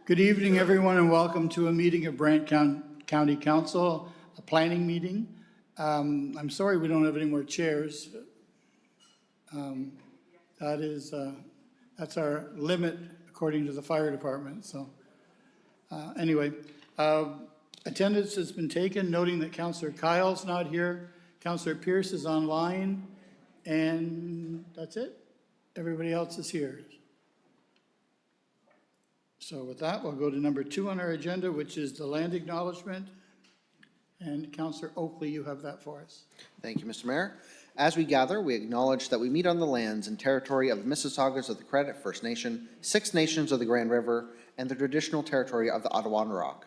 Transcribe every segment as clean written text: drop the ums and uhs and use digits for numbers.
Good evening, everyone, and welcome to a meeting of Brant County Council, a planning meeting. I'm sorry we don't have any more chairs. That's our limit according to the fire department. So anyway, attendance has been taken, noting that Councillor Kyle's not here. Councillor Pierce is online, and that's it. Everybody else is here. So with that, we'll go to number 2 on our agenda, which is the land acknowledgement. And Councillor Oakley, you have that for us. Thank you, Mr. Mayor. As we gather, we acknowledge that we meet on the lands and territory of the Mississaugas of the Credit First Nation, Six Nations of the Grand River, and the traditional territory of the Attawandarock.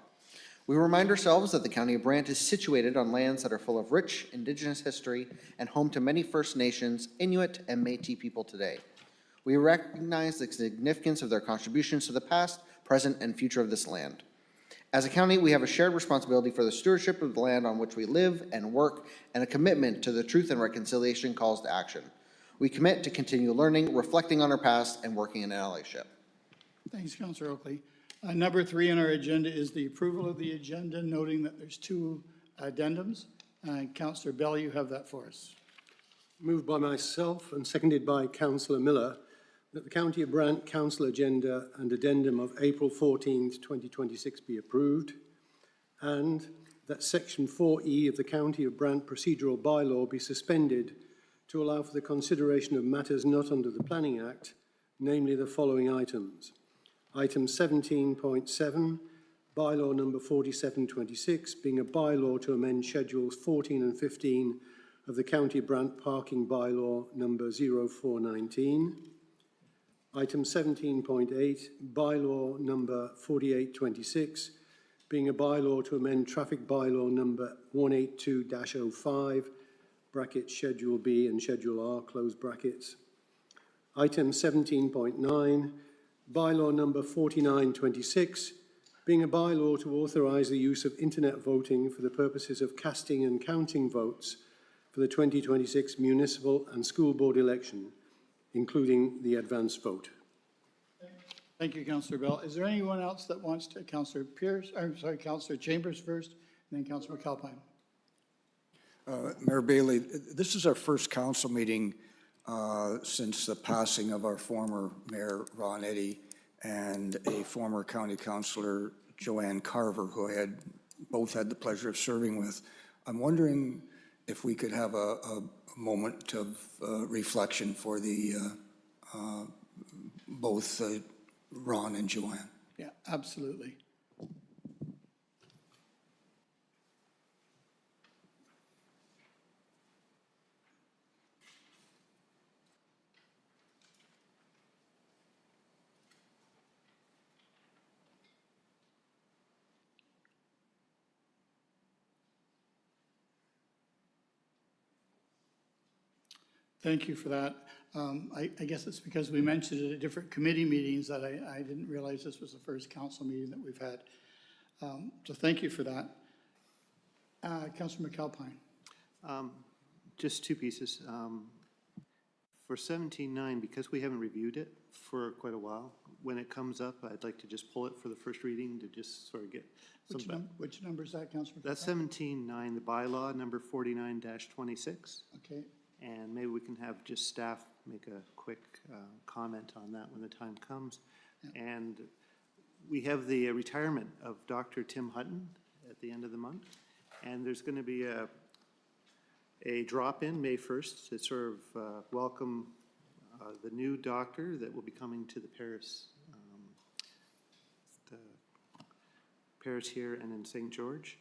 We remind ourselves that the County of Brant is situated on lands that are full of rich Indigenous history and home to many First Nations, Inuit, and Métis people today. We recognize the significance of their contributions to the past, present, and future of this land. As a county, we have a shared responsibility for the stewardship of the land on which we live and work, and a commitment to the Truth and Reconciliation calls to action. We commit to continue learning, reflecting on our past, and working in allyship. Thanks, Councillor Oakley. Number 3 on our agenda is the approval of the agenda, noting that there's 2 addendums. Councillor Bell, you have that for us. Moved by myself and seconded by Councillor Miller that the County of Brant Council agenda and addendum of April 14th, 2026 be approved, and that Section 4E of the County of Brant procedural bylaw be suspended to allow for the consideration of matters not under the Planning Act, namely the following items. Item 17.7, bylaw number 4726, being a bylaw to amend Schedules 14 and 15 of the County of Brant parking bylaw number 0419. Item 17.8, bylaw number 4826, being a bylaw to amend traffic bylaw number 182-05, brackets Schedule B and Schedule R, close brackets. Item 17.9, bylaw number 4926, being a bylaw to authorize the use of internet voting for the purposes of casting and counting votes for the 2026 municipal and school board election, including the advance vote. Thank you, Councillor Bell. Is there anyone else that wants to? Councillor Pierce, I'm sorry, Councillor Chambers first, and then Councillor McAlpine. Mayor Bailey, this is our first council meeting since the passing of our former mayor, Ron Eddy, and a former county councillor, Joanne Carver, who I had both had the pleasure of serving with. I'm wondering if we could have a moment of reflection for the both Ron and Joanne. Yeah, absolutely. Thank you for that. I guess it's because we mentioned it at different committee meetings that I didn't realize this was the first council meeting that we've had. So thank you for that. Councillor McAlpine. Just 2 pieces. For 17.9, because we haven't reviewed it for quite a while, when it comes up, I'd like to just pull it for the first reading to just sort of get some. Which number is that, Councillor? That's 17.9, the bylaw number 49-26. Okay. And maybe we can have just staff make a quick comment on that when the time comes. Yeah. And we have the retirement of Dr. Tim Hutton at the end of the month. And there's going to be a drop-in May 1st to sort of welcome the new doctor that will be coming to the Paris here and in St. George.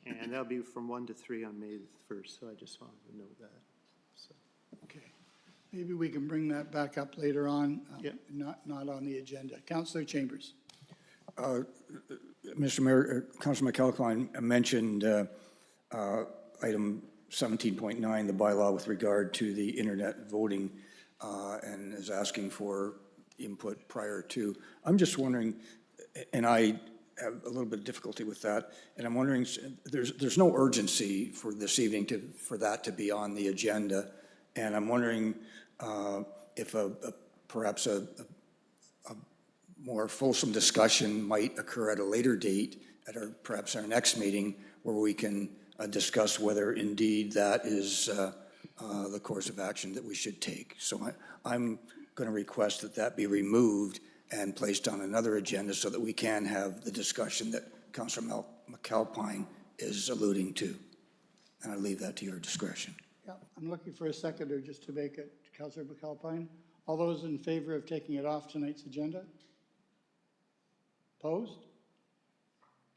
And that'll be from 1 to 3 on May 1st. So I just wanted to note that. So. Okay, maybe we can bring that back up later on, Yep. not on the agenda. Councillor Chambers. Mr. Mayor, Councillor McAlpine mentioned item 17.9, the bylaw with regard to the internet voting, and is asking for input prior to. I'm just wondering, and I have a little bit of difficulty with that, and I'm wondering, there's no urgency for this evening for that to be on the agenda, and I'm wondering if perhaps a more fulsome discussion might occur at a later date, at our, perhaps our next meeting, where we can discuss whether indeed that is the course of action that we should take. So I'm going to request that that be removed and placed on another agenda so that we can have the discussion that Councillor McAlpine is alluding to. And I leave that to your discretion. Yeah, I'm looking for a seconder just to make it, Councillor McAlpine. All those in favor of taking it off tonight's agenda? Opposed?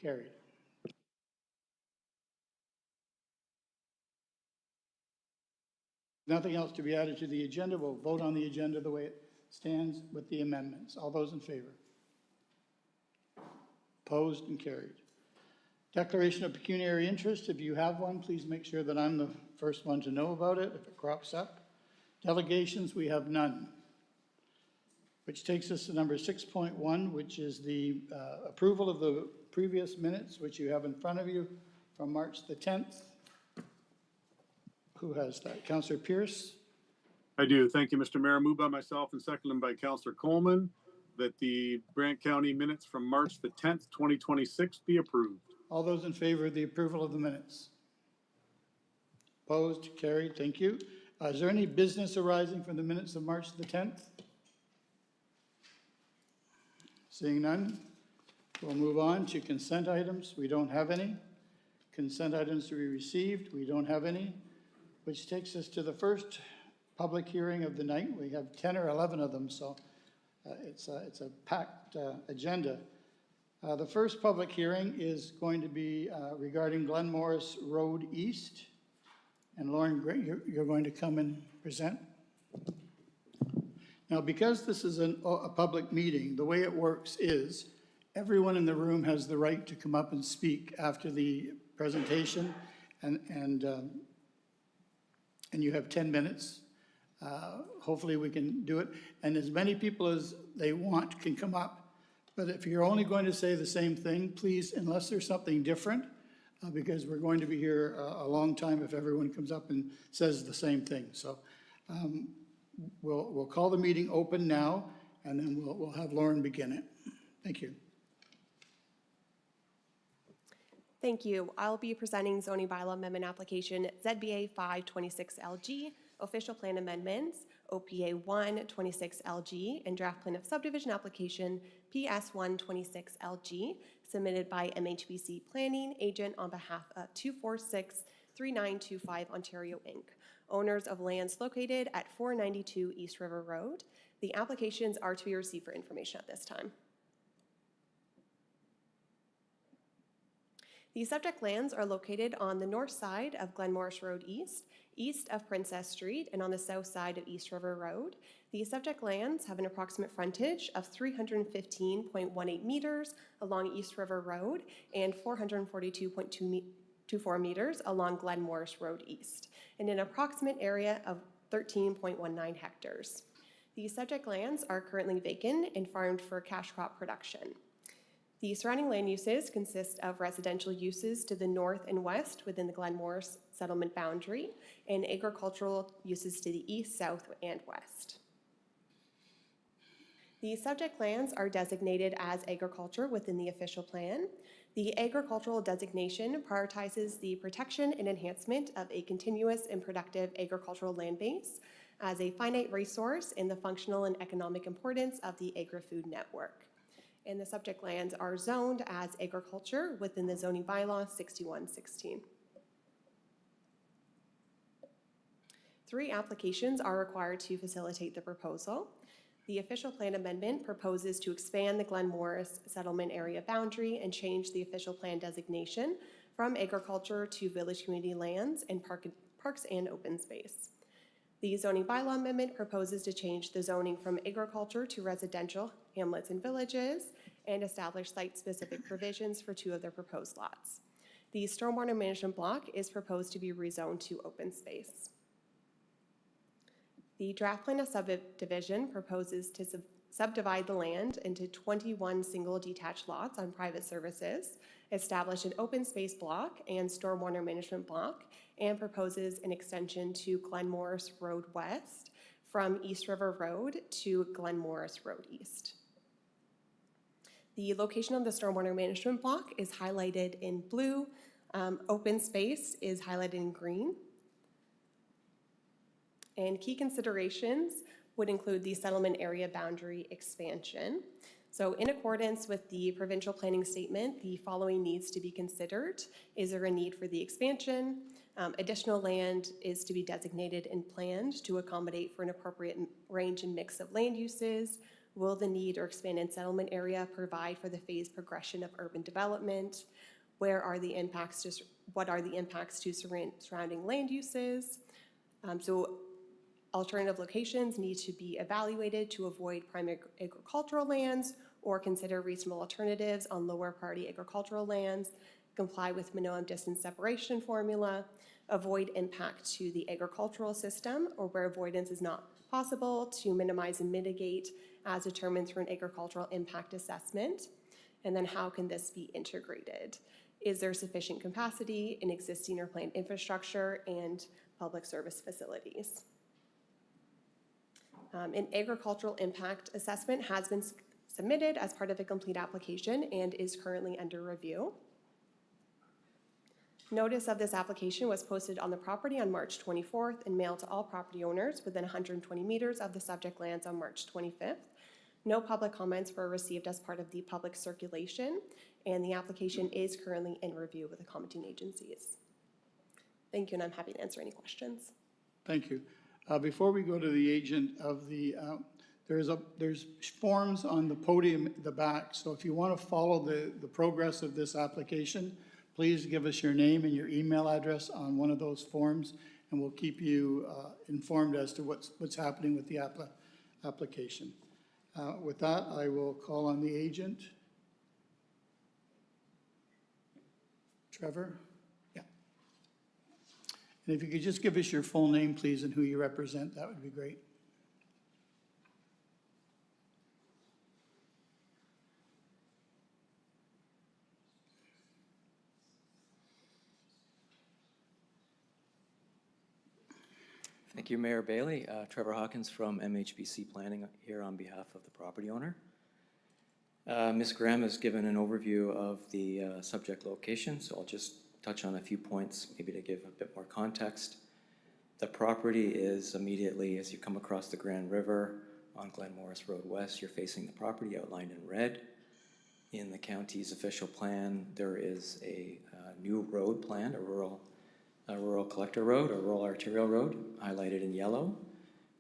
Carried. Nothing else to be added to the agenda. We'll vote on the agenda the way it stands with the amendments. All those in favor? Opposed and carried. Declaration of pecuniary interest. If you have one, please make sure that I'm the first one to know about it if it crops up. Delegations, we have none. Which takes us to number 6.1, which is the approval of the previous minutes, which you have in front of you from March the 10th. Who has that? Councillor Pierce? I do. Thank you, Mr. Mayor. Moved by myself and seconded by Councillor Coleman that the Brant County minutes from March the 10th, 2026 be approved. All those in favor of the approval of the minutes? Opposed? Carried. Thank you. Is there any business arising from the minutes of March the 10th? Seeing none, we'll move on to consent items. We don't have any. Consent items to be received, we don't have any, which takes us to the first public hearing of the night. We have 10 or 11 of them, so it's a packed agenda. The first public hearing is going to be regarding Glen Morris Road East. And Lauren Gray, you're going to come and present. Now, because this is a public meeting, the way it works is everyone in the room has the right to come up and speak after the presentation, and you have 10 minutes. Hopefully we can do it. And as many people as they want can come up. But if you're only going to say the same thing, please, unless there's something different, because we're going to be here a long time if everyone comes up and says the same thing. So we'll call the meeting open now, and then we'll have Lauren begin it. Thank you. Thank you. I'll be presenting zoning bylaw amendment application ZBA 526LG, official plan amendments, OPA 126LG, and draft plan of subdivision application PS 126LG, submitted by MHBC Planning Agent on behalf of 2463925 Ontario Inc., owners of lands located at 492 East River Road. The applications are to be received for information at this time. The subject lands are located on the north side of Glen Morris Road East, east of Princess Street, and on the south side of East River Road. The subject lands have an approximate frontage of 315.18 meters along East River Road and 442.24 meters along Glen Morris Road East, and an approximate area of 13.19 hectares. The subject lands are currently vacant and farmed for cash crop production. The surrounding land uses consist of residential uses to the north and west within the Glen Morris settlement boundary, and agricultural uses to the east, south, and west. The subject lands are designated as agriculture within the official plan. The agricultural designation prioritizes the protection and enhancement of a continuous and productive agricultural land base as a finite resource in the functional and economic importance of the agri-food network. And the subject lands are zoned as agriculture within the zoning bylaw 6116. 3 applications are required to facilitate the proposal. The official plan amendment proposes to expand the Glen Morris settlement area boundary and change the official plan designation from agriculture to village community lands and parks and open space. The zoning bylaw amendment proposes to change the zoning from agriculture to residential, hamlets, and villages, and establish site-specific provisions for 2 of their proposed lots. The stormwater management block is proposed to be rezoned to open space. The draft plan of subdivision proposes to subdivide the land into 21 single detached lots on private services, establish an open space block and stormwater management block, and proposes an extension to Glen Morris Road West from East River Road to Glen Morris Road East. The location of the stormwater management block is highlighted in blue. Open space is highlighted in green. And key considerations would include the settlement area boundary expansion. So in accordance with the provincial planning statement, the following needs to be considered. Is there a need for the expansion? Additional land is to be designated and planned to accommodate for an appropriate range and mix of land uses. Will the need or expanded settlement area provide for the phased progression of urban development? What are the impacts to surrounding land uses? So alternative locations need to be evaluated to avoid prime agricultural lands or consider reasonable alternatives on lower priority agricultural lands, comply with minimum distance separation formula, avoid impact to the agricultural system, or where avoidance is not possible, to minimize and mitigate as determined through an agricultural impact assessment. And then how can this be integrated? Is there sufficient capacity in existing or planned infrastructure and public service facilities? An agricultural impact assessment has been submitted as part of a complete application and is currently under review. Notice of this application was posted on the property on March 24th and mailed to all property owners within 120 meters of the subject lands on March 25th. No public comments were received as part of the public circulation, and the application is currently in review with the commenting agencies. Thank you, and I'm happy to answer any questions. Thank you. Before we go to the agent of the, there's forms on the podium at the back, so if you want to follow the progress of this application, please give us your name and your email address on one of those forms, and we'll keep you informed as to what's happening with the application. With that, I will call on the agent. Trevor? Yeah. And if you could just give us your full name, please, and who you represent, that would be great. Thank you, Mayor Bailey. Trevor Hawkins from MHBC Planning here on behalf of the property owner. Ms. Graham has given an overview of the subject location, so I'll just touch on a few points, maybe to give a bit more context. The property is immediately as you come across the Grand River on Glen Morris Road West. You're facing the property outlined in red. In the county's official plan, there is a new road planned, a rural collector road, or rural arterial road, highlighted in yellow,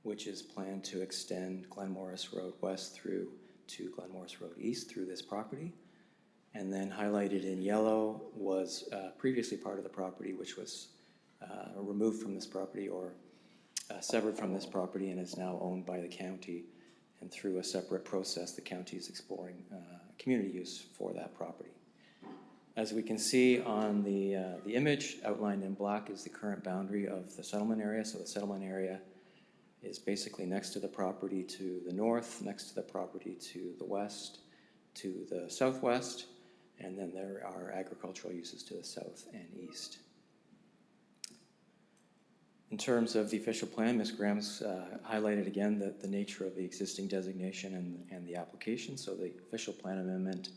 which is planned to extend Glen Morris Road West through to Glen Morris Road East through this property. And then highlighted in yellow was previously part of the property, which was removed from this property or severed from this property and is now owned by the county. And through a separate process, the county is exploring community use for that property. As we can see on the image, outlined in black is the current boundary of the settlement area. So the settlement area is basically next to the property to the north, next to the property to the west, to the southwest, and then there are agricultural uses to the south and east. In terms of the official plan, Ms. Graham's highlighted again the nature of the existing designation and the application. So the official plan amendment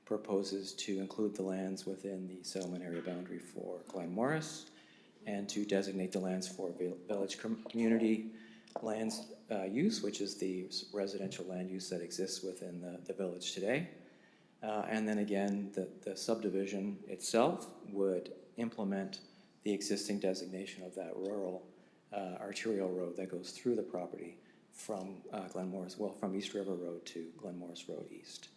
proposes to include the lands within the settlement area boundary for Glen Morris and to designate the lands for village community lands use, which is the residential land use that exists within the village today. And then again, the subdivision itself would implement the existing designation of that rural arterial road that goes through the property from Glen Morris, well, from East River Road to Glen Morris Road East.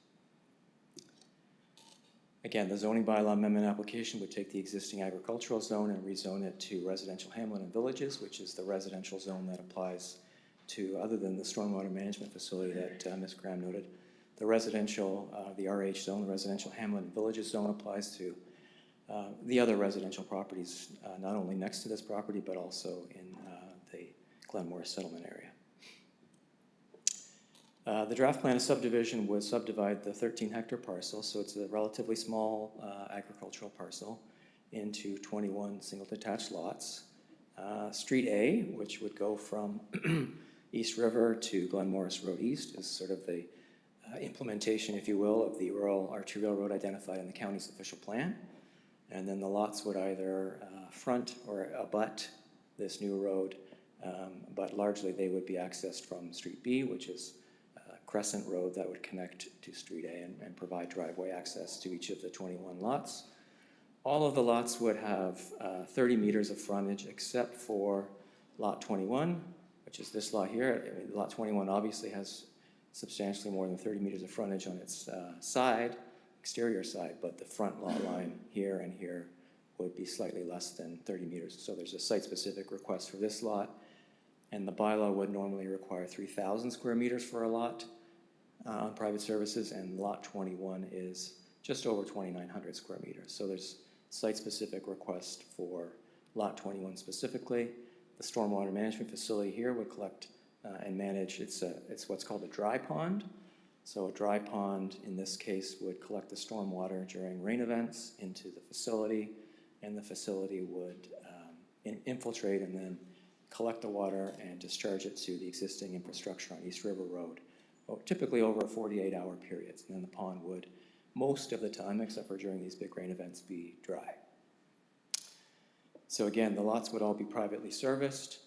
Again, the zoning bylaw amendment application would take the existing agricultural zone and rezone it to residential hamlet and villages, which is the residential zone that applies to, other than the stormwater management facility that Ms. Graham noted, the residential, the RH zone, the residential hamlet and villages zone applies to the other residential properties, not only next to this property, but also in the Glen Morris settlement area. The draft plan of subdivision would subdivide the 13-hectare parcel, so it's a relatively small agricultural parcel, into 21 single detached lots. Street A, which would go from East River to Glen Morris Road East, is sort of the implementation, if you will, of the rural arterial road identified in the county's official plan. And then the lots would either front or abut this new road, but largely they would be accessed from Street B, which is Crescent Road that would connect to Street A and provide driveway access to each of the 21 lots. All of the lots would have 30 meters of frontage except for Lot 21, which is this lot here. I mean, Lot 21 obviously has substantially more than 30 meters of frontage on its exterior side, but the front lot line here and here would be slightly less than 30 meters. So there's a site-specific request for this lot, and the bylaw would normally require 3,000 square meters for a lot on private services, and Lot 21 is just over 2,900 square meters. So there's site-specific request for Lot 21 specifically. The stormwater management facility here would collect and manage, it's what's called a dry pond. So a dry pond, in this case, would collect the stormwater during rain events into the facility, and the facility would infiltrate and then collect the water and discharge it to the existing infrastructure on East River Road, typically over a 48-hour period. And then the pond would, most of the time, except for during these big rain events, be dry. So again, the lots would all be privately serviced,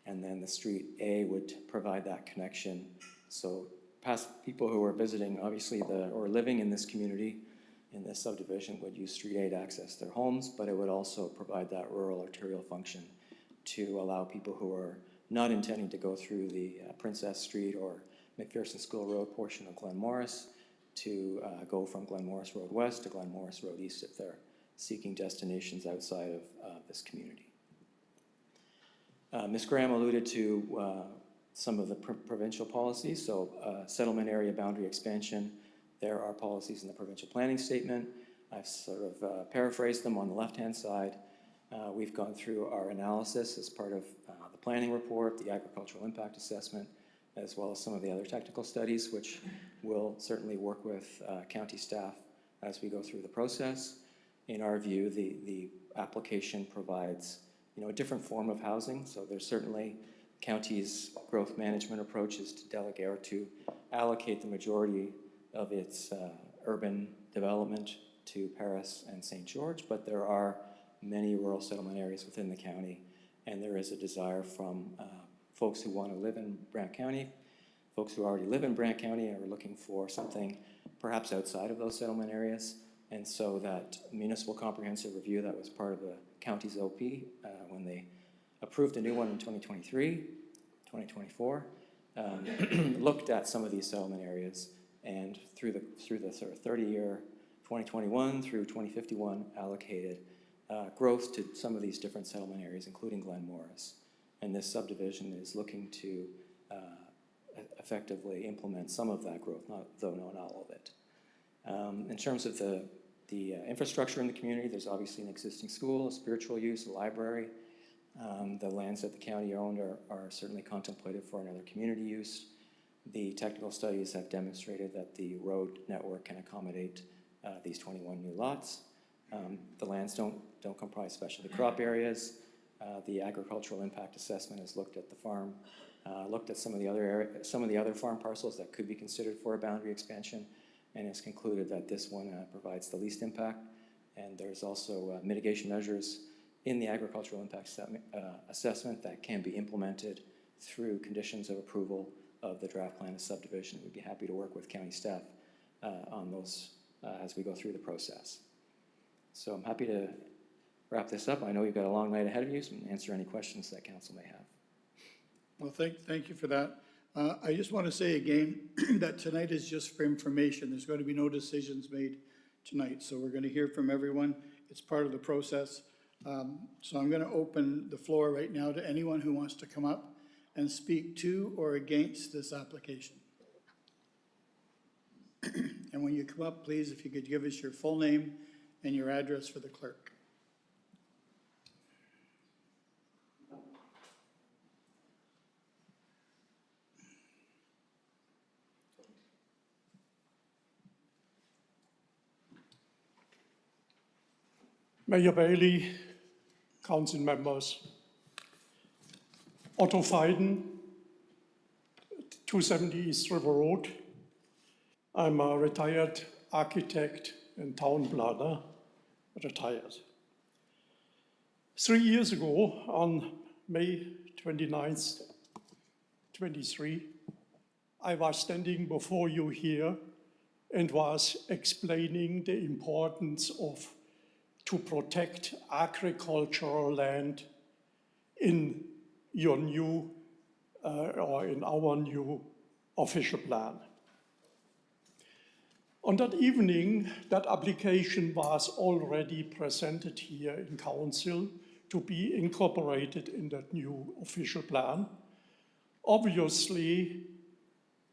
and then the Street A would provide that connection. So past people who are visiting, obviously, or living in this community, in this subdivision, would use Street A to access their homes, but it would also provide that rural arterial function to allow people who are not intending to go through the Princess Street or McPherson School Road portion of Glen Morris to go from Glen Morris Road West to Glen Morris Road East if they're seeking destinations outside of this community. Ms. Graham alluded to some of the provincial policies. So settlement area boundary expansion, there are policies in the provincial planning statement. I've sort of paraphrased them on the left-hand side. We've gone through our analysis as part of the planning report, the agricultural impact assessment, as well as some of the other technical studies, which will certainly work with county staff as we go through the process. In our view, the application provides, a different form of housing. So there's certainly county's growth management approach is to delegate or to allocate the majority of its urban development to Paris and St. George, but there are many rural settlement areas within the county, and there is a desire from folks who want to live in Brant County, folks who already live in Brant County and are looking for something perhaps outside of those settlement areas. And so that municipal comprehensive review that was part of the county's OP when they approved a new one in 2024, looked at some of these settlement areas, and through the sort of 30-year 2021 through 2051 allocated growth to some of these different settlement areas, including Glen Morris. And this subdivision is looking to effectively implement some of that growth, though not all of it. In terms of the infrastructure in the community, there's obviously an existing school, a spiritual use, a library. The lands that the county owned are certainly contemplated for another community use. The technical studies have demonstrated that the road network can accommodate these 21 new lots. The lands don't comprise specialty crop areas. The agricultural impact assessment has looked at the farm, looked at some of the other farm parcels that could be considered for a boundary expansion, and has concluded that this one provides the least impact. And there's also mitigation measures in the agricultural impact assessment that can be implemented through conditions of approval of the draft plan of subdivision. We'd be happy to work with county staff on those as we go through the process. So I'm happy to wrap this up. I know you've got a long night ahead of you, so and answer any questions that council may have. Well, thank you for that. I just want to say again that tonight is just for information. There's going to be no decisions made tonight, so we're going to hear from everyone. It's part of the process. So I'm going to open the floor right now to anyone who wants to come up and speak to or against this application. And when you come up, please, if you could give us your full name and your address for the clerk. Mayor Bailey, council members. Otto Feiden, 270 East River Road. I'm a retired architect and town planner, retired. 3 years ago, on May 29th, 23, I was standing before you here and was explaining the importance of to protect agricultural land in your new, or in our new official plan. On that evening, that application was already presented here in council to be incorporated in that new official plan. Obviously,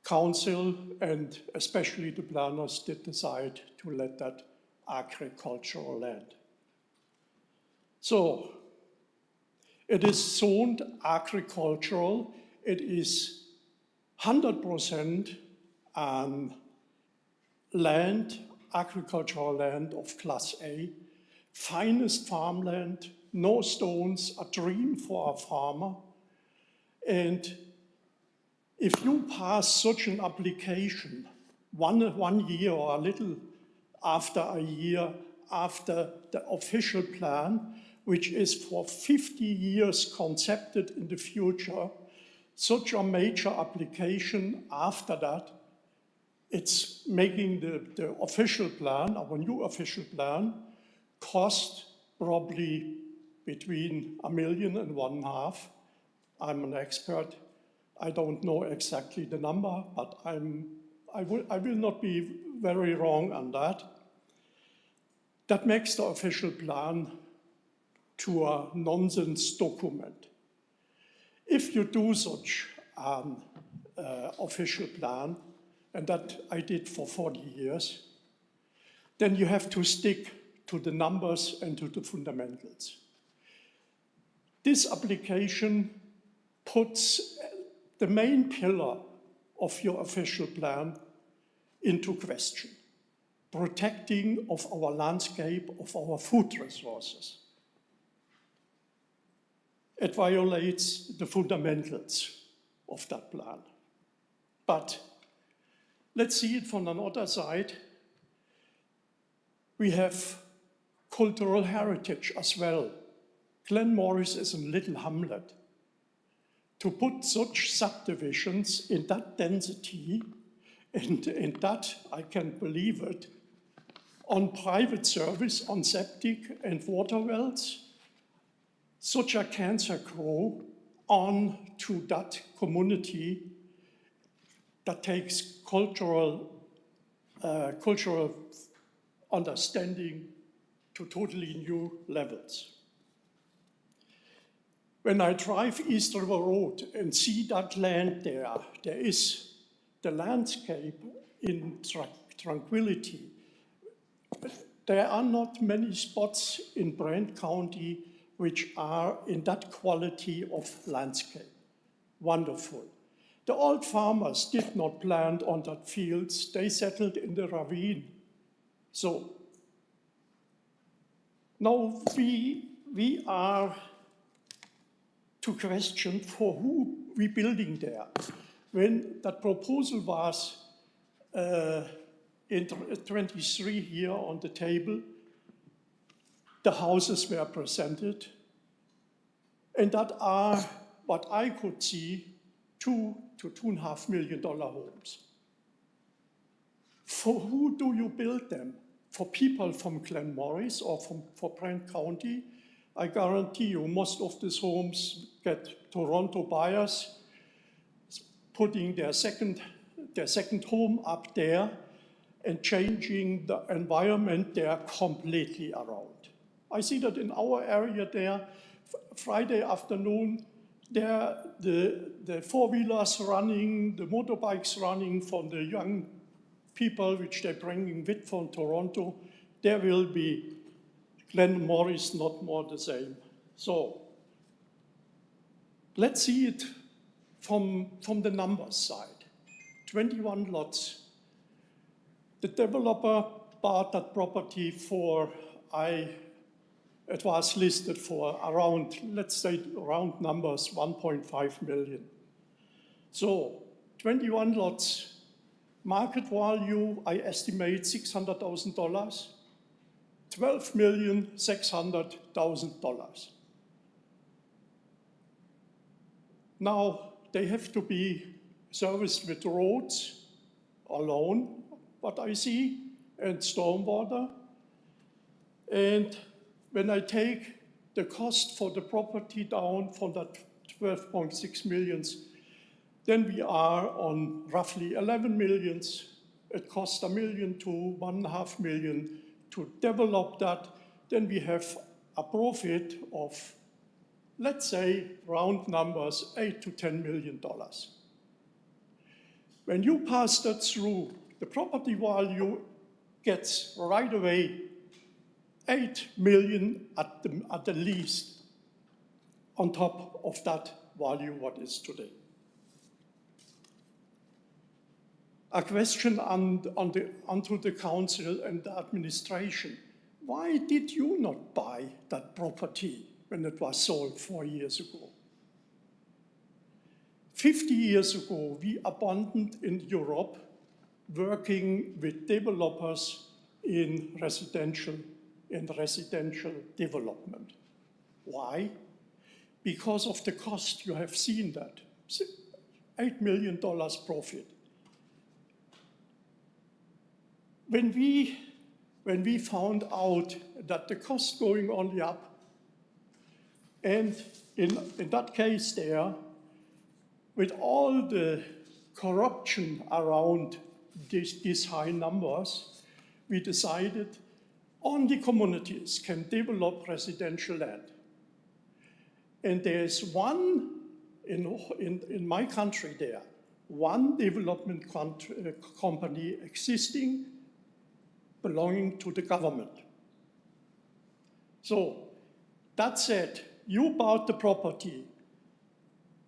council and especially the planners did decide to let that agricultural land. So it is zoned agricultural. It is 100% land, agricultural land of Class A, finest farmland, no stones, a dream for a farmer. And if you pass such an application one year or a little after a year after the official plan, which is for 50 years concepted in the future, such a major application after that, it's making the official plan, our new official plan, cost probably between $1 million and $1.5 million. I'm an expert. I don't know exactly the number, but I will not be very wrong on that. That makes the official plan to a nonsense document. If you do such an official plan, and that I did for 40 years, then you have to stick to the numbers and to the fundamentals. This application puts the main pillar of your official plan into question, protecting of our landscape, of our food resources. It violates the fundamentals of that plan. But let's see it from another side. We have cultural heritage as well. Glen Morris is a little hamlet. To put such subdivisions in that density, and in that, I can't believe it, on private service, on septic and water wells, such a cancer grow on to that community that takes cultural understanding to totally new levels. When I drive East River Road and see that land there is the landscape in tranquility. There are not many spots in Brant County which are in that quality of landscape. Wonderful. The old farmers did not plant on that fields, they settled in the ravine. So now we are to question for who we building there. When that proposal was in 23 here on the table, the houses were presented, and that are, what I could see, $2 to $2.5 million homes. For who do you build them? For people from Glen Morris or for Brant County? I guarantee you most of these homes get Toronto buyers putting their second home up there and changing the environment there completely around. I see that in our area there, Friday afternoon, there the four-wheelers running, the motorbikes running from the young people which they're bringing with from Toronto, there will be Glen Morris not more the same. So let's see it from the numbers side. 21 lots. The developer bought that property for, it was listed for around, let's say round numbers, 1.5 million. So 21 lots, Market value, I estimate $600,000, $12,600,000. Now, they have to be serviced with roads alone, what I see, and stormwater. And when I take the cost for the property down from that 12.6 millions, then we are on roughly 11 millions. It costs $1 million to $1.5 million to develop that. Then we have a profit of, let's say, round numbers, $8 to $10 million. When you pass that through, the property value gets right away 8 million at the least on top of that value what is today. A question onto the council and the administration. Why did you not buy that property when it was sold 4 years ago? 50 years ago, we abandoned in Europe working with developers in residential development. Why? Because of the cost. You have seen that. $8 million profit. When we found out that the cost going only up, and in that case there, with all the corruption around these high numbers, we decided only communities can develop residential land. And there's one, in my country there, one development company existing belonging to the government. So that said, you bought the property.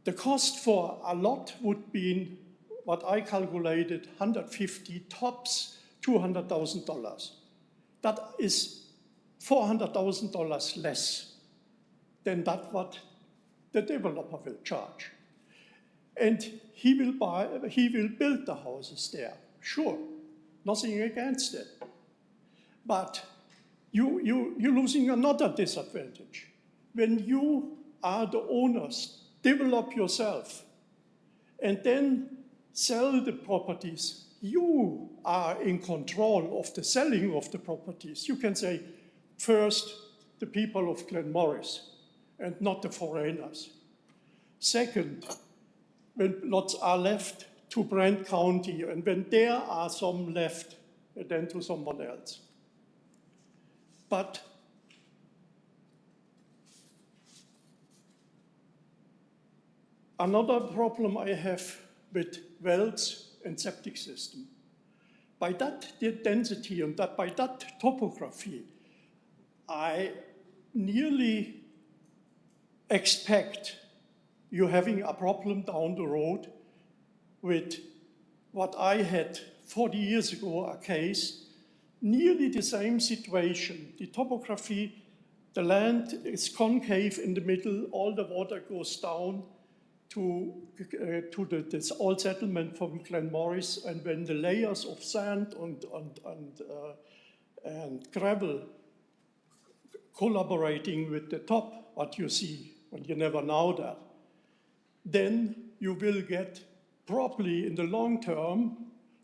The cost for a lot would be what I calculated, 150 tops, $200,000. That is $400,000 less than that what the developer will charge. And he will build the houses there, sure, nothing against it. But you're losing another disadvantage. When you are the owners, develop yourself, and then sell the properties, you are in control of the selling of the properties. You can say, first, the people of Glenmorris, and not the foreigners. Second, when lots are left to Brant County, and when there are some left, then to someone else. But another problem I have with wells and septic system, by that density and by that topography, I nearly expect you having a problem down the road with what I had 40 years ago, a case, nearly the same situation. The topography, the land is concave in the middle, all the water goes down to this old settlement from Glenmorris, and when the layers of sand and gravel collaborating with the top, what you see, when you never know that, then you will get probably in the long term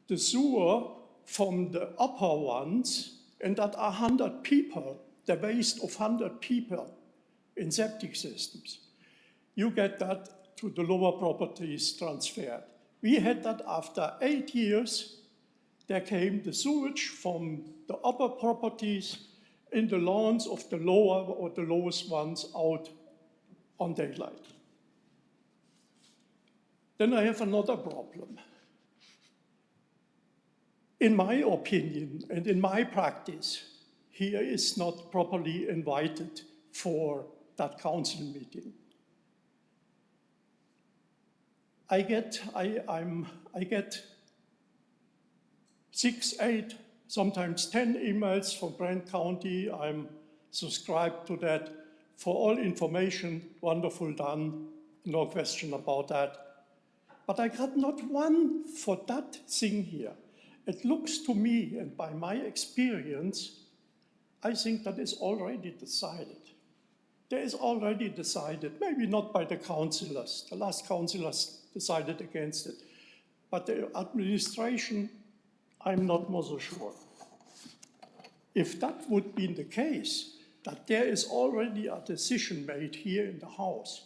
the sewer from the upper ones, and that are 100 people, the waste of 100 people in septic systems. You get that to the lower properties transferred. We had that after 8 years. There came the sewage from the upper properties in the lawns of the lower or the lowest ones out on daylight. Then I have another problem. In my opinion and in my practice, he is not properly invited for that council meeting. I get 6, 8, sometimes 10 emails from Brant County. I'm subscribed to that. For all information, wonderful done, no question about that. But I got not one for that thing here. It looks to me, and by my experience, I think that is already decided. There is already decided, maybe not by the councillors. The last councillors decided against it. But the administration, I'm not more so sure. If that would be the case, that there is already a decision made here in the House,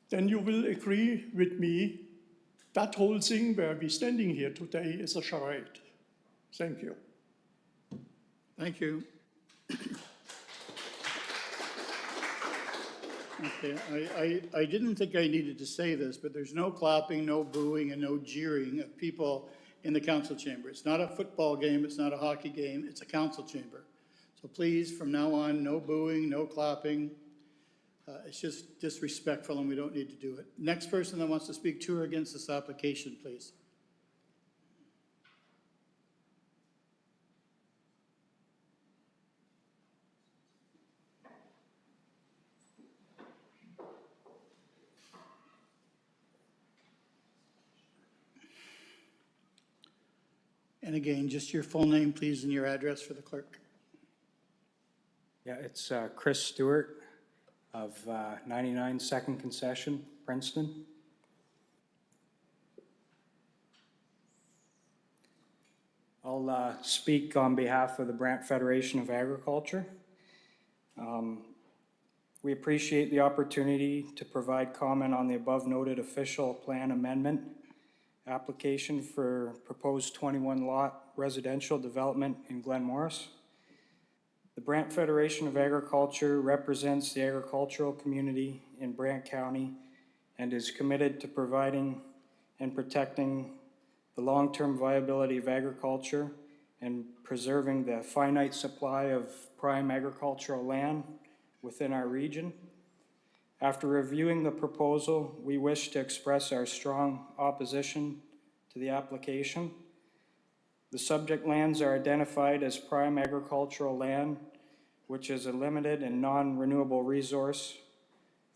then you will agree with me that whole thing where we're standing here today is a charade. Thank you. Thank you. Okay, I didn't think I needed to say this, but there's no clapping, no booing, and no jeering of people in the council chamber. It's not a football game, it's not a hockey game, it's a council chamber. So please, from now on, no booing, no clapping. It's just disrespectful and we don't need to do it. Next person that wants to speak to or against this application, please. And again, just your full name, please, and your address for the clerk. Yeah, it's Chris Stewart of 99 Second Concession, Princeton. I'll speak on behalf of the Brant Federation of Agriculture. We appreciate the opportunity to provide comment on the above noted official plan amendment application for proposed 21 lot residential development in Glen Morris. The Brant Federation of Agriculture represents the agricultural community in Brant County and is committed to providing and protecting the long-term viability of agriculture and preserving the finite supply of prime agricultural land within our region. After reviewing the proposal, we wish to express our strong opposition to the application. The subject lands are identified as prime agricultural land, which is a limited and non-renewable resource.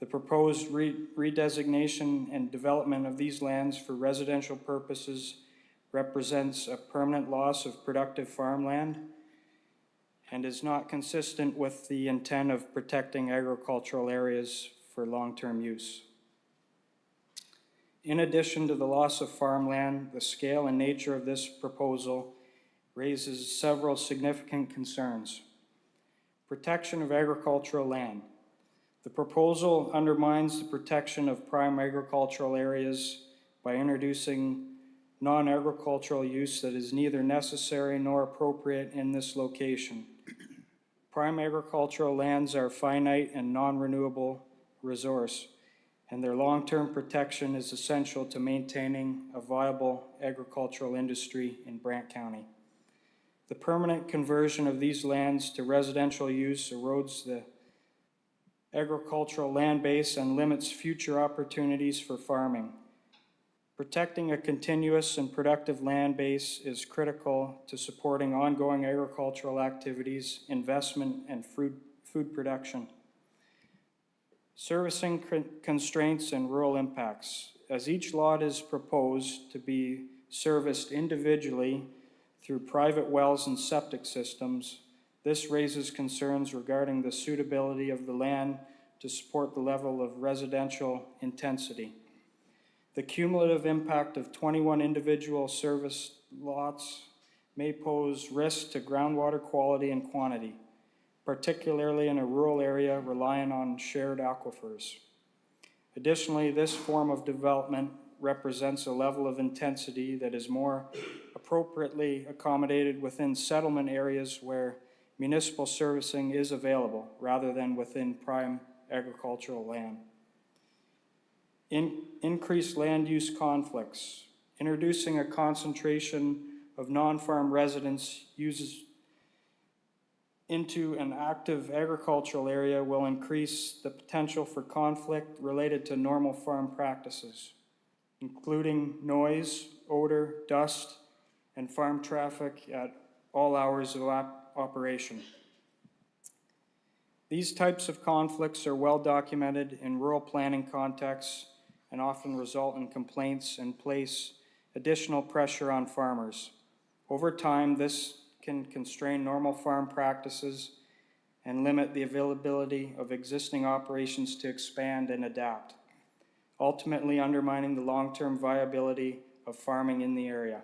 The proposed redesignation and development of these lands for residential purposes represents a permanent loss of productive farmland and is not consistent with the intent of protecting agricultural areas for long-term use. In addition to the loss of farmland, the scale and nature of this proposal raises several significant concerns. Protection of agricultural land. The proposal undermines the protection of prime agricultural areas by introducing non-agricultural use that is neither necessary nor appropriate in this location. Prime agricultural lands are finite and non-renewable resource, and their long-term protection is essential to maintaining a viable agricultural industry in Brant County. The permanent conversion of these lands to residential use erodes the agricultural land base and limits future opportunities for farming. Protecting a continuous and productive land base is critical to supporting ongoing agricultural activities, investment, and food production. Servicing constraints and rural impacts. As each lot is proposed to be serviced individually through private wells and septic systems, this raises concerns regarding the suitability of the land to support the level of residential intensity. The cumulative impact of 21 individual service lots may pose risk to groundwater quality and quantity, particularly in a rural area relying on shared aquifers. Additionally, this form of development represents a level of intensity that is more appropriately accommodated within settlement areas where municipal servicing is available rather than within prime agricultural land. Increased land use conflicts. Introducing a concentration of non-farm residents into an active agricultural area will increase the potential for conflict related to normal farm practices, including noise, odor, dust, and farm traffic at all hours of operation. These types of conflicts are well documented in rural planning contexts and often result in complaints and place additional pressure on farmers. Over time, this can constrain normal farm practices and limit the availability of existing operations to expand and adapt, ultimately undermining the long-term viability of farming in the area.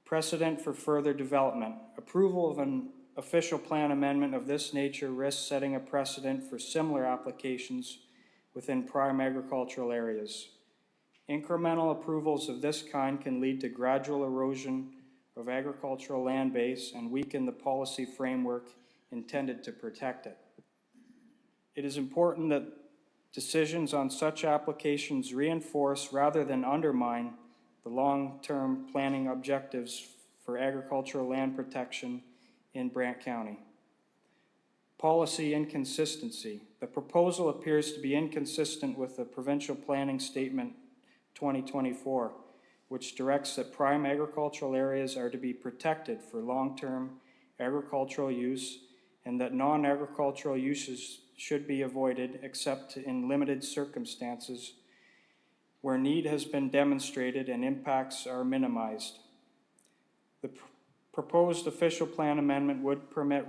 Precedent for further development. Approval of an official plan amendment of this nature risks setting a precedent for similar applications within prime agricultural areas. Incremental approvals of this kind can lead to gradual erosion of agricultural land base and weaken the policy framework intended to protect it. It is important that decisions on such applications reinforce rather than undermine the long-term planning objectives for agricultural land protection in Brant County. Policy inconsistency. The proposal appears to be inconsistent with the Provincial Planning Statement 2024, which directs that prime agricultural areas are to be protected for long-term agricultural use and that non-agricultural uses should be avoided except in limited circumstances where need has been demonstrated and impacts are minimized. The proposed official plan amendment would permit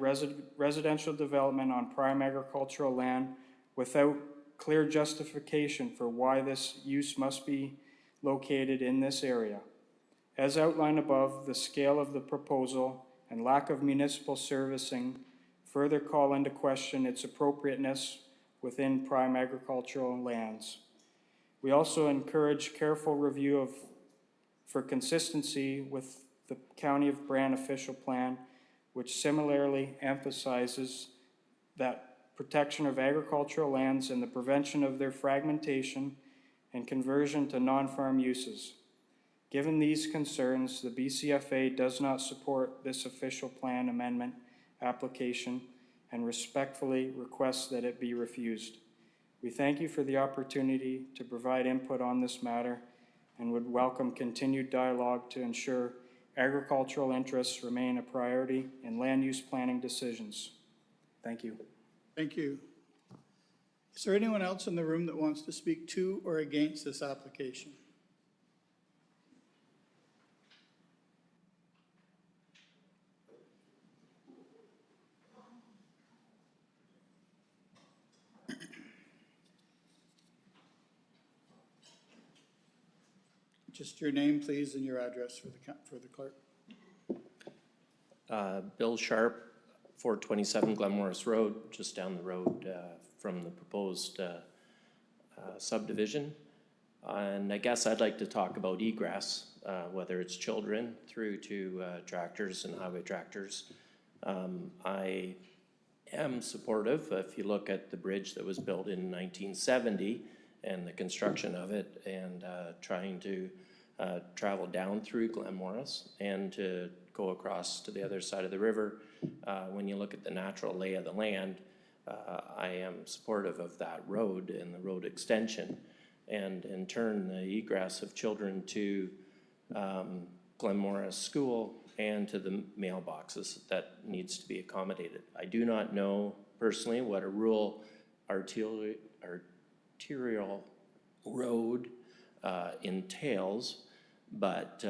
residential development on prime agricultural land without clear justification for why this use must be located in this area. As outlined above, the scale of the proposal and lack of municipal servicing further call into question its appropriateness within prime agricultural lands. We also encourage careful review for consistency with the County of Brant official plan, which similarly emphasizes that protection of agricultural lands and the prevention of their fragmentation and conversion to non-farm uses. Given these concerns, the BCFA does not support this official plan amendment application and respectfully requests that it be refused. We thank you for the opportunity to provide input on this matter and would welcome continued dialogue to ensure agricultural interests remain a priority in land use planning decisions. Thank you. Thank you. Is there anyone else in the room that wants to speak to or against this application? Just your name, please, and your address for the clerk. Bill Sharp, 427 Glenmorris Road, just down the road from the proposed subdivision. And I guess I'd like to talk about egress, whether it's children through to tractors and highway tractors. I am supportive. If you look at the bridge that was built in 1970 and the construction of it and trying to travel down through Glenmorris and to go across to the other side of the river, when you look at the natural lay of the land, I am supportive of that road and the road extension, and in turn the egress of children to Glenmorris School and to the mailboxes that needs to be accommodated. I do not know personally what a rural arterial road entails, but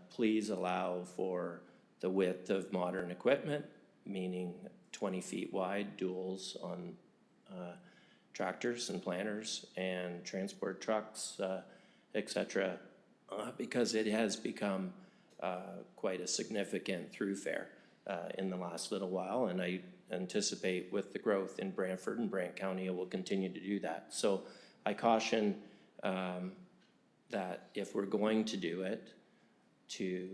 please allow for the width of modern equipment, meaning 20 feet wide duals on tractors and planters and transport trucks, etc., because it has become quite a significant thoroughfare in the last little while, and I anticipate with the growth in Brantford and Brant County it will continue to do that. So I caution that if we're going to do it, to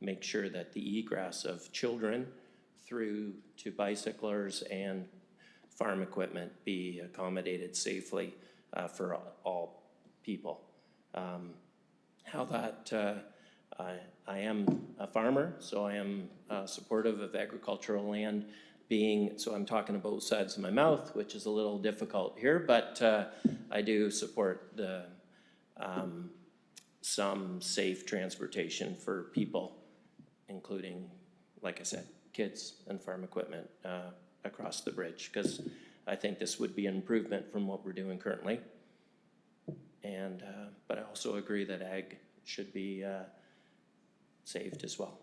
make sure that the egress of children through to bicyclers and farm equipment be accommodated safely for all people. How that, I am a farmer, so I am supportive of agricultural land being, so I'm talking about both sides of my mouth, which is a little difficult here, but I do support the some safe transportation for people, including, like I said, kids and farm equipment across the bridge, because I think this would be an improvement from what we're doing currently. And but I also agree that ag should be saved as well.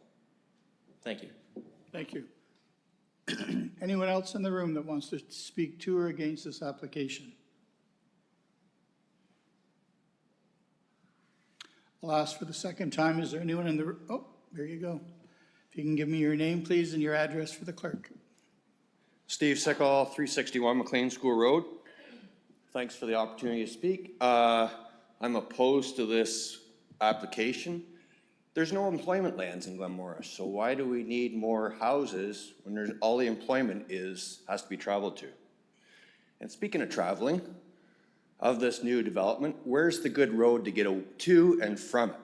Thank you. Thank you. Anyone else in the room that wants to speak to or against this application? I'll ask for the second time. Is there anyone in the, oh, there you go. If you can give me your name, please, and your address for the clerk. Steve Sickall, 361 McLean School Road. Thanks for the opportunity to speak. I'm opposed to this application. There's no employment lands in Glen Morris, so why do we need more houses when there's, all the employment has to be traveled to? And speaking of traveling, of this new development, where's the good road to get to and from it?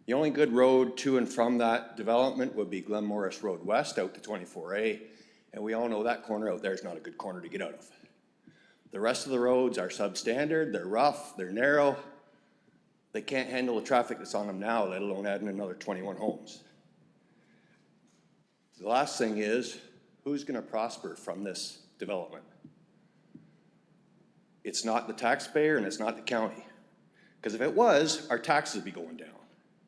The only good road to and from that development would be Glen Morris Road West out to 24A, and we all know that corner out there is not a good corner to get out of. The rest of the roads are substandard, they're rough, they're narrow. They can't handle the traffic that's on them now, let alone adding another 21 homes. The last thing is, who's gonna prosper from this development? It's not the taxpayer and it's not the county. Because if it was, our taxes would be going down,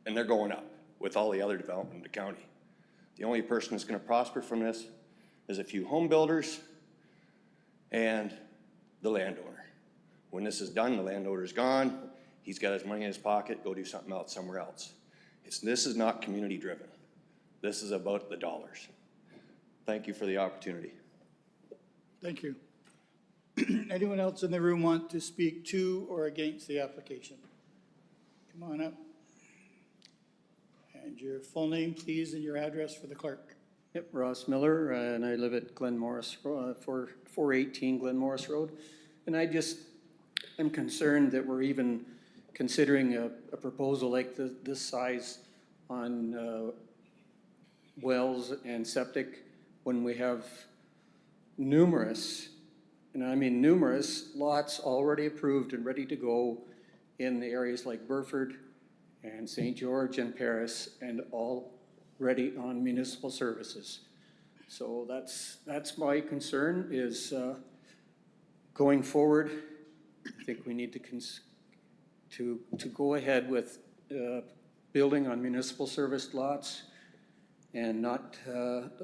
and they're going up with all the other development in the county. The only person that's gonna prosper from this is a few home builders and the landowner. When this is done, the landowner's gone, he's got his money in his pocket, go do something else somewhere else. This is not community driven. This is about the dollars. Thank you for the opportunity. Thank you. Anyone else in the room want to speak to or against the application? Come on up. And your full name, please, and your address for the clerk. Yep, Ross Miller, and I live at Glen Morris, 418 Glen Morris Road. And I just am concerned that we're even considering a proposal like this size on wells and septic when we have numerous, and I mean numerous, lots already approved and ready to go in the areas like Burford and St. George and Paris, and all ready on municipal services. So that's my concern is going forward. I think we need to go ahead with building on municipal service lots and not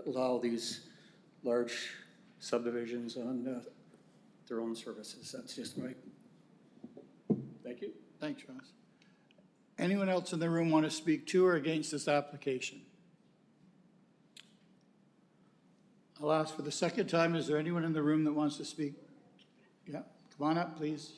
allow these large subdivisions on their own services. That's just my, thank you. Thanks, Ross. Anyone else in the room want to speak to or against this application? I'll ask for the second time. Is there anyone in the room that wants to speak? Yeah, come on up, please.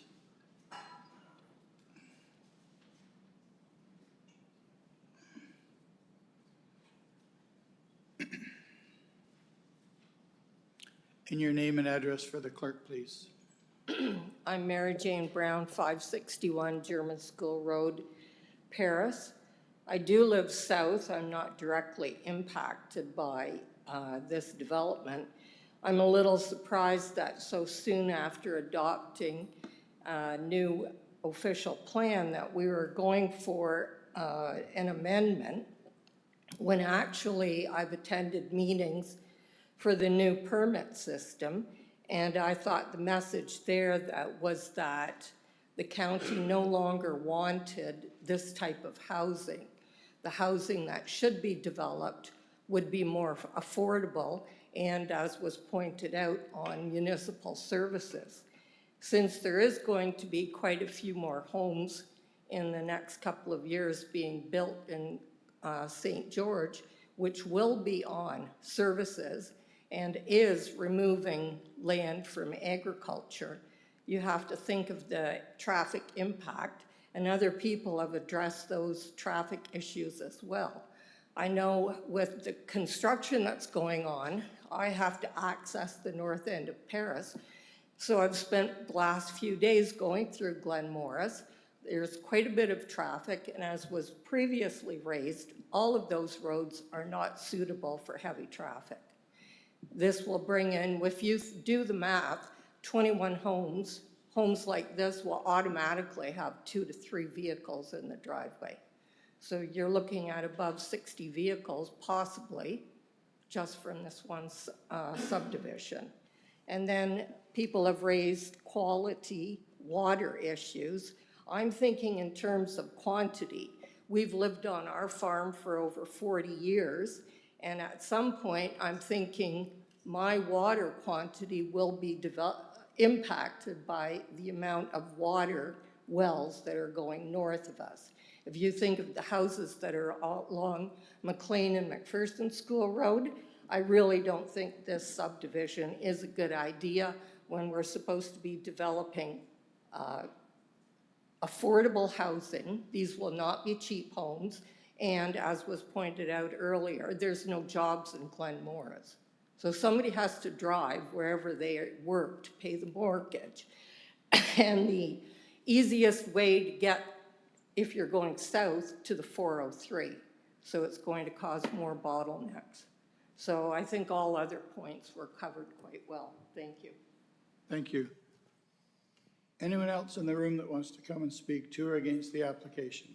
And your name and address for the clerk, please. I'm Mary Jane Brown, 561 German School Road, Paris. I do live south. I'm not directly impacted by this development. I'm a little surprised that so soon after adopting a new official plan that we were going for an amendment, when actually I've attended meetings for the new permit system, and I thought the message there was that the county no longer wanted this type of housing. The housing that should be developed would be more affordable and, as was pointed out, on municipal services. Since there is going to be quite a few more homes in the next couple of years being built in St. George, which will be on services and is removing land from agriculture, you have to think of the traffic impact, and other people have addressed those traffic issues as well. I know with the construction that's going on, I have to access the north end of Paris. So I've spent the last few days going through Glen Morris. There's quite a bit of traffic, and as was previously raised, all of those roads are not suitable for heavy traffic. This will bring in, if you do the math, 21 homes. Homes like this will automatically have 2 to 3 vehicles in the driveway. So you're looking at above 60 vehicles possibly just from this one subdivision. And then people have raised quality water issues. I'm thinking in terms of quantity. We've lived on our farm for over 40 years, and at some point, I'm thinking my water quantity will be impacted by the amount of water wells that are going north of us. If you think of the houses that are along McLean and McPherson School Road, I really don't think this subdivision is a good idea when we're supposed to be developing affordable housing. These will not be cheap homes. And as was pointed out earlier, there's no jobs in Glen Morris. So somebody has to drive wherever they work to pay the mortgage. And the easiest way to get, if you're going south, to the 403. So it's going to cause more bottlenecks. So I think all other points were covered quite well. Thank you. Thank you. Anyone else in the room that wants to come and speak to or against the application?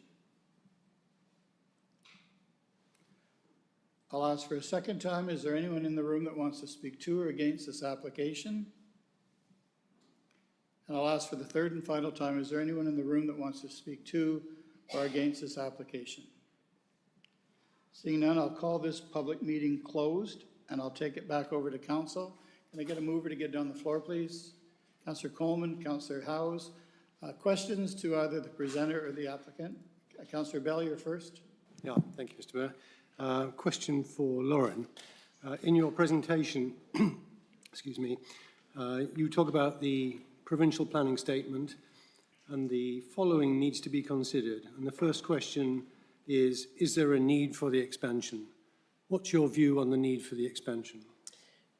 I'll ask for a second time. Is there anyone in the room that wants to speak to or against this application? And I'll ask for the third and final time. Is there anyone in the room that wants to speak to or against this application? Seeing none, I'll call this public meeting closed, and I'll take it back over to council. Can I get a mover to get on the floor, please? Councillor Coleman, Councillor Howes. Questions to either the presenter or the applicant? Councillor Bell, you're first. Yeah, thank you, Mr. Mayor. Question for Lauren. In your presentation, excuse me, you talk about the provincial planning statement and the following needs to be considered. And the first question is there a need for the expansion? What's your view on the need for the expansion?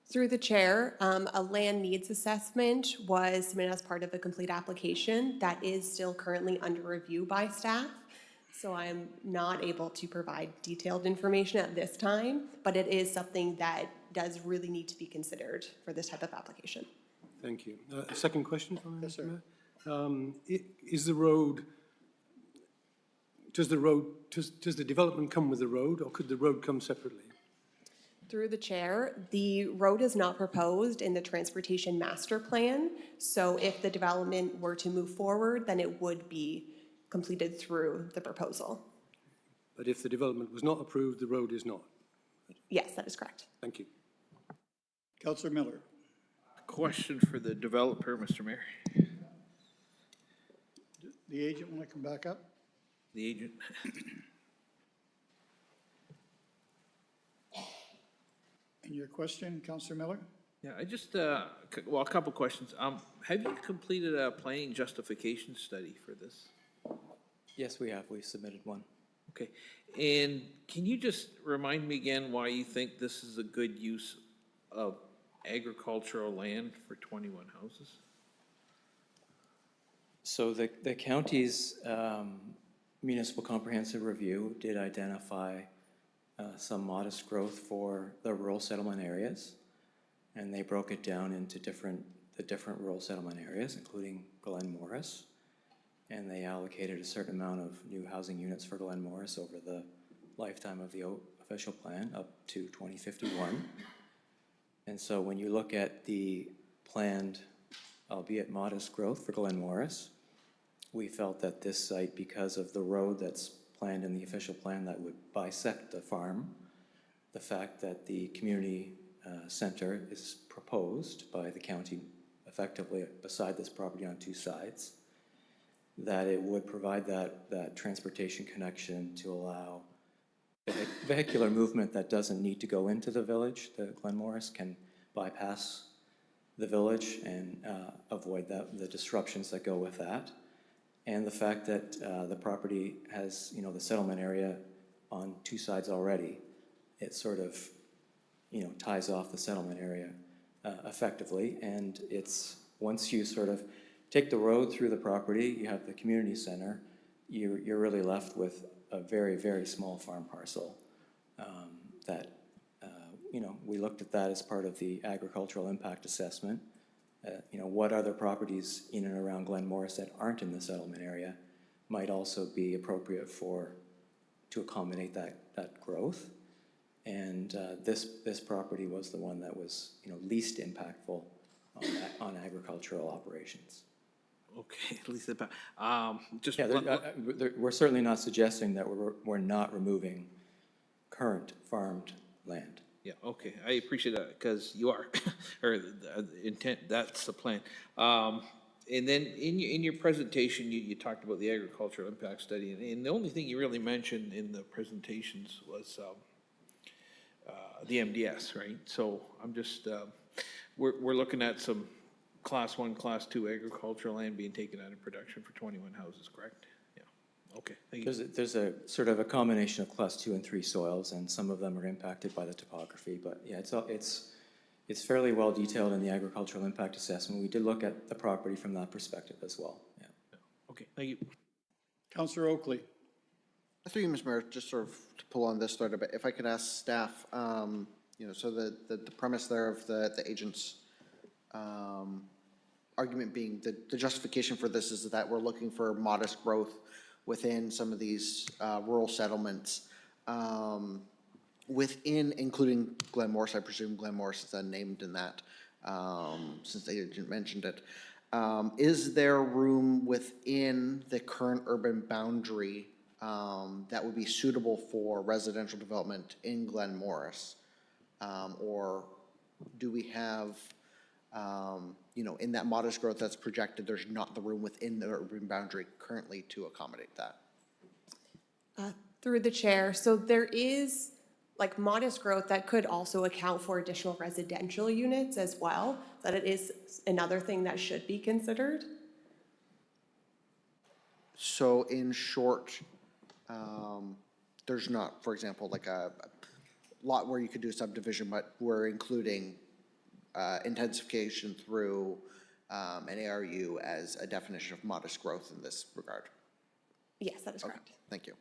Through the chair, a land needs assessment was submitted as part of a complete application that is still currently under review by staff. So I'm not able to provide detailed information at this time, but it is something that does really need to be considered for this type of application. Thank you. A second question for Yes, sir. Is the road, does the development come with the road, or could the road come separately? Through the chair, the road is not proposed in the transportation master plan. So if the development were to move forward, then it would be completed through the proposal. But if the development was not approved, the road is not? Yes, that is correct. Thank you. Councillor Miller. Question for the developer, Mr. Mayor. The agent want to come back up? The agent. And your question, Councillor Miller? Yeah, I just, well, a couple questions. Have you completed a planning justification study for this? Yes, we have. We've submitted one. Okay. And can you just remind me again why you think this is a good use of agricultural land for 21 houses? So the county's municipal comprehensive review did identify some modest growth for the rural settlement areas, and they broke it down into the different rural settlement areas, including Glen Morris, and they allocated a certain amount of new housing units for Glen Morris over the lifetime of the official plan up to 2051. And so when you look at the planned, albeit modest growth for Glen Morris, we felt that this site, because of the road that's planned in the official plan that would bisect the farm, the fact that the community center is proposed by the county effectively beside this property on two sides, that it would provide that transportation connection to allow vehicular movement that doesn't need to go into the village. The Glen Morris can bypass the village and avoid the disruptions that go with that. And the fact that the property has, the settlement area on two sides already, it sort of, ties off the settlement area effectively. And it's, once you sort of take the road through the property, you have the community center, you're really left with a very, very small farm parcel that, we looked at that as part of the agricultural impact assessment. What other properties in and around Glen Morris that aren't in the settlement area might also be appropriate to accommodate that growth. And this property was the one that was least impactful on agricultural operations. Okay, at least about, just. Yeah, we're certainly not suggesting that we're not removing current farmed land. Yeah, okay, I appreciate that, because you are, or the intent, that's the plan. And then in your presentation, you talked about the agricultural impact study, and the only thing you really mentioned in the presentations was the MDS, right? So I'm just, we're looking at some Class 1, Class 2 agricultural land being taken out of production for 21 houses, correct? Yeah, okay, thank you. There's a sort of a combination of class 2 and 3 soils, and some of them are impacted by the topography, but yeah, it's fairly well detailed in the agricultural impact assessment. We did look at the property from that perspective as well, yeah. Okay, thank you. Councillor Oakley. Through you, Mr. Mayor, just sort of to pull on this thread a bit, if I could ask staff, you know, so the premise there of the agent's argument being the justification for this is that we're looking for modest growth within some of these rural settlements, within, including Glen Morris. I presume Glen Morris is then named in that, since the agent mentioned it. Is there room within the current urban boundary that would be suitable for residential development in Glen Morris? Or do we have, you know, in that modest growth that's projected, there's not the room within the urban boundary currently to accommodate that? Through the chair, so there is like modest growth that could also account for additional residential units as well, that it is another thing that should be considered. So in short, there's not, for example, like a lot where you could do subdivision, but we're including intensification through an ARU as a definition of modest growth in this regard. Yes, that is correct. Okay, thank you.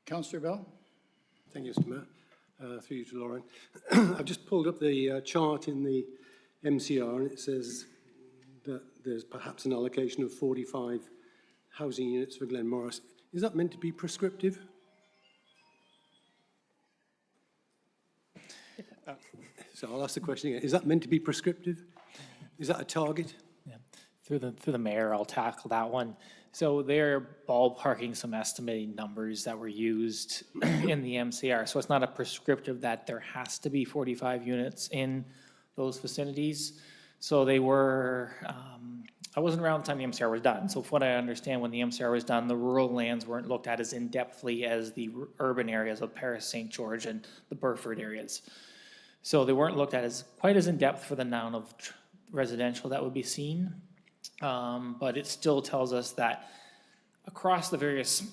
Councillor Bell. Thank you, Mr. Mayor. Through you to Lauren. I've just pulled up the chart in the MCR, and it says that there's perhaps an allocation of 45 housing units for Glen Morris. Is that meant to be prescriptive? So I'll ask the question again. Is that meant to be prescriptive? Is that a target? Yeah. Through the mayor, I'll tackle that one. So they're ballparking some estimated numbers that were used in the MCR. So it's not a prescriptive that there has to be 45 units in those vicinities. So they were, I wasn't around the time the MCR was done. So from what I understand, when the MCR was done, the rural lands weren't looked at as in-depthly as the urban areas of Paris, St. George, and the Burford areas. So they weren't looked at as quite as in-depth for the amount of residential that would be seen. But it still tells us that across the various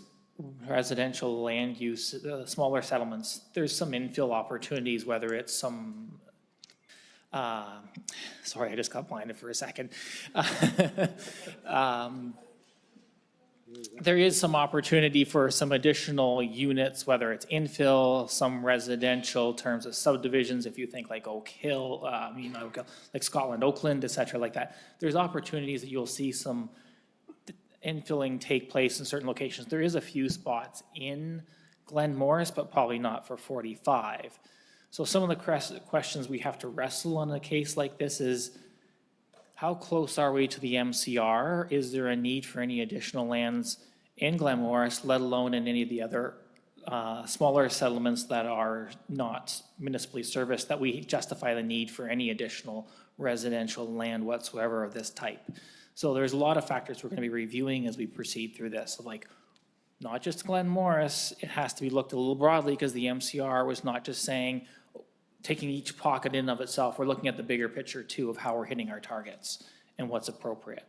residential land use, smaller settlements, there's some infill opportunities, whether it's some, sorry, I just got blinded for a second. There is some opportunity for some additional units, whether it's infill, some residential terms of subdivisions, if you think like Oak Hill, like Scotland, Oakland, et cetera, like that. There's opportunities that you'll see some infilling take place in certain locations. There is a few spots in Glen Morris, but probably not for 45. So some of the questions we have to wrestle on a case like this is, how close are we to the MCR? Is there a need for any additional lands in Glen Morris, let alone in any of the other smaller settlements that are not municipally serviced, that we justify the need for any additional residential land whatsoever of this type? So there's a lot of factors we're going to be reviewing as we proceed through this. So like, not just Glen Morris, it has to be looked a little broadly, because the MCR was not just saying, taking each pocket in of itself. We're looking at the bigger picture too of how we're hitting our targets and what's appropriate.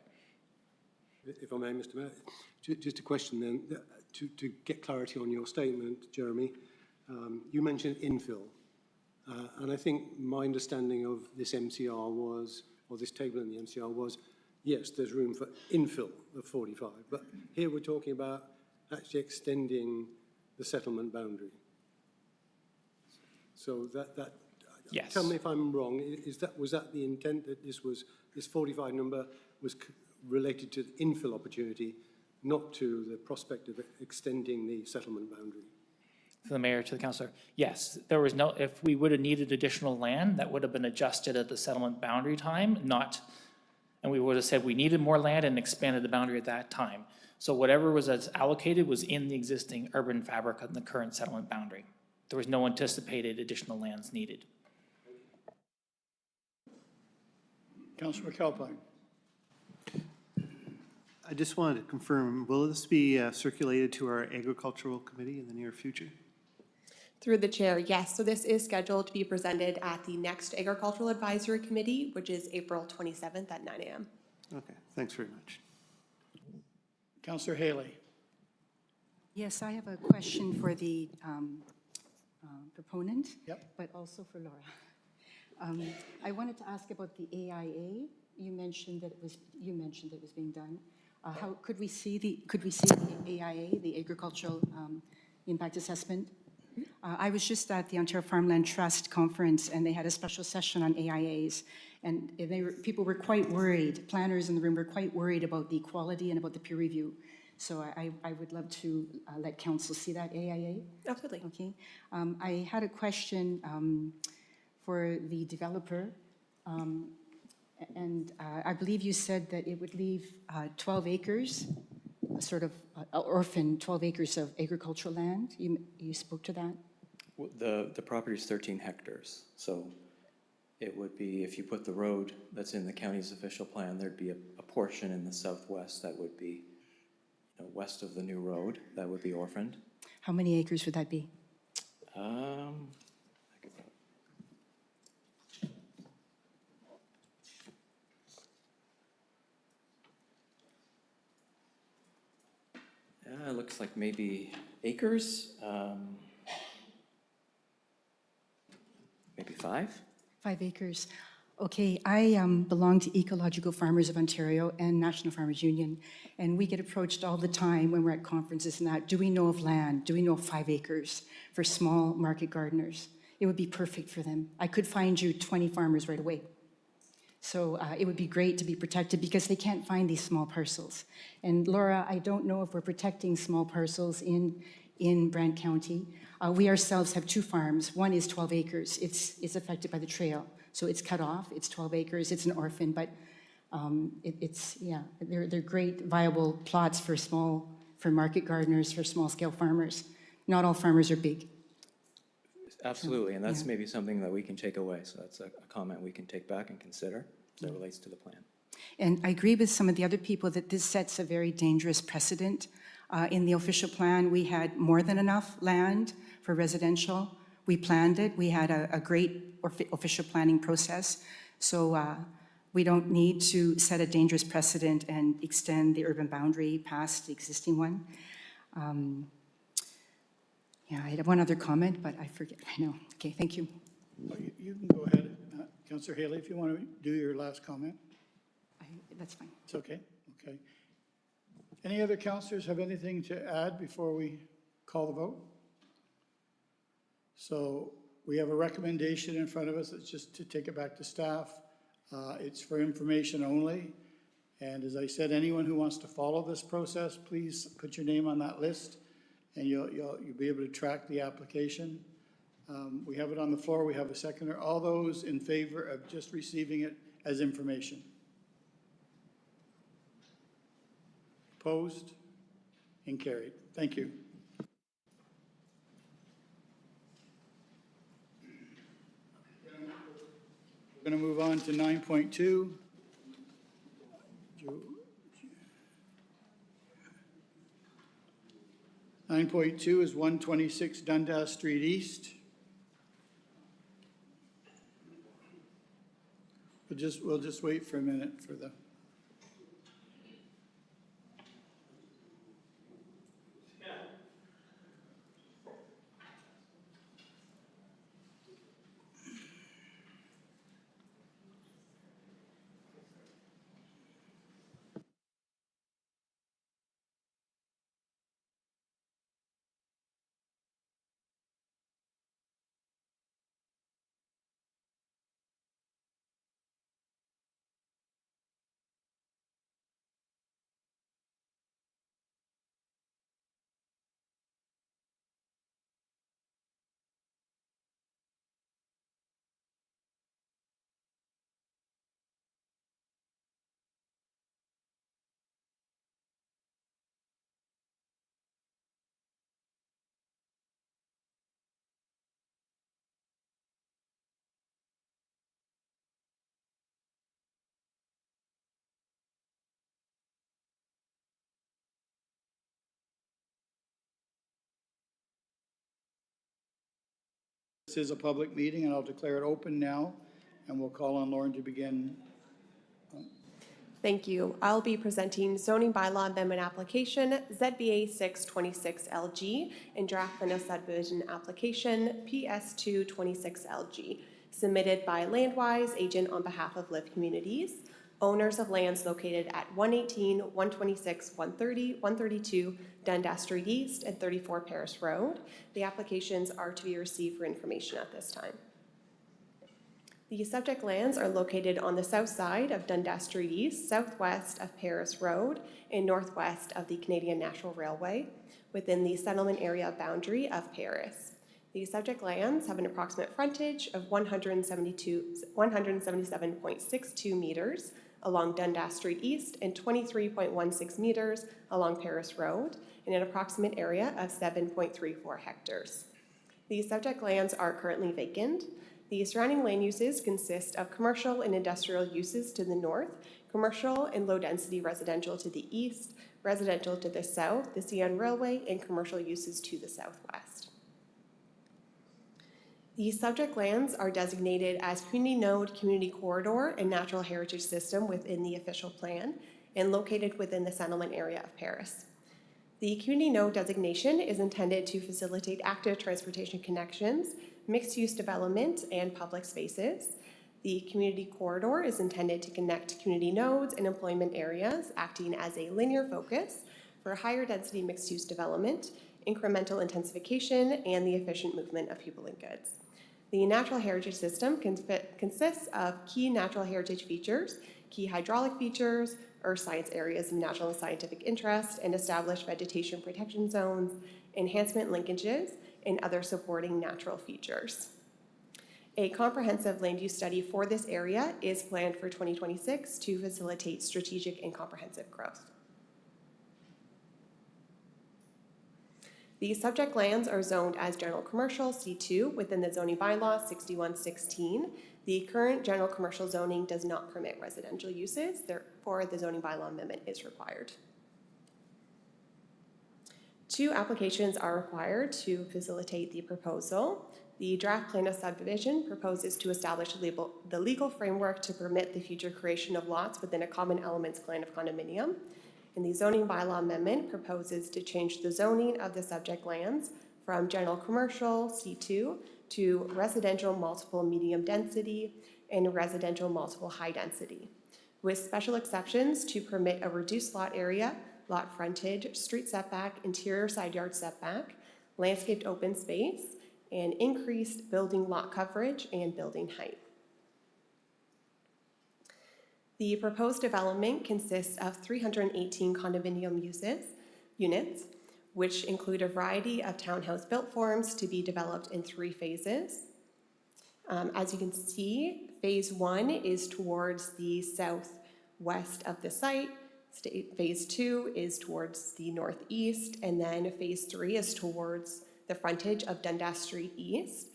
If I may, Mr. Mayor, just a question then, to get clarity on your statement, Jeremy. You mentioned infill, and I think my understanding of this MCR was, or this table in the MCR was, yes, there's room for infill of 45, but here we're talking about actually extending the settlement boundary. So that yes. Tell me if I'm wrong. Was that the intent, that this 45 number was related to the infill opportunity, not to the prospect of extending the settlement boundary? To the mayor, to the councillor, yes, there was no, if we would have needed additional land, that would have been adjusted at the settlement boundary time, not, and we would have said we needed more land and expanded the boundary at that time. So whatever was allocated was in the existing urban fabric of the current settlement boundary. There was no anticipated additional lands needed. Councillor McAlpine. I just wanted to confirm, will this be circulated to our agricultural committee in the near future? Through the chair, yes. So this is scheduled to be presented at the next Agricultural Advisory Committee, which is April 27th at 9 a.m. Okay, thanks very much. Councillor Haley. Yes, I have a question for the proponent. Yep. But also for Laura. I wanted to ask about the AIA. You mentioned that it was being done. How could we see the AIA, the Agricultural Impact Assessment? I was just at the Ontario Farmland Trust conference, and they had a special session on AIAs, and people were quite worried. Planners in the room were quite worried about the quality and about the peer review. So I would love to let council see that AIA. Absolutely. Okay. I had a question for the developer. And I believe you said that it would leave 12 acres, a sort of orphan 12 acres of agricultural land. You spoke to that? The property is 13 hectares, so it would be, if you put the road that's in the county's official plan, there'd be a portion in the southwest that would be, west of the new road, that would be orphaned. How many acres would that be? It looks like maybe acres, maybe 5. 5 acres. Okay, I belong to Ecological Farmers of Ontario and National Farmers Union, and we get approached all the time when we're at conferences and that. Do we know of land? Do we know of 5 acres for small market gardeners? It would be perfect for them. I could find you 20 farmers right away. So it would be great to be protected because they can't find these small parcels. And Laura, I don't know if we're protecting small parcels in Brant County. We ourselves have 2 farms. One is 12 acres. It's affected by the trail. So it's cut off. It's 12 acres. It's an orphan, but they're great viable plots for market gardeners, for small scale farmers. Not all farmers are big. Absolutely, and that's maybe something that we can take away. So that's a comment we can take back and consider as it relates to the plan. And I agree with some of the other people that this sets a very dangerous precedent. In the official plan, we had more than enough land for residential. We planned it. We had a great official planning process. So we don't need to set a dangerous precedent and extend the urban boundary past the existing one. I had one other comment, but I forget. I know. Okay, thank you. You can go ahead, Councillor Haley, if you want to do your last comment. That's fine. It's okay. Okay. Any other councillors have anything to add before we call the vote? So we have a recommendation in front of us. It's just to take it back to staff. It's for information only. And as I said, anyone who wants to follow this process, please put your name on that list and you'll be able to track the application. We have it on the floor. We have a seconder. All those in favor of just receiving it as information? Opposed and carried. Thank you. We're going to move on to 9.2. 9.2 is 126 Dundas Street East. We'll just wait for a minute for the this is a public meeting, and I'll declare it open now, and we'll call on Lauren to begin. Thank you. I'll be presenting zoning bylaw amendment application ZBA 626LG and draft plan of subdivision application PS 226LG, submitted by Landwise, agent on behalf of Live Communities, owners of lands located at 118, 126, 130, 132 Dundas Street East and 34 Paris Road. The applications are to be received for information at this time. The subject lands are located on the south side of Dundas Street East, southwest of Paris Road, and northwest of the Canadian National Railway, within the settlement area boundary of Paris. The subject lands have an approximate frontage of 177.62 meters along Dundas Street East and 23.16 meters along Paris Road, in an approximate area of 7.34 hectares. These subject lands are currently vacant. The surrounding land uses consist of commercial and industrial uses to the north, commercial and low-density residential to the east, residential to the south, the CN Railway, and commercial uses to the southwest. The subject lands are designated as community node, community corridor, and natural heritage system within the official plan and located within the settlement area of Paris. The community node designation is intended to facilitate active transportation connections, mixed-use development, and public spaces. The community corridor is intended to connect community nodes and employment areas, acting as a linear focus for higher density mixed-use development, incremental intensification, and the efficient movement of people and goods. The natural heritage system consists of key natural heritage features, key hydraulic features, earth science areas of national and scientific interest, and established vegetation protection zones, enhancement linkages, and other supporting natural features. A comprehensive land use study for this area is planned for 2026 to facilitate strategic and comprehensive growth. The subject lands are zoned as general commercial C2 within the zoning bylaw 6116. The current general commercial zoning does not permit residential uses, therefore the zoning bylaw amendment is required. 2 applications are required to facilitate the proposal. The draft plan of subdivision proposes to establish the legal framework to permit the future creation of lots within a common elements plan of condominium. And the zoning bylaw amendment proposes to change the zoning of the subject lands from general commercial C2 to residential multiple medium density and residential multiple high density, with special exceptions to permit a reduced lot area, lot frontage, street setback, interior side yard setback, landscaped open space, and increased building lot coverage and building height. The proposed development consists of 318 condominium units, which include a variety of townhouse built forms to be developed in 3 phases. As you can see, phase 1 is towards the southwest of the site. Phase 2 is towards the northeast, and then phase 3 is towards the frontage of Dundas Street East.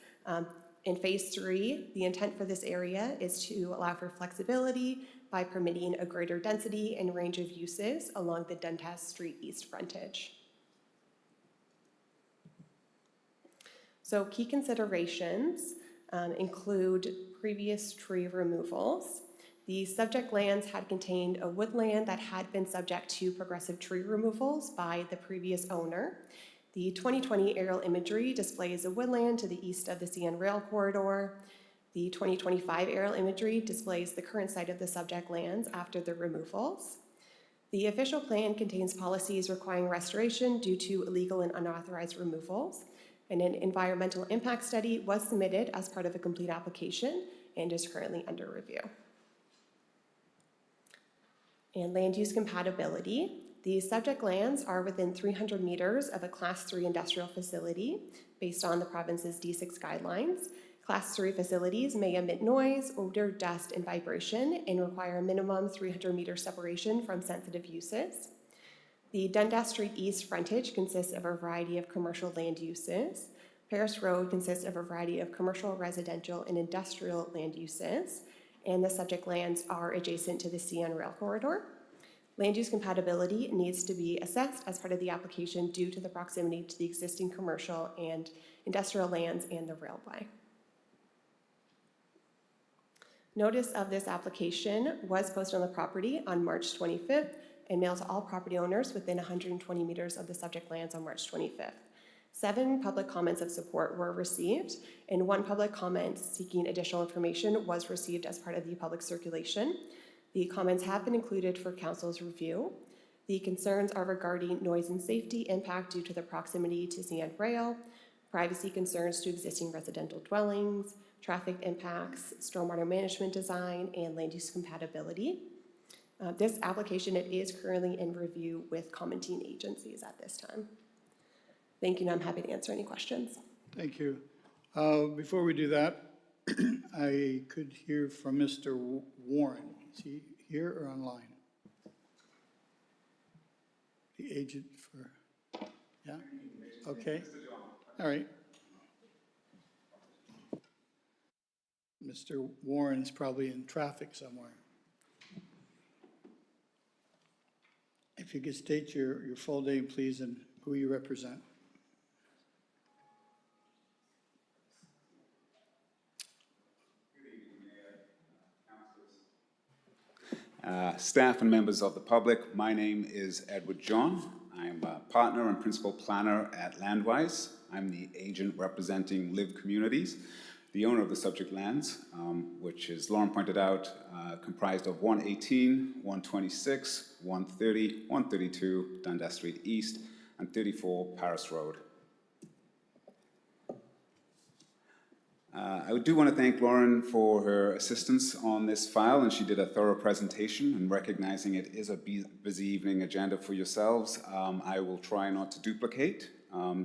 In phase 3, the intent for this area is to allow for flexibility by permitting a greater density and range of uses along the Dundas Street East frontage. So key considerations include previous tree removals. The subject lands had contained a woodland that had been subject to progressive tree removals by the previous owner. The 2020 aerial imagery displays a woodland to the east of the CN Rail corridor. The 2025 aerial imagery displays the current site of the subject lands after the removals. The official plan contains policies requiring restoration due to illegal and unauthorized removals, and an environmental impact study was submitted as part of a complete application and is currently under review. And land use compatibility. The subject lands are within 300 meters of a Class 3 industrial facility based on the province's D6 guidelines. Class 3 facilities may emit noise, odor, dust, and vibration and require a minimum 300-meter separation from sensitive uses. The Dundas Street East frontage consists of a variety of commercial land uses. Paris Road consists of a variety of commercial, residential, and industrial land uses, and the subject lands are adjacent to the CN Rail corridor. Land use compatibility needs to be assessed as part of the application due to the proximity to the existing commercial and industrial lands and the railway. Notice of this application was posted on the property on March 25th and mailed to all property owners within 120 meters of the subject lands on March 25th. 7 public comments of support were received, and 1 public comment seeking additional information was received as part of the public circulation. The comments have been included for council's review. The concerns are regarding noise and safety impact due to the proximity to CN Rail, privacy concerns to existing residential dwellings, traffic impacts, stormwater management design, and land use compatibility. This application, it is currently in review with commenting agencies at this time. Thank you, and I'm happy to answer any questions. Thank you. Before we do that, I could hear from Mr. Warren. Is he here or online? The agent for, yeah? Okay. All right. Mr. Warren is probably in traffic somewhere. If you could state your full name, please, and who you represent. Staff and members of the public, my name is Edward John. I'm a partner and principal planner at Landwise. I'm the agent representing Live Communities, the owner of the subject lands, which, as Lauren pointed out, comprised of 118, 126, 130, 132 Dundas Street East, and 34 Paris Road. I do want to thank Lauren for her assistance on this file, and she did a thorough presentation, and recognizing it is a busy evening agenda for yourselves, I will try not to duplicate.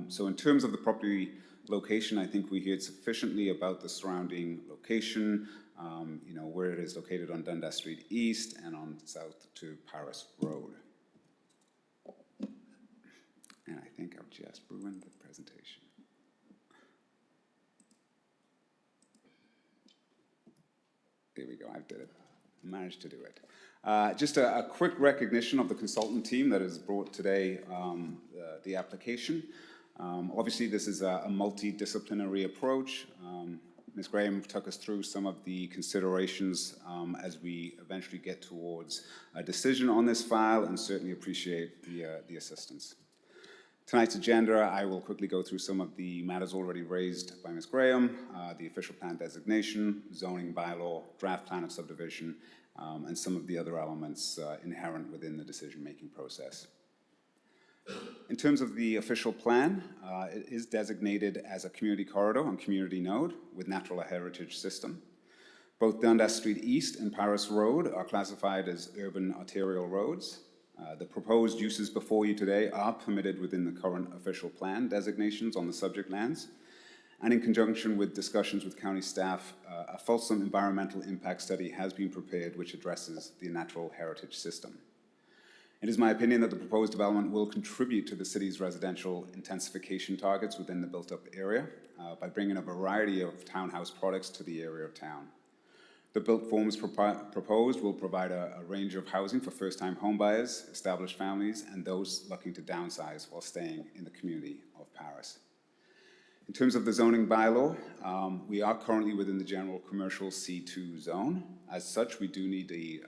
So in terms of the property location, I think we heard sufficiently about the surrounding location, you know, where it is located on Dundas Street East and on south to Paris Road. And I think I've just ruined the presentation. There we go, I did it. I managed to do it. Just a quick recognition of the consultant team that has brought today the application. Obviously, this is a multidisciplinary approach. Ms. Graham took us through some of the considerations as we eventually get towards a decision on this file, and certainly appreciate the assistance. Tonight's agenda, I will quickly go through some of the matters already raised by Ms. Graham, the official plan designation, zoning bylaw, draft plan of subdivision, and some of the other elements inherent within the decision-making process. In terms of the official plan, it is designated as a community corridor and community node with natural heritage system. Both Dundas Street East and Paris Road are classified as urban arterial roads. The proposed uses before you today are permitted within the current official plan designations on the subject lands. And in conjunction with discussions with county staff, a fulsome environmental impact study has been prepared which addresses the natural heritage system. It is my opinion that the proposed development will contribute to the city's residential intensification targets within the built-up area by bringing a variety of townhouse products to the area of town. The built forms proposed will provide a range of housing for first-time homebuyers, established families, and those looking to downsize while staying in the community of Paris. In terms of the zoning bylaw, we are currently within the general commercial C2 zone. As such, we do need a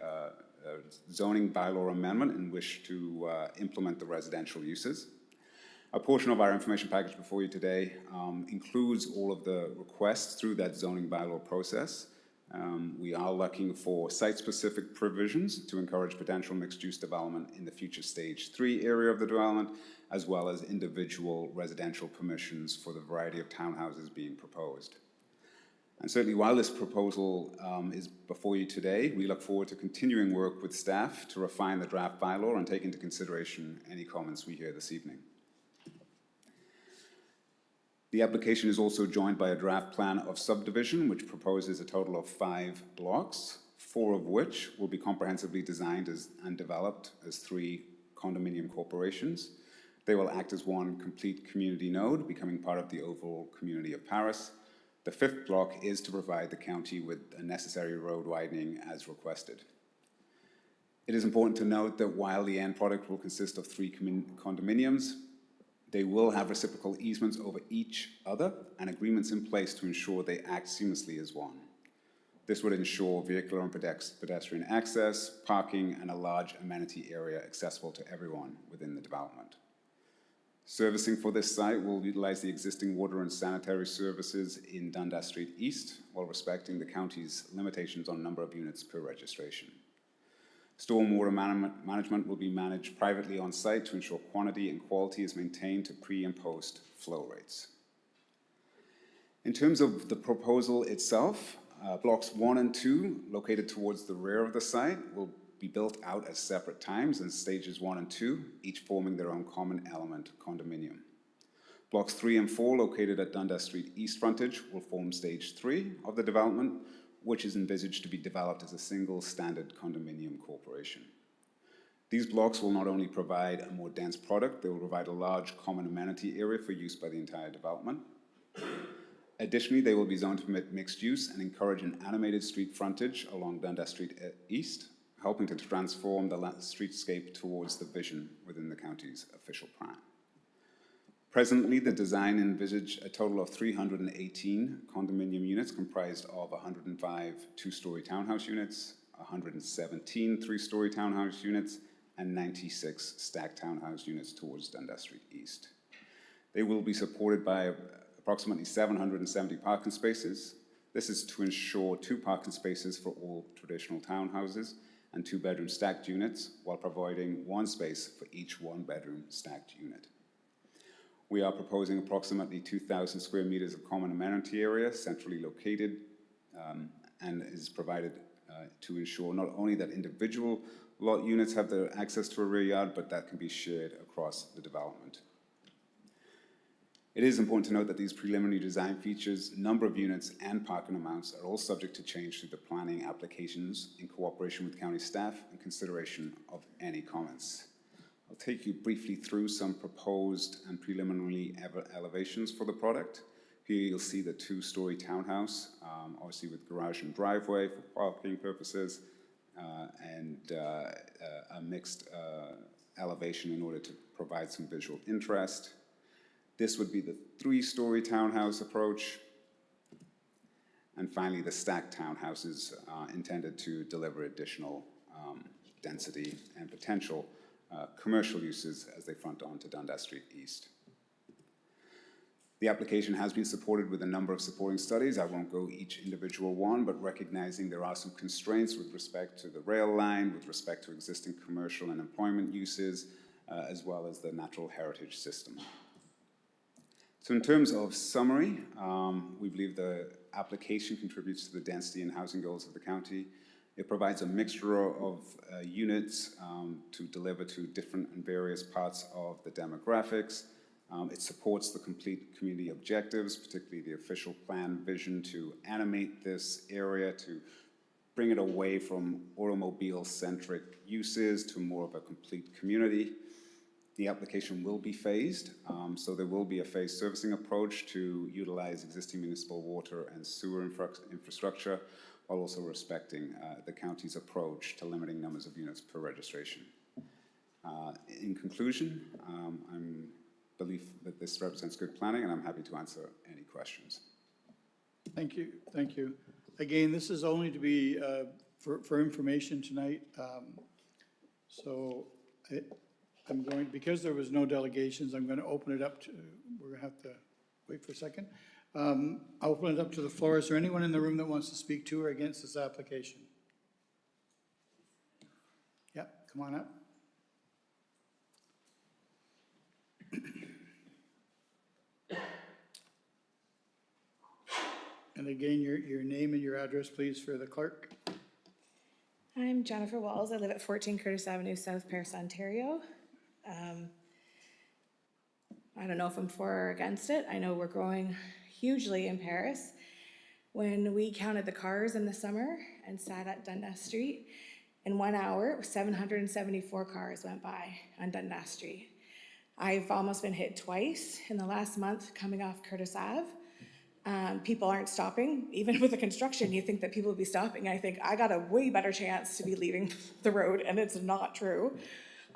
zoning bylaw amendment in which to implement the residential uses. A portion of our information package before you today includes all of the requests through that zoning bylaw process. We are looking for site-specific provisions to encourage potential mixed-use development in the future Stage 3 area of the development, as well as individual residential permissions for the variety of townhouses being proposed. And certainly while this proposal is before you today, we look forward to continuing work with staff to refine the draft bylaw and take into consideration any comments we hear this evening. The application is also joined by a draft plan of subdivision, which proposes a total of 5 blocks, 4 of which will be comprehensively designed and developed as 3 condominium corporations. They will act as one complete community node, becoming part of the overall community of Paris. The 5th block is to provide the county with a necessary road widening as requested. It is important to note that while the end product will consist of 3 condominiums, they will have reciprocal easements over each other and agreements in place to ensure they act seamlessly as one. This would ensure vehicular and pedestrian access, parking, and a large amenity area accessible to everyone within the development. Servicing for this site will utilize the existing water and sanitary services in Dundas Street East while respecting the county's limitations on number of units per registration. Stormwater management will be managed privately on site to ensure quantity and quality is maintained to pre and post flow rates. In terms of the proposal itself, blocks 1 and 2, located towards the rear of the site, will be built out at separate times in stages 1 and 2, each forming their own common element condominium. Blocks 3 and 4, located at Dundas Street East frontage, will form stage 3 of the development, which is envisaged to be developed as a single standard condominium corporation. These blocks will not only provide a more dense product, they will provide a large common amenity area for use by the entire development. Additionally, they will be zoned to permit mixed use and encourage an animated street frontage along Dundas Street East, helping to transform the streetscape towards the vision within the county's official plan. Presently, the design envisaged a total of 318 condominium units comprised of 105 two-story townhouse units, 117 three-story townhouse units, and 96 stacked townhouse units towards Dundas Street East. They will be supported by approximately 770 parking spaces. This is to ensure 2 parking spaces for all traditional townhouses and 2-bedroom stacked units, while providing 1 space for each 1-bedroom stacked unit. We are proposing approximately 2,000 square meters of common amenity area centrally located and is provided to ensure not only that individual lot units have the access to a rear yard, but that can be shared across the development. It is important to note that these preliminary design features, number of units, and parking amounts are all subject to change through the planning applications in cooperation with county staff and consideration of any comments. I'll take you briefly through some proposed and preliminary elevations for the product. Here you'll see the 2-story townhouse, obviously with garage and driveway for parking purposes, and a mixed elevation in order to provide some visual interest. This would be the 3-story townhouse approach. And finally, the stacked townhouses intended to deliver additional density and potential commercial uses as they front onto Dundas Street East. The application has been supported with a number of supporting studies. I won't go each individual one, but recognizing there are some constraints with respect to the rail line, with respect to existing commercial and employment uses, as well as the natural heritage system. So in terms of summary, we believe the application contributes to the density and housing goals of the county. It provides a mixture of units to deliver to different and various parts of the demographics. It supports the complete community objectives, particularly the official plan vision to animate this area, to bring it away from automobile-centric uses to more of a complete community. The application will be phased, so there will be a phased servicing approach to utilize existing municipal water and sewer infrastructure, while also respecting the county's approach to limiting numbers of units per registration. In conclusion, I believe that this represents good planning, and I'm happy to answer any questions. Thank you, thank you. Again, this is only to be for information tonight. So I'm going, because there was no delegations, I'm going to open it up to, we're going to have to wait for a second. I'll open it up to the floor. Is there anyone in the room that wants to speak to or against this application? Yeah, come on up. And again, your name and your address, please, for the clerk. I'm Jennifer Walls. I live at 14 Curtis Avenue, South Paris, Ontario. I don't know if I'm for or against it. I know we're growing hugely in Paris. When we counted the cars in the summer and sat at Dundas Street, in 1 hour, 774 cars went by on Dundas Street. I've almost been hit twice in the last month coming off Curtis Ave. People aren't stopping. Even with the construction, you think that people would be stopping. I think I got a way better chance to be leaving the road, and it's not true.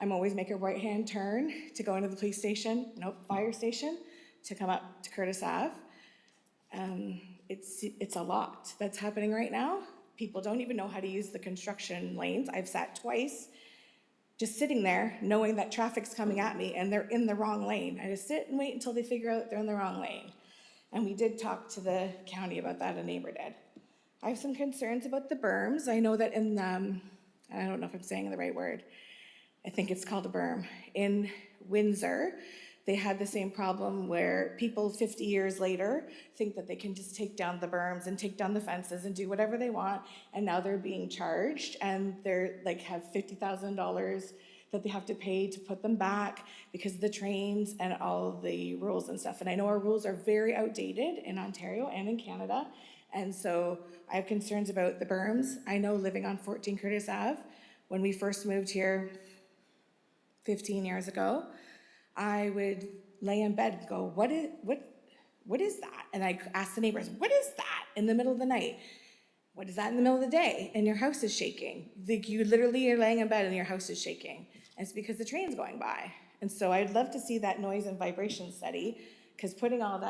I'm always making a right-hand turn to go into the police station, fire station, to come up to Curtis Ave. It's a lot that's happening right now. People don't even know how to use the construction lanes. I've sat twice just sitting there knowing that traffic's coming at me and they're in the wrong lane. I just sit and wait until they figure out they're in the wrong lane. And we did talk to the county about that, a neighbor did. I have some concerns about the berms. I know that in, I don't know if I'm saying the right word. I think it's called a berm. In Windsor, they had the same problem where people 50 years later think that they can just take down the berms and take down the fences and do whatever they want, and now they're being charged, and they're like have $50,000 that they have to pay to put them back because of the trains and all the rules and stuff. And I know our rules are very outdated in Ontario and in Canada, and so I have concerns about the berms. I know living on 14 Curtis Ave, when we first moved here 15 years ago, I would lay in bed and go, what is that? And I ask the neighbors, what is that in the middle of the night? What is that in the middle of the day? And your house is shaking. Like you literally are laying in bed and your house is shaking. And it's because the train's going by. And so I'd love to see that noise and vibration study, because putting all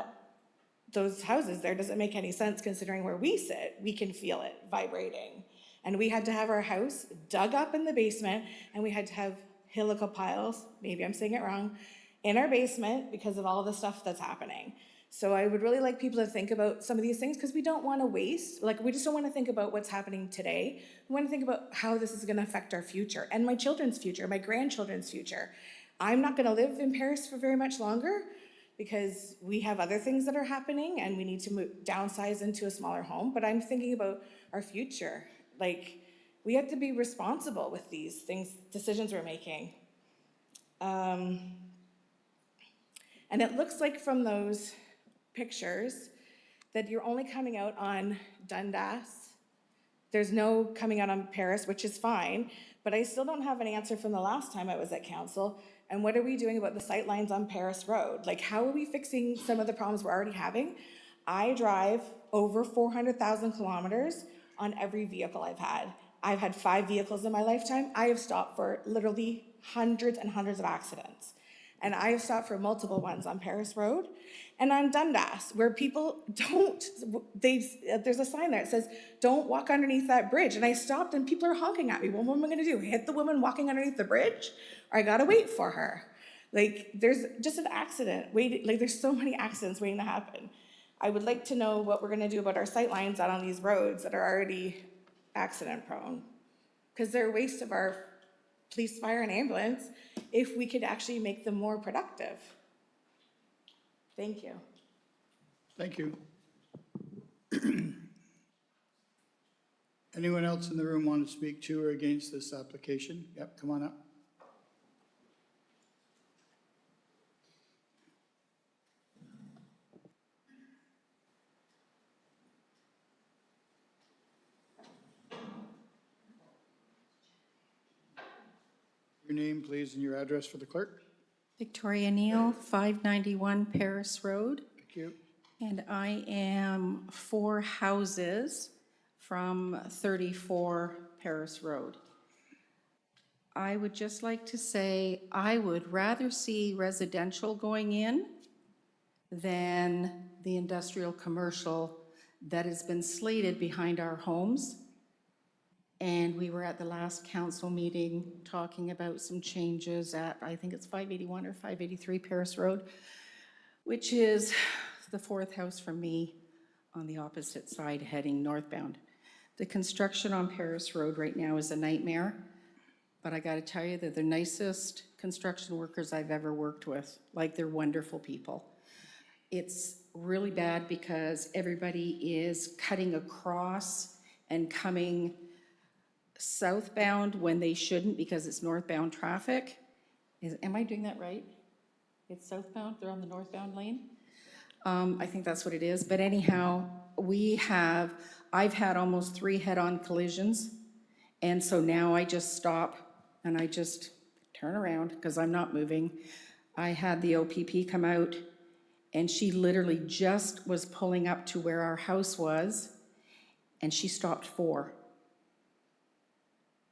those houses there doesn't make any sense considering where we sit. We can feel it vibrating. And we had to have our house dug up in the basement, and we had to have helical piles, maybe I'm saying it wrong, in our basement because of all the stuff that's happening. So I would really like people to think about some of these things, because we don't want to waste, like we just don't want to think about what's happening today. We want to think about how this is going to affect our future and my children's future, my grandchildren's future. I'm not going to live in Paris for very much longer because we have other things that are happening and we need to downsize into a smaller home, but I'm thinking about our future. Like, we have to be responsible with these things, decisions we're making. And it looks like from those pictures that you're only coming out on Dundas. There's no coming out on Paris, which is fine, but I still don't have an answer from the last time I was at council. And what are we doing about the sight lines on Paris Road? Like, how are we fixing some of the problems we're already having? I drive over 400,000 kilometers on every vehicle I've had. I've had 5 vehicles in my lifetime. I have stopped for literally hundreds and hundreds of accidents. And I have stopped for multiple ones on Paris Road and on Dundas, where people there's a sign there that says, don't walk underneath that bridge. And I stopped and people are honking at me. Well, what am I gonna do? Hit the woman walking underneath the bridge? Or I gotta wait for her? Like, there's just an accident waiting, like there's so many accidents waiting to happen. I would like to know what we're gonna do about our sight lines out on these roads that are already accident prone, because they're a waste of our police, fire, and ambulance if we could actually make them more productive. Thank you. Thank you. Anyone else in the room want to speak to or against this application? Yep, come on up. Your name, please, and your address for the clerk. Victoria Neal, 591 Paris Road. Thank you. And I am 4 houses from 34 Paris Road. I would just like to say I would rather see residential going in than the industrial commercial that has been slated behind our homes. And we were at the last council meeting talking about some changes at, I think it's 581 or 583 Paris Road, which is the 4th house from me on the opposite side heading northbound. The construction on Paris Road right now is a nightmare, but I gotta tell you, they're the nicest construction workers I've ever worked with. Like, they're wonderful people. It's really bad because everybody is cutting across and coming southbound when they shouldn't because it's northbound traffic. Am I doing that right? It's southbound, they're on the northbound lane? I think that's what it is, but anyhow, I've had almost 3 head-on collisions, and so now I just stop and I just turn around because I'm not moving. I had the OPP come out and she literally just was pulling up to where our house was and she stopped 4.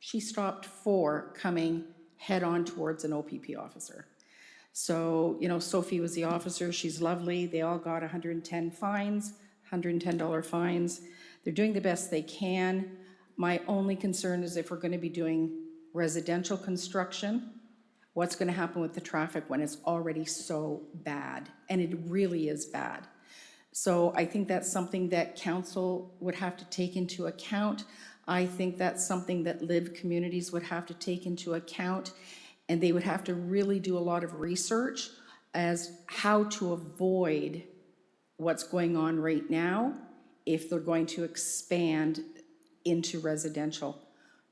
She stopped 4 coming head-on towards an OPP officer. So, you know, Sophie was the officer. She's lovely. They all got $110 fines, $110 fines. They're doing the best they can. My only concern is if we're going to be doing residential construction, what's going to happen with the traffic when it's already so bad? And it really is bad. So I think that's something that council would have to take into account. I think that's something that LIV communities would have to take into account. And they would have to really do a lot of research as how to avoid what's going on right now if they're going to expand into residential.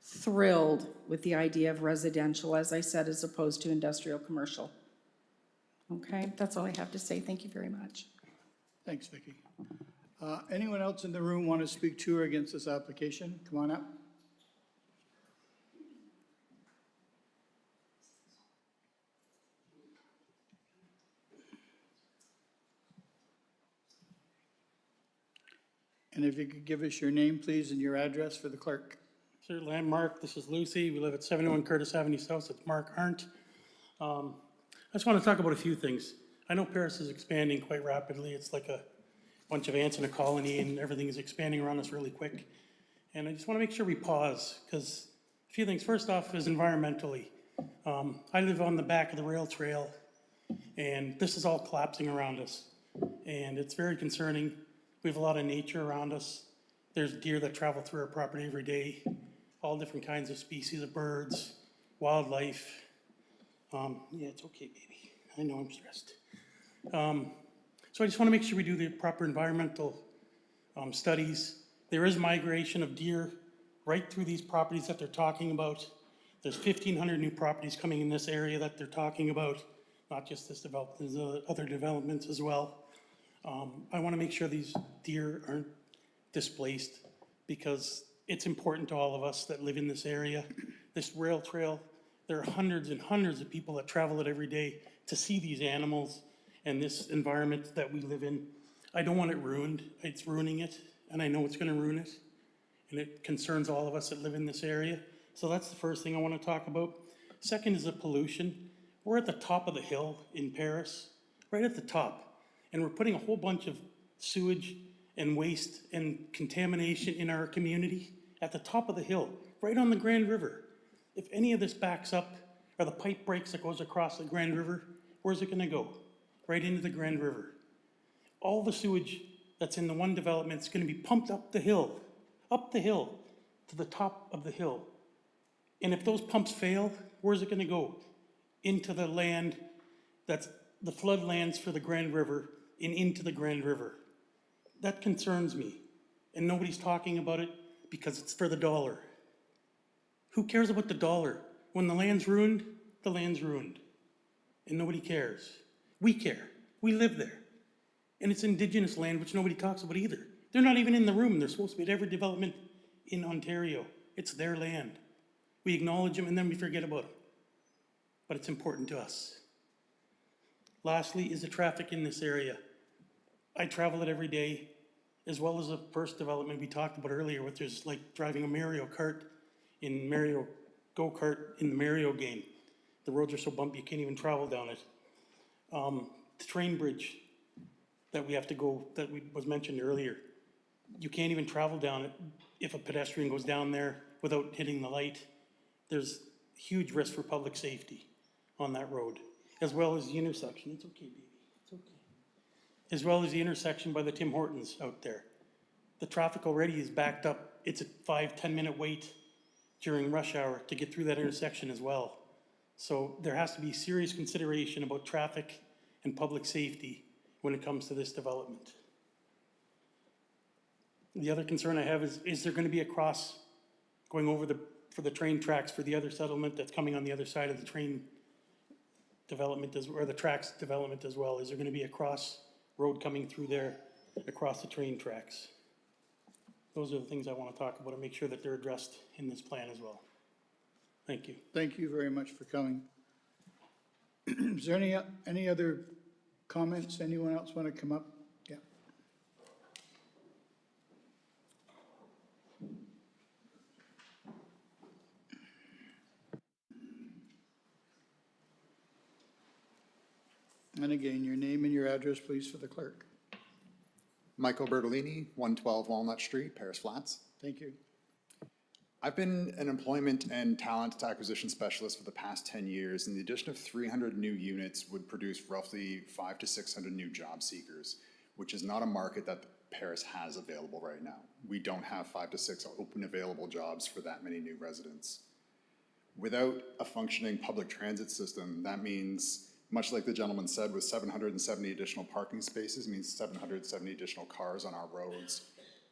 Thrilled with the idea of residential, as I said, as opposed to industrial commercial. Okay, that's all I have to say. Thank you very much. Thanks, Vicki. Anyone else in the room want to speak to or against this application? Come on up. And if you could give us your name, please, and your address for the clerk. Sir, Landmark, this is Lucy. We live at 71 Curtis Avenue South. It's Mark Arndt. I just want to talk about a few things. I know Paris is expanding quite rapidly. It's like a bunch of ants in a colony and everything is expanding around us really quick. And I just want to make sure we pause because a few things. First off is environmentally. I live on the back of the rail trail and this is all collapsing around us. And it's very concerning. We have a lot of nature around us. There's deer that travel through our property every day, all different kinds of species of birds, wildlife. Yeah, it's okay, baby. I know I'm stressed. So I just want to make sure we do the proper environmental studies. There is migration of deer right through these properties that they're talking about. There's 1,500 new properties coming in this area that they're talking about, not just this development, there's other developments as well. I want to make sure these deer aren't displaced because it's important to all of us that live in this area. This rail trail, there are hundreds and hundreds of people that travel it every day to see these animals and this environment that we live in. I don't want it ruined. It's ruining it, and I know it's going to ruin it. And it concerns all of us that live in this area. So that's the first thing I want to talk about. Second is the pollution. We're at the top of the hill in Paris, right at the top. And we're putting a whole bunch of sewage and waste and contamination in our community at the top of the hill, right on the Grand River. If any of this backs up, or the pipe breaks that goes across the Grand River, where's it going to go? Right into the Grand River. All the sewage that's in the one development is going to be pumped up the hill to the top of the hill. And if those pumps fail, where's it going to go? Into the land that's the floodlands for the Grand River and into the Grand River. That concerns me. And nobody's talking about it because it's for the dollar. Who cares about the dollar? When the land's ruined, the land's ruined. And nobody cares. We care. We live there. And it's Indigenous land, which nobody talks about either. They're not even in the room. They're supposed to be at every development in Ontario. It's their land. We acknowledge them and then we forget about them. But it's important to us. Lastly is the traffic in this area. I travel it every day, as well as the first development we talked about earlier, which is like driving a Mario Kart in Mario go-kart in the Mario game. The roads are so bumpy you can't even travel down it. The train bridge that we have to go, that was mentioned earlier, you can't even travel down it if a pedestrian goes down there without hitting the light. There's huge risk for public safety on that road, as well as the intersection. It's okay, baby, it's okay. As well as the intersection by the Tim Hortons out there. The traffic already is backed up. It's a 5-10 minute wait during rush hour to get through that intersection as well. So there has to be serious consideration about traffic and public safety when it comes to this development. The other concern I have is there going to be a cross going over for the train tracks for the other settlement that's coming on the other side of the train development, or the tracks development as well? Is there going to be a cross road coming through there across the train tracks? Those are the things I want to talk about and make sure that they're addressed in this plan as well. Thank you. Thank you very much for coming. Is there any other comments? Anyone else want to come up? Yeah. And again, your name and your address, please, for the clerk. Michael Bertolini, 112 Walnut Street, Paris Flats. Thank you. I've been an employment and talent acquisition specialist for the past 10 years, and the addition of 300 new units would produce roughly 500 to 600 new job seekers, which is not a market that Paris has available right now. We don't have 5 to 6 open available jobs for that many new residents. Without a functioning public transit system, that means, much like the gentleman said, with 770 additional parking spaces, means 770 additional cars on our roads.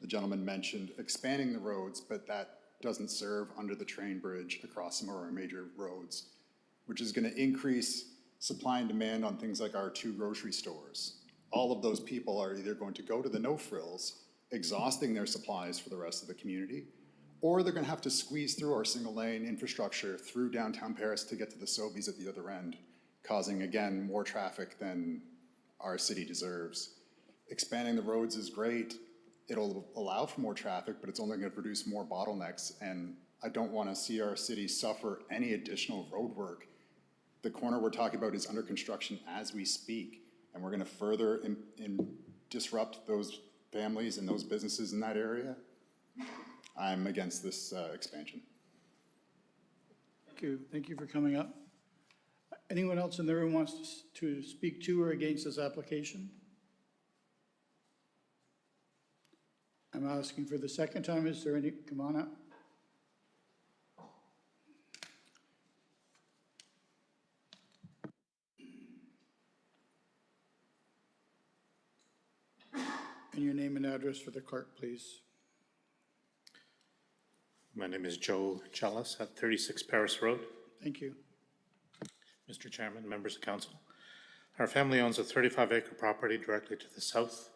The gentleman mentioned expanding the roads, but that doesn't serve under the train bridge across some of our major roads, which is going to increase supply and demand on things like our 2 grocery stores. All of those people are either going to go to the no frills, exhausting their supplies for the rest of the community, or they're going to have to squeeze through our single lane infrastructure through downtown Paris to get to the Sobeys at the other end, causing, again, more traffic than our city deserves. Expanding the roads is great. It'll allow for more traffic, but it's only going to produce more bottlenecks, and I don't want to see our city suffer any additional road work. The corner we're talking about is under construction as we speak, and we're going to further disrupt those families and those businesses in that area. I'm against this expansion. Thank you. Thank you for coming up. Anyone else in the room wants to speak to or against this application? I'm asking for the second time. Is there any? Come on up. And your name and address for the clerk, please. My name is Joe Chalice at 36 Paris Road. Thank you. Mr. Chairman, members of council. Our family owns a 35-acre property directly to the south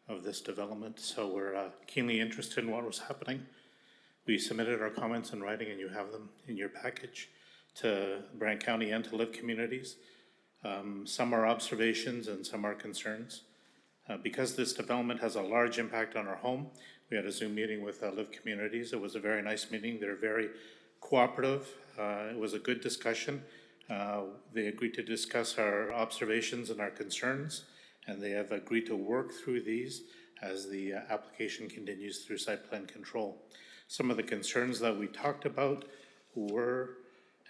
of this development, so we're keenly interested in what was happening. We submitted our comments in writing, and you have them in your package, to Brant County and to Live Communities. Some are observations and some are concerns. Because this development has a large impact on our home, we had a Zoom meeting with Live Communities. It was a very nice meeting. They're very cooperative. It was a good discussion. They agreed to discuss our observations and our concerns, and they have agreed to work through these as the application continues through site plan control. Some of the concerns that we talked about were,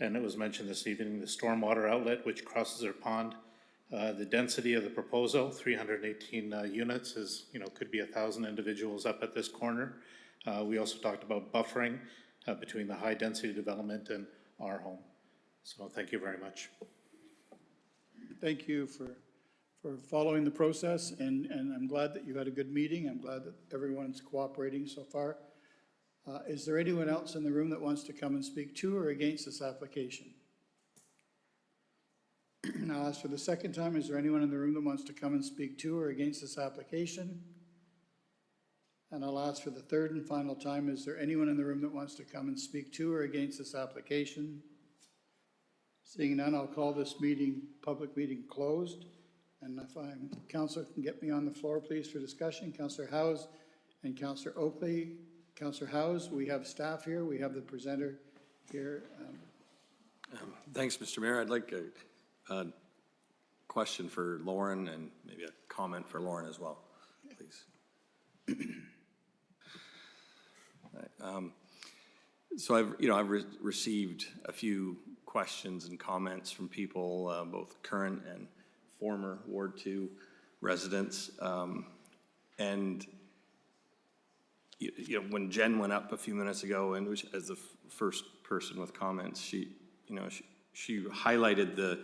and it was mentioned this evening, the stormwater outlet which crosses our pond. The density of the proposal, 318 units, is, could be 1,000 individuals up at this corner. We also talked about buffering between the high density development and our home. So thank you very much. Thank you for following the process, and I'm glad that you had a good meeting. I'm glad that everyone's cooperating so far. Is there anyone else in the room that wants to come and speak to or against this application? Now, as for the second time, is there anyone in the room that wants to come and speak to or against this application? And I'll ask for the third and final time, is there anyone in the room that wants to come and speak to or against this application? Seeing none, I'll call this public meeting closed. And if Councillor can get me on the floor, please, for discussion. Councillor Howes and Councillor Oakley. Councillor Howes, we have staff here. We have the presenter here. Thanks, Mr. Mayor. I'd like a question for Lauren and maybe a comment for Lauren as well, please. So I've received a few questions and comments from people, both current and former Ward 2 residents. And when Jen went up a few minutes ago and was as the first person with comments, she highlighted the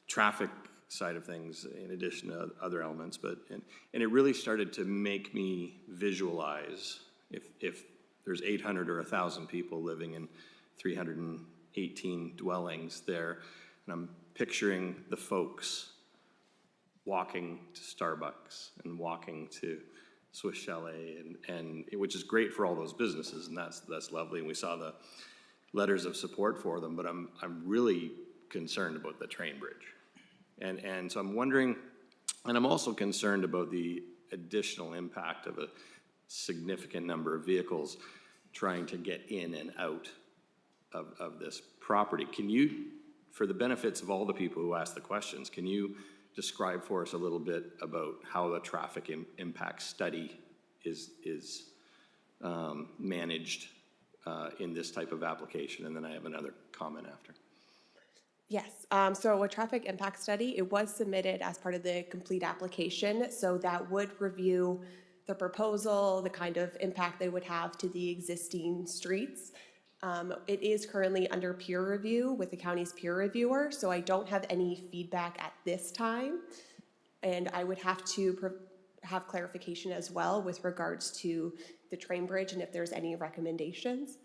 traffic side of things in addition to other elements, and it really started to make me visualize if there's 800 or 1,000 people living in 318 dwellings there, and I'm picturing the folks walking to Starbucks and walking to Swiss Chalet, and which is great for all those businesses, and that's lovely, and we saw the letters of support for them, but I'm really concerned about the train bridge. And so I'm wondering, and I'm also concerned about the additional impact of a significant number of vehicles trying to get in and out of this property. Can you, for the benefits of all the people who asked the questions, can you describe for us a little bit about how the traffic impact study is managed in this type of application? And then I have another comment after. Yes, so a traffic impact study, it was submitted as part of the complete application, so that would review the proposal, the kind of impact they would have to the existing streets. It is currently under peer review with the county's peer reviewer, so I don't have any feedback at this time. And I would have to have clarification as well with regards to the train bridge and if there's any recommendations.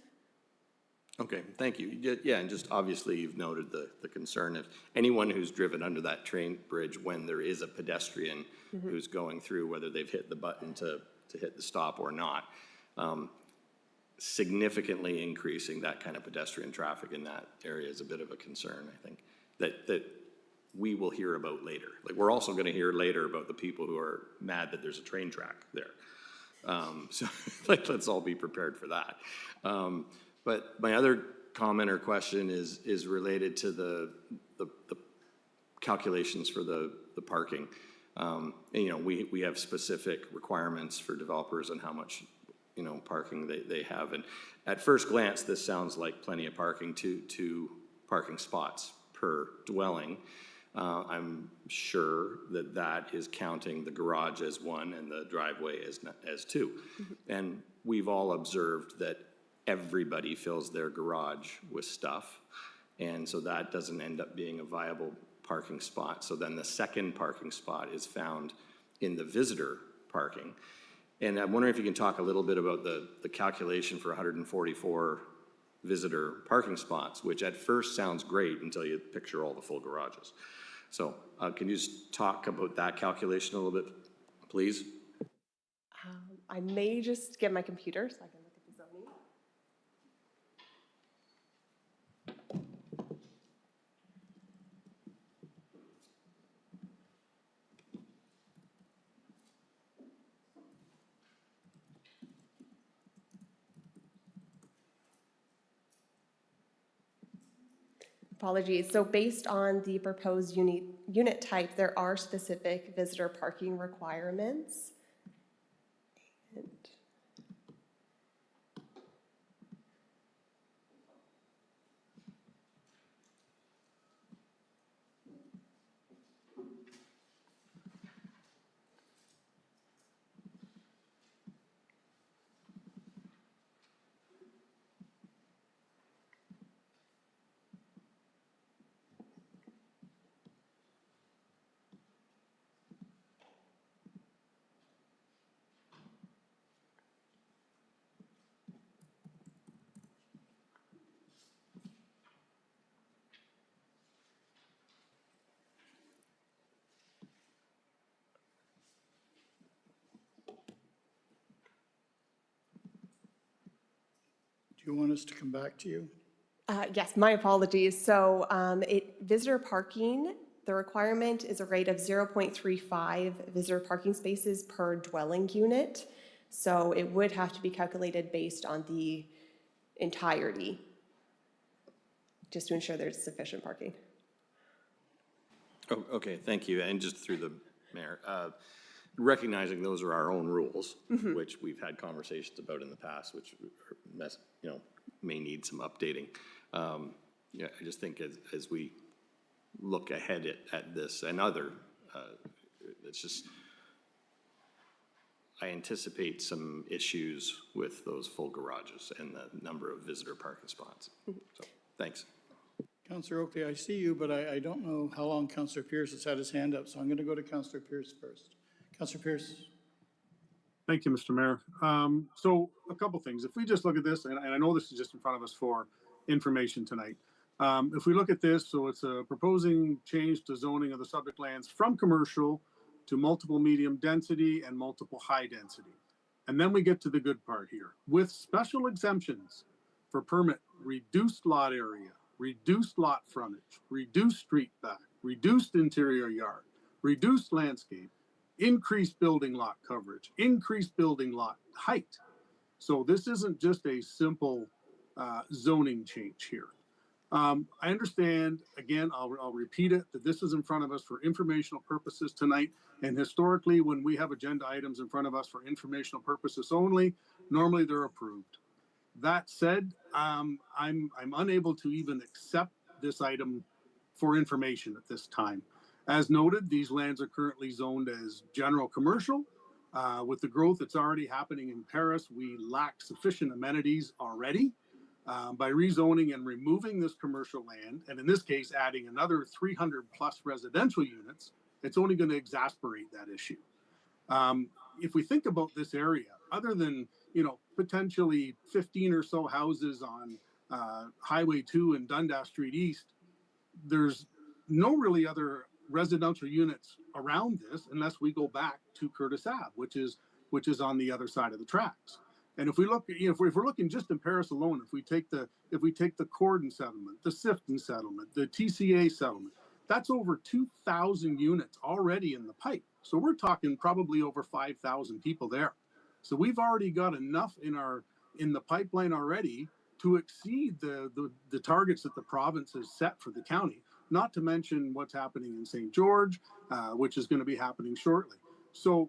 Okay, thank you. Yeah, and just obviously you've noted the concern of anyone who's driven under that train bridge when there is a pedestrian who's going through, whether they've hit the button to hit the stop or not, significantly increasing that kind of pedestrian traffic in that area is a bit of a concern, I think, that we will hear about later. Like, we're also gonna hear later about the people who are mad that there's a train track there. So like, let's all be prepared for that. But my other comment or question is related to the calculations for the parking. And, you know, we have specific requirements for developers on how much, you know, parking they have. And at first glance, this sounds like plenty of parking, two parking spots per dwelling. I'm sure that is counting the garage as one and the driveway as two. And we've all observed that everybody fills their garage with stuff. And so that doesn't end up being a viable parking spot. So then the second parking spot is found in the visitor parking. And I'm wondering if you can talk a little bit about the calculation for 144 visitor parking spots, which at first sounds great until you picture all the full garages. So can you just talk about that calculation a little bit, please? I may just get my computer so I can look at the zoning. Apologies. So based on the proposed unit type, there are specific visitor parking requirements. And Do you want us to come back to you? yes, my apologies. So visitor parking, the requirement is a rate of 0.35 visitor parking spaces per dwelling unit. So it would have to be calculated based on the entirety, just to ensure there's sufficient parking. Oh, okay, thank you. And just through the mayor, recognizing those are our own rules, which we've had conversations about in the past, which may need some updating. Yeah, I just think as we look ahead at this and other, it's just, I anticipate some issues with those full garages and the number of visitor parking spots. So, thanks. Councillor Oakley, I see you, but I don't know how long Councillor Pierce has had his hand up, so I'm going to go to Councillor Pierce first. Councillor Pierce. Thank you, Mr. Mayor. So a couple things. If we just look at this, and I know this is just in front of us for information tonight. If we look at this, so it's a proposing change to zoning of the subject lands from commercial to multiple medium density and multiple high density. And then we get to the good part here. With special exemptions for permit, reduced lot area, reduced lot frontage, reduced street back, reduced interior yard, reduced landscape, increased building lot coverage, increased building lot height. So this isn't just a simple zoning change here. I understand, again, I'll repeat it, that this is in front of us for informational purposes tonight. And historically, when we have agenda items in front of us for informational purposes only, normally they're approved. That said, I'm unable to even accept this item for information at this time. As noted, these lands are currently zoned as general commercial. With the growth that's already happening in Paris, we lack sufficient amenities already. By rezoning and removing this commercial land, and in this case, adding another 300 plus residential units, it's only going to exacerbate that issue. If we think about this area, other than, potentially 15 or so houses on Highway 2 and Dundas Street East, there's no really other residential units around this unless we go back to Curtis Ave, which is on the other side of the tracks. And if we look, if we're looking just in Paris alone, if we take the Corden settlement, the Sifton settlement, the TCA settlement, that's over 2,000 units already in the pipe. So we're talking probably over 5,000 people there. So we've already got enough in the pipeline already to exceed the targets that the province has set for the county. Not to mention what's happening in St. George, which is going to be happening shortly. So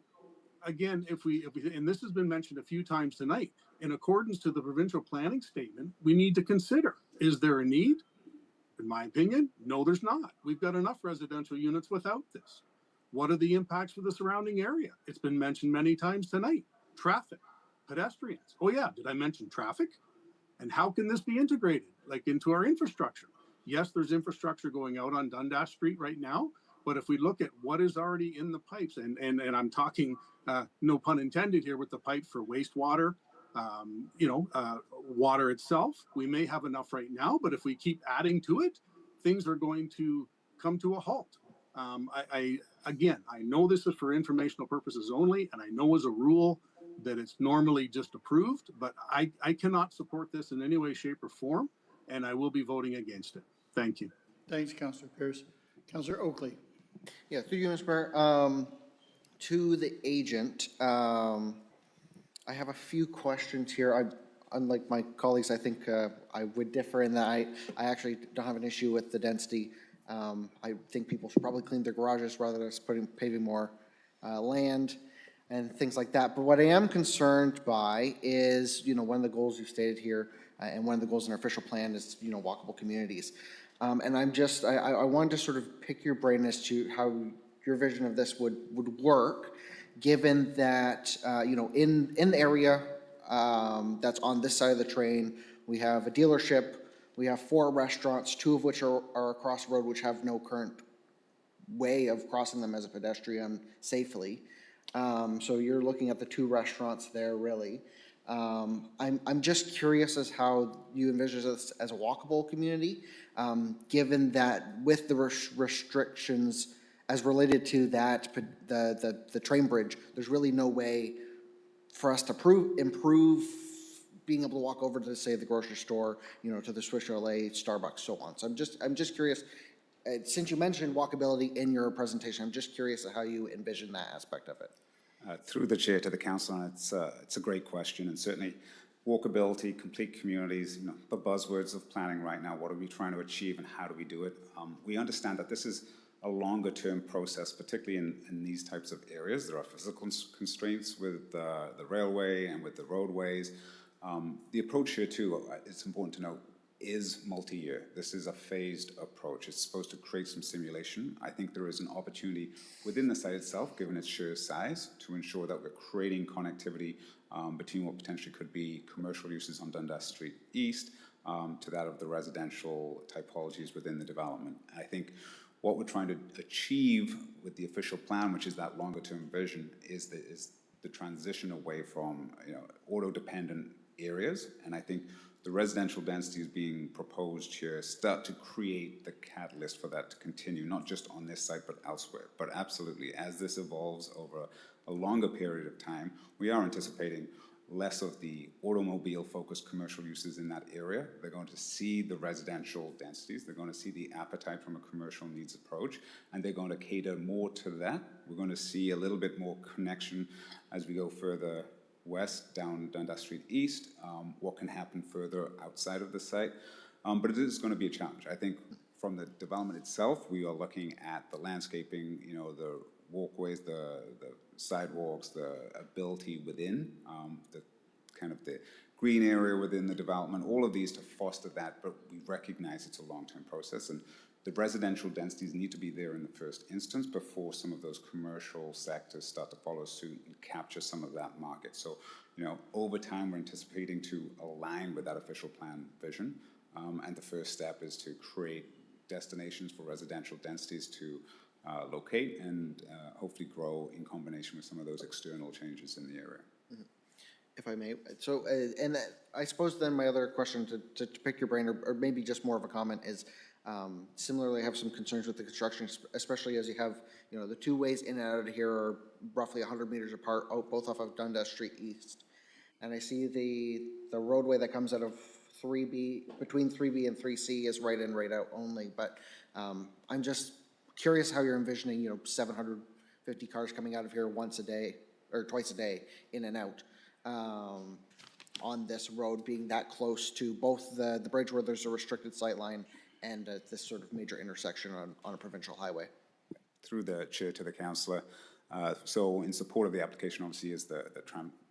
again, if we, and this has been mentioned a few times tonight, in accordance to the provincial planning statement, we need to consider, is there a need? In my opinion, no, there's not. We've got enough residential units without this. What are the impacts for the surrounding area? It's been mentioned many times tonight. Traffic, pedestrians. Oh yeah, did I mention traffic? And how can this be integrated, like into our infrastructure? Yes, there's infrastructure going out on Dundas Street right now, but if we look at what is already in the pipes, and I'm talking, no pun intended here, with the pipe for wastewater, water itself, we may have enough right now, but if we keep adding to it, things are going to come to a halt. I know this is for informational purposes only, and I know as a rule that it's normally just approved, but I cannot support this in any way, shape, or form, and I will be voting against it. Thank you. Thanks, Councillor Pierce. Councillor Oakley. Yeah, through you, Mr. Mayor. To the agent, I have a few questions here. Unlike my colleagues, I think I would differ in that I actually don't have an issue with the density. I think people should probably clean their garages rather than paving more land and things like that. But what I am concerned by is, one of the goals you stated here, and one of the goals in our official plan is, walkable communities. And I wanted to sort of pick your brain as to how your vision of this would work, given that, in the area that's on this side of the train, we have a dealership, we have 4 restaurants, 2 of which are across the road, which have no current way of crossing them as a pedestrian safely. So you're looking at the 2 restaurants there, really. I'm just curious as how you envision this as a walkable community, given that with the restrictions as related to that, the train bridge, there's really no way for us to improve being able to walk over to, say, the grocery store, to the Swiss Chalet, Starbucks, so on. So I'm just curious, since you mentioned walkability in your presentation, I'm just curious how you envision that aspect of it. Through the chair to the council, it's a great question, and certainly walkability, complete communities, the buzzwords of planning right now. What are we trying to achieve, and how do we do it? We understand that this is a longer-term process, particularly in these types of areas. There are physical constraints with the railway and with the roadways. The approach here, too, it's important to note, is multi-year. This is a phased approach. It's supposed to create some simulation. I think there is an opportunity within the site itself, given its sheer size, to ensure that we're creating connectivity between what potentially could be commercial uses on Dundas Street East to that of the residential typologies within the development. I think what we're trying to achieve with the official plan, which is that longer-term vision, is the transition away from auto-dependent areas, and I think the residential densities being proposed here start to create the catalyst for that to continue, not just on this site, but elsewhere. But absolutely, as this evolves over a longer period of time, we are anticipating less of the automobile-focused commercial uses in that area. They're going to see the residential densities, they're going to see the appetite from a commercial needs approach, and they're going to cater more to that. We're going to see a little bit more connection as we go further west down Dundas Street East, what can happen further outside of the site. But it is going to be a challenge. I think from the development itself, we are looking at the landscaping, the walkways, the sidewalks, the ability within, the kind of the green area within the development, all of these to foster that, but we recognize it's a long-term process, and the residential densities need to be there in the first instance before some of those commercial sectors start to follow suit and capture some of that market. So, you know, over time, we're anticipating to align with that official plan vision, and the first step is to create destinations for residential densities to locate and hopefully grow in combination with some of those external changes in the area. If I may, so, and I suppose then my other question to pick your brain, or maybe just more of a comment, is similarly, I have some concerns with the construction, especially as you have, you know, the two ways in and out of here are roughly 100 meters apart, both off of Dundas Street East. And I see the roadway that comes out of 3B, between 3B and 3C is right in, right out only, but I'm just curious how you're envisioning, you know, 750 cars coming out of here once a day, or twice a day, in and out, on this road being that close to both the bridge where there's a restricted sight line and this sort of major intersection on a provincial highway. Through the chair to the councillor. So in support of the application, obviously, is the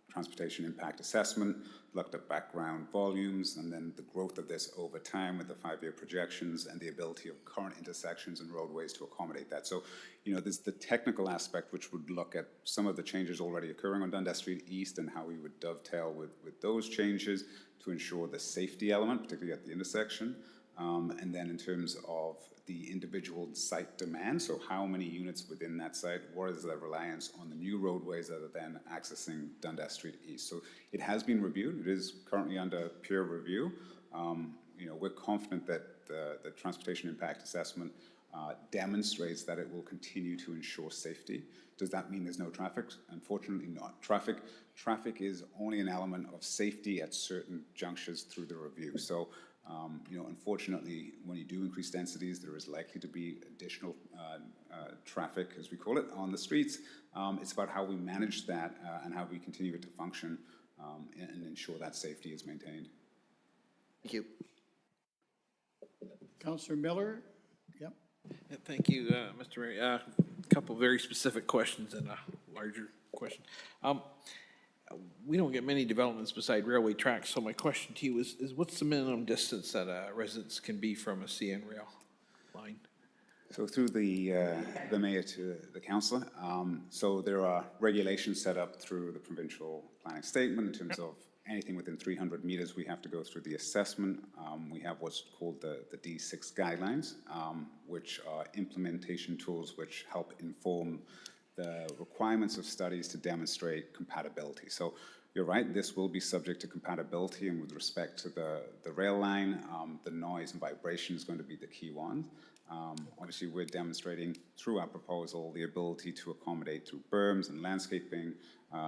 transportation impact assessment, looked at background volumes, and then the growth of this over time with the 5-year projections and the ability of current intersections and roadways to accommodate that. So, you know, there's the technical aspect, which would look at some of the changes already occurring on Dundas Street East and how we would dovetail with those changes to ensure the safety element, particularly at the intersection. And then in terms of the individual site demand, so how many units within that site, what is the reliance on the new roadways that are then accessing Dundas Street East? So it has been reviewed. It is currently under peer review. You know, we're confident that the transportation impact assessment demonstrates that it will continue to ensure safety. Does that mean there's no traffic? Unfortunately not. Traffic is only an element of safety at certain junctures through the review. So you know, unfortunately, when you do increase densities, there is likely to be additional traffic, as we call it, on the streets. It's about how we manage that and how we continue it to function and ensure that safety is maintained. Thank you. Councillor Miller? Yep. Yeah, thank you, Mr. Mayor. A couple very specific questions and a larger question. We don't get many developments beside railway tracks, so my question to you is what's the minimum distance that residents can be from a CN rail line? So through the mayor to the councillor, so there are regulations set up through the provincial planning statement in terms of anything within 300 meters, we have to go through the assessment. We have what's called the D6 guidelines, which are implementation tools which help inform the requirements of studies to demonstrate compatibility. So you're right, this will be subject to compatibility, and with respect to the rail line, the noise and vibration is going to be the key one. Obviously, we're demonstrating through our proposal the ability to accommodate through berms and landscaping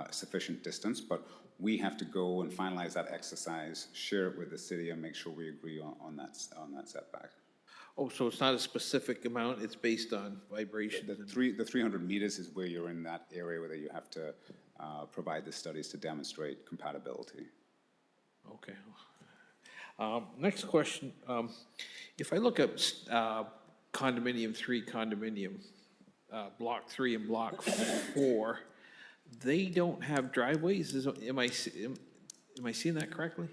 sufficient distance, but we have to go and finalize that exercise, share it with the city, and make sure we agree on that setback. Oh, so it's not a specific amount, it's based on vibration? The 300 meters is where you're in that area where you have to provide the studies to demonstrate compatibility. Okay. Next question. If I look at condominium 3, condominium, block 3 and block 4, they don't have driveways? Am I seeing that correctly?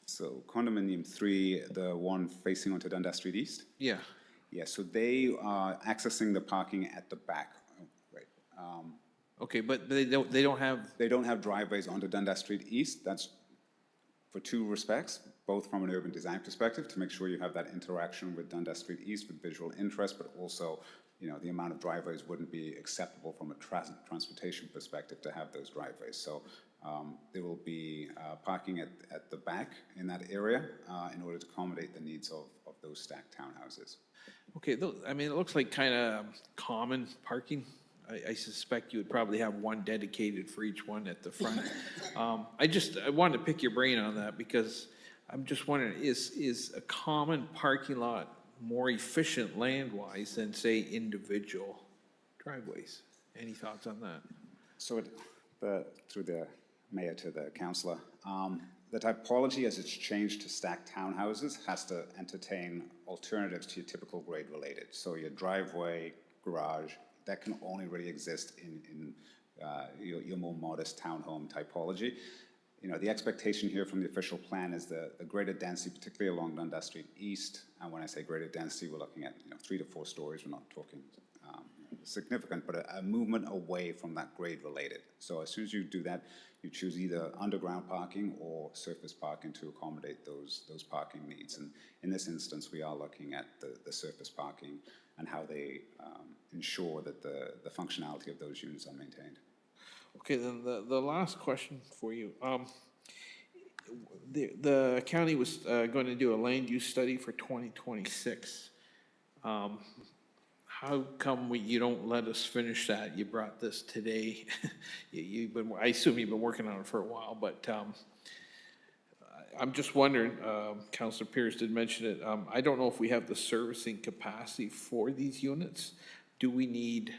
So condominium 3, the one facing onto Dundas Street East? Yeah. Yeah, so they are accessing the parking at the back, right? Okay, but they don't have driveways onto Dundas Street East. That's for two respects, both from an urban design perspective to make sure you have that interaction with Dundas Street East with visual interest, but also, you know, the amount of driveways wouldn't be acceptable from a transportation perspective to have those driveways. So there will be parking at the back in that area in order to accommodate the needs of those stacked townhouses. Okay, I mean, it looks like kind of common parking. I suspect you would probably have one dedicated for each one at the front. I wanted to pick your brain on that because I'm just wondering, is a common parking lot more efficient land-wise than, say, individual driveways? Any thoughts on that? So through the mayor to the councillor, the typology as it's changed to stacked townhouses has to entertain alternatives to your typical grade related. So your driveway, garage, that can only really exist in your more modest townhome typology. You know, the expectation here from the official plan is the greater density, particularly along Dundas Street East. And when I say greater density, we're looking at 3 to 4 stories. We're not talking significant, but a movement away from that grade related. So as soon as you do that, you choose either underground parking or surface parking to accommodate those parking needs. And in this instance, we are looking at the surface parking and how they ensure that the functionality of those units are maintained. Okay, then the last question for you. The county was going to do a land use study for 2026. How come you don't let us finish that? You brought this today. I assume you've been working on it for a while, but I'm just wondering, Councillor Pierce did mention it, I don't know if we have the servicing capacity for these units. Do we need,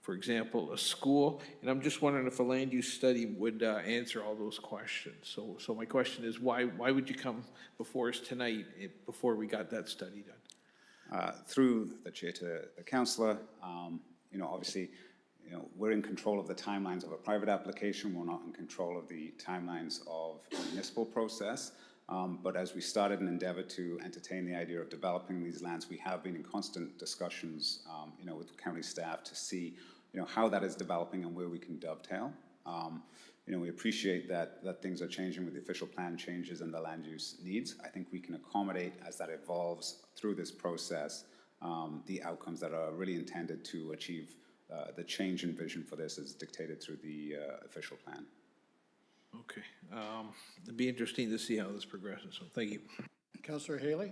for example, a school? And I'm just wondering if a land use study would answer all those questions. So my question is, why would you come before us tonight before we got that study done? Through the chair to the councillor, obviously, we're in control of the timelines of a private application. We're not in control of the timelines of a municipal process. But as we started an endeavor to entertain the idea of developing these lands, we have been in constant discussions, with county staff to see, how that is developing and where we can dovetail. We appreciate that things are changing with the official plan changes and the land use needs. I think we can accommodate as that evolves through this process, the outcomes that are really intended to achieve the change in vision for this as dictated through the official plan. Okay, it'd be interesting to see how this progresses, so thank you. Councillor Haley?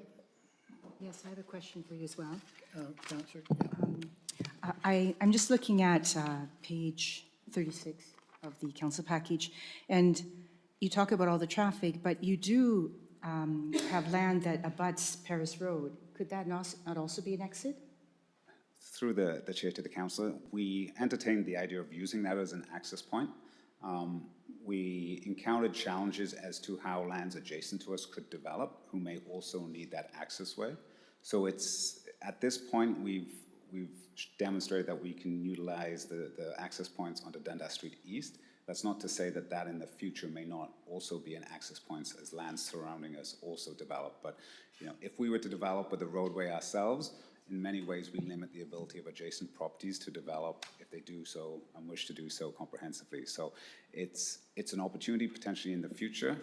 Yes, I have a question for you as well. Councillor? I'm just looking at page 36 of the council package, and you talk about all the traffic, but you do have land that abuts Paris Road. Could that not also be an exit? Through the chair to the councillor, we entertained the idea of using that as an access point. We encountered challenges as to how lands adjacent to us could develop, who may also need that access way. So it's, at this point, we've demonstrated that we can utilize the access points onto Dundas Street East. That's not to say that in the future may not also be an access point as lands surrounding us also develop. But if we were to develop with the roadway ourselves, in many ways we limit the ability of adjacent properties to develop if they do so and wish to do so comprehensively. So it's an opportunity potentially in the future,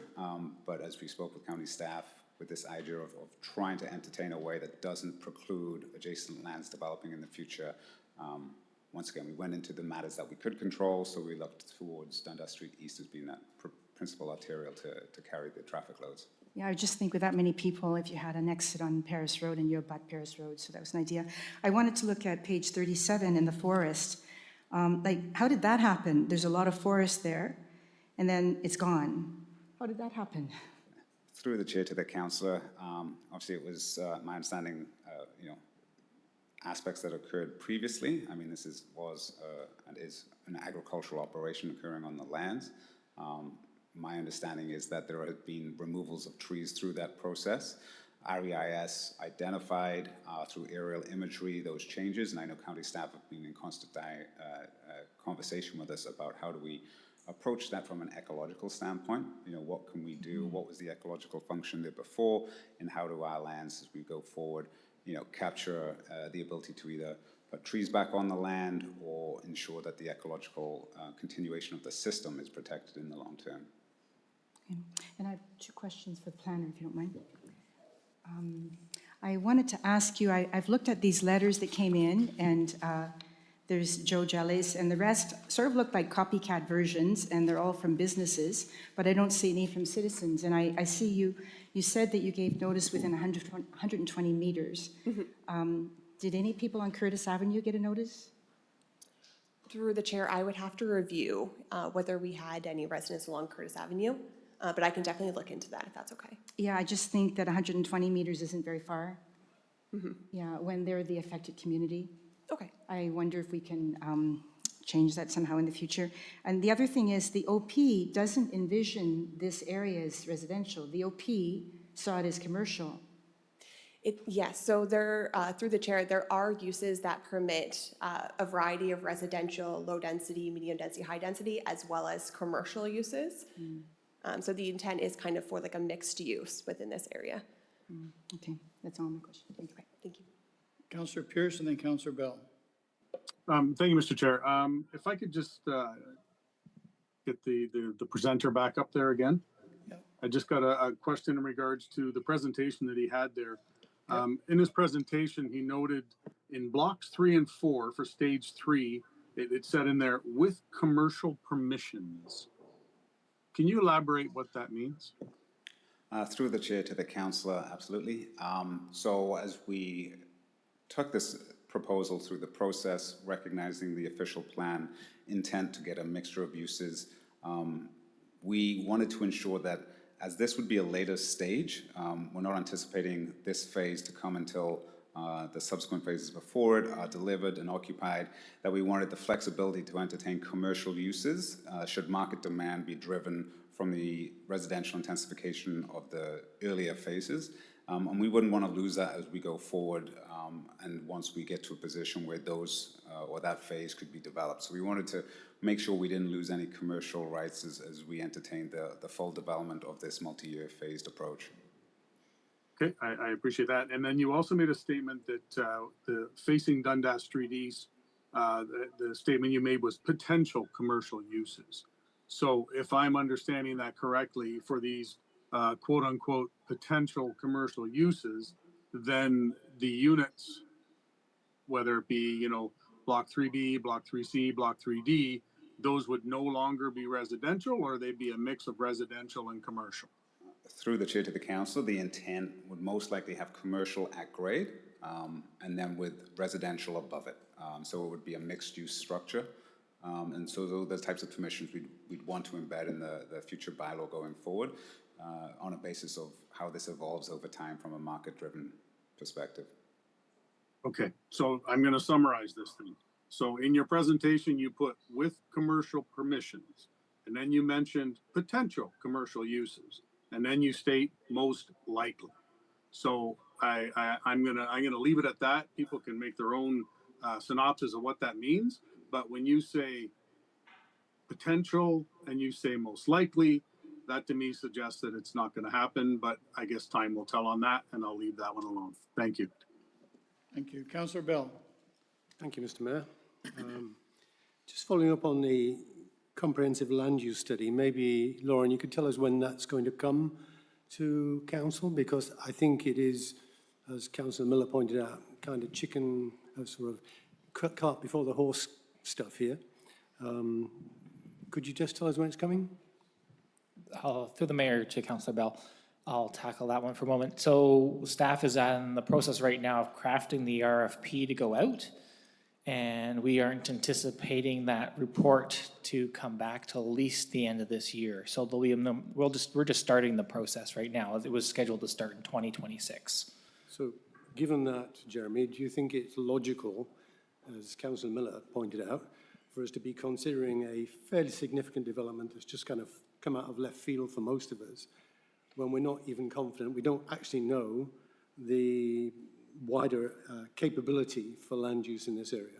but as we spoke with county staff, with this idea of trying to entertain a way that doesn't preclude adjacent lands developing in the future. Once again, we went into the matters that we could control, so we looked towards Dundas Street East as being that principal arterial to carry the traffic loads. Yeah, I just think with that many people, if you had an exit on Paris Road and you abut Paris Road, so that was an idea. I wanted to look at page 37 in the forest. How did that happen? There's a lot of forest there, and then it's gone. How did that happen? Through the chair to the councillor, obviously it was my understanding, aspects that occurred previously. I mean, this was and is an agricultural operation occurring on the lands. My understanding is that there have been removals of trees through that process. REIS identified through aerial imagery those changes, and I know county staff have been in constant conversation with us about how do we approach that from an ecological standpoint. What can we do? What was the ecological function there before? And how do our lands, as we go forward, capture the ability to either put trees back on the land or ensure that the ecological continuation of the system is protected in the long term. Okay. And I have 2 questions for the planner, if you don't mind. I wanted to ask you, I've looked at these letters that came in, and there's Joe Jellis, and the rest sort of look like copycat versions, and they're all from businesses, but I don't see any from citizens. And I see you said that you gave notice within 120 meters. Did any people on Curtis Avenue get a notice? Through the chair, I would have to review whether we had any residents along Curtis Avenue, but I can definitely look into that if that's okay. Yeah, I just think that 120 meters isn't very far. Yeah, when they're the affected community. Okay. I wonder if we can change that somehow in the future. And the other thing is the OP doesn't envision this area as residential. The OP saw it as commercial. Yes, so there, through the chair, there are uses that permit a variety of residential, low density, medium density, high density, as well as commercial uses. So the intent is kind of for like a mixed use within this area. Okay, that's all my question. Thank you. Thank you. Councillor Pierce and then Councillor Bell. Thank you, Mr. Chair. If I could just get the presenter back up there again. I just got a question in regards to the presentation that he had there. In his presentation, he noted in blocks 3 and 4 for stage 3, it said in there, with commercial permissions. Can you elaborate what that means? Through the chair to the councillor, absolutely. So as we took this proposal through the process, recognizing the official plan intent to get a mixture of uses, we wanted to ensure that as this would be a later stage, we're not anticipating this phase to come until the subsequent phases before it are delivered and occupied, that we wanted the flexibility to entertain commercial uses should market demand be driven from the residential intensification of the earlier phases. And we wouldn't want to lose that as we go forward and once we get to a position where those or that phase could be developed. So we wanted to make sure we didn't lose any commercial rights as we entertain the full development of this multi-year phased approach. Okay, I appreciate that. And then you also made a statement that the facing Dundas Street East, the statement you made was potential commercial uses. So if I'm understanding that correctly, for these quote unquote potential commercial uses, then the units, whether it be, you know, block 3B, block 3C, block 3D, those would no longer be residential, or they'd be a mix of residential and commercial? Through the chair to the council, the intent would most likely have commercial at grade and then with residential above it. So it would be a mixed use structure. And so those are the types of permissions we'd want to embed in the future bylaw going forward on a basis of how this evolves over time from a market-driven perspective. Okay, so I'm going to summarize this thing. So in your presentation, you put with commercial permissions, and then you mentioned potential commercial uses, and then you state most likely. So I'm gonna leave it at that. People can make their own synopsis of what that means. But when you say potential and you say most likely, that to me suggests that it's not going to happen. But I guess time will tell on that, and I'll leave that one alone. Thank you. Thank you. Councillor Bell. Thank you, Mr. Mayor. Just following up on the comprehensive land use study, maybe, Lauren, you could tell us when that's going to come to council, because I think it is, as Councillor Miller pointed out, kind of chicken, sort of cart before the horse stuff here. Could you just tell us when it's coming? Through the mayor to Councillor Bell, I'll tackle that one for a moment. So staff is in the process right now of crafting the RFP to go out, and we aren't anticipating that report to come back till at least the end of this year. So there'll be we're just starting the process right now. It was scheduled to start in 2026. So given that, Jeremy, do you think it's logical, as Councillor Miller pointed out, for us to be considering a fairly significant development that's just kind of come out of left field for most of us, when we're not even confident, we don't actually know the wider capability for land use in this area?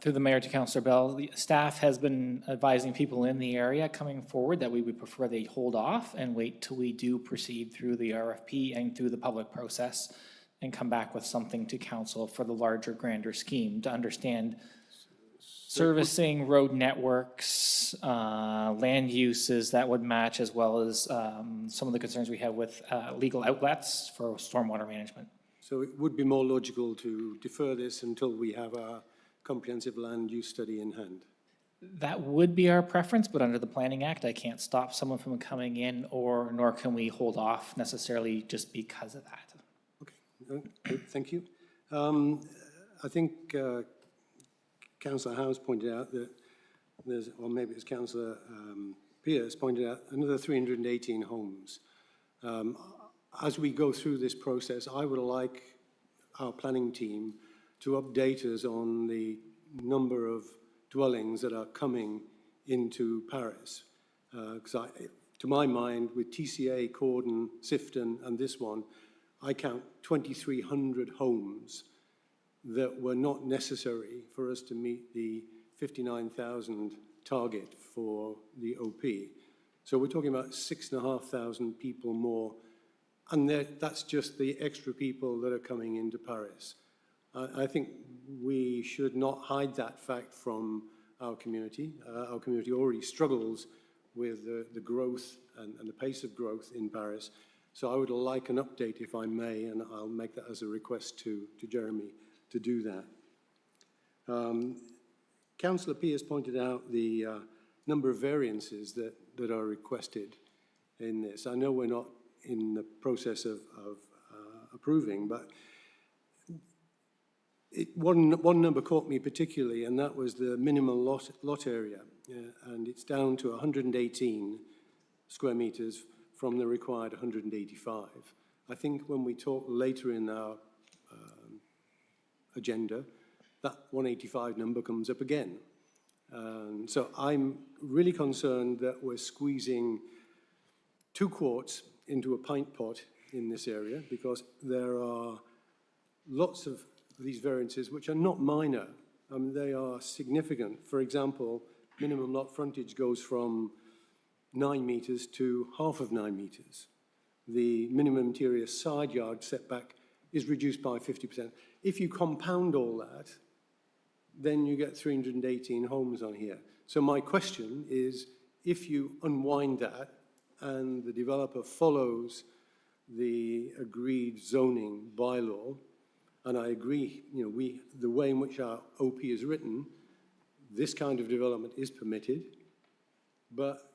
Through the mayor to Councillor Bell, the staff has been advising people in the area coming forward that we would prefer they hold off and wait till we do proceed through the RFP and through the public process and come back with something to council for the larger, grander scheme to understand servicing road networks, land uses that would match, as well as some of the concerns we have with legal outlets for stormwater management. So it would be more logical to defer this until we have a comprehensive land use study in hand? That would be our preference, but under the Planning Act, I can't stop someone from coming in, nor can we hold off necessarily just because of that. Okay, good, thank you. I think Councillor Howes pointed out that there's, or maybe it's Councillor Pierce pointed out, another 318 homes. As we go through this process, I would like our planning team to update us on the number of dwellings that are coming into Paris. Because to my mind, with TCA, Corden, Sifton, and this one, I count 2,300 homes that were not necessary for us to meet the 59,000 target for the OP. So we're talking about 6,500 people more, and that's just the extra people that are coming into Paris. I think we should not hide that fact from our community. Our community already struggles with the growth and the pace of growth in Paris. So I would like an update, if I may, and I'll make that as a request to Jeremy to do that. Councillor Pierce pointed out the number of variances that are requested in this. I know we're not in the process of approving, but one number caught me particularly, and that was the minimum lot area, and it's down to 118 square meters from the required 185. I think when we talk later in our agenda, that 185 number comes up again. So I'm really concerned that we're squeezing 2 quarts into a pint pot in this area, because there are lots of these variances which are not minor. They are significant. For example, minimum lot frontage goes from 9 meters to half of 9 meters. The minimum interior side yard setback is reduced by 50%. If you compound all that, then you get 318 homes on here. So my question is, if you unwind that and the developer follows the agreed zoning bylaw, and I agree, the way in which our OP is written, this kind of development is permitted, but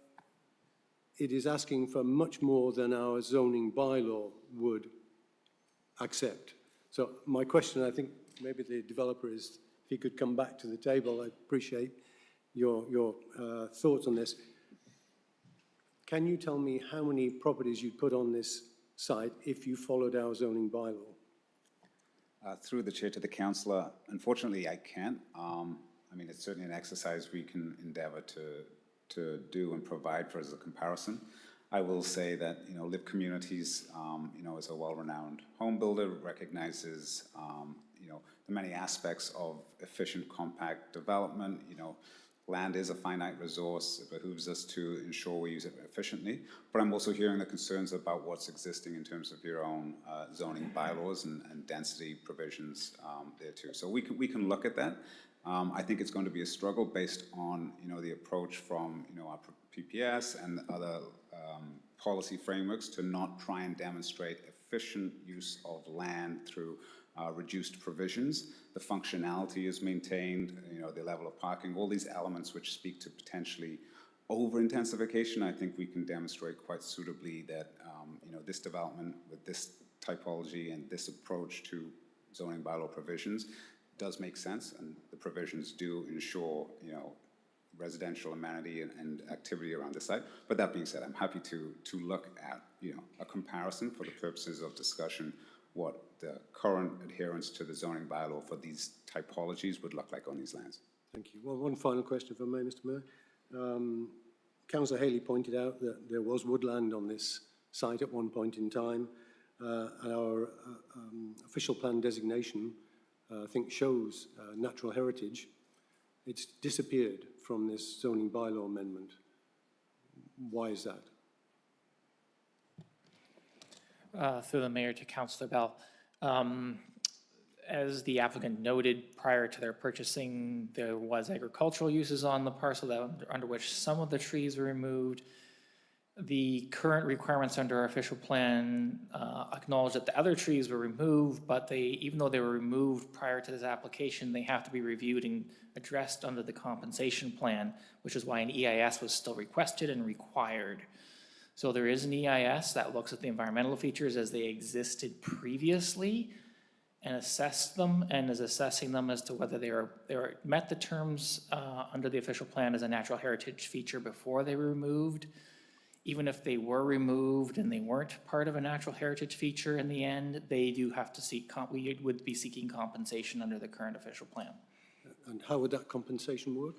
it is asking for much more than our zoning bylaw would accept. So my question, I think maybe the developer is, if he could come back to the table, I appreciate your thoughts on this. Can you tell me how many properties you'd put on this site if you followed our zoning bylaw? Through the chair to the councillor, unfortunately I can't. I mean, it's certainly an exercise we can endeavour to do and provide for as a comparison. I will say that, Live Communities, is a well-renowned home builder, recognizes, the many aspects of efficient, compact development. Land is a finite resource. It behooves us to ensure we use it efficiently. But I'm also hearing the concerns about what's existing in terms of your own zoning bylaws and density provisions there too. So we can look at that. I think it's going to be a struggle based on, the approach from, our PPS and other policy frameworks to not try and demonstrate efficient use of land through reduced provisions. The functionality is maintained, the level of parking, all these elements which speak to potentially over-intensification. I think we can demonstrate quite suitably that, this development with this typology and this approach to zoning bylaw provisions does make sense, and the provisions do ensure, residential amenity and activity around the site. But that being said, I'm happy to look at, a comparison for the purposes of discussion, what the current adherence to the zoning bylaw for these typologies would look like on these lands. Thank you. Well, one final question if I may, Mr. Mayor. Councillor Haley pointed out that there was woodland on this site at one point in time. Our official plan designation, I think, shows natural heritage. It's disappeared from this zoning bylaw amendment. Why is that? Through the mayor to Councillor Bell. As the applicant noted, prior to their purchasing, there was agricultural uses on the parcel under which some of the trees were removed. The current requirements under our official plan acknowledge that the other trees were removed, but even though they were removed prior to this application, they have to be reviewed and addressed under the compensation plan, which is why an EIS was still requested and required. So there is an EIS that looks at the environmental features as they existed previously and assessed them, and is assessing them as to whether they met the terms under the official plan as a natural heritage feature before they were removed. Even if they were removed and they weren't part of a natural heritage feature in the end, they do have to seek, we would be seeking compensation under the current official plan. And how would that compensation work?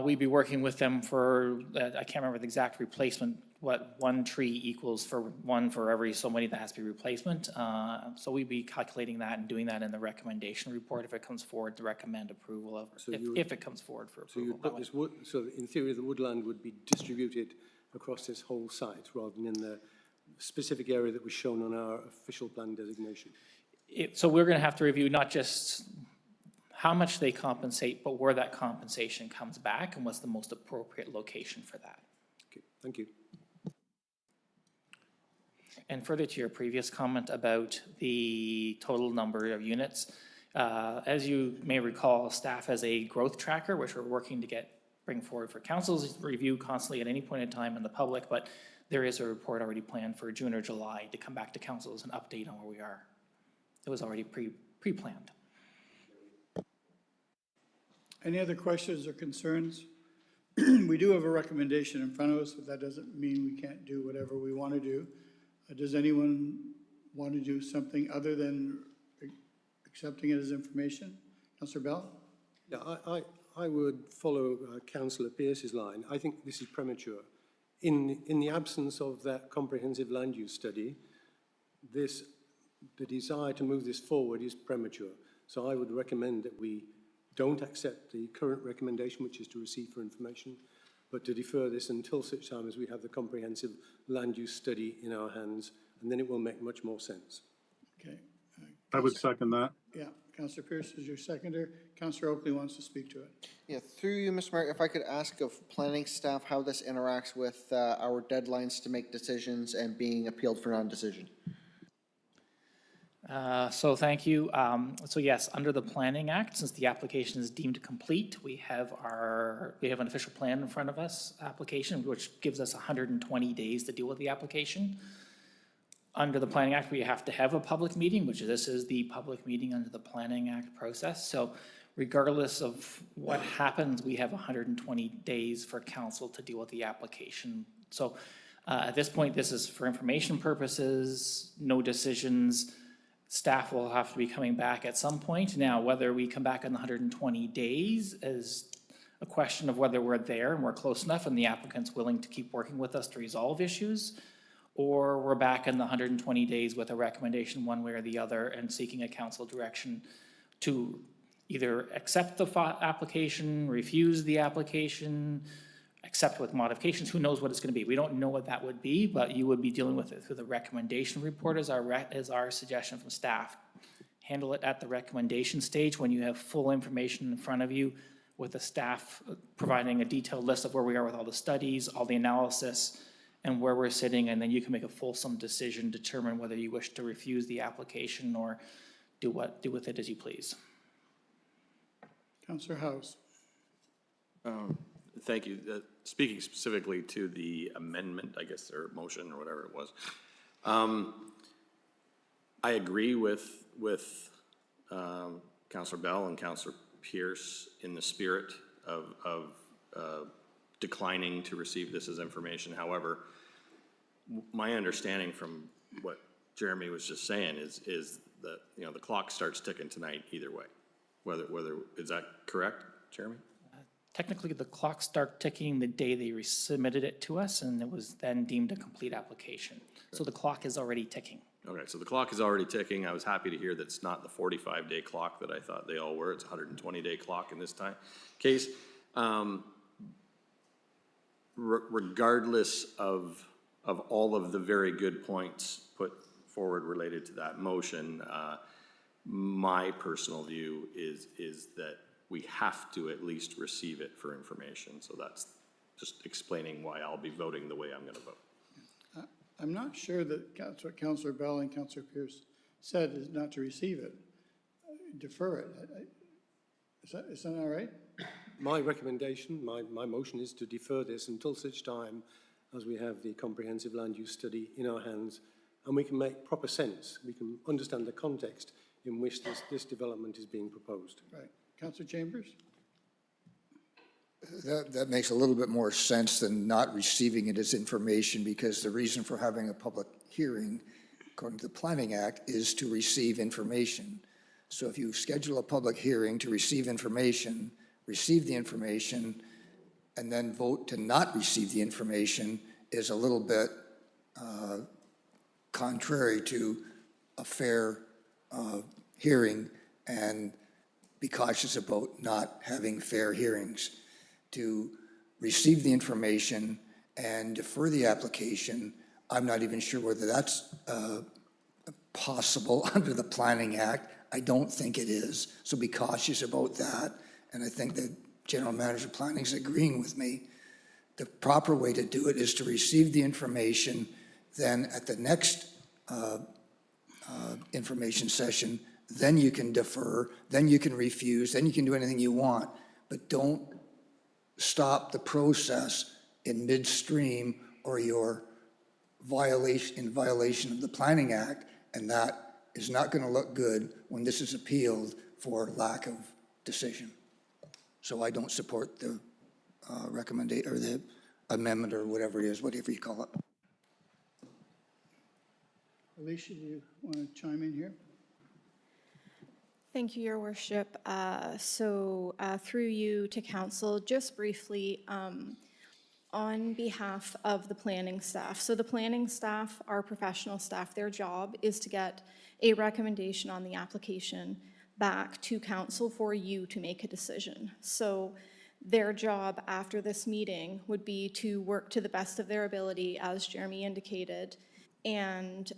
We'd be working with them for, I can't remember the exact replacement, what one tree equals for one for every so many that has to be replacement. So we'd be calculating that and doing that in the recommendation report if it comes forward to recommend approval of, if it comes forward for So you approval. put this wood, so in theory, the woodland would be distributed across this whole site rather than in the specific area that was shown on our official plan designation. So we're going to have to review not just how much they compensate, but where that compensation comes back and what's the most appropriate location for that. Okay, thank you. And further to your previous comment about the total number of units, as you may recall, staff has a growth tracker, which we're working to bring forward for council's review constantly at any point in time in the public, but there is a report already planned for June or July to come back to council as an update on where we are. It was already pre-planned. Any other questions or concerns? We do have a recommendation in front of us, but that doesn't mean we can't do whatever we want to do. Does anyone want to do something other than accepting it as information? Councillor Bell? Yeah, I would follow Councillor Pearce's line. I think this is premature. In the absence of that comprehensive land use study, the desire to move this forward is premature. So I would recommend that we don't accept the current recommendation, which is to receive for information, but to defer this until such time as we have the comprehensive land use study in our hands, and then it will make much more sense. Okay. I would second that. Yeah, Councillor Pierce is your seconder. Councillor Oakley wants to speak to it. Yeah, through you, Mr. Mayor, if I could ask of planning staff how this interacts with our deadlines to make decisions and being appealed for non-decision. So thank you. So yes, under the Planning Act, since the application is deemed complete, we have an official plan in front of us, application, which gives us 120 days to deal with the application. Under the Planning Act, we have to have a public meeting, which this is the public meeting under the Planning Act process. So regardless of what happens, we have 120 days for council to deal with the application. So at this point, this is for information purposes, no decisions. Staff will have to be coming back at some point. Now, whether we come back in the 120 days is a question of whether we're there and we're close enough and the applicant's willing to keep working with us to resolve issues, or we're back in the 120 days with a recommendation one way or the other and seeking a council direction to either accept the application, refuse the application, accept with modifications. Who knows what it's going to be? We don't know what that would be, but you would be dealing with it through the recommendation report as our suggestion from staff. Handle it at the recommendation stage when you have full information in front of you, with the staff providing a detailed list of where we are with all the studies, all the analysis, and where we're sitting, and then you can make a fulsome decision, determine whether you wish to refuse the application or do with it as you please. Councillor House. Thank you. Speaking specifically to the amendment, I guess, or motion or whatever it was, I agree with Councillor Bell and Councillor Pierce in the spirit of declining to receive this as information. However, my understanding from what Jeremy was just saying is that, you know, the clock starts ticking tonight either way. Whether is that correct, Jeremy? Technically, the clock started ticking the day they submitted it to us, and it was then deemed a complete application. So the clock is already ticking. Okay, so the clock is already ticking. I was happy to hear that it's not the 45-day clock that I thought they all were. It's a 120-day clock in this case. Regardless of all of the very good points put forward related to that motion, my personal view is that we have to at least receive it for information. So that's just explaining why I'll be voting the way I'm going to vote. I'm not sure that that's what Councillor Bell and Councillor Pierce said, is not to receive it, defer it. Is that all right? My recommendation, my motion is to defer this until such time as we have the comprehensive land use study in our hands and we can make proper sense. We can understand the context in which this development is being proposed. Right. Councillor Chambers? That makes a little bit more sense than not receiving it as information, because the reason for having a public hearing, according to the Planning Act, is to receive information. So if you schedule a public hearing to receive information receive the information and then vote to not receive the information is a little bit contrary to a fair hearing, and be cautious about not having fair hearings. To receive the information and defer the application, I'm not even sure whether that's possible under the Planning Act. I don't think it is, so be cautious about that. And I think the General Manager of Planning is agreeing with me. The proper way to do it is to receive the information, then at the next information session, then you can defer, then you can refuse, then you can do anything you want, but don't stop the process in midstream or you're in violation of the Planning Act, and that is not going to look good when this is appealed for lack of decision. So I don't support the recommendation or the amendment or whatever it is, whatever you call it. Alicia, do you want to chime in here? Thank you, Your Worship. Through you to Council, just briefly, on behalf of the planning staff. So the planning staff, our professional staff, their job is to get a recommendation on the application back to Council for you to make a decision. So their job after this meeting would be to work to the best of their ability, as Jeremy indicated, and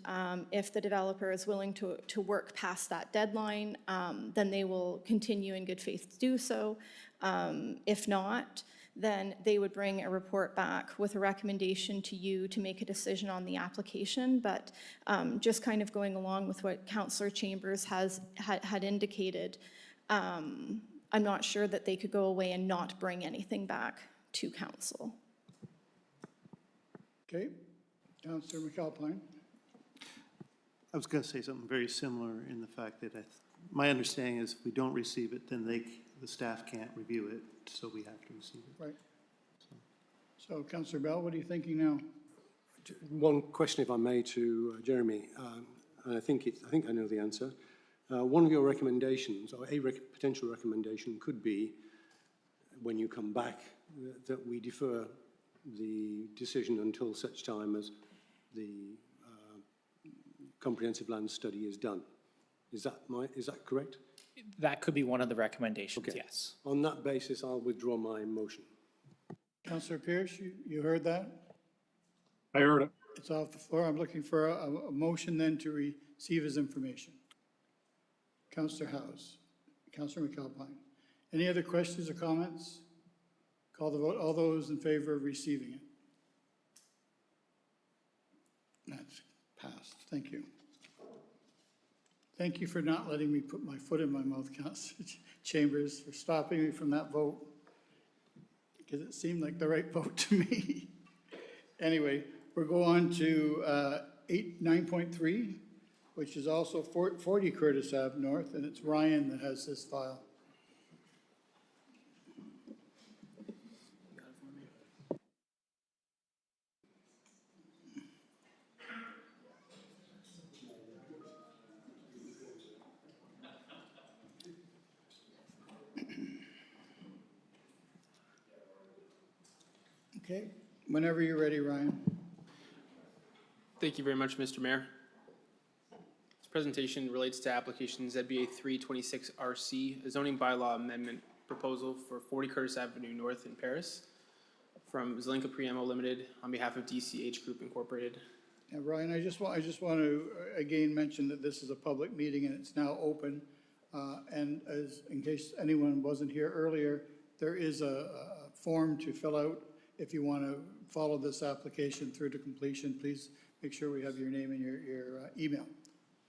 if the developer is willing to work past that deadline, then they will continue in good faith to do so. If not, then they would bring a report back with a recommendation to you to make a decision on the application. But just kind of going along with what Councillor Chambers had indicated, I'm not sure that they could go away and not bring anything back to Council. Okay. Councillor McAlpine. I was going to say something very similar in the fact that my understanding is if we don't receive it, then the staff can't review it, so we have to receive it. Right. So Councillor Bell, what are you thinking now? One question, if I may, to Jeremy, and I think I know the answer. One of your recommendations, or a potential recommendation, could be when you come back that we defer the decision until such time as the comprehensive land study is done. Is that correct? That could be one of the recommendations, Okay. yes. On that basis, I'll withdraw my motion. Councillor Pierce, you heard that? I heard it. It's off the floor. I'm looking for a motion then to receive his information. Councillor House, Councillor McAlpine. Any other questions or comments? Call the vote. All those in favor of receiving it? That's passed. Thank you. Thank you for not letting me put my foot in my mouth, Councillor Chambers, for stopping me from that vote, because it seemed like the right vote to me. Anyway, we'll go on to 9.3, which is also 40 Curtis Ave North, and it's Ryan that has this file. Okay, whenever you're ready, Ryan. Thank you very much, Mr. Mayor. This presentation relates to application ZBA 326 RC, a zoning bylaw amendment proposal for 40 Curtis Avenue North in Paris from Zelenka Priamo Limited on behalf of DCH Group Incorporated. Yeah, Ryan, I just want to again mention that this is a public meeting and it's now open. And as in case anyone wasn't here earlier, there is a form to fill out. If you want to follow this application through to completion, please make sure we have your name and your email.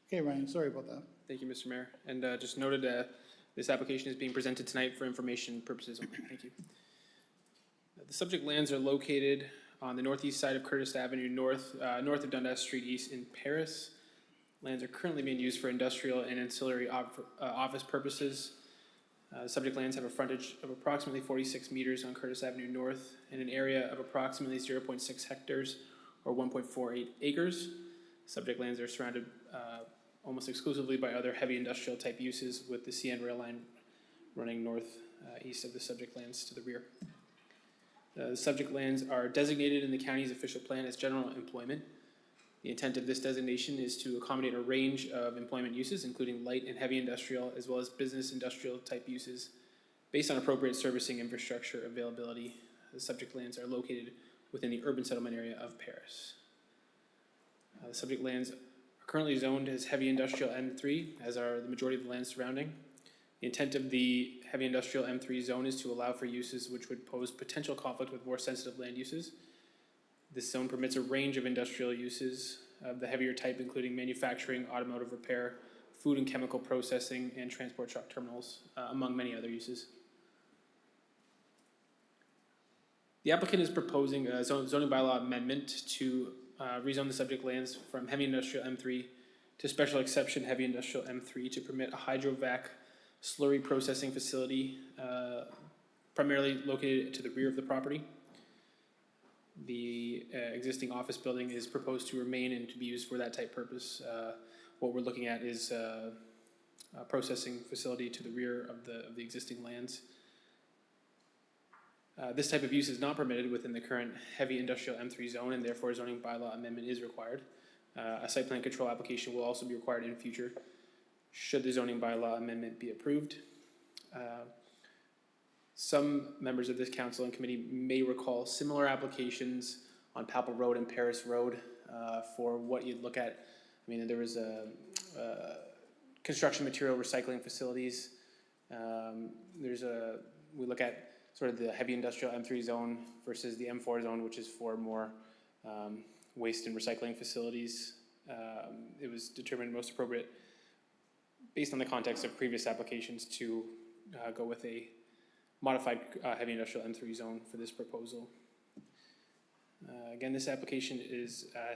Okay, Ryan, sorry about that. Thank you, Mr. Mayor. And just noted, this application is being presented tonight for information purposes only. Thank you. The subject lands are located on the northeast side of Curtis Avenue north of Dundas Street East in Paris. Lands are currently being used for industrial and ancillary office purposes. Subject lands have a frontage of approximately 46 meters on Curtis Avenue North and an area of approximately 0.6 hectares or 1.48 acres. Subject lands are surrounded almost exclusively by other heavy industrial type uses with the CN rail line running north east of the subject lands to the rear. The subject lands are designated in the county's official plan as general employment. The intent of this designation is to accommodate a range of employment uses, including light and heavy industrial, as well as business industrial type uses. Based on appropriate servicing infrastructure availability, the subject lands are located within the urban settlement area of Paris. The subject lands are currently zoned as heavy industrial M3, as are the majority of the lands surrounding. The intent of the heavy industrial M3 zone is to allow for uses which would pose potential conflict with more sensitive land uses. This zone permits a range of industrial uses of the heavier type, including manufacturing, automotive repair, food and chemical processing, and transport truck terminals, among many other uses. The applicant is proposing a zoning bylaw amendment to rezone the subject lands from heavy industrial M3 to special exception heavy industrial M3 to permit a hydrovac slurry processing facility primarily located to the rear of the property. The existing office building is proposed to remain and to be used for that type purpose. What we're looking at is a processing facility to the rear of the existing lands. This type of use is not permitted within the current heavy industrial M3 zone, and therefore a zoning bylaw amendment is required. A site plan control application will also be required in future should the zoning bylaw amendment be approved. Some members of this council and committee may recall similar applications on Papal Road and Paris Road for what you'd look at. I mean, there was construction material recycling facilities. We look at sort of the heavy industrial M3 zone versus the M4 zone, which is for more waste and recycling facilities. It was determined most appropriate, based on the context of previous applications, to go with a modified heavy industrial M3 zone for this proposal. Again, this application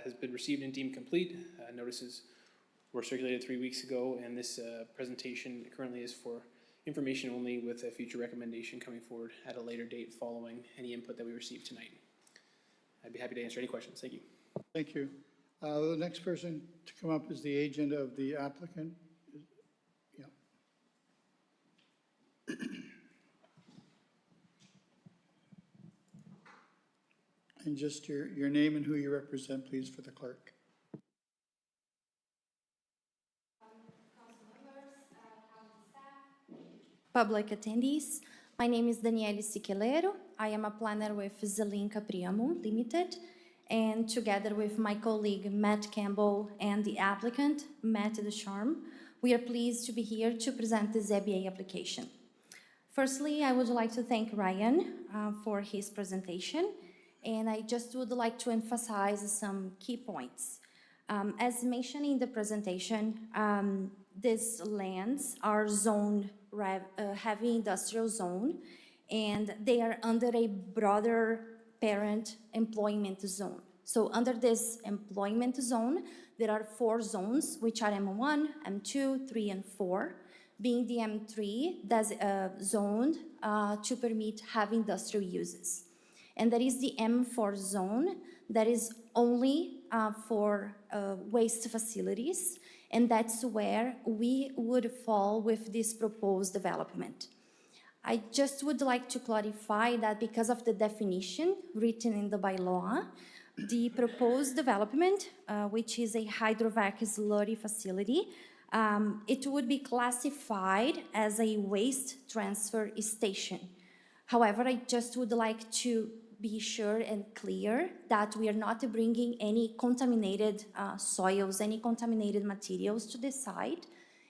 has been received and deemed complete. Notices were circulated 3 weeks ago, and this presentation currently is for information only, with a future recommendation coming forward at a later date following any input that we receive tonight. I'd be happy to answer any questions. Thank you. Thank you. The next person to come up is the agent of the applicant. Yeah. And just your name and who you represent, please, for the clerk. Public attendees, my name is Daniele Siqueleiro. I am a planner with Zelinka Priamo Limited, and together with my colleague Matt Campbell and the applicant, Matt Descharme, we are pleased to be here to present the ZBA application. Firstly, I would like to thank Ryan for his presentation, and I just would like to emphasize some key points. As mentioned in the presentation, these lands are zoned heavy industrial zone, and they are under a broader parent employment zone. So under this employment zone, there are 4 zones, which are M1, M2, 3, and 4, being the M3 that's zoned to permit heavy industrial uses. And there is the M4 zone that is only for waste facilities, and that's where we would fall with this proposed development. I just would like to clarify that because of the definition written in the bylaw, the proposed development, which is a hydrovac slurry facility, it would be classified as a waste transfer station. However, I just would like to be sure and clear that we are not bringing any contaminated soils, any contaminated materials to the site.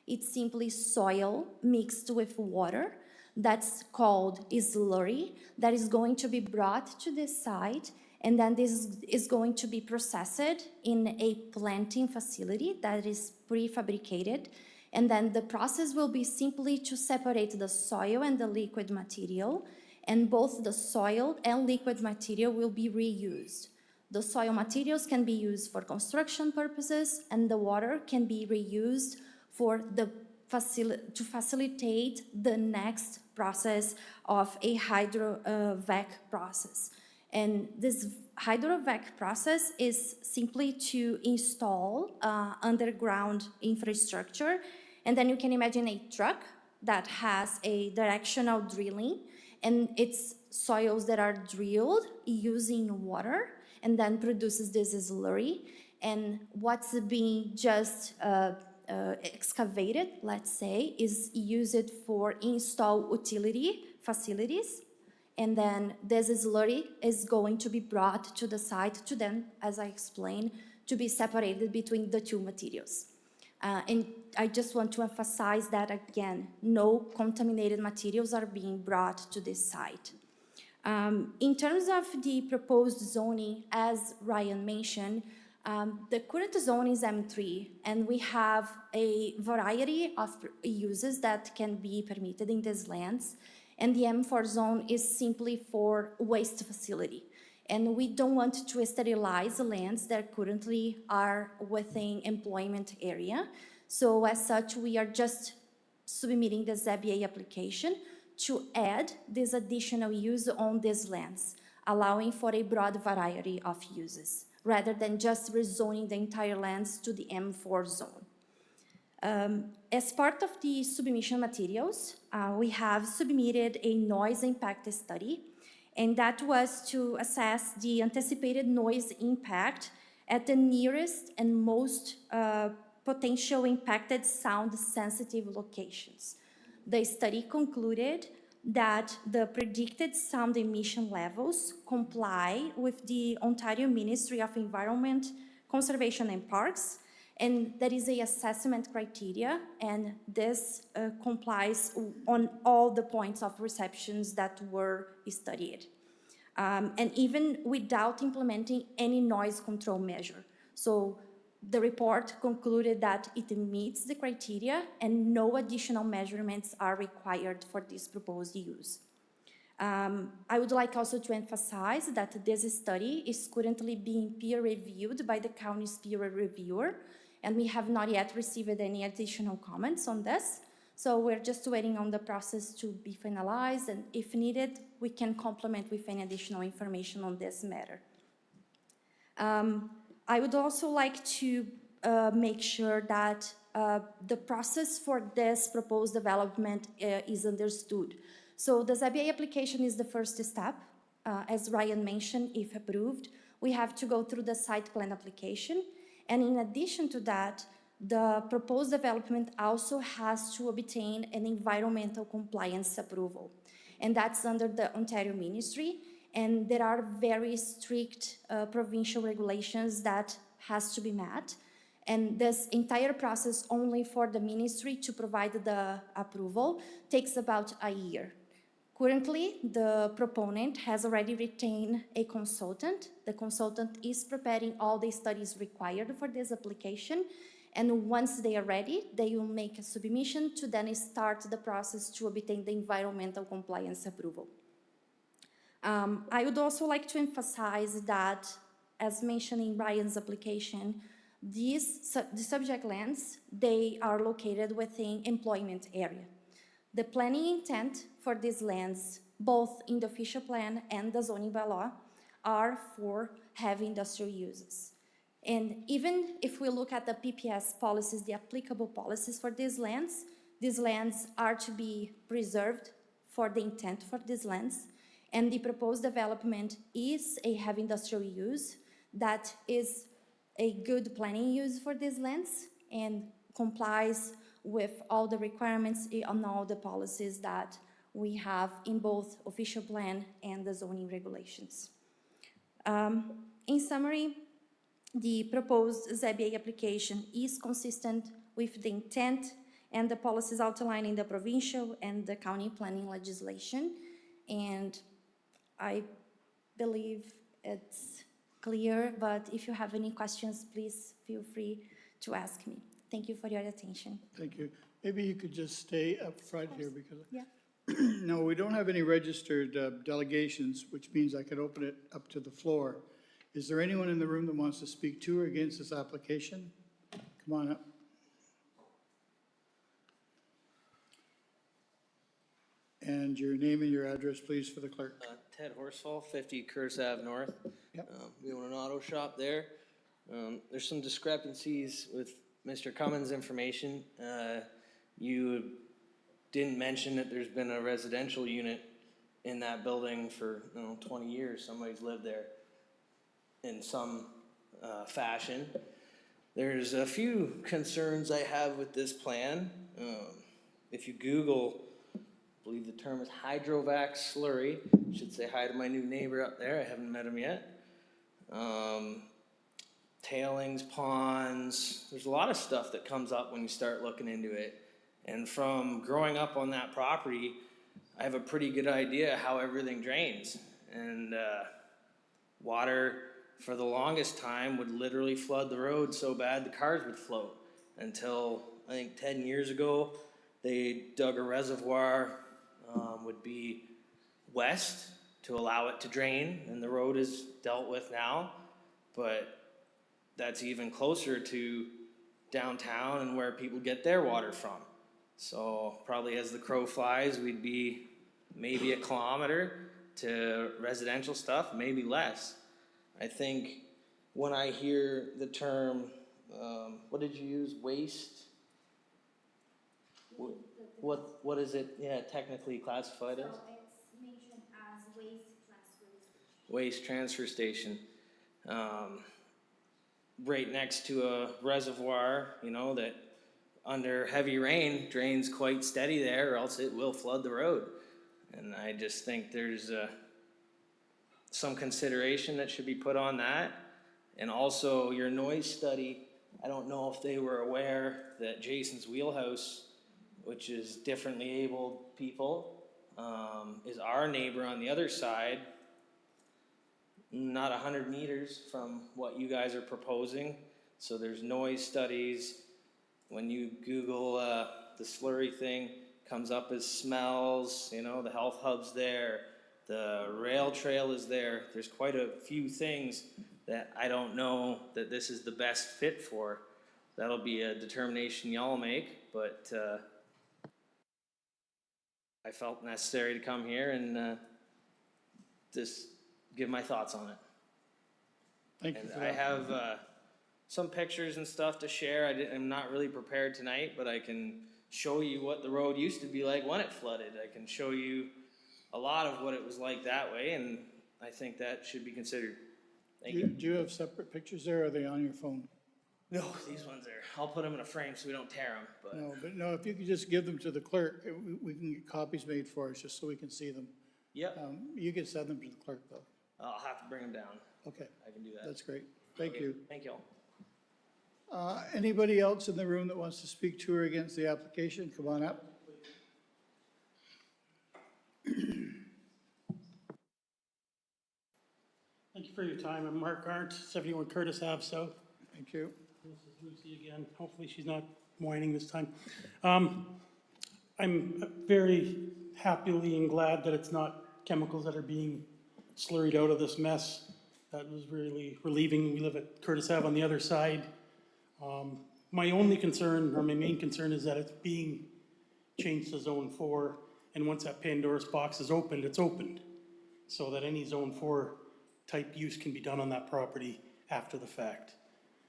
It's simply soil mixed with water that's called a slurry that is going to be brought to the site, and then this is going to be processed in a planting facility that is prefabricated, and then the process will be simply to separate the soil and the liquid material, and both the soil and liquid material will be reused. The soil materials can be used for construction purposes, and the water can be reused for to facilitate the next process of a hydrovac process. And this hydrovac process is simply to install underground infrastructure, and then you can imagine a truck that has a directional drilling, and it's soils that are drilled using water and then produces this slurry. And what's being just excavated, let's say, is used for install utility facilities. And then this slurry is going to be brought to the site to then, as I explained, to be separated between the two materials. And I just want to emphasize that again, no contaminated materials are being brought to this site. In terms of the proposed zoning, as Ryan mentioned, the current zone is M3, and we have a variety of uses that can be permitted in these lands. And the M4 zone is simply for waste facility. And we don't want to sterilize the lands that currently are within employment area. So as such, we are just submitting the ZBA application to add this additional use on these lands, allowing for a broad variety of uses, rather than just rezoning the entire lands to the M4 zone. As part of the submission materials, we have submitted a noise impact study, and that was to assess the anticipated noise impact at the nearest and most potential impacted sound-sensitive locations. The study concluded that the predicted sound emission levels comply with the Ontario Ministry of Environment, Conservation and Parks, and there is a assessment criteria, and this complies on all the points of receptions that were studied. And even without implementing any noise control measure. So the report concluded that it meets the criteria and no additional measurements are required for this proposed use. I would like also to emphasize that this study is currently being peer-reviewed by the county's peer reviewer, and we have not yet received any additional comments on this. So we're just waiting on the process to be finalized, and if needed, we can complement with any additional information on this matter. I would also like to make sure that the process for this proposed development is understood. So the ZBA application is the first step. As Ryan mentioned, if approved, we have to go through the site plan application. And in addition to that, the proposed development also has to obtain an environmental compliance approval. And that's under the Ontario Ministry. And there are very strict provincial regulations that has to be met. And this entire process only for the ministry to provide the approval takes about a year. Currently, the proponent has already retained a consultant. The consultant is preparing all the studies required for this application. And once they are ready, they will make a submission to then start the process to obtain the environmental compliance approval. I would also like to emphasize that, as mentioned in Ryan's application, the subject lands, they are located within employment area. The planning intent for these lands, both in the official plan and the zoning bylaw, are for heavy industrial uses. And even if we look at the PPS policies, the applicable policies for these lands are to be preserved for the intent for these lands. And the proposed development is a heavy industrial use that is a good planning use for these lands and complies with all the requirements on all the policies that we have in both official plan and the zoning regulations. In summary, the proposed ZBA application is consistent with the intent and the policies outlined in the provincial and the county planning legislation. And I believe it's clear, but if you have any questions, please feel free to ask me. Thank you for your attention. Thank you. Maybe you could just stay up front here because Yeah. no, we don't have any registered delegations, which means I could open it up to the floor. Is there anyone in the room that wants to speak to or against this application? Come on up. And your name and your address, please, for the clerk. Ted Horsfall, 50 Curtis Ave North. Yep. We own an auto shop there. There's some discrepancies with Mr. Cummins' information. You didn't mention that there's been a residential unit in that building for, 20 years. Somebody's lived there in some fashion. There's a few concerns I have with this plan. If you Google, I believe the term is hydrovac slurry. Should say hi to my new neighbor up there. I haven't met him yet. Tailings, ponds. There's a lot of stuff that comes up when you start looking into it. And from growing up on that property, I have a pretty good idea how everything drains. And water, for the longest time, would literally flood the road so bad the cars would float. Until, I think, 10 years ago, they dug a reservoir, would be west to allow it to drain, and the road is dealt with now. But that's even closer to downtown and where people get their water from. So probably as the crow flies, we'd be maybe a kilometer to residential stuff, maybe less. I think when I hear the term, what did you use, waste? What is it, technically classified as? So it's mentioned as Waste transfer station. Right next to a reservoir, that under heavy rain drains quite steady there, or else it will flood the road. And I just think there's some consideration that should be put on that. And also your noise study, I don't know if they were aware that Jason's Wheelhouse, which is differently abled people, is our neighbor on the other side, not 100 meters from what you guys are proposing. So there's noise studies. When you Google the slurry thing, comes up as smells, the health hub's there, the rail trail is there. There's quite a few things that I don't know that this is the best fit for. That'll be a determination y'all make, but I felt necessary to come here and just give my thoughts on it. Thank you And for I that. have some pictures and stuff to share. I'm not really prepared tonight, but I can show you what the road used to be like when it flooded. I can show you a lot of what it was like that way, and I think that should be considered. Thank you. Do you have separate pictures there, or are they on your phone? No, these ones are, I'll put them in a frame so we don't tear them, but. No, if you could just give them to the clerk, we can get copies made for us, just so we can see them. Yep, You can send them to the clerk, though. I'll have to bring them down. Okay, I can do that. that's great. Thank Okay, you. Thank you all. Anybody else in the room that wants to speak to or against the application, come on up. Thank you for your time. I'm Mark Arndt, 71 Curtis Ave South. Thank you. This is Lucy again. Hopefully she's not whining this time. I'm very happily and glad that it's not chemicals that are being slurried out of this mess. That was really relieving. We live at Curtis Ave on the other side. My only concern, or my main concern, is that it's being changed to Zone 4, and once that Pandora's box is opened, it's opened, so that any Zone 4 type use can be done on that property after the fact.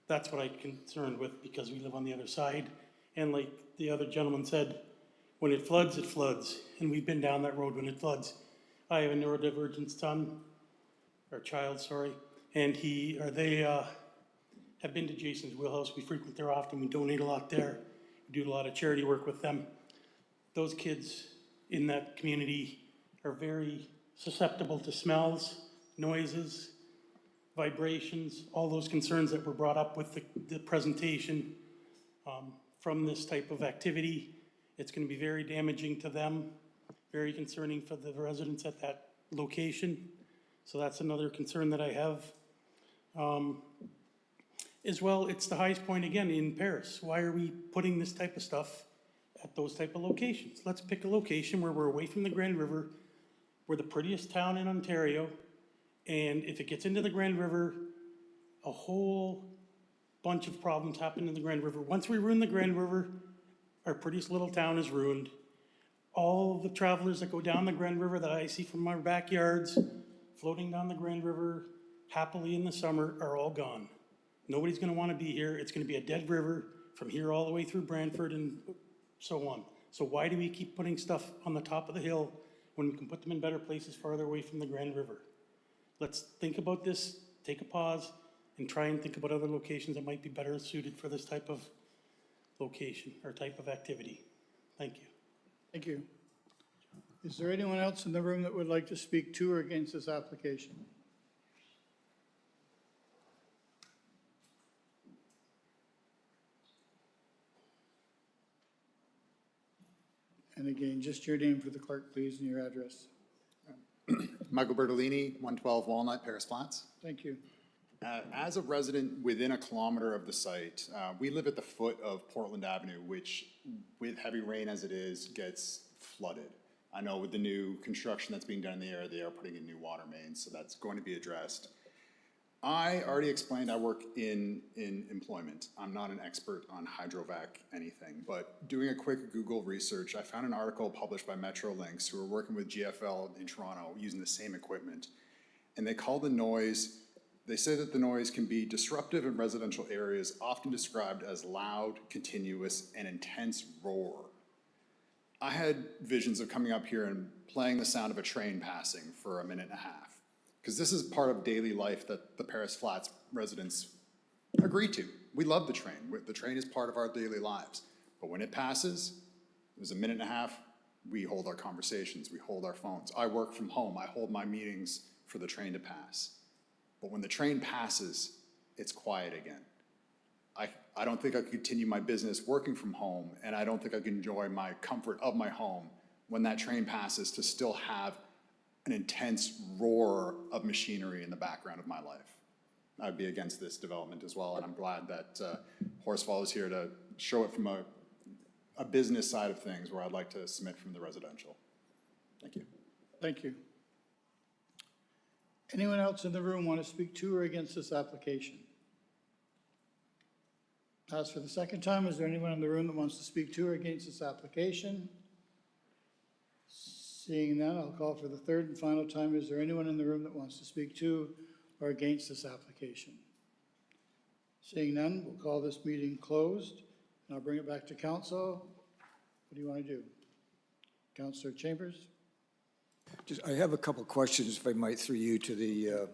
That's what I'm concerned with, because we live on the other side. And like the other gentleman said, when it floods, and we've been down that road when it floods. I have a neurodivergent son, or child, sorry, and they have been to Jason's Wheelhouse. We frequent there often. We donate a lot there. We do a lot of charity work with them. Those kids in that community are very susceptible to smells, noises, vibrations, all those concerns that were brought up with the presentation from this type of activity. It's going to be very damaging to them, very concerning for the residents at that location. So that's another concern that I have. As well, it's the highest point again in Paris. Why are we putting this type of stuff at those type of locations? Let's pick a location where we're away from the Grand River. We're the prettiest town in Ontario. And if it gets into the Grand River, a whole bunch of problems happen in the Grand River. Once we ruin the Grand River, our prettiest little town is ruined. All the travelers that go down the Grand River that I see from our backyards, floating down the Grand River happily in the summer, are all gone. Nobody's gonna wanna be here. It's gonna be a dead river from here all the way through Brantford and so on. So why do we keep putting stuff on the top of the hill when we can put them in better places farther away from the Grand River? Let's think about this, take a pause, and try and think about other locations that might be better suited for this type of location or type of activity. Thank you. Thank you. Is there anyone else in the room that would like to speak to or against this application? And again, just your name for the clerk, please, and your address. Michael Bertolini, 112 Walnut, Paris Flats. Thank you. As a resident within a kilometer of the site, we live at the foot of Portland Avenue, which with heavy rain as it is, gets flooded. I know with the new construction that's being done in the area, they are putting in new water mains, so that's going to be addressed. I already explained I work in employment. I'm not an expert on hydrovac anything, but doing a quick Google research, I found an article published by Metrolinx who are working with GFL in Toronto using the same equipment. And they call the noise, they say that the noise can be disruptive in residential areas, often described as loud, continuous, and intense roar. I had visions of coming up here and playing the sound of a train passing for a minute and a half, because this is part of daily life that the Paris Flats residents agree to. We love the train. The train is part of our daily lives. But when it passes, there's a minute and a half, we hold our conversations, we hold our phones. I work from home, I hold my meetings for the train to pass. But when the train passes, it's quiet again. I don't think I could continue my business working from home, and I don't think I can enjoy my comfort of my home when that train passes to still have an intense roar of machinery in the background of my life. I'd be against this development as well, and I'm glad that Horsfall is here to show it from a business side of things where I'd like to submit from the residential. Thank you. Thank you. Anyone else in the room want to speak to or against this application? Ask for the second time, is there anyone in the room that wants to speak to or against this application? Seeing none, I'll call for the third and final time. Is there anyone in the room that wants to speak to or against this application? Seeing none, we'll call this meeting closed, and I'll bring it back to council. What do you want to do? Councillor Chambers? I have a couple questions, if I might, through you to the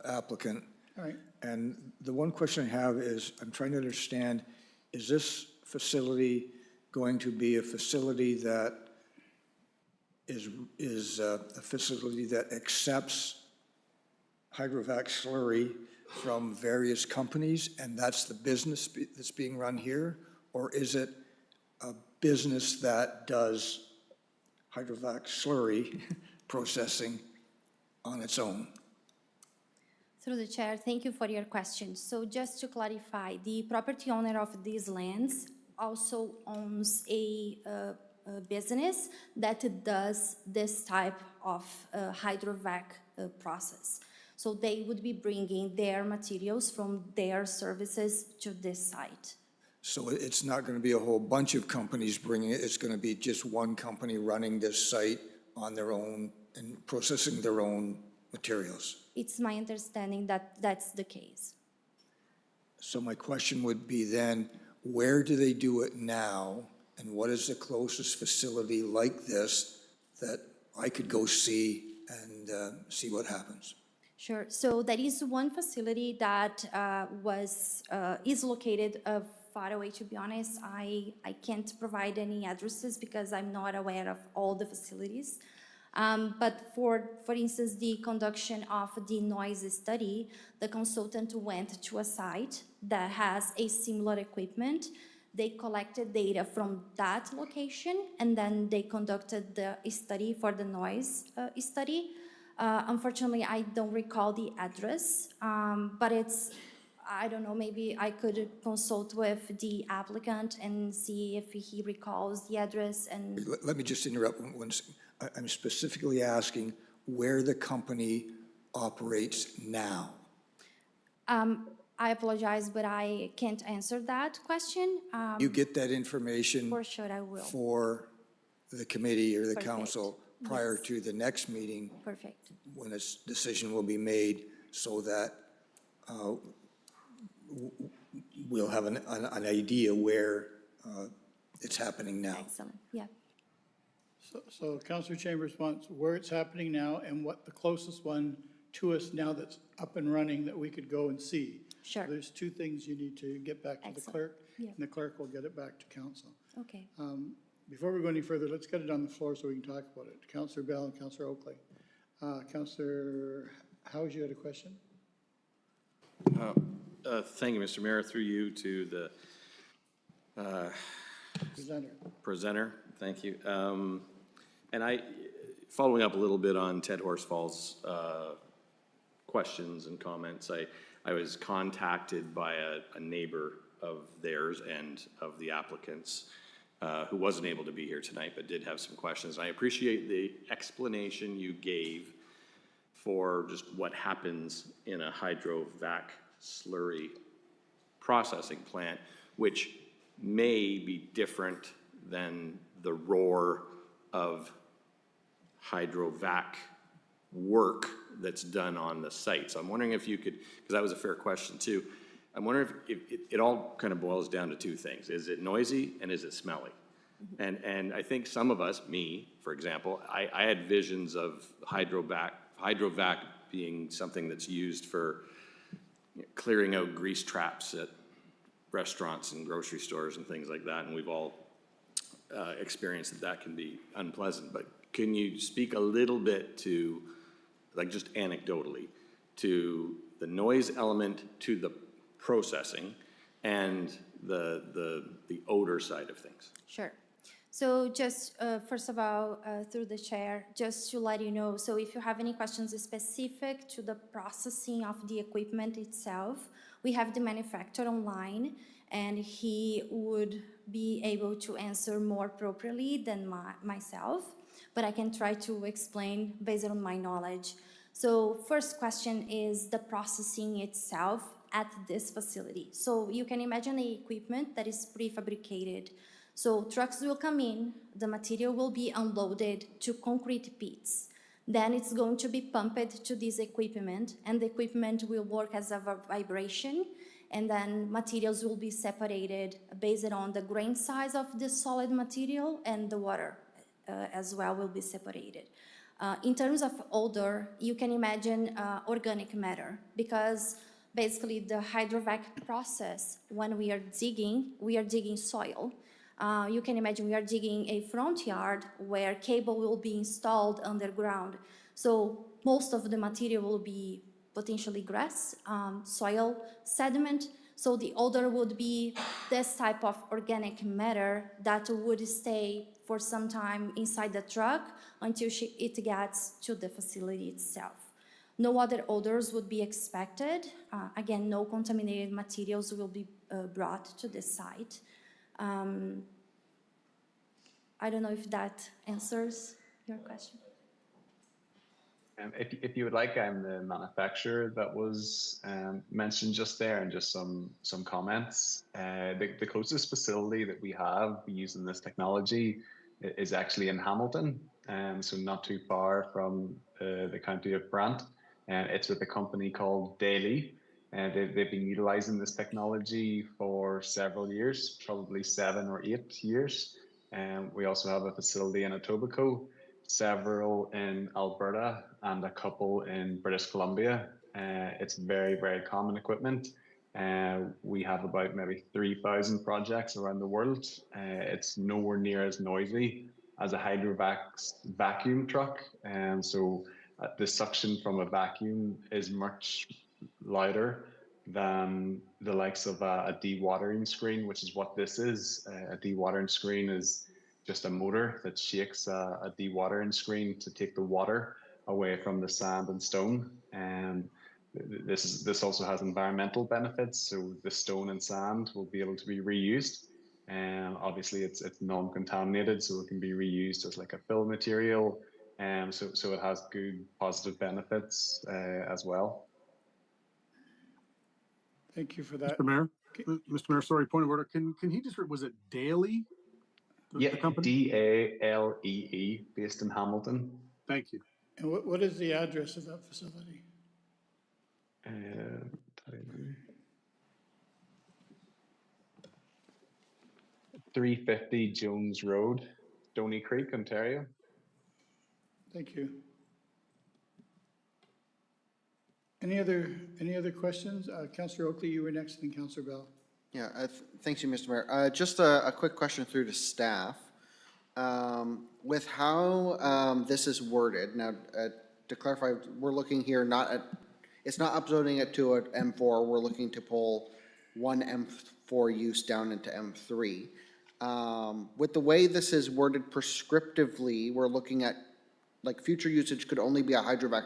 applicant. All right. And the one question I have is, I'm trying to understand, is this facility going to be a facility that is a facility that accepts hydrovac slurry from various companies, and that's the business that's being run here? Or is it a business that does hydrovac slurry processing on its own? Through the chair, thank you for your question. So just to clarify, the property owner of these lands also owns a business that does this type of hydrovac process. So they would be bringing their materials from their services to this site. So it's not going to be a whole bunch of companies bringing it, it's going to be just one company running this site on their own and processing their own materials? It's my understanding that that's the case. So my question would be then, where do they do it now? And what is the closest facility like this that I could go see and see what happens? Sure. So there is one facility that is located far away. To be honest, I can't provide any addresses because I'm not aware of all the facilities. But for instance, the conduction of the noise study, the consultant went to a site that has a similar equipment. They collected data from that location, and then they conducted the study for the noise study. Unfortunately, I don't recall the address, but I don't know, maybe I could consult with the applicant and see if he recalls the address. And Let me just interrupt one second. I'm specifically asking where the company operates now. I apologize, but I can't answer that question. You get that information For sure, I will. for the committee or the Perfect. council prior Yes. to the next meeting Perfect. when a decision will be made so that we'll have an idea where it's happening now. Excellent, yeah. So Councillor Chambers wants where it's happening now and what the closest one to us now that's up and running that we could go and see. Sure. So there's two things you need to get back to the Excellent. clerk, Yeah. and the clerk will get it back to council. Okay. Before we go any further, let's get it on the floor so we can talk about it. Councillor Bell and Councillor Oakley. Councillor Howes, you had a question? Thank you, Mr. Mayor, through you to the presenter. Thank you. And following up a little bit on Ted Horsfall's questions and comments, I was contacted by a neighbor of theirs and of the applicants who wasn't able to be here tonight but did have some questions. I appreciate the explanation you gave for just what happens in a hydrovac slurry processing plant, which may be different than the roar of hydrovac work that's done on the site. So I'm wondering if you could, because that was a fair question too, I'm wondering if it all kind of boils down to two things. Is it noisy and is it smelly? And I think some of us, me, for example, I had visions of hydrovac being something that's used for clearing out grease traps at restaurants and grocery stores and things like that, and we've all experienced that can be unpleasant. But can you speak a little bit to, like just anecdotally, to the noise element, to the processing, and the odor side of things? Sure. So just, first of all, through the chair, just to let you know, so if you have any questions specific to the processing of the equipment itself, we have the manufacturer online, and he would be able to answer more appropriately than myself, but I can try to explain based on my knowledge. So first question is the processing itself at this facility. So you can imagine the equipment that is prefabricated. So trucks will come in, the material will be unloaded to concrete pits. Then it's going to be pumped to this equipment, and the equipment will work as a vibration, and then materials will be separated based on the grain size of the solid material, and the water as well will be separated. In terms of odor, you can imagine organic matter, because basically the hydrovac process, when we are digging soil. You can imagine we are digging a front yard where cable will be installed underground. So most of the material will be potentially grass, soil, sediment. So the odor would be this type of organic matter that would stay for some time inside the truck until it gets to the facility itself. No other odors would be expected. Again, no contaminated materials will be brought to the site. I don't know if that answers your question. If you would like, I'm the manufacturer that was mentioned just there, and just some comments. The closest facility that we have using this technology is actually in Hamilton, so not too far from the county of Brant. And it's with a company called Daly. And they've been utilizing this technology for several years, probably 7 or 8 years. And we also have a facility in Etobicoke, several in Alberta, and a couple in British Columbia. It's very, very common equipment. We have about maybe 3,000 projects around the world. It's nowhere near as noisy as a hydrovac vacuum truck. And so the suction from a vacuum is much louder than the likes of a dewatering screen, which is what this is. A dewatering screen is just a motor that shakes a dewatering screen to take the water away from the sand and stone. And this also has environmental benefits. So the stone and sand will be able to be reused. And obviously it's non-contaminated, so it can be reused as like a fill material. So it has good positive benefits as well. Thank you for that. Mr. Mayor, sorry, point of order. Can he just, was it Daly? Yeah, Dalee, based in Hamilton. Thank you. And what is the address of that facility? 350 Jones Road, Stony Creek, Ontario. Thank you. Any other questions? Councillor Oakley, you were next, and then Councillor Bell. Yeah, thanks you, Mr. Mayor. Just a quick question through to staff. With how this is worded, now, to clarify, we're looking here not at, it's not upzoning it to an M4, we're looking to pull one M4 use down into M3. With the way this is worded prescriptively, we're looking at, like, future usage could only be a hydrovac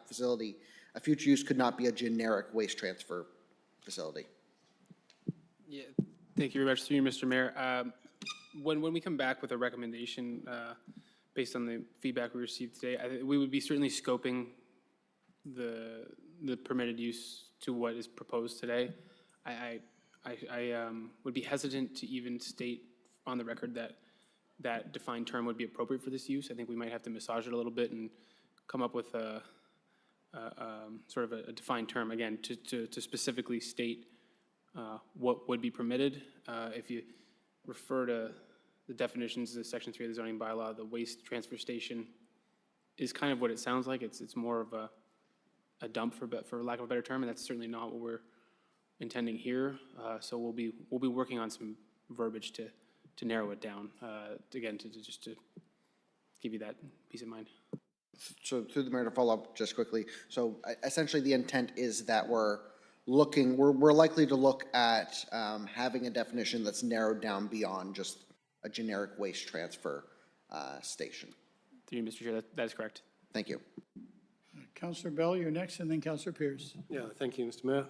facility. A future use could not be a generic waste transfer facility. Yeah, thank you very much, through you, Mr. Mayor. When we come back with a recommendation, based on the feedback we received today, we would be certainly scoping the permitted use to what is proposed today. I would be hesitant to even state on the record that that defined term would be appropriate for this use. I think we might have to massage it a little bit and come up with a sort of a defined term, again, to specifically state what would be permitted. If you refer to the definitions of Section 3 of the zoning bylaw, the waste transfer station is kind of what it sounds like. It's more of a dump, for lack of a better term, and that's certainly not what we're intending here. So we'll be working on some verbiage to narrow it down, again, just to give you that peace of mind. So through the mayor, to follow up just quickly. So essentially the intent is that we're likely to look at having a definition that's narrowed down beyond just a generic waste transfer station. Through you, Mr. Chair, that is correct. Thank you. Councillor Bell, you're next, and then Councillor Pierce. Yeah, thank you, Mr. Mayor.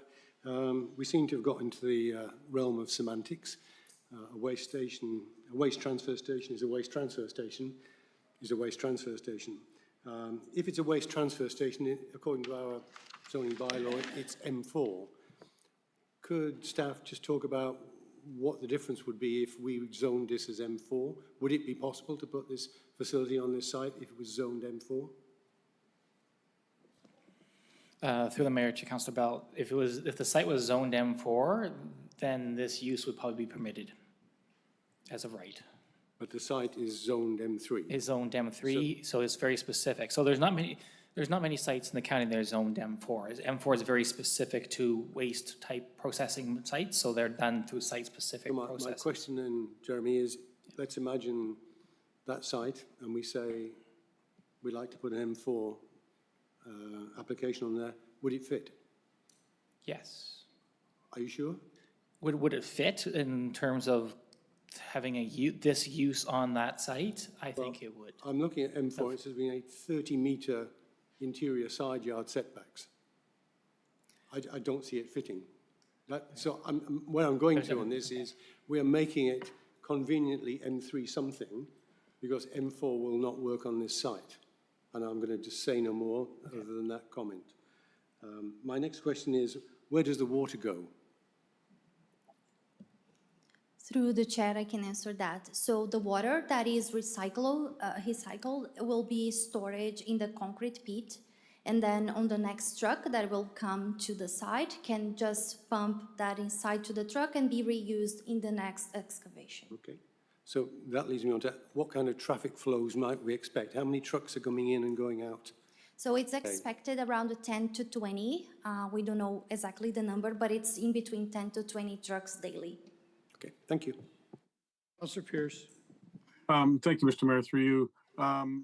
We seem to have got into the realm of semantics. A waste transfer station is a waste transfer station is a waste transfer station. If it's a waste transfer station, according to our zoning bylaw, it's M4. Could staff just talk about what the difference would be if we zoned this as M4? Would it be possible to put this facility on this site if it was zoned M4? Through the mayor to Councillor Bell, if the site was zoned M4, then this use would probably be permitted as of right. But the site is zoned M3. Is zoned M3, so it's very specific. So there's not many sites in the county that are zoned M4. M4 is very specific to waste type processing sites, so they're done through site-specific So processes. my question then, Jeremy, is let's imagine that site and we say we'd like to put an M4 application on there. Would it fit? Yes. Are you sure? Would it fit in terms of having this use on that site? I think it would. I'm looking at M4, it says we need 30-metre interior side yard setbacks. I don't see it fitting. So where I'm going to on this is we are making it conveniently M3 something because M4 will not work on this site. And I'm going to just say no more other than that comment. My next question is, where does the water go? Through the chair, I can answer that. So the water that is recycled will be storage in the concrete pit. And then on the next truck that will come to the site can just pump that inside to the truck and be reused in the next excavation. Okay. So that leads me on to what kind of traffic flows might we expect? How many trucks are coming in and going out? So it's expected around 10 to 20. We don't know exactly the number, but it's in between 10 to 20 trucks daily. Okay, thank you. Councillor Pierce. Thank you, Mr. Mayor, through you.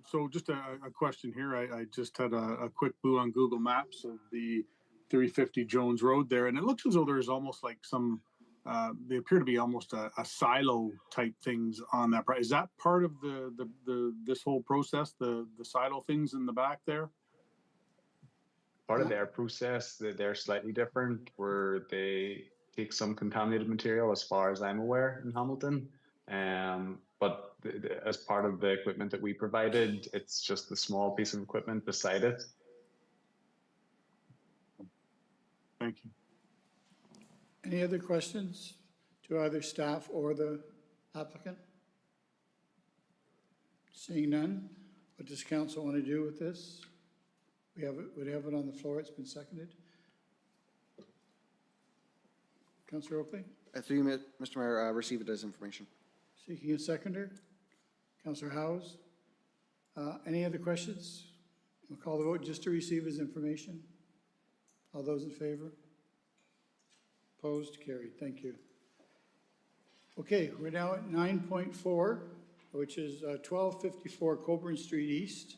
So just a question here. I just had a quick boo on Google Maps of the 350 Jones Road there, and it looks as though there's almost like some, they appear to be almost a silo type things on that. Is that part of this whole process, the silo things in the back there? Part of their process, they're slightly different, where they take some contaminated material, as far as I'm aware, in Hamilton. But as part of the equipment that we provided, it's just a small piece of equipment beside it. Thank you. Any other questions to either staff or the applicant? Seeing none, what does council want to do with this? We have it on the floor. It's been seconded. Councillor Oakley? Through you, Mr. Mayor, receive it as information. Seeking a seconder? Counselor Howes? Any other questions? We'll call the vote just to receive his information. All those in favor? Opposed? Carried. Thank you. Okay, we're now at 9.4, which is 1254 Coburn Street East,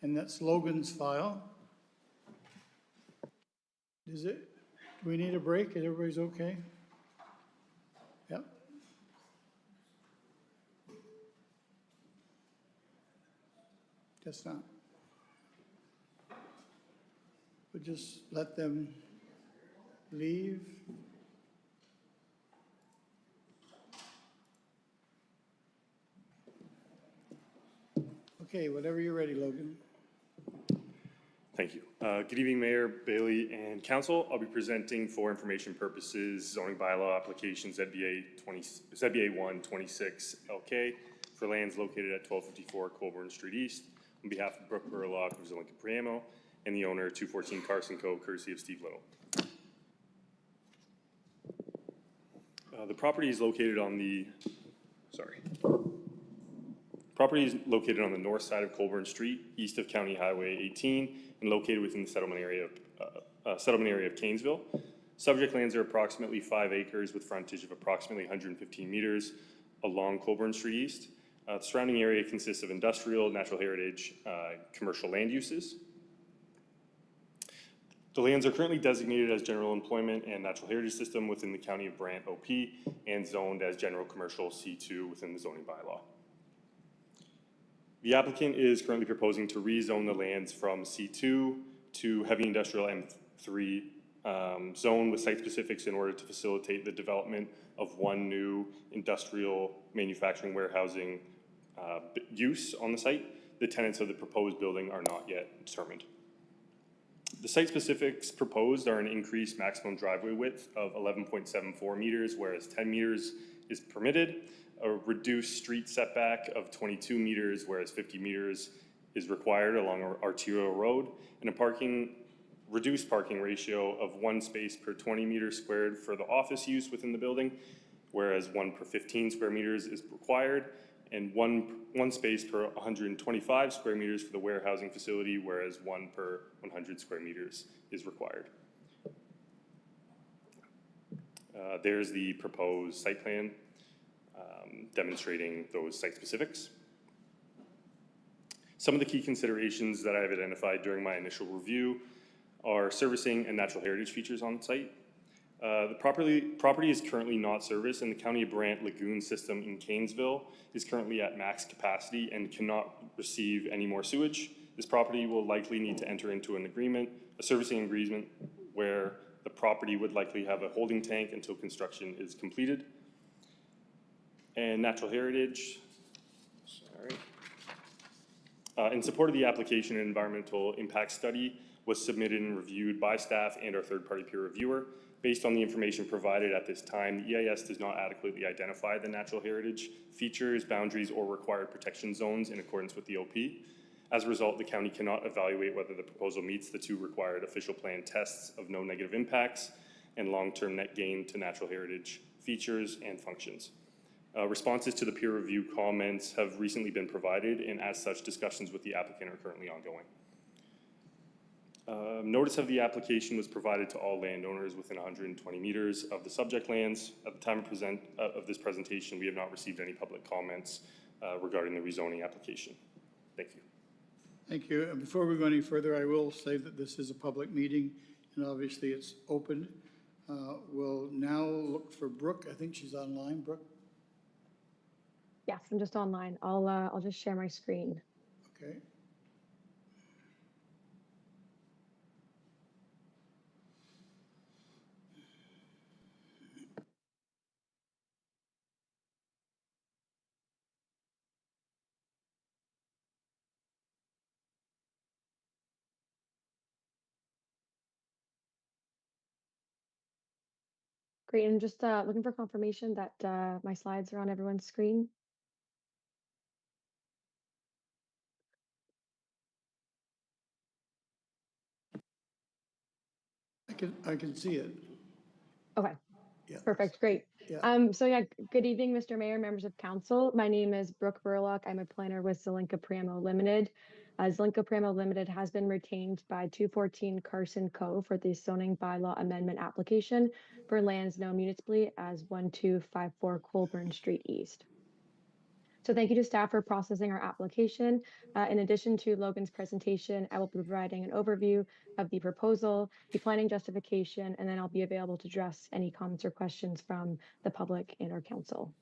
and that's Logan's file. Is it, do we need a break? Everybody's okay? Yep. Guess not. We'll just let them leave. Okay, whenever you're ready, Logan. Thank you. Good evening, Mayor, Bailey, and Council. I'll be presenting for information purposes zoning bylaw application ZBA 126 LK for lands located at 1254 Colborne Street East on behalf of Brooke Burlock of Zelinka Priamo and the owner 214 Carson Co., courtesy of Steve Little. The property is located on the, property is located on the north side of Colborne Street, east of County Highway 18, and located within the settlement area of Canesville. Subject lands are approximately 5 acres with frontage of approximately 115 meters along Colborne Street East. The surrounding area consists of industrial, natural heritage, commercial land uses. The lands are currently designated as general employment and natural heritage system within the County of Brant OP and zoned as general commercial C2 within the zoning bylaw. The applicant is currently proposing to rezone the lands from C2 to heavy industrial M3 zone with site specifics in order to facilitate the development of one new industrial manufacturing warehousing use on the site. The tenants of the proposed building are not yet determined. The site specifics proposed are an increased maximum driveway width of 11.74 meters, whereas 10 meters is permitted, a reduced street setback of 22 meters, whereas 50 meters is required along Arterial Road, and a reduced parking ratio of 1 space per 20 meters squared for the office use within the building, whereas 1 per 15 square meters is required, and one space per 125 square meters for the warehousing facility, whereas 1 per 100 square meters is required. There's the proposed site plan demonstrating those site specifics. Some of the key considerations that I've identified during my initial review are servicing and natural heritage features on site. The property is currently not serviced, and the County of Brant lagoon system in Canesville is currently at max capacity and cannot receive any more sewage. This property will likely need to enter into an agreement, a servicing agreement, where the property would likely have a holding tank until construction is completed. And natural heritage, in support of the application, an environmental impact study was submitted and reviewed by staff and our third-party peer reviewer. Based on the information provided at this time, the EIS does not adequately identify the natural heritage features, boundaries, or required protection zones in accordance with the OP. As a result, the county cannot evaluate whether the proposal meets the 2 required official plan tests of no negative impacts and long-term net gain to natural heritage features and functions. Responses to the peer review comments have recently been provided, and as such, discussions with the applicant are currently ongoing. Notice of the application was provided to all landowners within 120 meters of the subject lands. At the time of this presentation, we have not received any public comments regarding the rezoning application. Thank you. Thank you. And before we go any further, I will say that this is a public meeting, and obviously it's open. We'll now look for Brooke. I think she's online. Brooke? Yes, I'm just online. I'll just share my screen. Okay. Great, I'm just looking for confirmation that my slides are on everyone's screen. I can see it. Okay, Perfect, great. Yeah. So yeah, good evening, Mr. Mayor, members of council. My name is Brooke Burlock. I'm a planner with Zelenka Priamo Limited. Zelenka Priamo Limited has been retained by 214 Carson Co. for the zoning bylaw amendment application for lands known municipally as 1254 Colburn Street East. So thank you to staff for processing our application. In addition to Logan's presentation, I will be providing an overview of the proposal, the planning justification, and then I'll be available to address any comments or questions from the public and our council.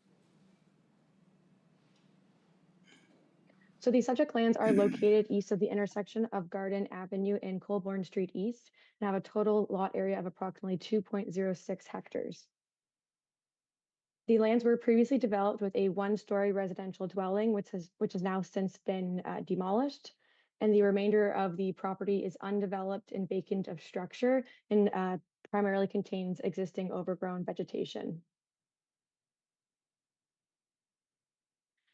So the subject lands are located east of the intersection of Garden Avenue and Colborne Street East and have a total lot area of approximately 2.06 hectares. The lands were previously developed with a one-story residential dwelling, which has now since been demolished. And the remainder of the property is undeveloped and vacant of structure and primarily contains existing overgrown vegetation.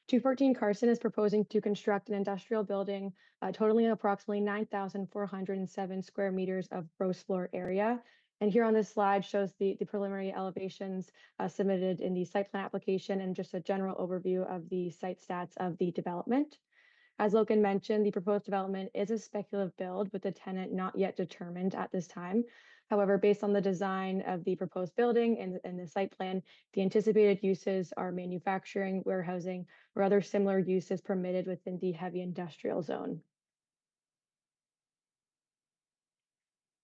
214 Carson is proposing to construct an industrial building totaling approximately 9,407 square meters of gross floor area. And here on this slide shows the preliminary elevations submitted in the site plan application and just a general overview of the site stats of the development. As Logan mentioned, the proposed development is a speculative build with the tenant not yet determined at this time. However, based on the design of the proposed building and the site plan, the anticipated uses are manufacturing, warehousing, or other similar uses permitted within the heavy industrial zone.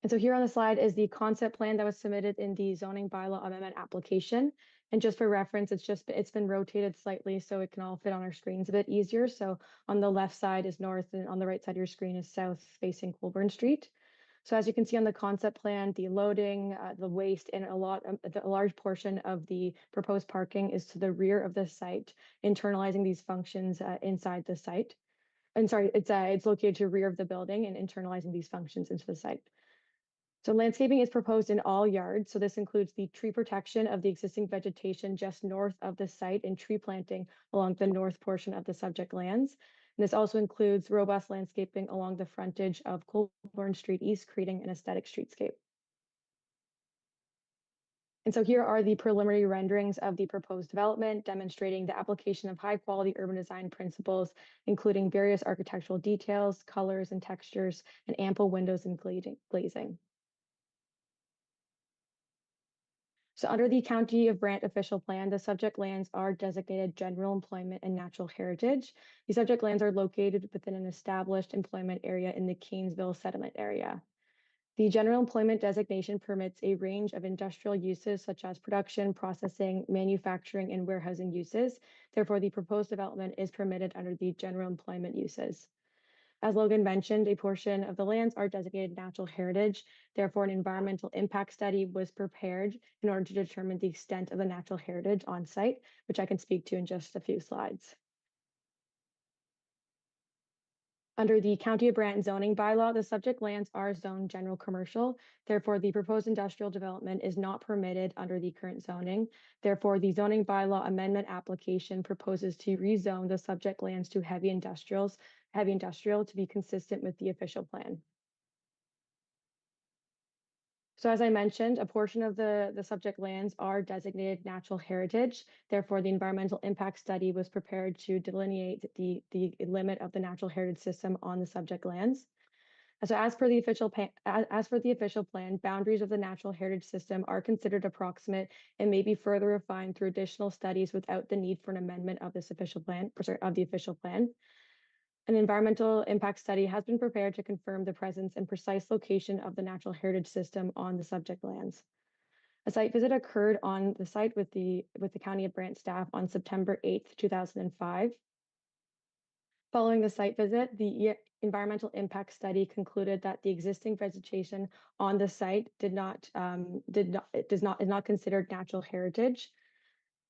And so here on the slide is the concept plan that was submitted in the zoning bylaw amendment application. And just for reference, it's been rotated slightly so it can all fit on our screens a bit easier. So on the left side is north and on the right side of your screen is south facing Colburn Street. So as you can see on the concept plan, the loading, the waste, and a large portion of the proposed parking is to the rear of the site, internalizing these functions inside the site. And sorry, it's located to the rear of the building and internalizing these functions into the site. So landscaping is proposed in all yards. So this includes the tree protection of the existing vegetation just north of the site and tree planting along the north portion of the subject lands. And this also includes robust landscaping along the frontage of Colborne Street East, creating an aesthetic streetscape. And so here are the preliminary renderings of the proposed development, demonstrating the application of high quality urban design principles, including various architectural details, colors and textures, and ample windows and glazing. So under the County of Brant official plan, the subject lands are designated general employment and natural heritage. The subject lands are located within an established employment area in the Canesville settlement area. The general employment designation permits a range of industrial uses such as production, processing, manufacturing, and warehousing uses. Therefore, the proposed development is permitted under the general employment uses. As Logan mentioned, a portion of the lands are designated natural heritage. Therefore, an environmental impact study was prepared in order to determine the extent of the natural heritage on site, which I can speak to in just a few slides. Under the County of Brant zoning bylaw, the subject lands are zoned general commercial. Therefore, the proposed industrial development is not permitted under the current zoning. Therefore, the zoning bylaw amendment application proposes to rezone the subject lands to heavy industrial to be consistent with the official plan. So as I mentioned, a portion of the subject lands are designated natural heritage. Therefore, the environmental impact study was prepared to delineate the limit of the natural heritage system on the subject lands. So as for the official plan, boundaries of the natural heritage system are considered approximate and may be further refined through additional studies without the need for an amendment of this official plan, of the official plan. An environmental impact study has been prepared to confirm the presence and precise location of the natural heritage system on the subject lands. A site visit occurred on the site with the County of Brant staff on September 8th, 2005. Following the site visit, the environmental impact study concluded that the existing vegetation on the site is not considered natural heritage.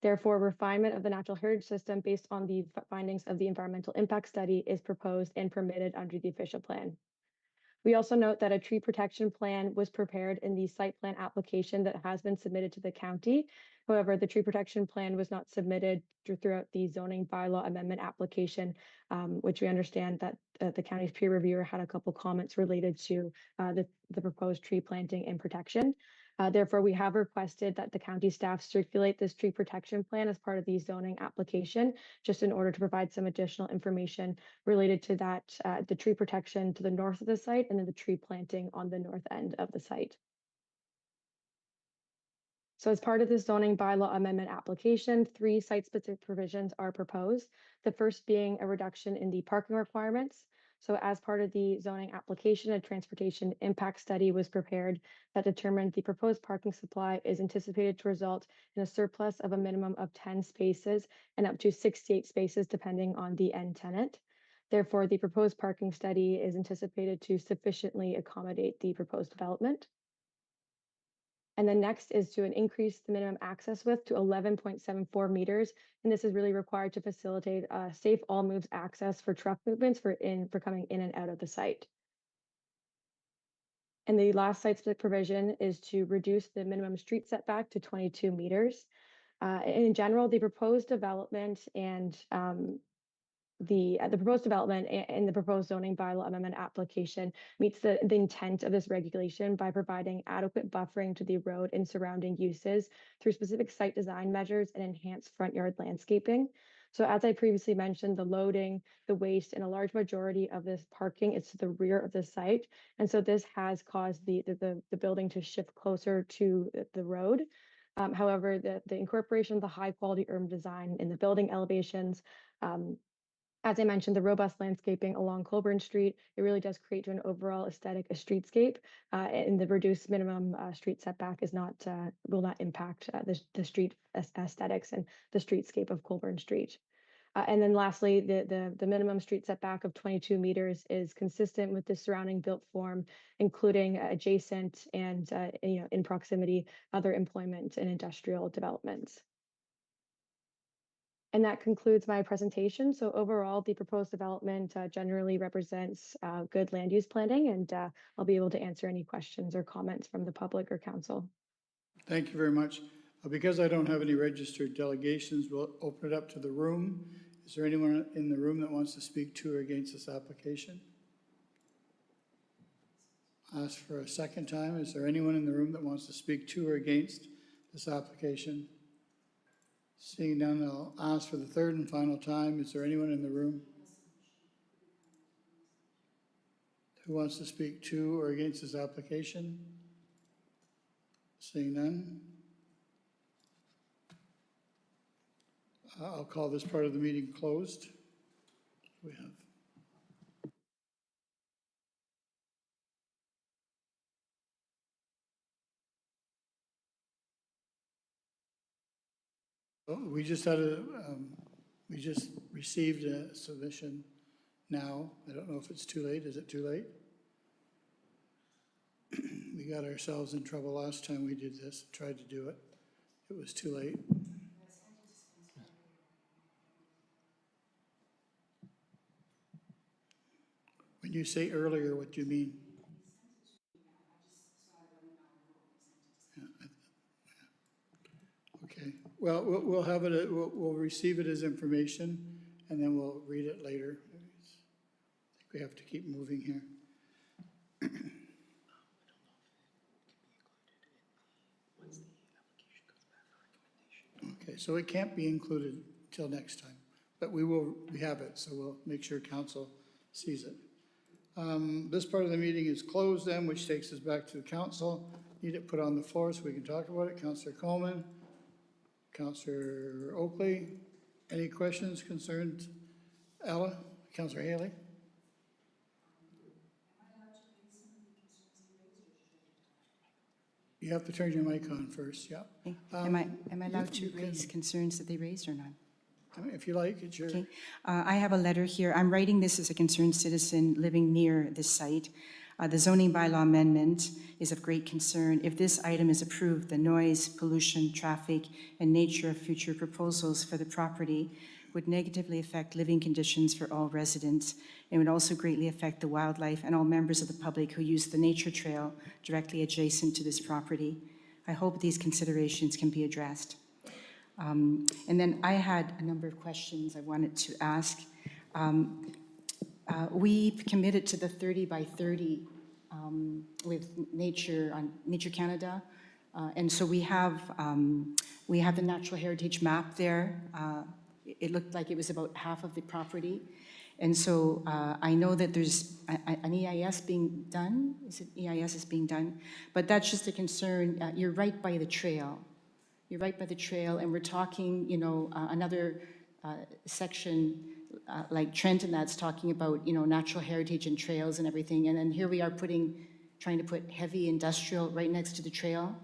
Therefore, refinement of the natural heritage system based on the findings of the environmental impact study is proposed and permitted under the official plan. We also note that a tree protection plan was prepared in the site plan application that has been submitted to the county. However, the tree protection plan was not submitted throughout the zoning bylaw amendment application, which we understand that the county's peer reviewer had a couple comments related to the proposed tree planting and protection. Therefore, we have requested that the county staff circulate this tree protection plan as part of the zoning application, just in order to provide some additional information related to that, the tree protection to the north of the site and then the tree planting on the north end of the site. So as part of the zoning bylaw amendment application, 3 site-specific provisions are proposed. The first being a reduction in the parking requirements. So as part of the zoning application, a transportation impact study was prepared that determined the proposed parking supply is anticipated to result in a surplus of a minimum of 10 spaces and up to 68 spaces depending on the end tenant. Therefore, the proposed parking study is anticipated to sufficiently accommodate the proposed development. And then next is to increase the minimum access width to 11.74 meters. And this is really required to facilitate safe all moves access for truck movements for coming in and out of the site. And the last site split provision is to reduce the minimum street setback to 22 meters. In general, the proposed development and the proposed development and the proposed zoning bylaw amendment application meets the intent of this regulation by providing adequate buffering to the road and surrounding uses through specific site design measures and enhanced front yard landscaping. So as I previously mentioned, the loading, the waste, and a large majority of this parking is to the rear of the site. And so this has caused the building to shift closer to the road. However, the incorporation of the high quality urban design in the building elevations, as I mentioned, the robust landscaping along Colburn Street, it really does create an overall aesthetic, a streetscape, and the reduced minimum street setback is not will not impact the street aesthetics and the streetscape of Colburn Street. And then lastly, the minimum street setback of 22 meters is consistent with the surrounding built form, including adjacent and in proximity other employment and industrial developments. And that concludes my presentation. So overall, the proposed development generally represents good land use planning, and I'll be able to answer any questions or comments from the public or council. Thank you very much. Because I don't have any registered delegations, we'll open it up to the room. Is there anyone in the room that wants to speak to or against this application? Ask for a second time. Is there anyone in the room that wants to speak to or against this application? Seeing none, I'll ask for the third and final time. Is there anyone in the room who wants to speak to or against this application? Seeing none, I'll call this part of the meeting closed. We have we just received a submission now. I don't know if it's too late. Is it too late? We got ourselves in trouble last time we did this, tried to do it. It was too late. When you say earlier, what do you mean? Okay, well, we'll have it, we'll receive it as information, and then we'll read it later. I think we have to keep moving here. Okay, so it can't be included till next time, but we have it, so we'll make sure council sees it. This part of the meeting is closed then, which takes us back to the council. Need it put on the floor so we can talk about it. Councillor Coleman. Councillor Oakley, any questions, concerns? Ella, Councillor Haley? You have to turn your mic on first, yeah. Okay. Am I allowed to raise concerns that they raised or not? If you like, it's your... Okay. I have a letter here. I'm writing this as a concerned citizen living near this site. The zoning bylaw amendment is of great concern. If this item is approved, the noise, pollution, traffic, and nature of future proposals for the property would negatively affect living conditions for all residents. It would also greatly affect the wildlife and all members of the public who use the nature trail directly adjacent to this property. I hope these considerations can be addressed. And then I had a number of questions I wanted to ask. We've committed to the 30 by 30 with Nature Canada And so we have the natural heritage map there. It looked like it was about half of the property. And so I know that there's an EIS being done. Is it EIS is being done? But that's just a concern. You're right by the trail. You're right by the trail, and we're talking, you know, another section like Trenton that's talking about, you know, natural heritage and trails and everything. And then here we are trying to put heavy industrial right next to the trail.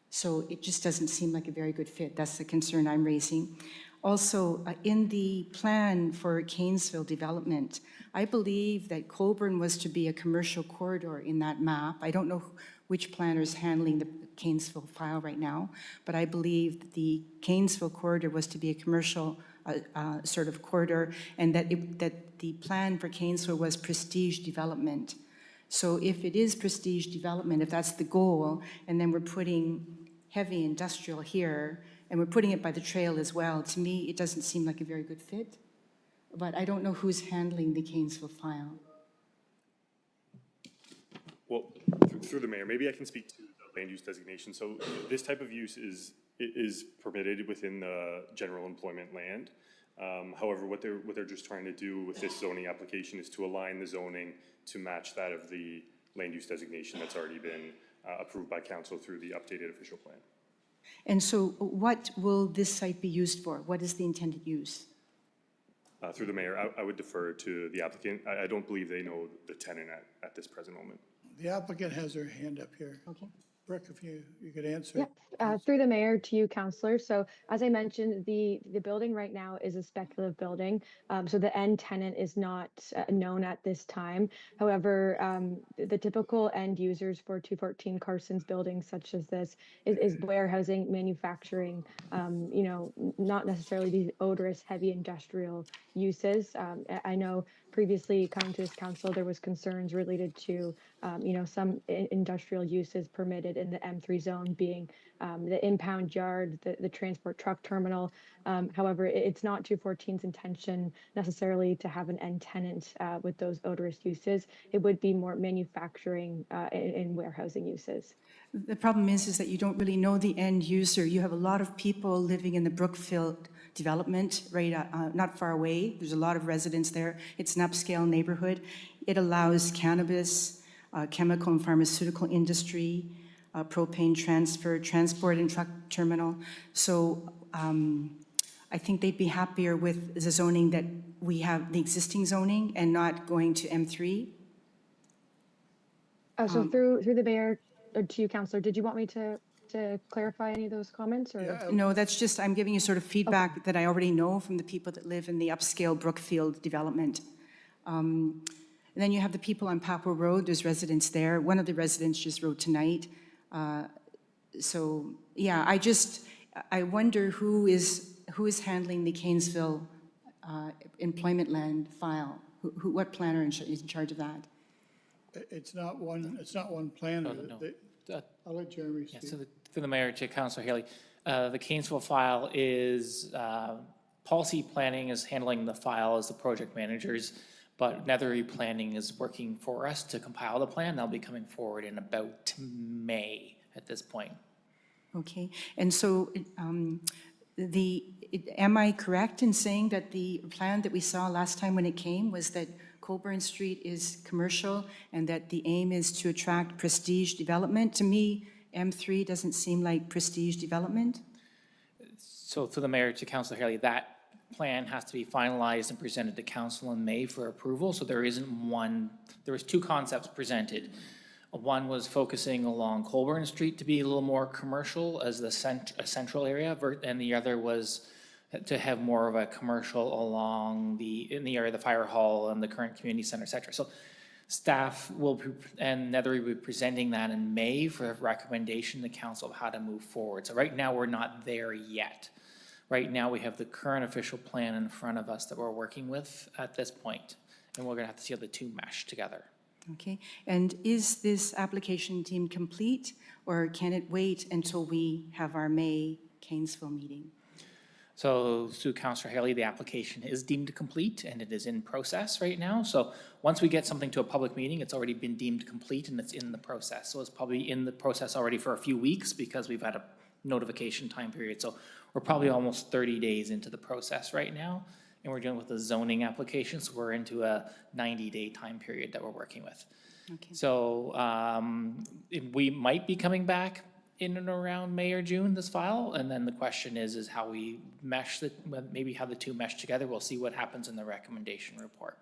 So it just doesn't seem like a very good fit. That's the concern I'm raising. Also, in the plan for Canesville development, I believe that Colborne was to be a commercial corridor in that map. I don't know which planner is handling the Canesville file right now, but I believe the Canesville corridor was to be a commercial sort of corridor, and that the plan for Canesville was prestige development. So if it is prestige development, if that's the goal, and then we're putting heavy industrial here, and we're putting it by the trail as well, to me, it doesn't seem like a very good fit. But I don't know who's handling the Canesville file. Well, through the mayor, maybe I can speak to the land use designation. So this type of use is permitted within the general employment land. However, what they're just trying to do with this zoning application is to align the zoning to match that of the land use designation that's already been approved by council through the updated official plan. And so what will this site be used for? What is the intended use? Through the mayor, I would defer to the applicant. I don't believe they know the tenant at this present moment. The applicant has her hand up here. Okay. Brooke, if you could answer. Yep, through the mayor to you, Councillor. So as I mentioned, the building right now is a speculative building. So the end tenant is not known at this time. However, the typical end users for 214 Carson's buildings such as this is warehousing, manufacturing, you know, not necessarily these odorous, heavy industrial uses. I know previously coming to this council, there was concerns related to, you know, some industrial uses permitted in the M3 zone being the impound yard, the transport truck terminal. However, it's not 214's intention necessarily to have an end tenant with those odorous uses. It would be more manufacturing and warehousing uses. The problem is that you don't really know the end user. You have a lot of people living in the Brookfield development, right, not far away. There's a lot of residents there. It's an upscale neighborhood. It allows cannabis, chemical and pharmaceutical industry, propane transfer, transport and truck terminal. So I think they'd be happier with the zoning that we have, the existing zoning, and not going to M3. So through the mayor to you, Councillor, did you want me to clarify any of those comments? Or? No, that's just, I'm giving you sort of feedback that I already know from the people that live in the upscale Brookfield development. And then you have the people on Papua Road, there's residents there. One of the residents just wrote tonight. So yeah, I wonder who is handling the Canesville employment land file? What planner is in charge of that? It's not one planner. I'll let Jeremy speak. Yeah, so through the mayor to Councillor Haley, the Canesville file is, policy planning is handling the file as the project managers, but Nethery Planning is working for us to compile the plan. They'll be coming forward in about May at this point. Okay, and so am I correct in saying that the plan that we saw last time when it came was that Colborne Street is commercial and that the aim is to attract prestige development? To me, M3 doesn't seem like prestige development. So through the mayor to Councillor Haley, that plan has to be finalized and presented to council in May for approval. So there isn't one, there was two concepts presented. One was focusing along Colborne Street to be a little more commercial as the central area, and the other was to have more of a commercial along in the area of the fire hall and the current community center, et cetera. So staff and Nethery will be presenting that in May for a recommendation to council of how to move forward. So right now, we're not there yet. Right now, we have the current official plan in front of us that we're working with at this point, and we're gonna have to see how the two mesh together. Okay, and is this application deemed complete, or can it wait until we have our May Canesville meeting? So through Councillor Haley, the application is deemed complete and it is in process right now. So once we get something to a public meeting, it's already been deemed complete and it's in the process. So it's probably in the process already for a few weeks because we've had a notification time period. So we're probably almost 30 days into the process right now. And we're dealing with a zoning application, so we're into a 90-day time period that we're working with. Okay. So we might be coming back in and around May or June, this file, and then the question is how we mesh the, maybe how the two mesh together. We'll see what happens in the recommendation report.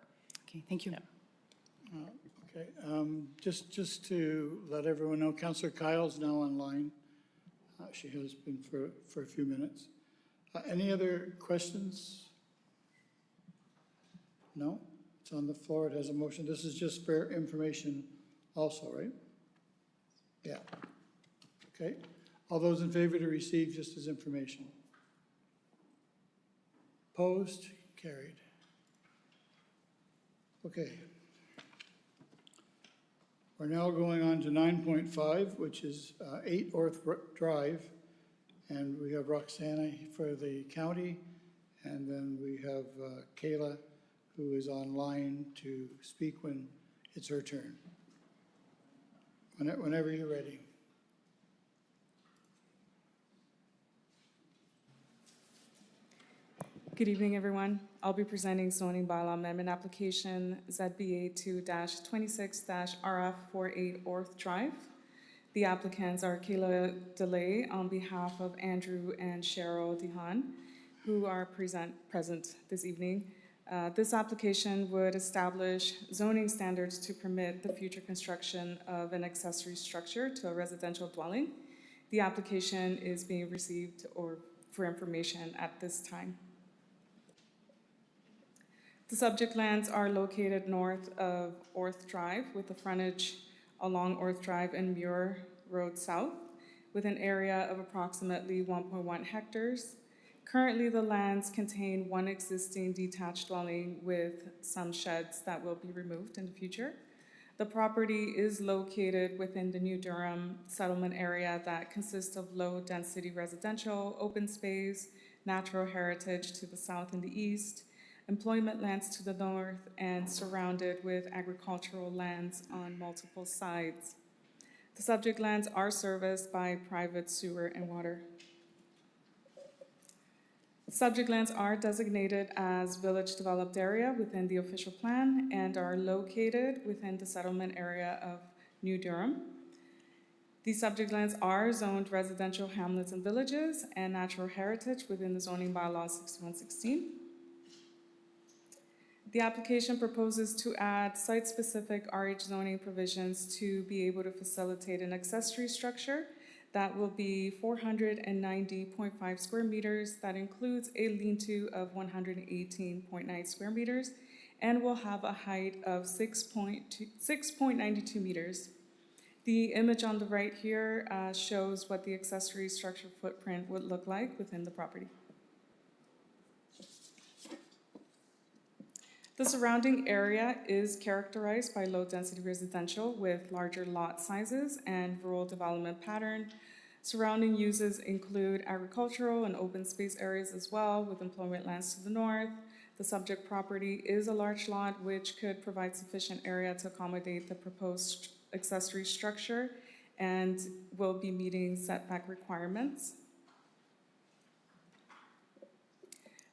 Okay, thank you. Yeah. Okay, just to let everyone know, Councillor Kyle's now online. She has been for a few minutes. Any other questions? No? It's on the floor. It has a motion. This is just for information also, right? Yeah. Okay. All those in favor to receive just as information? Opposed? Carried. Okay. We're now going on to 9.5, which is 8 Orth Drive. And we have Roxana for the county. And then we have Kayla, who is online to speak when it's her turn. Whenever you're ready. Good evening, everyone. I'll be presenting zoning bylaw amendment application ZBA 2-26-RF48 Orth Drive. The applicants are Kayla DeLay on behalf of Andrew and Cheryl Dehan, who are present this evening. This application would establish zoning standards to permit the future construction of an accessory structure to a residential dwelling. The application is being received for information at this time. The subject lands are located north of Orth Drive with the frontage along Orth Drive and Muir Road South with an area of approximately 1.1 hectares. Currently, the lands contain one existing detached dwelling with some sheds that will be removed in the future. The property is located within the New Durham settlement area that consists of low-density residential, open space, natural heritage to the south and the east, employment lands to the north, and surrounded with agricultural lands on multiple sides. The subject lands are serviced by private sewer and water. Subject lands are designated as village developed area within the official plan and are located within the settlement area of New Durham. These subject lands are zoned residential hamlets and villages and natural heritage within the zoning bylaw 6116. The application proposes to add site-specific RH zoning provisions to be able to facilitate an accessory structure that will be 490.5 square meters. That includes a lean-to of 118.9 square meters and will have a height of 6.92 meters. The image on the right here shows what the accessory structure footprint would look like within the property. The surrounding area is characterized by low-density residential with larger lot sizes and rural development pattern. Surrounding uses include agricultural and open space areas as well, with employment lands to the north. The subject property is a large lot which could provide sufficient area to accommodate the proposed accessory structure and will be meeting setback requirements.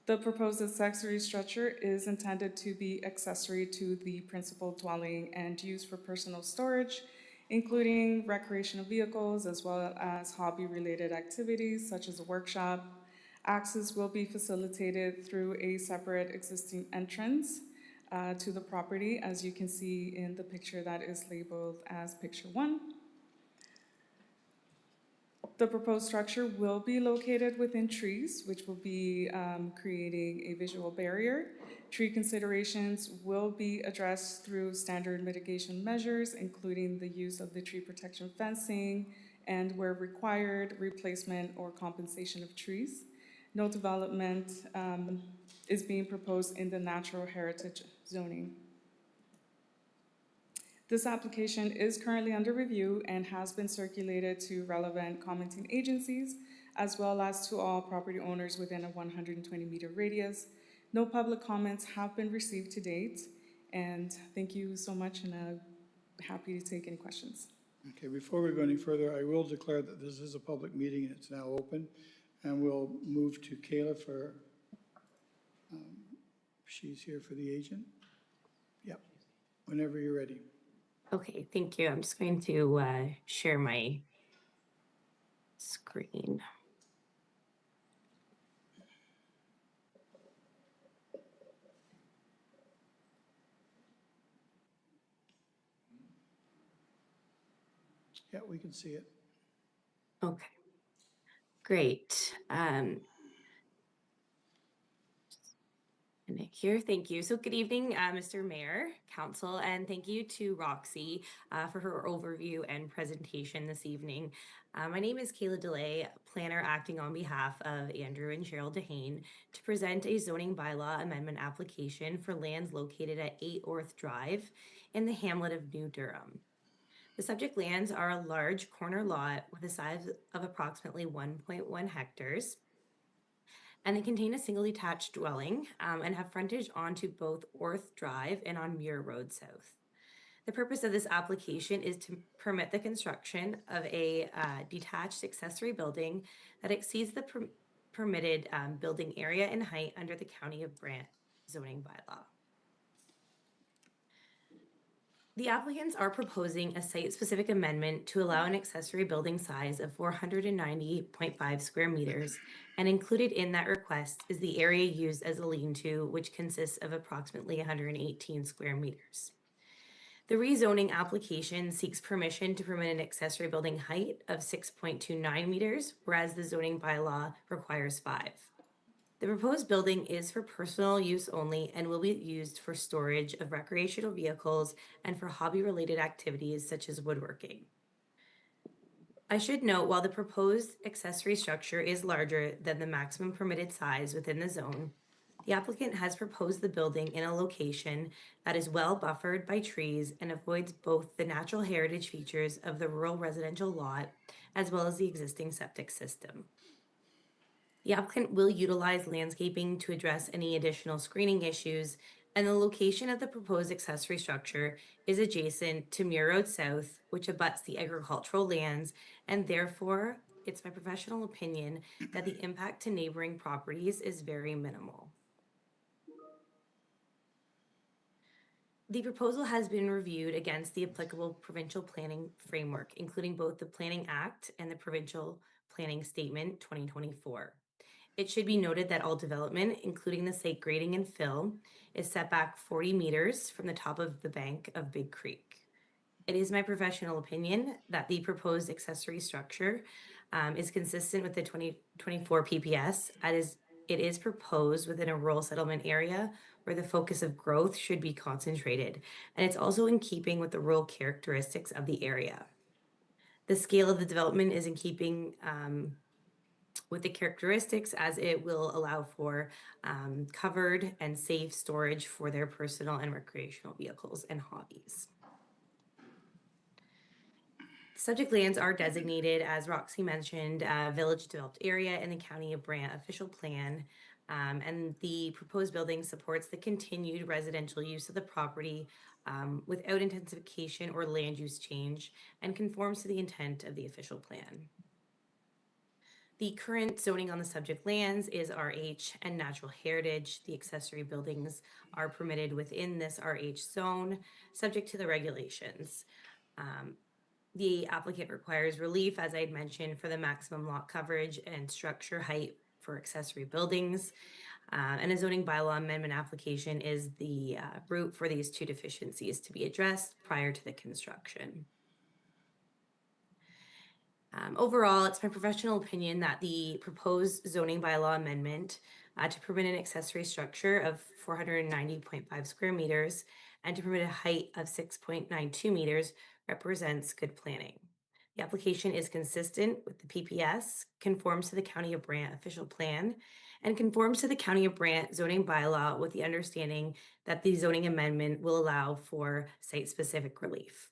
The proposed accessory structure is intended to be accessory to the principal dwelling and used for personal storage, including recreational vehicles as well as hobby-related activities such as a workshop. Access will be facilitated through a separate existing entrance to the property, as you can see in the picture that is labeled as picture 1. The proposed structure will be located within trees, which will be creating a visual barrier. Tree considerations will be addressed through standard mitigation measures, including the use of the tree protection fencing and, where required, replacement or compensation of trees. No development is being proposed in the natural heritage zoning. This application is currently under review and has been circulated to relevant commenting agencies, as well as to all property owners within a 120-meter radius. No public comments have been received to date, and thank you so much, and I'm happy to take any questions. Okay, before we go any further, I will declare that this is a public meeting and it's now open. And we'll move to Kayla for, she's here for the agent. Yep, whenever you're ready. Okay, thank you. I'm just going to share my screen. Yeah, we can see it. Okay, great. Nick here, thank you. So good evening, Mr. Mayor, Council, and thank you to Roxy for her overview and presentation this evening. My name is Kayla DeLay, planner acting on behalf of Andrew and Cheryl DeHane to present a zoning bylaw amendment application for lands located at 8 Orth Drive in the hamlet of New Durham. The subject lands are a large corner lot with a size of approximately 1.1 hectares. And they contain a single detached dwelling and have frontage onto both Orth Drive and on Muir Road South. The purpose of this application is to permit the construction of a detached accessory building that exceeds the permitted building area and height under the County of Brant zoning bylaw. The applicants are proposing a site-specific amendment to allow an accessory building size of 490.5 square meters, and included in that request is the area used as a lean-to, which consists of approximately 118 square meters. The rezoning application seeks permission to permit an accessory building height of 6.29 meters, whereas the zoning bylaw requires 5. The proposed building is for personal use only and will be used for storage of recreational vehicles and for hobby-related activities such as woodworking. I should note, while the proposed accessory structure is larger than the maximum permitted size within the zone, the applicant has proposed the building in a location that is well buffered by trees and avoids both the natural heritage features of the rural residential lot as well as the existing septic system. The applicant will utilize landscaping to address any additional screening issues, and the location of the proposed accessory structure is adjacent to Muir Road South, which abuts the agricultural lands, and therefore, it's my professional opinion that the impact to neighboring properties is very minimal. The proposal has been reviewed against the applicable provincial planning framework, including both the Planning Act and the Provincial Planning Statement 2024. It should be noted that all development, including the site grading and fill, is set back 40 meters from the top of the bank of Big Creek. It is my professional opinion that the proposed accessory structure is consistent with the 2024 PPS, as it is proposed within a rural settlement area where the focus of growth should be concentrated, and it's also in keeping with the rural characteristics of the area. The scale of the development is in keeping with the characteristics, as it will allow for covered and safe storage for their personal and recreational vehicles and hobbies. Subject lands are designated, as Roxy mentioned, village developed area in the County of Brant official plan, and the proposed building supports the continued residential use of the property without intensification or land use change, and conforms to the intent of the official plan. The current zoning on the subject lands is RH and natural heritage. The accessory buildings are permitted within this RH zone, subject to the regulations. The applicant requires relief, as I had mentioned, for the maximum lot coverage and structure height for accessory buildings. And a zoning bylaw amendment application is the route for these two deficiencies to be addressed prior to the construction. Overall, it's my professional opinion that the proposed zoning bylaw amendment to permit an accessory structure of 490.5 square meters and to permit a height of 6.92 meters represents good planning. The application is consistent with the PPS, conforms to the County of Brant official plan, and conforms to the County of Brant zoning bylaw with the understanding that the zoning amendment will allow for site-specific relief.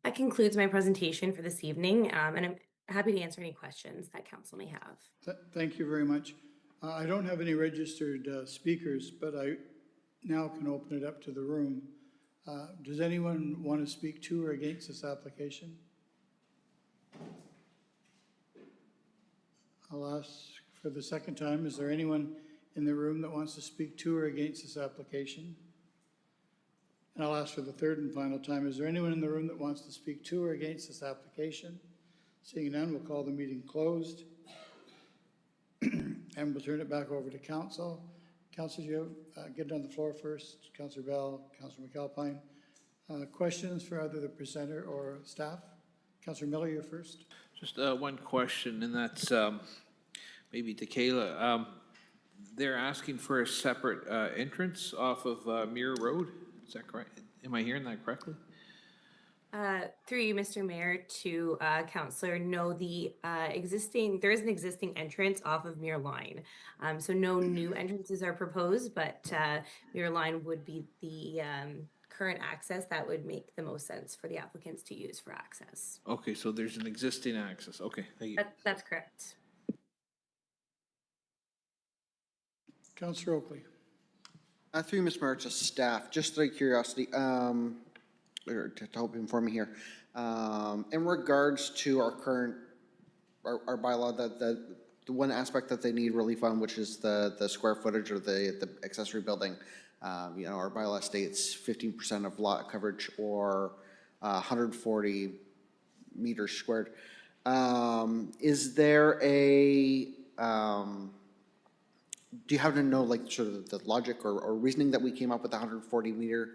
That concludes my presentation for this evening, and I'm happy to answer any questions that council may have. Thank you very much. I don't have any registered speakers, but I now can open it up to the room. Does anyone want to speak to or against this application? I'll ask for the second time, is there anyone in the room that wants to speak to or against this application? And I'll ask for the third and final time, is there anyone in the room that wants to speak to or against this application? Seeing none, we'll call the meeting closed. And we'll turn it back over to council. Councilor, you get on the floor first. Councilor Bell, Councilor McAlpine. Questions for either the presenter or staff? Councilor Miller, you're first. Just one question, and that's maybe to Kayla. They're asking for a separate entrance off of Muir Road. Is that correct? Am I hearing that correctly? Through you, Mr. Mayor, to Councillor, no, there is an existing entrance off of Muir Line. So no new entrances are proposed, but Muir Line would be the current access that would make the most sense for the applicants to use for access. Okay, so there's an existing access. Okay, thank you. That's correct. Councilor Oakley. Through Ms. Mayor to staff, just out of curiosity, or to help inform me here, in regards to our current, our bylaw, the one aspect that they need relief on, which is the square footage or the accessory building, you know, our bylaw states 15% of lot coverage or 140 meters squared. Is there a, do you happen to know, like, sort of the logic or reasoning that we came up with the 140 meter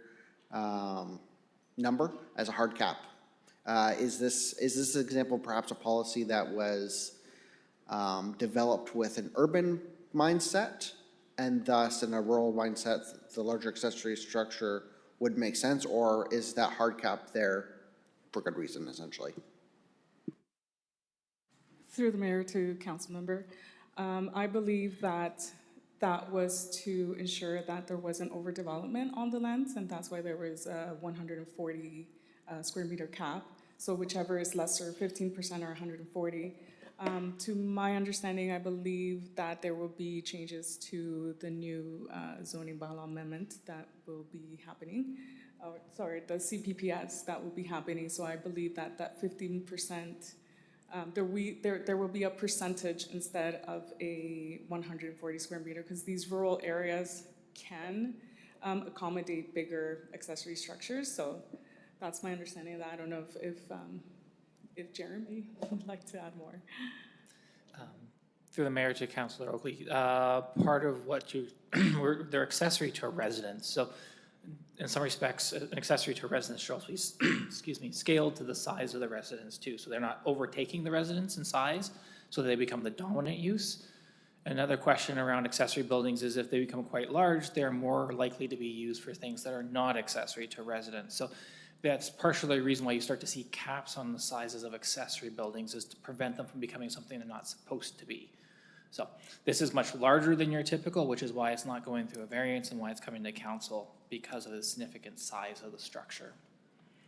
number as a hard cap? Is this example perhaps a policy that was developed with an urban mindset, and thus in a rural mindset, the larger accessory structure would make sense, or is that hard cap there for good reason, essentially? Through the mayor to council member, I believe that that was to ensure that there wasn't overdevelopment on the lands, and that's why there was a 140 square meter cap. So whichever is lesser, 15% or 140. To my understanding, I believe that there will be changes to the new zoning bylaw amendment that will be happening. The CPPS that will be happening. So I believe that that 15%, there will be a percentage instead of a 140 square meter, because these rural areas can accommodate bigger accessory structures. So that's my understanding of that. I don't know if Jeremy would like to add more. Through the mayor to Councillor Oakley, part of what they're accessory to a residence. So in some respects, an accessory to a residence should also be, excuse me, scaled to the size of the residence too. So they're not overtaking the residence in size, so they become the dominant use. Another question around accessory buildings is if they become quite large, they're more likely to be used for things that are not accessory to residence. So that's partially the reason why you start to see caps on the sizes of accessory buildings, is to prevent them from becoming something they're not supposed to be. So this is much larger than your typical, which is why it's not going through a variance and why it's coming to council, because of the significant size of the structure.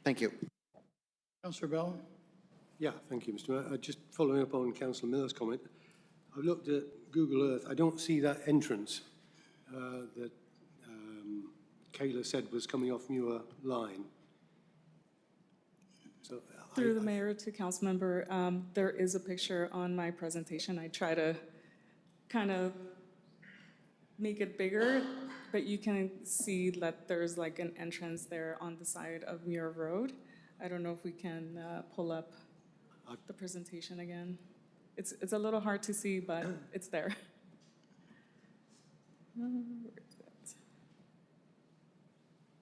Thank you. Councillor Bell? Yeah, thank you, Mr. Mayor. Just following up on Councillor Miller's comment, I've looked at Google Earth. I don't see that entrance that Kayla said was coming off Muir Line. So Through the mayor to council member, there is a picture on my presentation. I try to kind of make it bigger, but you can see that there's like an entrance there on the side of Muir Road. I don't know if we can pull up the presentation again. It's a little hard to see, but it's there.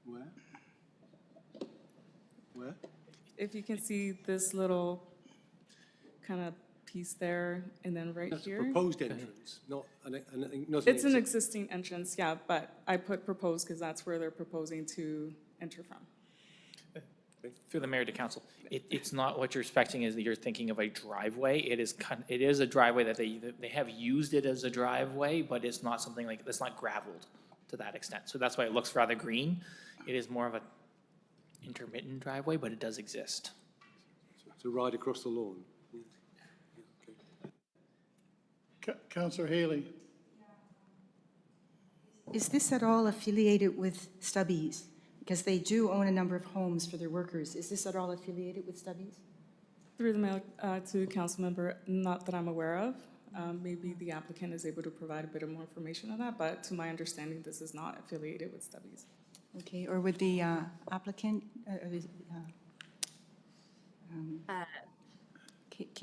Where? Where? If you can see this little kind of piece there, and then right That's here. a proposed entrance, not It's an existing entrance, yeah, but I put proposed because that's where they're proposing to enter from. Through the mayor to council, it's not what you're expecting is that you're thinking of a driveway. It is a driveway that they have used it as a driveway, but it's not something like, it's not gravelled to that extent. So that's why it looks rather green. It is more of a intermittent driveway, but it does exist. To ride across the lawn. Councillor Haley. Is this at all affiliated with Stubbies? Because they do own a number of homes for their workers. Is this at all affiliated with Stubbies? Through the mail to council member, not that I'm aware of. Maybe the applicant is able to provide a bit of more information on that, but to my understanding, this is not affiliated with Stubbies. Okay, or with the applicant?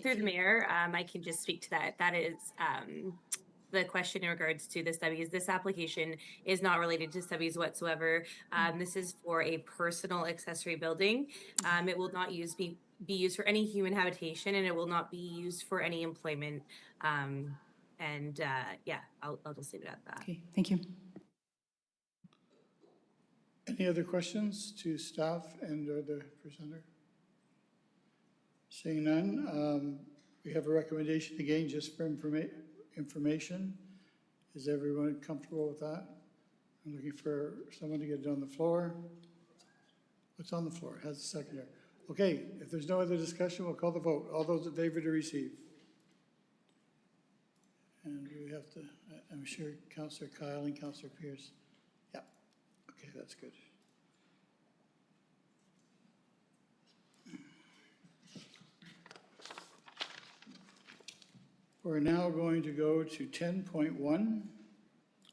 Through the mayor, I can just speak to that. That is the question in regards to the Stubbies. This application is not related to Stubbies whatsoever. This is for a personal accessory building. It will not be used for any human habitation, and it will not be used for any employment. Yeah, I'll just leave it at that. Okay, thank you. Any other questions to staff and or the presenter? Seeing none, we have a recommendation again just for information. Is everyone comfortable with that? I'm looking for someone to get it on the floor. What's on the floor? It has a seconder. Okay, if there's no other discussion, we'll call the vote. All those in favor to receive. And we have to, I'm sure Councillor Kyle and Councillor Pierce. Yeah, okay, that's good. We're now going to go to 10.1,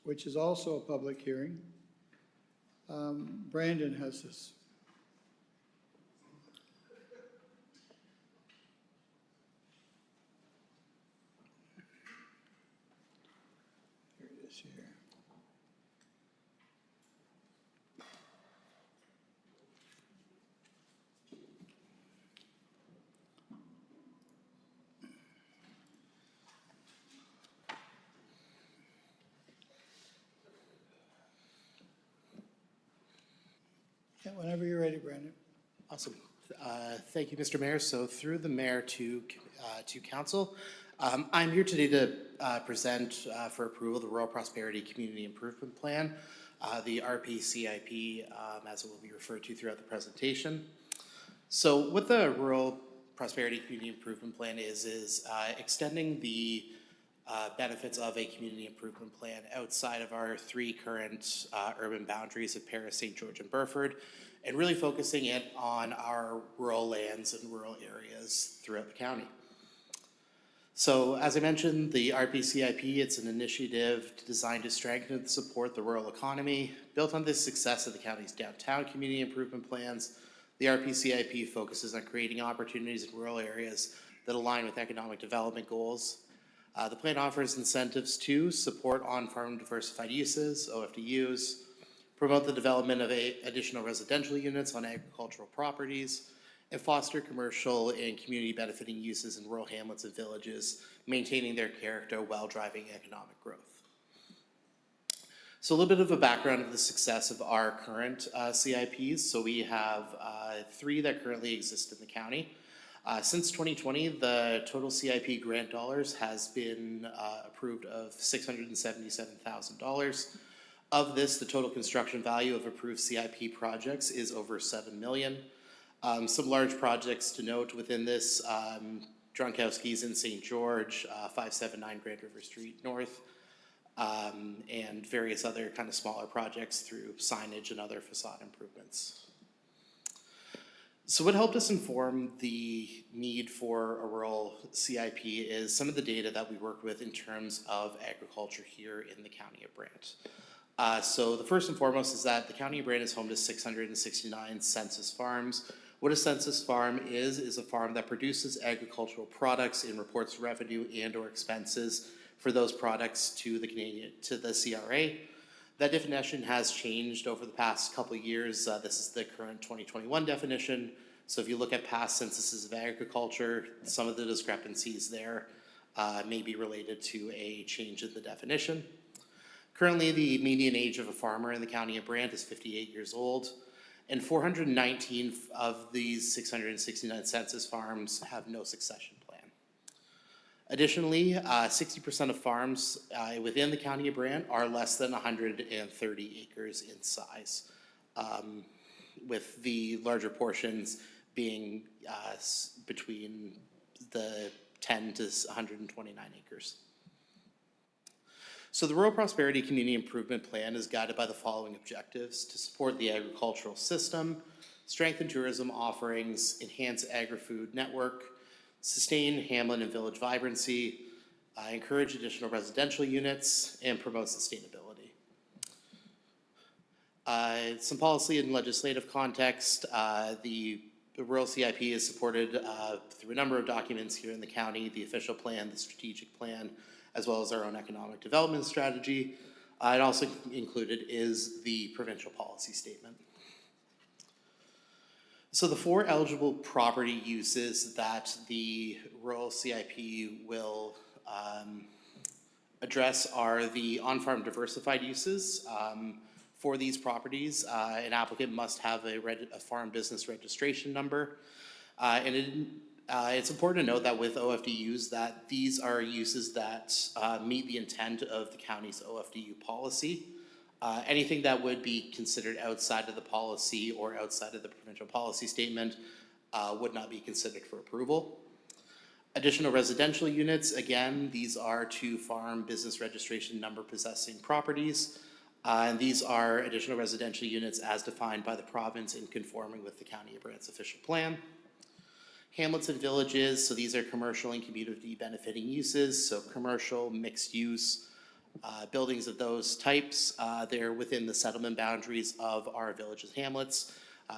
which is also a public hearing. Brandon has this. Here it is here. Yeah, whenever you're ready, Brandon. Awesome. Thank you, Mr. Mayor. So through the mayor to council, I'm here today to present for approval the Rural Prosperity Community Improvement Plan, the RPCIP, as it will be referred to throughout the presentation. So what the Rural Prosperity Community Improvement Plan is extending the benefits of a community improvement plan outside of our three current urban boundaries of Paris, St. George, and Burford, and really focusing it on our rural lands and rural areas throughout the county. So as I mentioned, the RPCIP, it's an initiative designed to strengthen and support the rural economy. Built on the success of the county's downtown community improvement plans, the RPCIP focuses on creating opportunities in rural areas that align with economic development goals. The plan offers incentives to support on-farm diversified uses, OFDUs, promote the development of additional residential units on agricultural properties, and foster commercial and community benefiting uses in rural hamlets and villages, maintaining their character while driving economic growth. So a little bit of a background of the success of our current CIPs. So we have 3 that currently exist in the county. Since 2020, the total CIP grant dollars has been approved of $677,000. Of this, the total construction value of approved CIP projects is over $7 million. Some large projects to note within this, Drunkowski's in St. George, 579 Grand River Street North, and various other kind of smaller projects through signage and other facade improvements. So what helped us inform the need for a rural CIP is some of the data that we work with in terms of agriculture here in the County of Brant. So the first and foremost is that the County of Brant is home to 669 census farms. What a census farm is a farm that produces agricultural products and reports revenue and or expenses for those products to the CRA. That definition has changed over the past couple of years. This is the current 2021 definition. So if you look at past censuses of agriculture, some of the discrepancies there may be related to a change in the definition. Currently, the median age of a farmer in the County of Brant is 58 years old. and 419 of these 669 census farms have no succession plan. Additionally, 60% of farms within the County of Brant are less than 130 acres in size, with the larger portions being between the 10 to 129 acres. So the Rural Prosperity Community Improvement Plan is guided by the following objectives: to support the agricultural system, strengthen tourism offerings, enhance agri-food network, sustain hamlet and village vibrancy, encourage additional residential units, and promote sustainability. Some policy and legislative context. The Rural CIP is supported through a number of documents here in the county: the official plan, the strategic plan, as well as our own economic development strategy. It also included is the provincial policy statement. So the 4 eligible property uses that the Rural CIP will address are the on-farm diversified uses. For these properties, an applicant must have a farm business registration number. It's important to note that with OFDUs that these are uses that meet the intent of the county's OFDU policy. Anything that would be considered outside of the policy or outside of the provincial policy statement would not be considered for approval. Additional residential units, again, these are to farm business registration number possessing properties. And these are additional residential units as defined by the province in conforming with the County of Brant's official plan. Hamlets and villages, so these are commercial and community benefiting uses, so commercial, mixed use, buildings of those types. They're within the settlement boundaries of our villages, hamlets.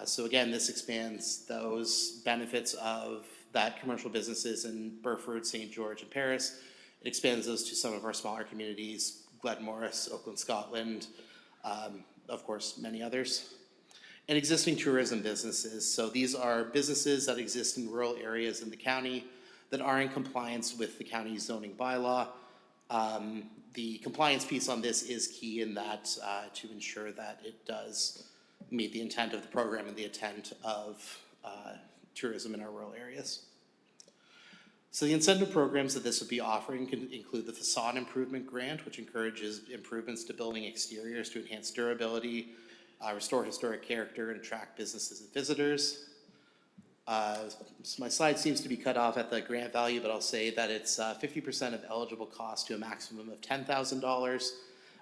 So again, this expands those benefits of that commercial businesses in Burford, St. George, and Paris. It expands those to some of our smaller communities: Glenmorris, Oakland, Scotland, of course, many others. And existing tourism businesses. So these are businesses that exist in rural areas in the county that are in compliance with the county's zoning bylaw. The compliance piece on this is key in that to ensure that it does meet the intent of the program and the intent of tourism in our rural areas. So the incentive programs that this would be offering can include the Facade Improvement Grant, which encourages improvements to building exteriors to enhance durability, restore historic character, and attract businesses and visitors. So my slide seems to be cut off at the grant value, but I'll say that it's 50% of eligible cost to a maximum of $10,000.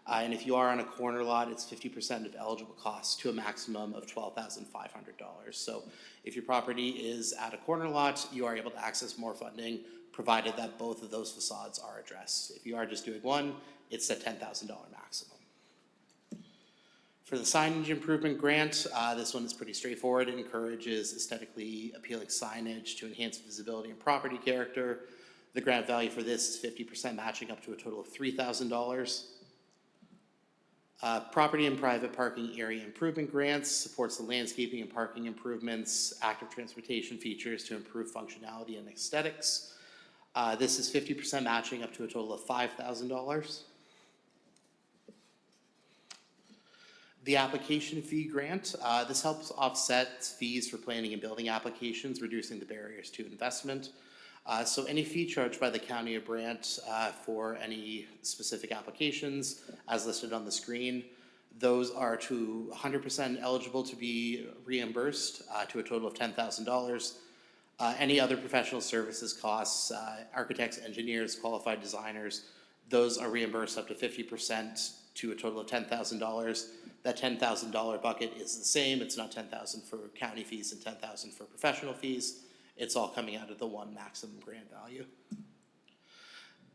And if you are on a corner lot, it's 50% of eligible cost to a maximum of $12,500. So if your property is at a corner lot, you are able to access more funding, provided that both of those facades are addressed. If you are just doing one, it's a $10,000 maximum. For the signage improvement grant, this one is pretty straightforward. It encourages aesthetically appealing signage to enhance visibility and property character. The grant value for this is 50% matching up to a total of $3,000. Property and private parking area improvement grants supports the landscaping and parking improvements, active transportation features to improve functionality and aesthetics. This is 50% matching up to a total of $5,000. The application fee grant, this helps offset fees for planning and building applications, reducing the barriers to investment. So any fee charged by the County of Brant for any specific applications, as listed on the screen, those are to 100% eligible to be reimbursed to a total of $10,000. Any other professional services costs, architects, engineers, qualified designers, those are reimbursed up to 50% to a total of $10,000. That $10,000 bucket is the same. It's not $10,000 for county fees and $10,000 for professional fees. It's all coming out of the one maximum grant value.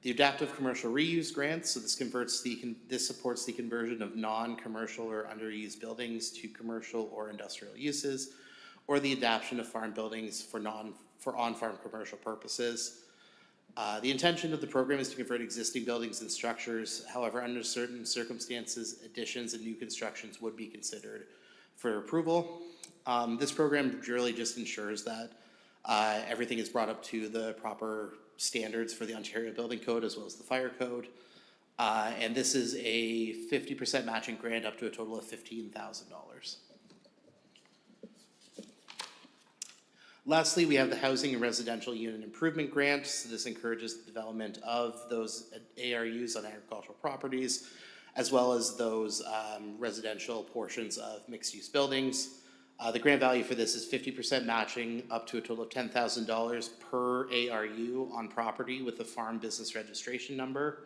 The adaptive commercial reuse grants, so this supports the conversion of non-commercial or underused buildings to commercial or industrial uses, or the adaptation of farm buildings for on-farm commercial purposes. The intention of the program is to convert existing buildings and structures. However, under certain circumstances, additions and new constructions would be considered for approval. This program really just ensures that everything is brought up to the proper standards for the Ontario Building Code as well as the Fire Code. And this is a 50% matching grant up to a total of $15,000. Lastly, we have the Housing and Residential Unit Improvement Grant. So this encourages the development of those ARUs on agricultural properties, as well as those residential portions of mixed-use buildings. The grant value for this is 50% matching up to a total of $10,000 per ARU on property with a farm business registration number,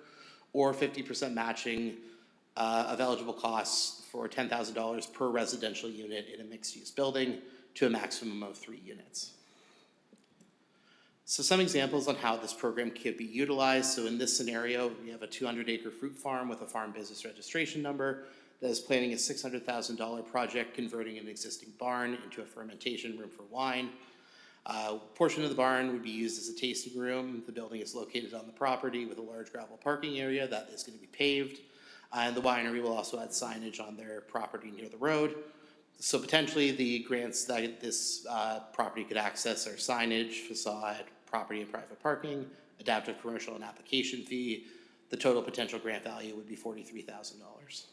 or 50% matching of eligible costs for $10,000 per residential unit in a mixed-use building to a maximum of 3 units. So some examples on how this program could be utilized. So in this scenario, we have a 200-acre fruit farm with a farm business registration number that is planning a $600,000 project converting an existing barn into a fermentation room for wine. A portion of the barn would be used as a tasting room. The building is located on the property with a large gravel parking area that is going to be paved. And the winery will also add signage on their property near the road. So potentially the grants that this property could access are signage, facade, property and private parking, adaptive commercial and application fee. The total potential grant value would be $43,000.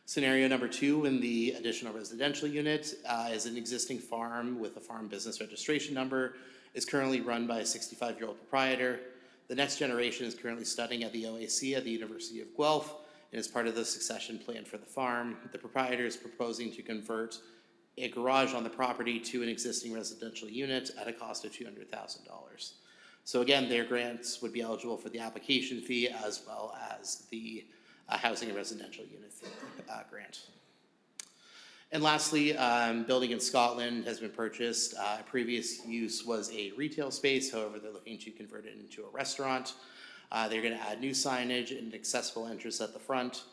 Scenario number 2 in the additional residential unit is an existing farm with a farm business registration number. Is currently run by a 65-year-old proprietor. The next generation is currently studying at the OAC at the University of Guelph and is part of the succession plan for the farm. The proprietor is proposing to convert a garage on the property to an existing residential unit at a cost of $200,000. So again, their grants would be eligible for the application fee as well as the housing and residential unit grant. And lastly, building in Scotland has been purchased. Previous use was a retail space, however, they're looking to convert it into a restaurant. They're going to add new signage and accessible entrance at the front.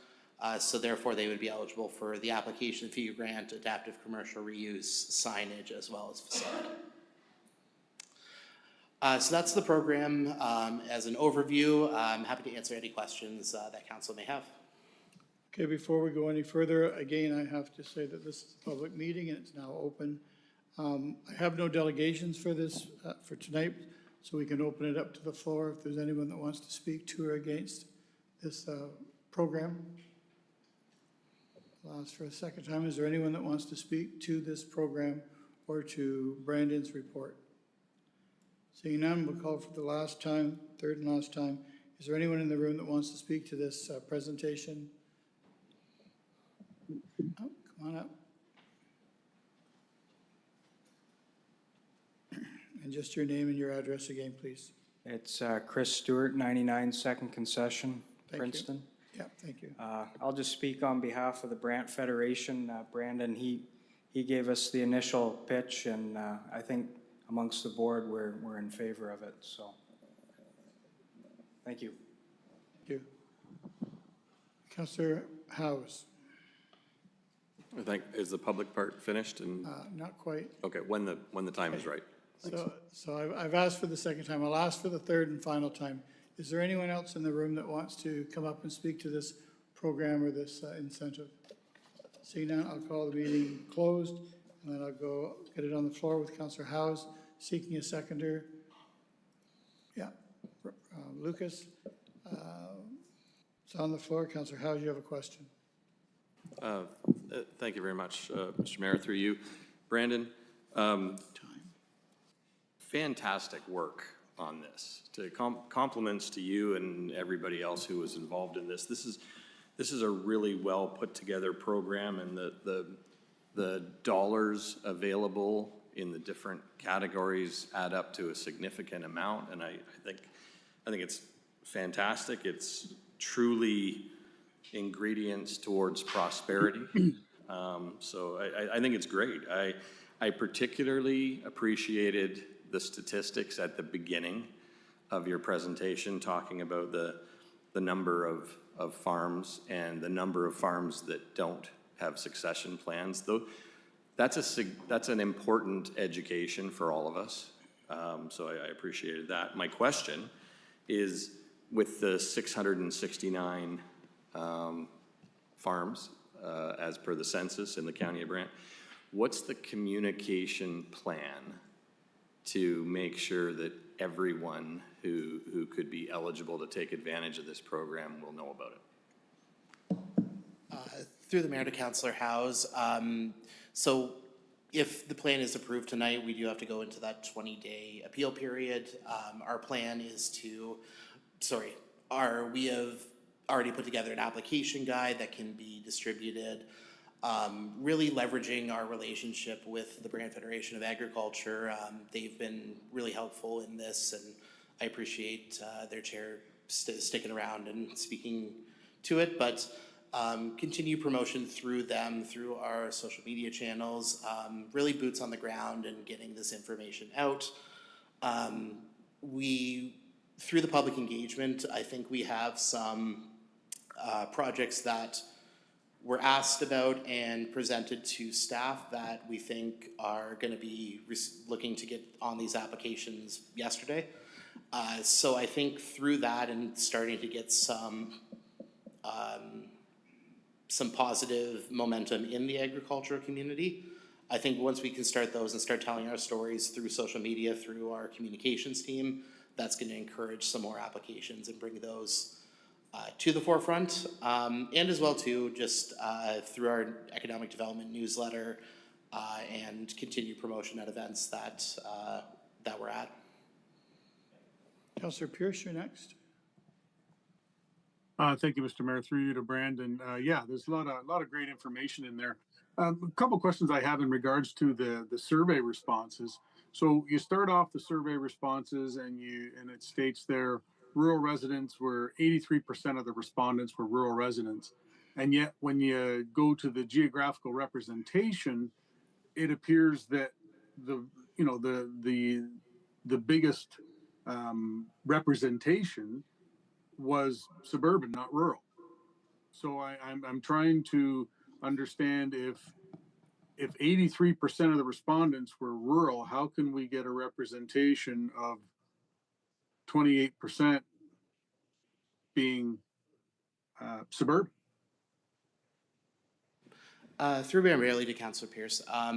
So therefore, they would be eligible for the application fee grant, adaptive commercial reuse, signage, as well as facade. So that's the program as an overview. I'm happy to answer any questions that council may have. Okay, before we go any further, again, I have to say that this is a public meeting and it's now open. I have no delegations for this, for tonight, so we can open it up to the floor if there's anyone that wants to speak to or against this program. I'll ask for a second time. Is there anyone that wants to speak to this program or to Brandon's report? Seeing none, we'll call for the last time, third and last time. Is there anyone in the room that wants to speak to this presentation? Oh, come on up. And just your name and your address again, please. It's Chris Stewart, 99 Second Concession, Thank you. Princeton. Yeah, thank you. I'll just speak on behalf of the Brant Federation. Brandon, he gave us the initial pitch, and I think amongst the board, we're in favor of it, so. Thank you. Thank you. Councillor Howes. I think, is the public part finished and? Not quite. Okay, when the time is right. So I've asked for the second time. I'll ask for the third and final time. Is there anyone else in the room that wants to come up and speak to this program or this incentive? Seeing none, I'll call the meeting closed, and then I'll go get it on the floor with Councillor Howes seeking a seconder. Yeah, Lucas. It's on the floor. Councillor Howes, you have a question. Thank you very much, Mr. Mayor, through you. Brandon, fantastic work on this. To compliments to you and everybody else who was involved in this. This is a really well put together program, and the dollars available in the different categories add up to a significant amount, and I think it's fantastic. It's truly ingredients towards prosperity. So I think it's great. I particularly appreciated the statistics at the beginning of your presentation, talking about the number of farms and the number of farms that don't have succession plans. Though that's an important education for all of us. So I appreciated that. My question is, with the 669 farms as per the census in the county of Brant, what's the communication plan to make sure that everyone who could be eligible to take advantage of this program will know about it? Through the mayor to Councillor Howes. So if the plan is approved tonight, we do have to go into that 20-day appeal period. Our plan is to, we have already put together an application guide that can be distributed, really leveraging our relationship with the Brant Federation of Agriculture. They've been really helpful in this, and I appreciate their chair sticking around and speaking to it, but continue promotion through them, through our social media channels, really boots on the ground and getting this information out. Through the public engagement, I think we have some projects that were asked about and presented to staff that we think are going to be looking to get on these applications yesterday. So I think through that and starting to get some positive momentum in the agricultural community, I think once we can start those and start telling our stories through social media, through our communications team, that's going to encourage some more applications and bring those to the forefront. And as well too, just through our economic development newsletter and continued promotion at events that we're at. Councillor Pierce, you're next. Thank you, Mr. Mayor. Through you to Brandon. Yeah, there's a lot of great information in there. A couple questions I have in regards to the survey responses. So you start off the survey responses and it states there rural residents were 83% of the respondents were rural residents. And yet when you go to the geographical representation, it appears that the biggest representation was suburban, not rural. So I'm trying to understand if 83% of the respondents were rural, how can we get a representation of 28% being suburban? Through Mayor Bailey to Councillor Pierce, I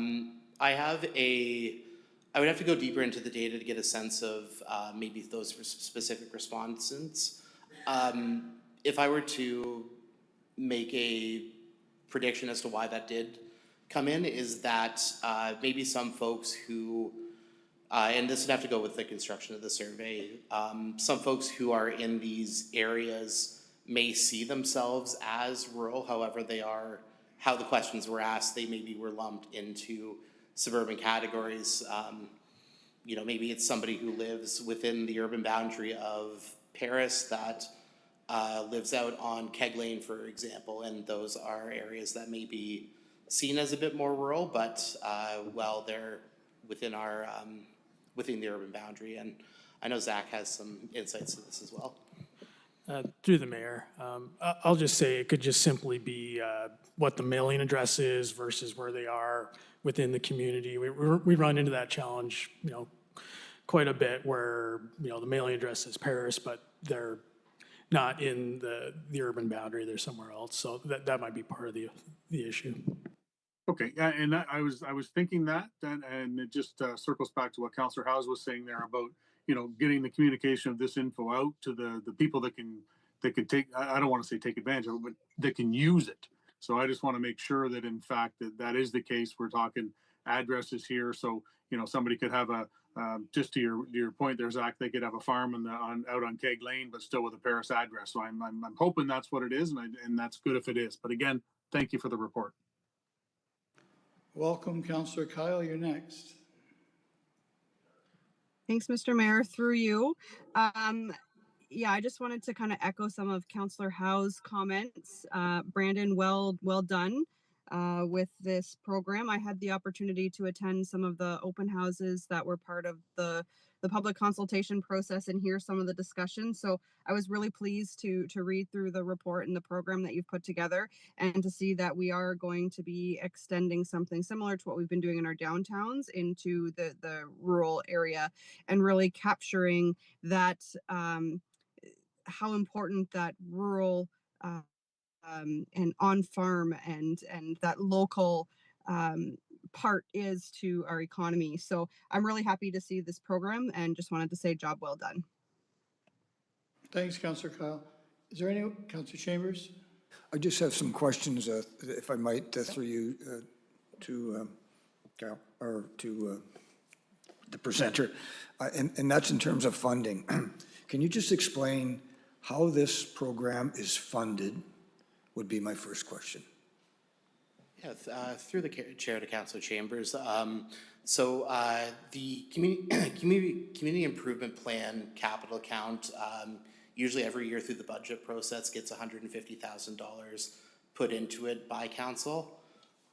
would have to go deeper into the data to get a sense of maybe those specific respondents. If I were to make a prediction as to why that did come in, is that maybe some folks who, and this would have to go with the construction of the survey, some folks who are in these areas may see themselves as rural, however they are, how the questions were asked, they maybe were lumped into suburban categories. Maybe it's somebody who lives within the urban boundary of Paris that lives out on Keg Lane, for example, and those are areas that may be seen as a bit more rural, but they're within our within the urban boundary. And I know Zach has some insights to this as well. Through the mayor, I'll just say it could just simply be what the mailing address is versus where they are within the community. We run into that challenge, quite a bit where, the mailing address is Paris, but they're not in the urban boundary, they're somewhere else. So that might be part of the issue. Okay, yeah, and I was thinking that, and it just circles back to what Councillor Howes was saying there about, getting the communication of this info out to the people that can take, I don't want to say take advantage of it, but that can use it. So I just want to make sure that in fact that is the case. We're talking addresses here, so somebody could have a just to your point there, Zach, they could have a farm out on Keg Lane, but still with a Paris address. So I'm hoping that's what it is, and that's good if it is. But again, thank you for the report. Welcome, Councillor Kyle, you're next. Thanks, Mr. Mayor. Through you. Yeah, I just wanted to kind of echo some of Councillor Howe's comments. Brandon, well done with this program. I had the opportunity to attend some of the open houses that were part of the public consultation process and hear some of the discussions. So I was really pleased to read through the report and the program that you've put together and to see that we are going to be extending something similar to what we've been doing in our downtowns into the rural area and really capturing that how important that rural and on-farm and that local part is to our economy. So I'm really happy to see this program and just wanted to say job well done. Thanks, Councillor Kyle. Is there any, Councillor Chambers? I just have some questions, if I might, through you to Carol, or to the presenter, and that's in terms of funding. Can you just explain how this program is funded, would be my first question. Yeah, through the chair to Councilor Chambers. The community improvement plan capital account, usually every year through the budget process, gets $150,000 put into it by council.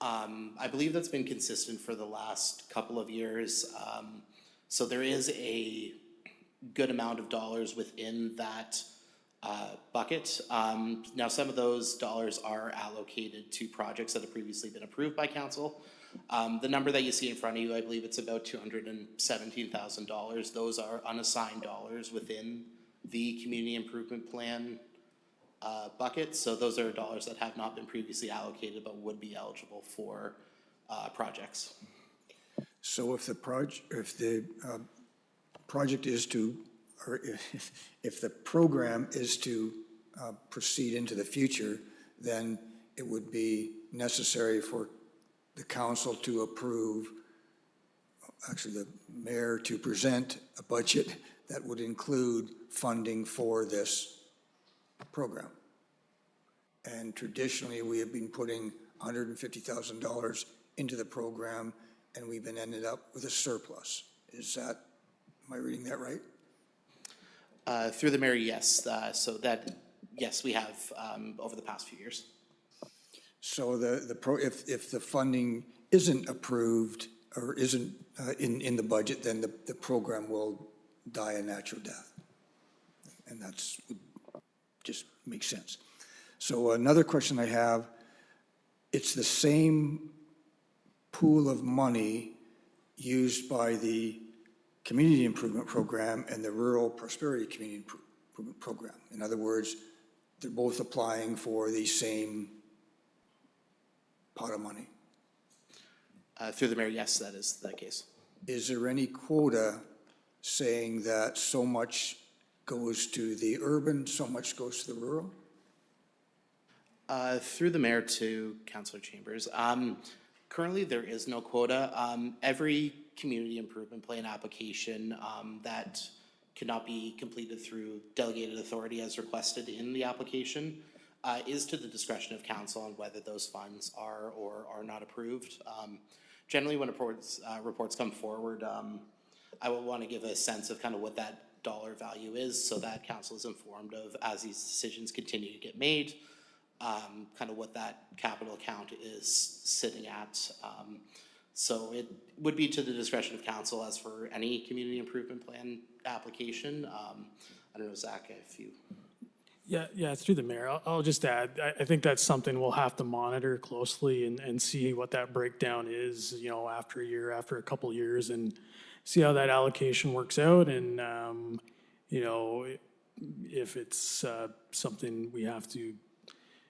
I believe that's been consistent for the last couple of years. So there is a good amount of dollars within that bucket. Now, some of those dollars are allocated to projects that have previously been approved by council. The number that you see in front of you, I believe it's about $217,000. Those are unassigned dollars within the community improvement plan bucket. So those are dollars that have not been previously allocated but would be eligible for projects. So if the project is to, or if the program is to proceed into the future, then it would be necessary for the council to approve, actually the mayor to present a budget that would include funding for this program. And traditionally, we have been putting $150,000 into the program, and we've been ended up with a surplus. Is that, am I reading that right? Through the mayor, yes. Yes, we have over the past few years. So if the funding isn't approved or isn't in the budget, then the program will die a natural death. And that's, just makes sense. So another question I have, it's the same pool of money used by the Community Improvement Program and the Rural Prosperity Community Improvement Program. In other words, they're both applying for the same pot of money. Through the mayor, yes, that is the case. Is there any quota saying that so much goes to the urban, so much goes to the rural? Through the mayor to Councilor Chambers. Currently, there is no quota. Every community improvement plan application that cannot be completed through delegated authority as requested in the application is to the discretion of council on whether those funds are or are not approved. Generally, when reports come forward, I will want to give a sense of kind of what that dollar value is so that council is informed of, as these decisions continue to get made, kind of what that capital account is sitting at. So it would be to the discretion of council as for any community improvement plan application. I don't know, Zach, if you... Yeah, it's through the mayor. I'll just add, I think that's something we'll have to monitor closely and see what that breakdown is, after a year, after a couple years, and see how that allocation works out. And, if it's something we have to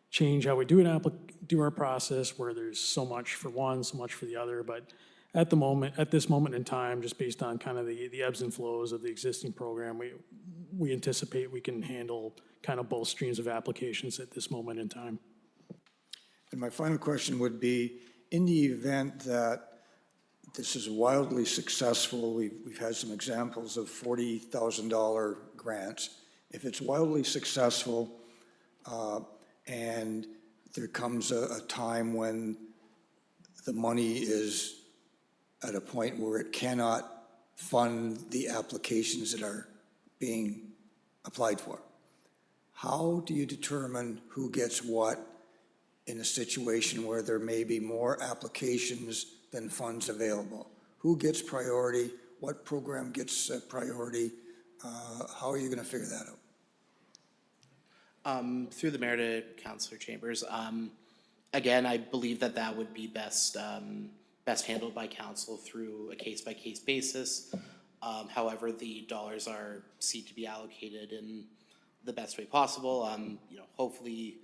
change how we do our process, where there's so much for one, so much for the other. But at this moment in time, just based on kind of the ebbs and flows of the existing program, we anticipate we can handle kind of both streams of applications at this moment in time. And my final question would be, in the event that this is wildly successful, we've had some examples of $40,000 grants. If it's wildly successful, and there comes a time when the money is at a point where it cannot fund the applications that are being applied for, how do you determine who gets what in a situation where there may be more applications than funds available? Who gets priority? What program gets priority? How are you going to figure that out? Through the mayor to Councilor Chambers. Again, I believe that would be best handled by council through a case-by-case basis. However, the dollars are seen to be allocated in the best way possible. Hopefully,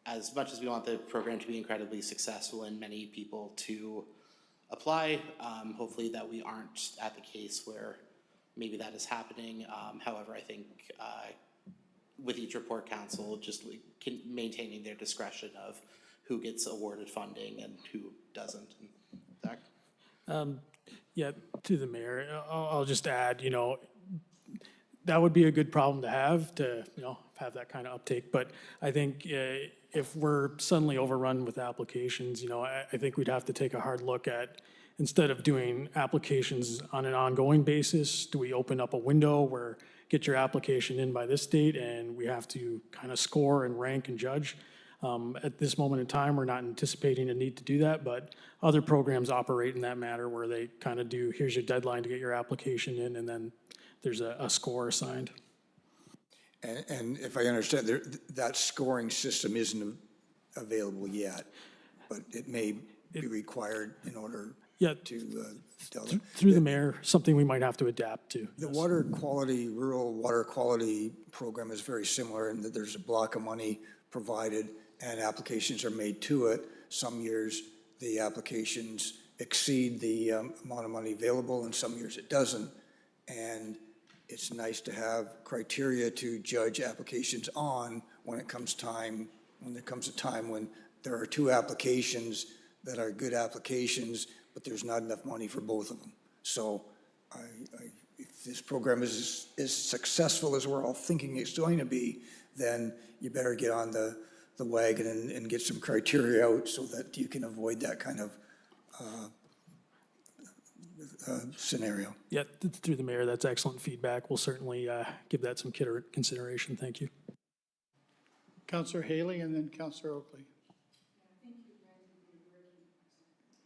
as much as we want the program to be incredibly successful and many people to apply, hopefully that we aren't at the case where maybe that is happening. However, I think with each report, council just maintaining their discretion of who gets awarded funding and who doesn't. Zach? Yeah, to the mayor, I'll just add, you know, that would be a good problem to have have that kind of uptake. But I think if we're suddenly overrun with applications, you know, I think we'd have to take a hard look at, instead of doing applications on an ongoing basis, do we open up a window where get your application in by this date and we have to kind of score and rank and judge? At this moment in time, we're not anticipating a need to do that, but other programs operate in that manner where they kind of do, here's your deadline to get your application in, and then there's a score assigned. And if I understand, that scoring system isn't available yet, but it may be required in order to Through the mayor, something we might have to adapt to. The water quality, rural water quality program is very similar in that there's a block of money provided and applications are made to it. Some years the applications exceed the amount of money available, and some years it doesn't. And it's nice to have criteria to judge applications on when there comes a time when there are two applications that are good applications, but there's not enough money for both of them. So if this program is as successful as we're all thinking it's going to be, then you better get on the wagon and get some criteria out so that you can avoid that kind of scenario. Yeah, through the mayor, that's excellent feedback. We'll certainly give that some consideration. Thank you. Councillor Haley and then Councillor Oakley.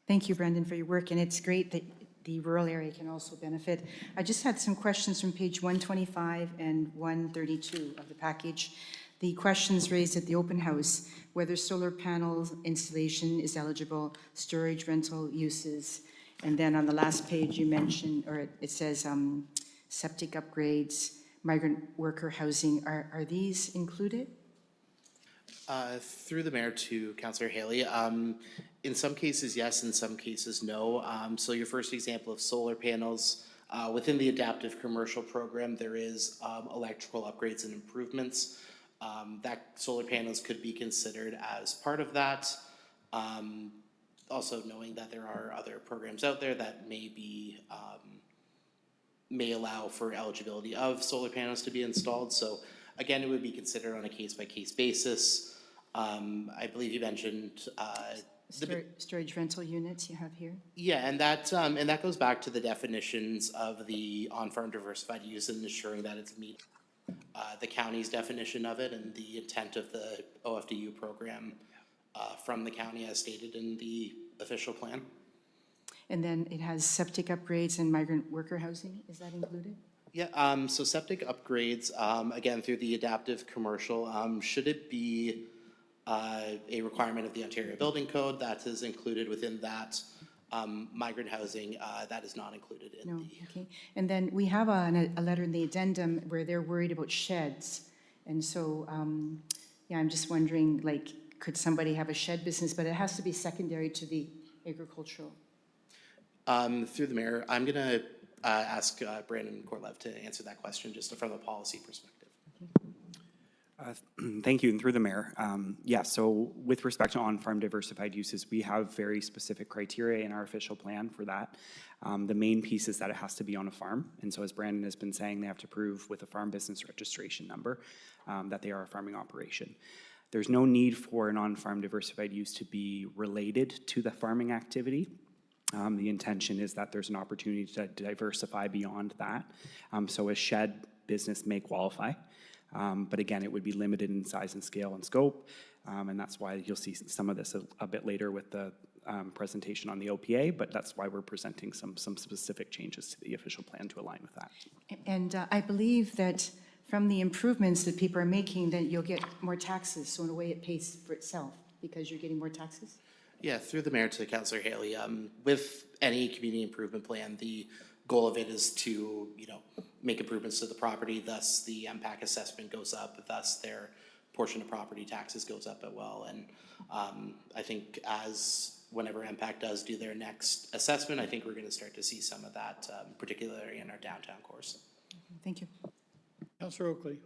Thank you, Brendan, for your work, and it's great that the rural area can also benefit. I just had some questions from page 125 and 132 of the package. The questions raised at the open house, whether solar panels installation is eligible, storage rental uses, and then on the last page you mentioned, or it says septic upgrades, migrant worker housing. Are these included? Through the mayor to Councillor Haley. In some cases, yes, in some cases, no. So your first example of solar panels, within the adaptive commercial program, there is electrical upgrades and improvements. That solar panels could be considered as part of that. Also knowing that there are other programs out there that may allow for eligibility of solar panels to be installed. So again, it would be considered on a case-by-case basis. I believe you mentioned Storage rental units you have here? yeah, and that goes back to the definitions of the on-farm diversified use and ensuring that it's meeting the county's definition of it and the intent of the OFDU program from the county as stated in the official plan. And then it has septic upgrades and migrant worker housing. Is that included? Yeah, so septic upgrades, again, through the adaptive commercial, should it be a requirement of the Ontario Building Code, that is included within that. Migrant housing, that is not included in the. Okay. And then we have a letter in the addendum where they're worried about sheds. And so, yeah, I'm just wondering, like, could somebody have a shed business, but it has to be secondary to the agricultural? Through the mayor, I'm gonna ask Brandon Korlev to answer that question just from a policy perspective. Thank you, and through the mayor. Yeah, so with respect to on-farm diversified uses, we have very specific criteria in our official plan for that. The main piece is that it has to be on a farm, and so as Brandon has been saying, they have to prove with a farm business registration number that they are a farming operation. There's no need for an on-farm diversified use to be related to the farming activity. The intention is that there's an opportunity to diversify beyond that. So a shed business may qualify. But again, it would be limited in size and scale and scope, and that's why you'll see some of this a bit later with the presentation on the OPA, but that's why we're presenting some specific changes to the official plan to align with that. And I believe that from the improvements that people are making, that you'll get more taxes, so in a way it pays for itself because you're getting more taxes? Yeah, through the mayor to Councillor Haley, with any community improvement plan, the goal of it is to, make improvements to the property, thus the MPAC assessment goes up, thus their portion of property taxes goes up as well. And I think whenever MPAC does do their next assessment, I think we're going to start to see some of that, particularly in our downtown course. Thank you. Councillor Oakley.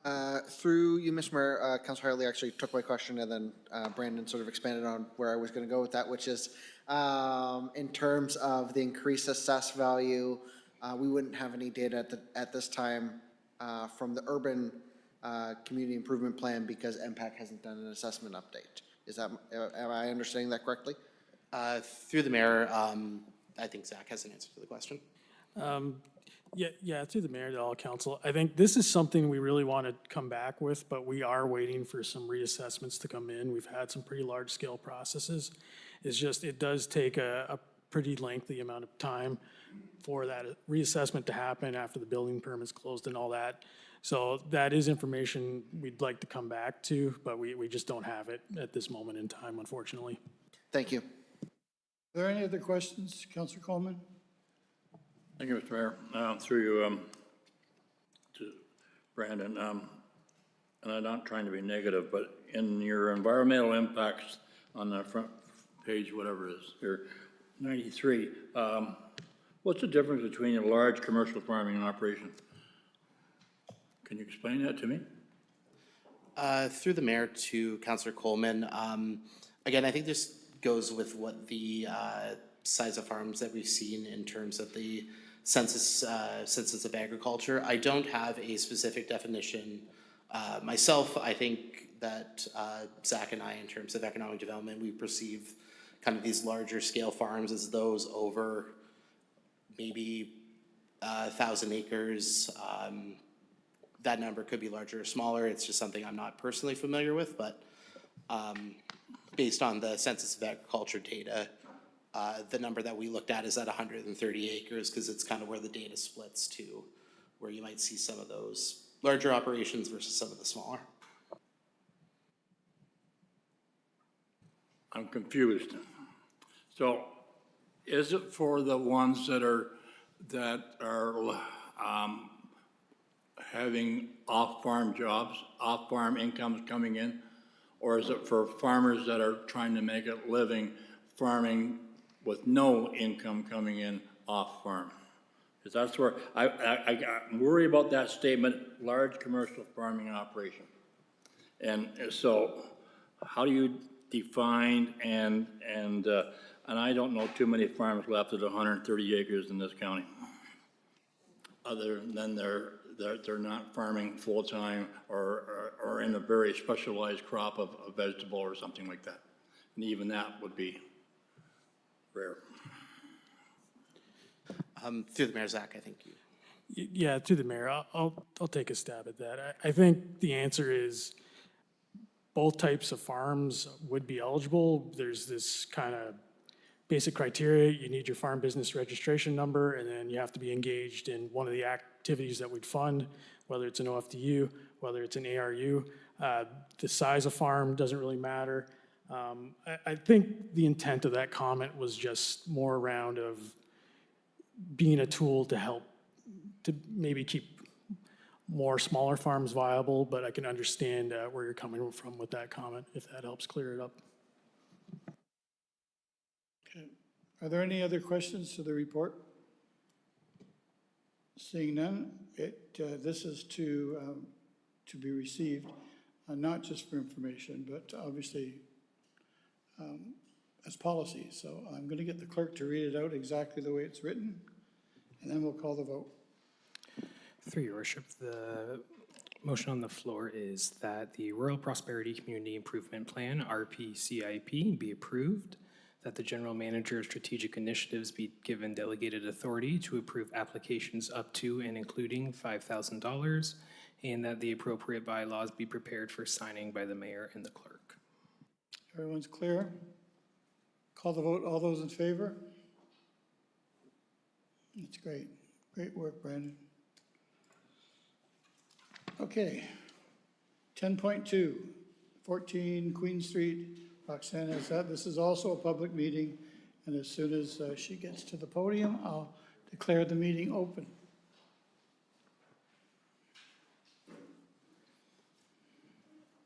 Through you, Mr. Mayor, Councilor Hartley actually took my question, and then Brandon sort of expanded on where I was going to go with that, which is in terms of the increased assessed value, we wouldn't have any data at this time from the urban community improvement plan because MPAC hasn't done an assessment update. Is that, am I understanding that correctly? Through the mayor, I think Zach has an answer to the question. Yeah, through the mayor to all council. I think this is something we really want to come back with, but we are waiting for some reassessments to come in. We've had some pretty large scale processes. It's just, it does take a pretty lengthy amount of time for that reassessment to happen after the building permit's closed and all that. So that is information we'd like to come back to, but we just don't have it at this moment in time, unfortunately. Thank you. Are there any other questions, Councillor Coleman? Thank you, Mr. Mayor. Through you to Brandon, and I'm not trying to be negative, but in your environmental impacts on the front page, whatever it is, here, 93, what's the difference between a large commercial farming operation? Can you explain that to me? Through the mayor to Councillor Coleman, again, I think this goes with what the size of farms that we've seen in terms of the census of agriculture. I don't have a specific definition myself. I think that Zach and I, in terms of economic development, we perceive kind of these larger scale farms as those over maybe 1,000 acres. That number could be larger or smaller. It's just something I'm not personally familiar with, but based on the Census of Agriculture data, the number that we looked at is at 130 acres because it's kind of where the data splits to, where you might see some of those larger operations versus some of the smaller. I'm confused. So is it for the ones that are having off-farm jobs, off-farm incomes coming in? Or is it for farmers that are trying to make a living farming with no income coming in off-farm? Because that's where I worry about that statement, large commercial farming operation. And so how do you define and I don't know too many farms left at 130 acres in this county, other than they're not farming full-time or in a very specialized crop of a vegetable or something like that. And even that would be rare. Through the mayor, Zach, I think you. Yeah, through the mayor, I'll take a stab at that. I think the answer is both types of farms would be eligible. There's this kind of basic criteria. You need your farm business registration number, and then you have to be engaged in one of the activities that we'd fund, whether it's an OFDU, whether it's an ARU. The size of farm doesn't really matter. I think the intent of that comment was just more around of being a tool to help to maybe keep more smaller farms viable, but I can understand where you're coming from with that comment, if that helps clear it up. Okay. Are there any other questions to the report? Seeing none, this is to be received, not just for information, but obviously as policy. So I'm going to get the clerk to read it out exactly the way it's written, and then we'll call the vote. Through your worship, the motion on the floor is that the Rural Prosperity Community Improvement Plan, RPCIP, be approved, that the General Manager of Strategic Initiatives be given delegated authority to approve applications up to and including $5,000, and that the appropriate bylaws be prepared for signing by the mayor and the clerk. Everyone's clear? Call the vote. All those in favor? That's great. Great work, Brandon. Okay. 10.2, 14 Queen Street. Roxanne has that. This is also a public meeting, and as soon as she gets to the podium, I'll declare the meeting open.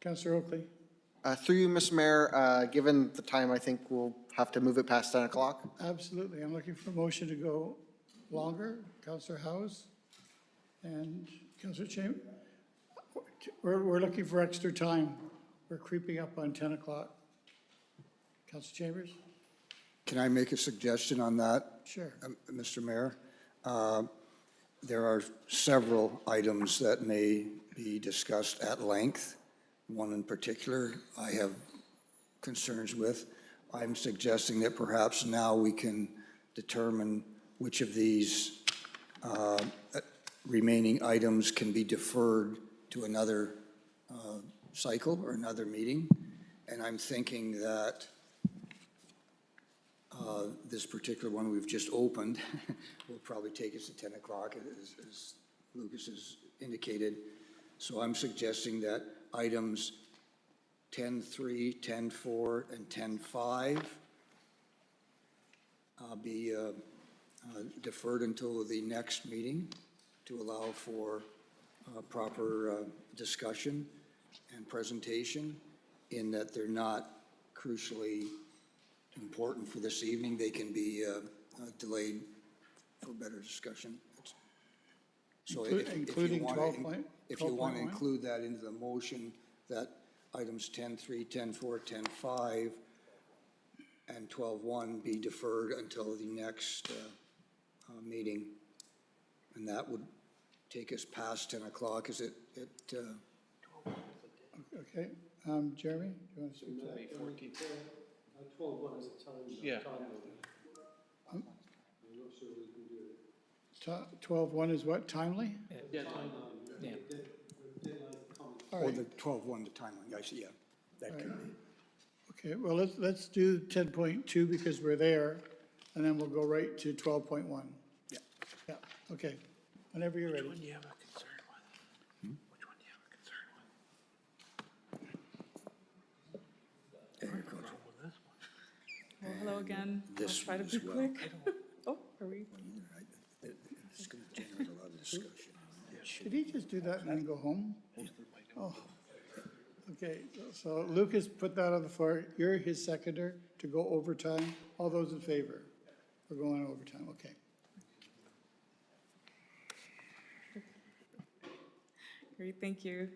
Councillor Oakley. Through you, Mr. Mayor, given the time, I think we'll have to move it past 10 o'clock. Absolutely. I'm looking for a motion to go longer. Councillor House and Councillor We're looking for extra time. We're creeping up on 10 o'clock. Councilor Chambers? Can I make a suggestion on that? Sure. Mr. Mayor? There are several items that may be discussed at length. One in particular I have concerns with. I'm suggesting that perhaps now we can determine which of these remaining items can be deferred to another cycle or another meeting. And I'm thinking that this particular one we've just opened will probably take us to 10 o'clock, as Lucas has indicated. So I'm suggesting that items 10.3, 10.4, and 10.5 be deferred until the next meeting to allow for proper discussion and presentation, in that they're not crucially important for this evening. They can be delayed for better discussion. So Including 12.1? if you want to include that into the motion, that items 10.3, 10.4, 10.5, and 12.1 be deferred until the next meeting. And that would take us past 10 o'clock. Is it? Okay. Jeremy, do you want to speak to that? 12.1 is a time. Yeah. I'm not sure we can do it. 12.1 is what, timely? Yeah. Yeah. All Or right. the 12.1, the timeline, I see, yeah. That could be. Okay, well, let's do 10.2 because we're there, and then we'll go right to 12.1. Yeah. Yeah, okay, whenever you're ready. Which one do you have a concern with? Which one do you have a concern with? Agriculture. Well, hello again. I'll This try to one be as well. quick. Oh, are we? It's going to generate a lot of discussion. Did he just do that and then go home? Oh, okay, so Lucas put that on the floor. You're his seconder to go overtime. All those in favor? We're going overtime, okay. Great, thank you.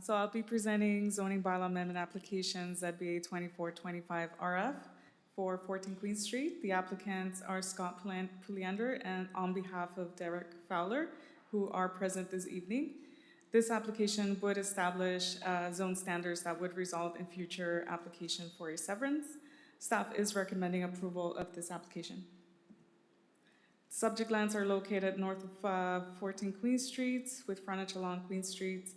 So I'll be presenting zoning bylaw amendment applications ZBA 2425 RF for 14 Queen Street. The applicants are Scott Puliander and on behalf of Derek Fowler, who are present this evening. This application would establish zone standards that would result in future application for a severance. Staff is recommending approval of this application. Subject lands are located north of 14 Queen Street with frontage along Queen Street.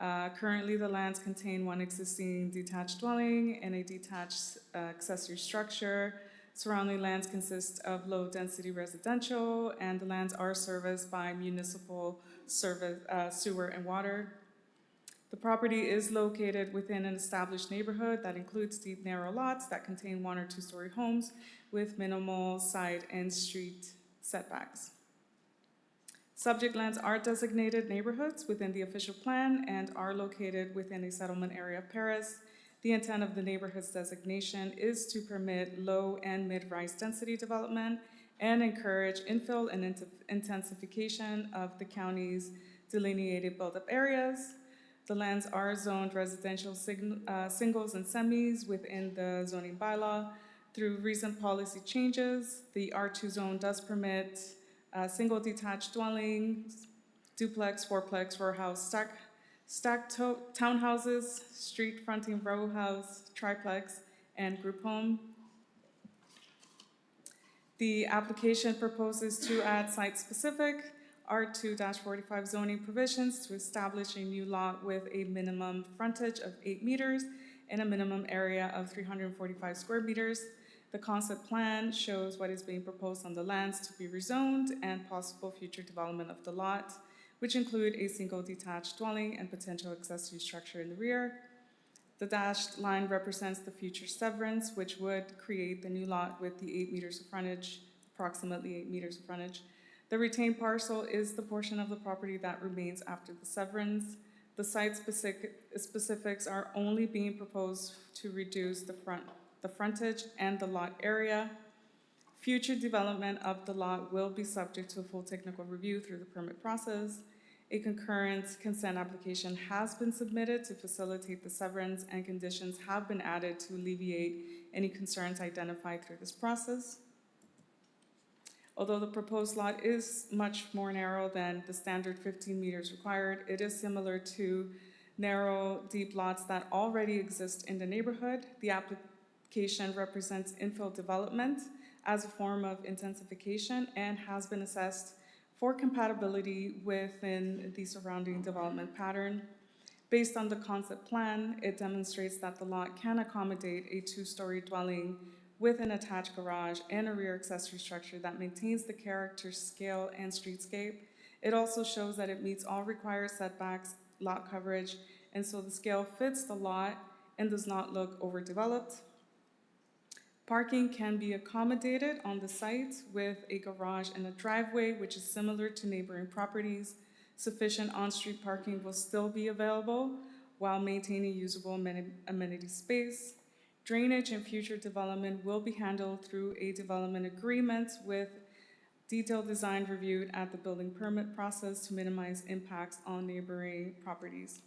Currently, the lands contain one existing detached dwelling and a detached accessory structure. Surrounding lands consist of low-density residential, and the lands are serviced by municipal service, sewer and water. The property is located within an established neighborhood that includes deep, narrow lots that contain 1 or 2-story homes with minimal side and street setbacks. Subject lands are designated neighborhoods within the official plan and are located within a settlement area of Paris. The intent of the neighborhood's designation is to permit low and mid-rise density development and encourage infill and intensification of the county's delineated built-up areas. The lands are zoned residential singles and semis within the zoning bylaw. Through recent policy changes, the R2 zone does permit single detached dwellings, duplex, fourplex, row house, stacked townhouses, street fronting row house, triplex, and group home. The application proposes to add site-specific R2-45 zoning provisions to establish a new lot with a minimum frontage of 8 meters and a minimum area of 345 square meters. The concept plan shows what is being proposed on the lands to be rezoned and possible future development of the lot, which include a single detached dwelling and potential accessory structure in the rear. The dashed line represents the future severance, which would create the new lot with the 8 meters of frontage, approximately 8 meters of frontage. The retained parcel is the portion of the property that remains after the severance. The site specifics are only being proposed to reduce the frontage and the lot area. Future development of the lot will be subject to a full technical review through the permit process. A concurrent consent application has been submitted to facilitate the severance, and conditions have been added to alleviate any concerns identified through this process. Although the proposed lot is much more narrow than the standard 15 meters required, it is similar to narrow, deep lots that already exist in the neighborhood. The application represents infill development as a form of intensification and has been assessed for compatibility within the surrounding development pattern. Based on the concept plan, it demonstrates that the lot can accommodate a two-story dwelling with an attached garage and a rear accessory structure that maintains the character, scale, and streetscape. It also shows that it meets all required setbacks, lot coverage, and so the scale fits the lot and does not look overdeveloped. Parking can be accommodated on the site with a garage and a driveway, which is similar to neighboring properties. Sufficient on-street parking will still be available while maintaining usable amenity space. Drainage and future development will be handled through a development agreement with detailed design reviewed at the building permit process to minimize impacts on neighboring properties.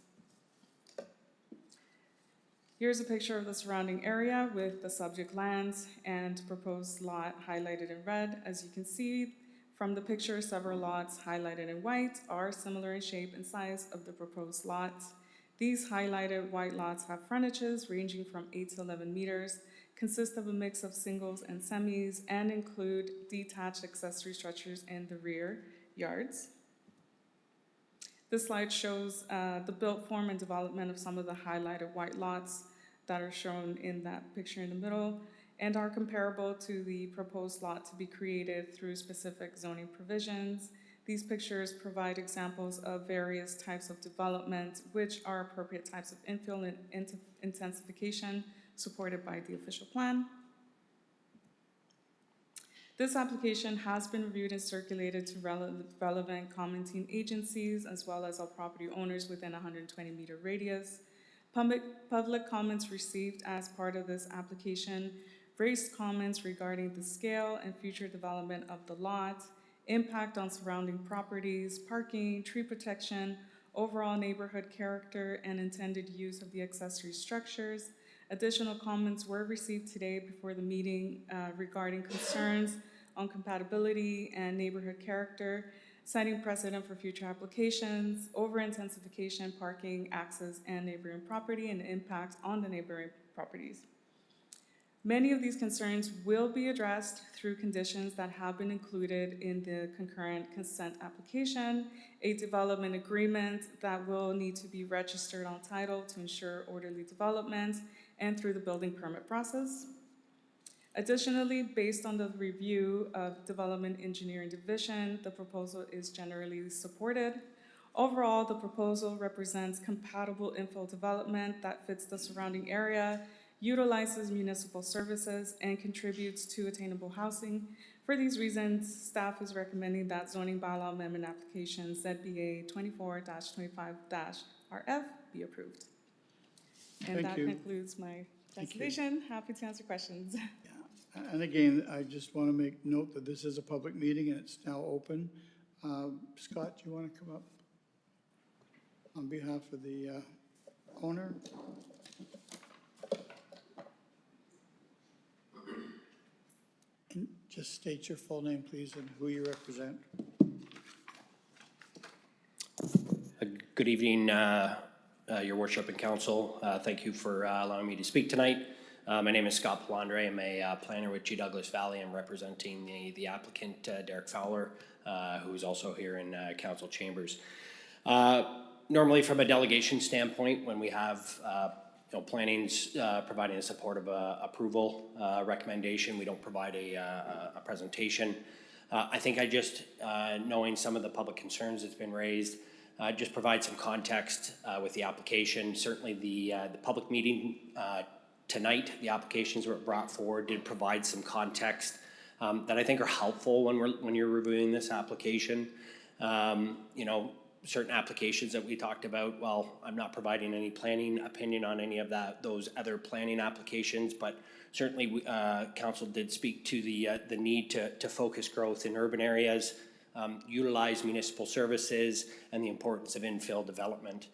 Here's a picture of the surrounding area with the subject lands and proposed lot highlighted in red. As you can see from the picture, several lots highlighted in white are similar in shape and size of the proposed lots. These highlighted white lots have frontages ranging from 8 to 11 meters, consist of a mix of singles and semis, and include detached accessory structures in the rear yards. This slide shows the built form and development of some of the highlighted white lots that are shown in that picture in the middle and are comparable to the proposed lot to be created through specific zoning provisions. These pictures provide examples of various types of development, which are appropriate types of infill and intensification supported by the official plan. This application has been reviewed and circulated to relevant commenting agencies as well as all property owners within a 120-meter radius. Public comments received as part of this application raised comments regarding the scale and future development of the lot, impact on surrounding properties, parking, tree protection, overall neighborhood character, and intended use of the accessory structures. Additional comments were received today before the meeting regarding concerns on compatibility and neighborhood character, citing precedent for future applications, over-intensification, parking, access, and neighboring property, and impact on the neighboring properties. Many of these concerns will be addressed through conditions that have been included in the concurrent consent application, a development agreement that will need to be registered on title to ensure orderly development, and through the building permit process. Additionally, based on the review of Development Engineering Division, the proposal is generally supported. Overall, the proposal represents compatible infill development that fits the surrounding area, utilizes municipal services, and contributes to attainable housing. For these reasons, staff is recommending that zoning bylaw amendment application ZBA 24-25-RF be approved. And Thank that you. concludes my presentation. Happy to answer questions. And again, I just want to make note that this is a public meeting and it's now open. Scott, do you want to come up on behalf of the owner? And just state your full name, please, and who you represent. Good evening, Your Worship and Council. Thank you for allowing me to speak tonight. My name is Scott Palandre. I'm a planner with G. Douglas Valley. I'm representing the applicant, Derek Fowler, who is also here in council chambers. Normally, from a delegation standpoint, when we have planning's providing a support of approval recommendation, we don't provide a presentation. I think I just, knowing some of the public concerns that's been raised, just provide some context with the application. Certainly the public meeting tonight, the applications that were brought forward did provide some context that I think are helpful when you're reviewing this application. Certain applications that we talked about, well, I'm not providing any planning opinion on any of those other planning applications, but certainly council did speak to the need to focus growth in urban areas. utilize municipal services, and the importance of infill development.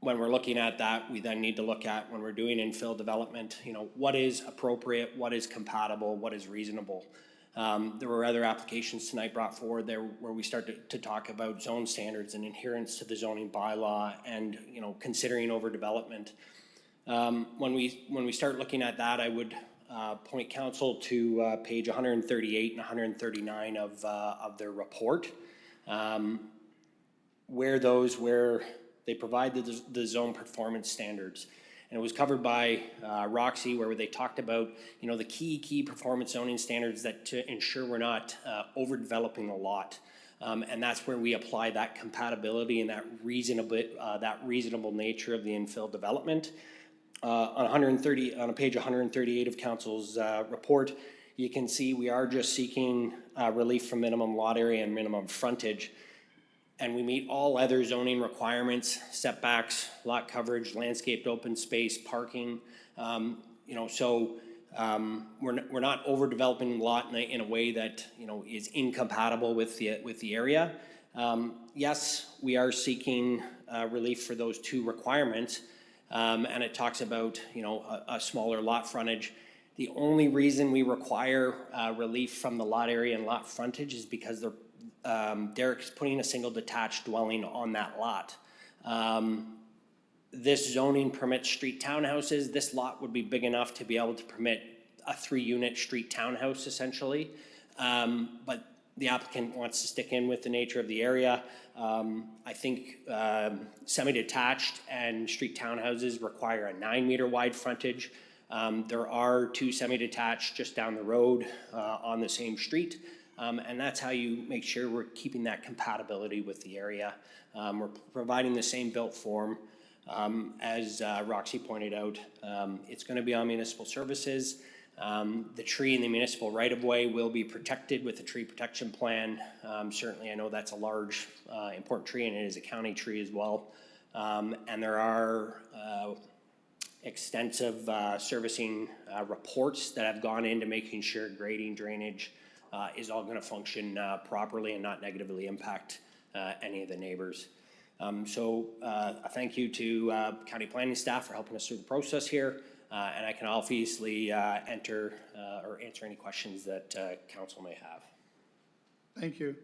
When we're looking at that, we then need to look at, when we're doing infill development, what is appropriate, what is compatible, what is reasonable. There were other applications tonight brought forward there where we start to talk about zone standards and adherence to the zoning bylaw and, considering overdevelopment. When we start looking at that, I would point council to page 138 and 139 of their report, where they provide the zone performance standards. And it was covered by Roxy, where they talked about, the key performance zoning standards that to ensure we're not overdeveloping a lot. And that's where we apply that compatibility and that reasonable nature of the infill development. On page 138 of council's report, you can see we are just seeking relief from minimum lot area and minimum frontage. And we meet all other zoning requirements, setbacks, lot coverage, landscaped open space, parking. So we're not overdeveloping the lot in a way that is incompatible with the area. Yes, we are seeking relief for those two requirements, and it talks about a smaller lot frontage. The only reason we require relief from the lot area and lot frontage is because Derek's putting a single detached dwelling on that lot. This zoning permits street townhouses. This lot would be big enough to be able to permit a 3-unit street townhouse essentially. But the applicant wants to stick in with the nature of the area. I think semi-detached and street townhouses require a 9-meter wide frontage. There are 2 semi-detached just down the road on the same street. And that's how you make sure we're keeping that compatibility with the area. We're providing the same built form. As Roxy pointed out, it's going to be on municipal services. The tree in the municipal right-of-way will be protected with the tree protection plan. Certainly, I know that's a large, important tree, and it is a county tree as well. And there are extensive servicing reports that have gone into making sure grading, drainage, is all going to function properly and not negatively impact any of the neighbors. So a thank you to county planning staff for helping us through the process here, and I can obviously answer any questions that council may have. Thank you.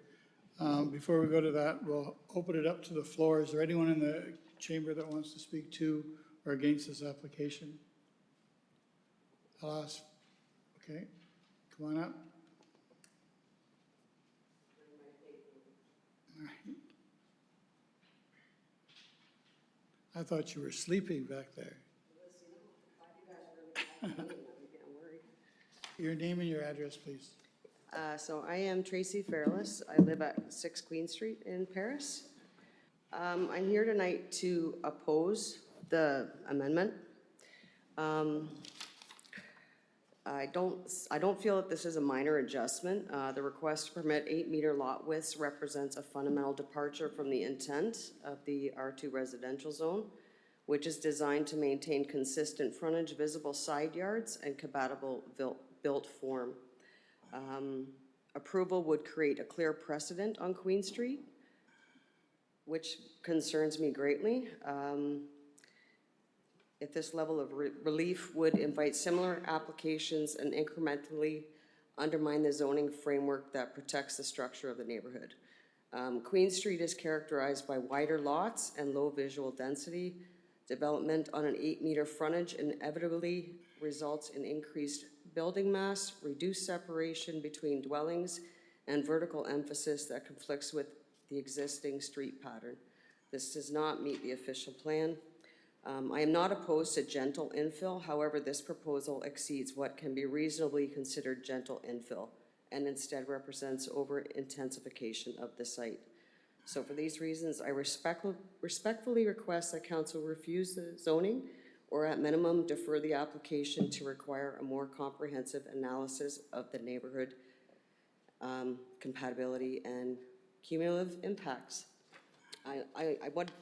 Before we go to that, we'll open it up to the floor. Is there anyone in the chamber that wants to speak to or against this application? I'll ask. Okay, come on up. All right. I thought you were sleeping back there. Your name and your address, please. So I am Tracy Fairless. I live at 6 Queen Street in Paris. I'm here tonight to oppose the amendment. I don't feel that this is a minor adjustment. The request to permit 8-meter lot widths represents a fundamental departure from the intent of the R2 residential zone, which is designed to maintain consistent frontage, visible side yards, and compatible built form. Approval would create a clear precedent on Queen Street, which concerns me greatly. If this level of relief would invite similar applications and incrementally undermine the zoning framework that protects the structure of the neighborhood. Queen Street is characterized by wider lots and low visual density. Development on an 8-meter frontage inevitably results in increased building mass, reduced separation between dwellings, and vertical emphasis that conflicts with the existing street pattern. This does not meet the official plan. I am not opposed to gentle infill. However, this proposal exceeds what can be reasonably considered gentle infill and instead represents over-intensification of the site. So for these reasons, I respectfully request that council refuse the zoning or at minimum defer the application to require a more comprehensive analysis of the neighborhood compatibility and cumulative impacts. I would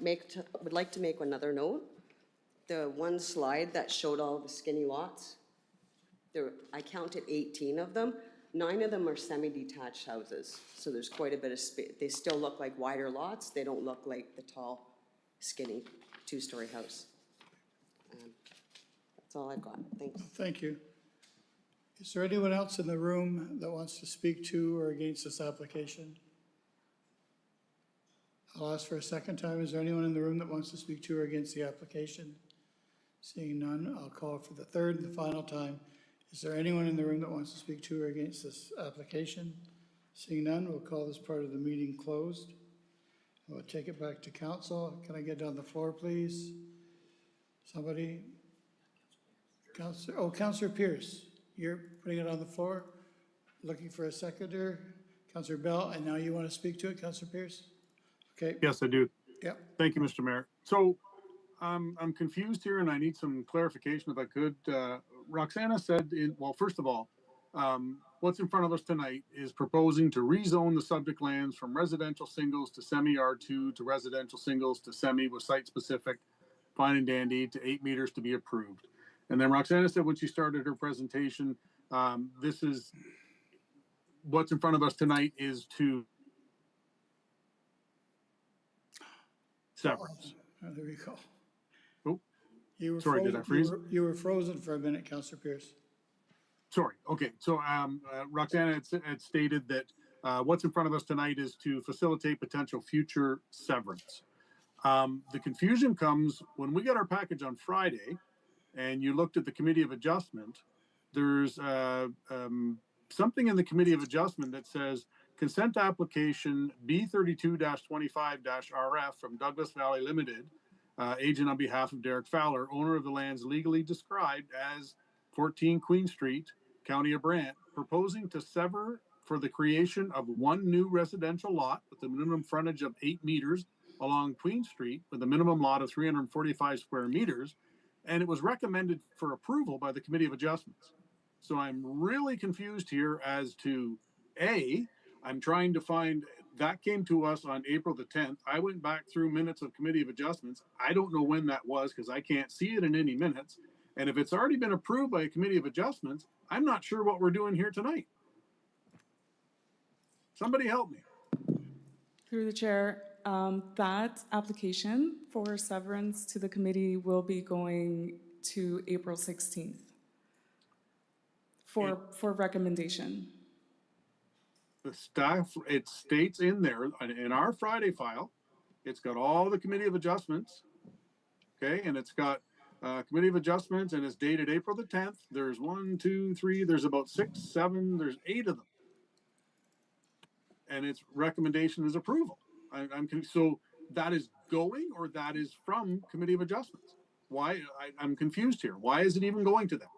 like to make another note. The one slide that showed all the skinny lots, I counted 18 of them. 9 of them are semi-detached houses, so there's quite a bit of space. They still look like wider lots. They don't look like the tall, skinny, two-story house. That's all I've got. Thanks. Thank you. Is there anyone else in the room that wants to speak to or against this application? I'll ask for a second time. Is there anyone in the room that wants to speak to or against the application? Seeing none, I'll call for the third and the final time. Is there anyone in the room that wants to speak to or against this application? Seeing none, we'll call this part of the meeting closed. We'll take it back to council. Can I get on the floor, please? Somebody? Councillor Pierce, you're putting it on the floor, looking for a seconder. Councillor Bell, and now you want to speak to it, Councillor Pierce? Okay. Yes, I do. Yep. Thank you, Mr. Mayor. So I'm confused here and I need some clarification if I could. Roxana said, well, first of all, what's in front of us tonight is proposing to rezone the subject lands from residential singles to semi R2 to residential singles to semi with site-specific, fine and dandy to 8 meters to be approved. And then Roxana said when she started her presentation, this is what's in front of us tonight is to severance. Oh, there we go. Oh, You were sorry, frozen, did I freeze? You were frozen for a minute, Councillor Pierce. Sorry. Okay. So Roxana had stated that what's in front of us tonight is to facilitate potential future severance. The confusion comes when we got our package on Friday and you looked at the Committee of Adjustment, there's something in the Committee of Adjustment that says consent application B32-25-RF from Douglas Valley Limited, agent on behalf of Derek Fowler, owner of the lands legally described as 14 Queen Street, County of Brant, proposing to sever for the creation of one new residential lot with a minimum frontage of 8 meters along Queen Street with a minimum lot of 345 square meters. And it was recommended for approval by the Committee of Adjustments. So I'm really confused here as to I'm trying to find, that came to us on April the 10th. I went back through minutes of Committee of Adjustments. I don't know when that was because I can't see it in any minutes. And if it's already been approved by a Committee of Adjustments, I'm not sure what we're doing here tonight. Somebody help me. Through the chair, that application for severance to the committee will be going to April 16th for recommendation. The staff, it states in there, in our Friday file, it's got all the Committee of Adjustments, okay, and it's got Committee of Adjustments, and it's dated April the 10th. There's 1, 2, 3, there's about 6, 7, there's 8 of them. And its recommendation is approval. So that is going, or that is from Committee of Adjustments? Why, I'm confused here. Why is it even going to them?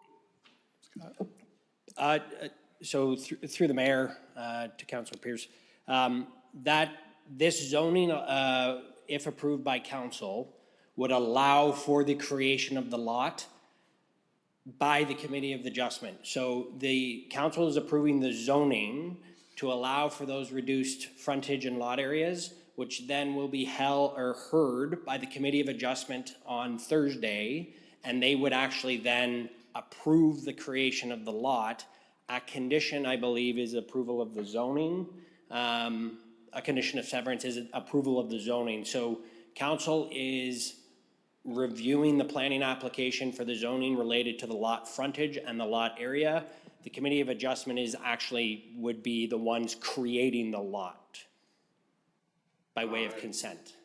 So through the mayor to Councillor Pierce, that this zoning, if approved by council, would allow for the creation of the lot by the Committee of Adjustment. So the council is approving the zoning to allow for those reduced frontage and lot areas, which then will be held or heard by the Committee of Adjustment on Thursday, and they would actually then approve the creation of the lot. A condition, I believe, is approval of the zoning. A condition of severance is approval of the zoning. So council is reviewing the planning application for the zoning related to the lot frontage and the lot area. The Committee of Adjustment is actually would be the ones creating the lot by way of consent.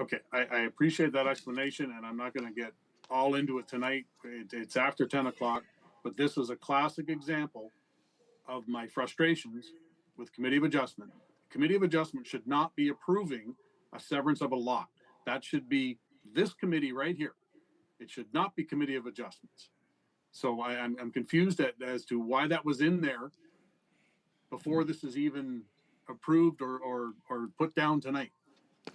Okay, I appreciate that explanation, and I'm not going to get all into it tonight. It's after 10 o'clock, but this is a classic example of my frustrations with Committee of Adjustment. Committee of Adjustment should not be approving a severance of a lot. That should be this committee right here. It should not be Committee of Adjustments. So I'm confused as to why that was in there before this is even approved or put down tonight.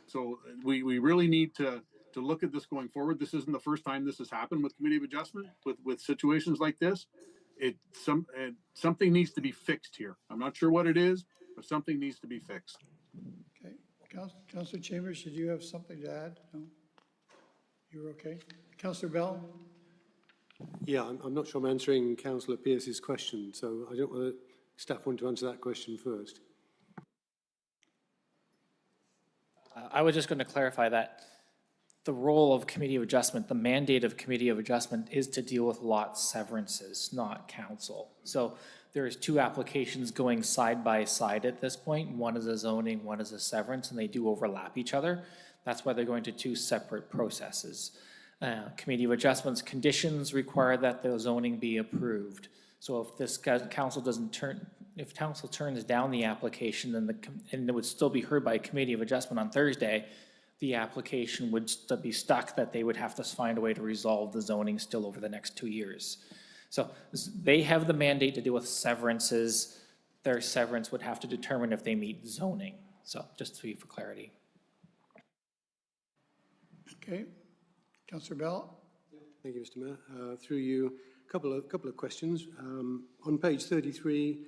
So we really need to look at this going forward. This isn't the first time this has happened with Committee of Adjustment with situations like this. Something needs to be fixed here. I'm not sure what it is, but something needs to be fixed. Okay, Councillor Chambers, did you have something to add? No? You were okay? Councillor Bell? Yeah, I'm not sure I'm answering Councillor Pierce's question, so I don't want to staff want to answer that question first. I was just going to clarify that the role of Committee of Adjustment, the mandate of Committee of Adjustment is to deal with lot severances, not council. So there's two applications going side by side at this point. One is a zoning, one is a severance, and they do overlap each other. That's why they're going to two separate processes. Committee of Adjustments conditions require that the zoning be approved. So if this council if council turns down the application, then and it would still be heard by a Committee of Adjustment on Thursday, the application would still be stuck, that they would have to find a way to resolve the zoning still over the next 2 years. So they have the mandate to deal with severances. Their severance would have to determine if they meet zoning. So just for clarity. Okay. Councillor Bell? Thank you, Mr. Mayor. Through you, a couple of questions. On page 33,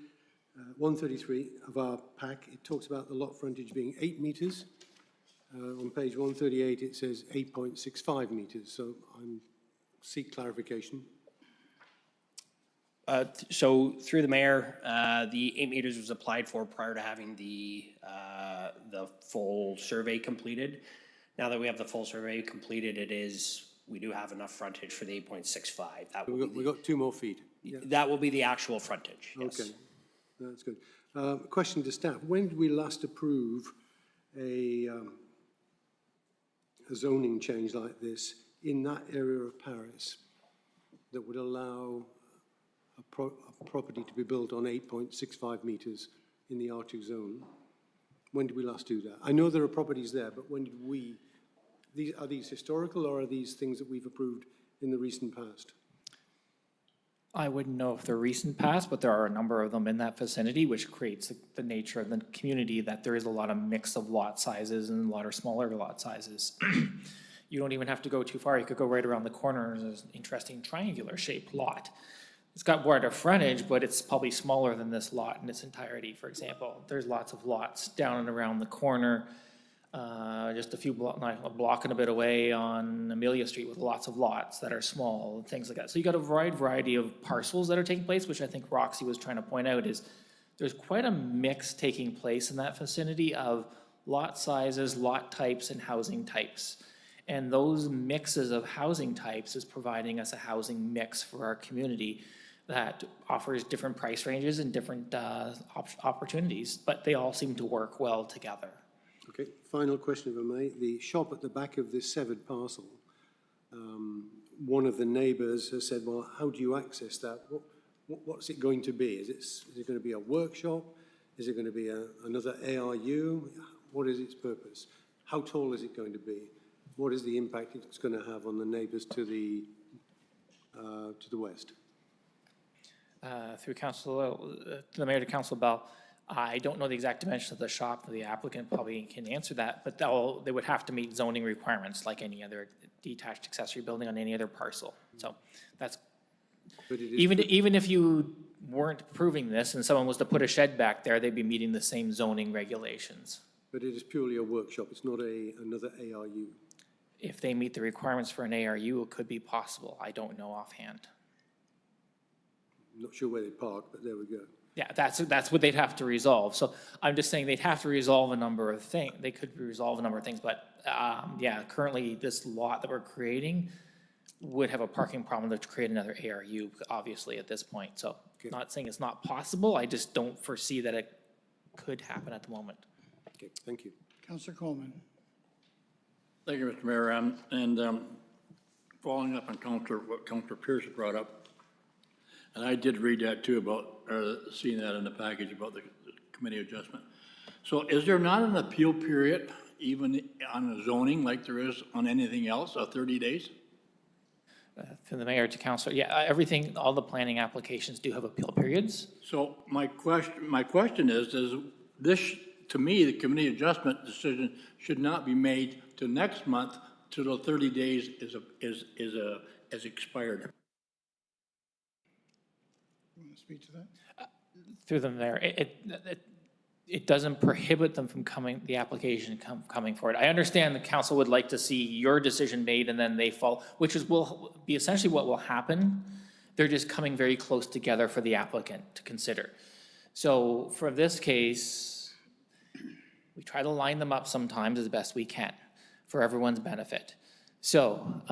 133 of our pack, it talks about the lot frontage being 8 metres. On page 138, it says 8.65 metres, so I seek clarification. So through the mayor, the 8 meters was applied for prior to having the full survey completed. Now that we have the full survey completed, we do have enough frontage for the 8.65. We've got 2 more feet. Yeah. That will be the actual frontage, yes. Okay, that's good. Question to staff, when did we last approve a zoning change like this in that area of Paris that would allow a property to be built on 8.65 metres in the R2 zone? When did we last do that? I know there are properties there, but when did we, are these historical, or are these things that we've approved in the recent past? I wouldn't know if they're recent past, but there are a number of them in that vicinity, which creates the nature of the community, that there is a lot of mix of lot sizes and a lot of smaller lot sizes. You don't even have to go too far. You could go right around the corner. There's an interesting triangular shaped lot. It's got wider frontage, but it's probably smaller than this lot in its entirety, for example. There's lots of lots down and around the corner, just a block and a bit away on Amelia Street with lots of lots that are small and things like that. So you got a wide variety of parcels that are taking place, which I think Roxy was trying to point out is there's quite a mix taking place in that vicinity of lot sizes, lot types, and housing types. And those mixes of housing types is providing us a housing mix for our community that offers different price ranges and different opportunities, but they all seem to work well together. Okay, final question, if I may. The shop at the back of this severed parcel, one of the neighbours has said, well, how do you access that? What's it going to be? Is it going to be a workshop? Is it going to be another ARU? What is its purpose? How tall is it going to be? What is the impact it's going to have on the neighbours to the west? Through the Mayor to Council Bell, I don't know the exact dimensions of the shop. The applicant probably can answer that, but they would have to meet zoning requirements like any other detached accessory building on any other parcel. So that's, even if you weren't approving this and someone was to put a shed back there, they'd be meeting the same zoning regulations. But it is purely a workshop, it's not another ARU? If they meet the requirements for an ARU, it could be possible. I don't know offhand. I'm not sure where they park, but there we go. Yeah, that's what they'd have to resolve. So I'm just saying they'd have to resolve a number of things. They could resolve a number of things, but yeah, currently this lot that we're creating would have a parking problem to create another ARU, obviously, at this point. So not saying it's not possible, I just don't foresee that it could happen at the moment. Okay, thank you. Councillor Coleman. Thank you, Mr. Mayor. And following up on what Councillor Pierce brought up, and I did read that too about seeing that in the package about the committee adjustment. So is there not an appeal period even on the zoning like there is on anything else, 30 days? From the mayor to councilor, yeah, everything, all the planning applications do have appeal periods. So my question is this, to me, the committee adjustment decision should not be made to next month till the 30 days is expired. You want to speak to that? Through them there, it doesn't prohibit them from the application coming forward. I understand the council would like to see your decision made and then they fall, which will be essentially what will happen. They're just coming very close together for the applicant to consider. So for this case, we try to line them up sometimes as best we can for everyone's benefit. So,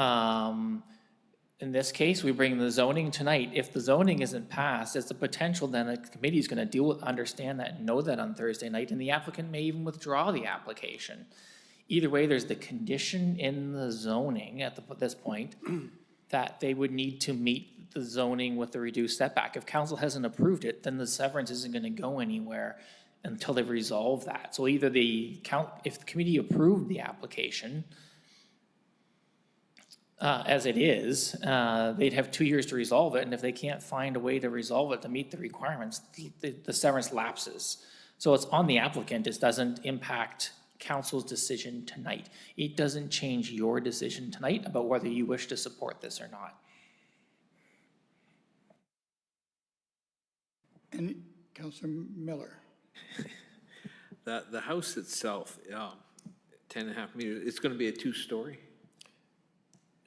in this case, we bring the zoning tonight. If the zoning isn't passed, there's a potential then a committee is gonna deal with, understand that, and know that on Thursday night, and the applicant may even withdraw the application. Either way, there's the condition in the zoning at this point that they would need to meet the zoning with the reduced setback. If council hasn't approved it, then the severance isn't gonna go anywhere until they've resolved that. So either if the committee approved the application, as it is, they'd have 2 years to resolve it, and if they can't find a way to resolve it to meet the requirements, the severance lapses. So it's on the applicant, it doesn't impact council's decision tonight. It doesn't change your decision tonight about whether you wish to support this or not. And Councillor Miller. The house itself, 10.5 meters, it's gonna be a two-story?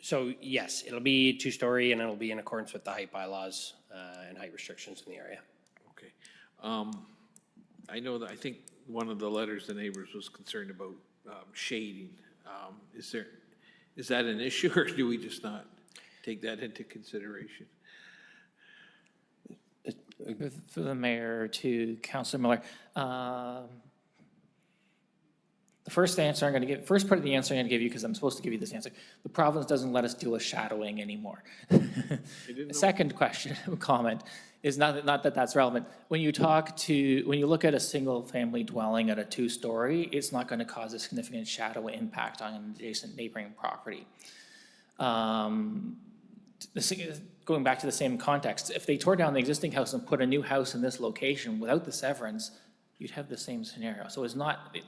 So yes, it'll be two-story and it'll be in accordance with the height bylaws and height restrictions in the area. Okay. I know that, I think one of the letters the neighbors was concerned about shading. Is that an issue, or do we just not take that into consideration? For the mayor to Councilor Miller, the first answer I'm going to give, first part of the answer I'm going to give you, because I'm supposed to give you this answer, the province doesn't let us deal with shadowing anymore. The second question, comment, is not that that's relevant. When you look at a single family dwelling at a two-story, it's not going to cause a significant shadow impact on an adjacent neighboring property. Going back to the same context, if they tore down the existing house and put a new house in this location without the severance, you'd have the same scenario. So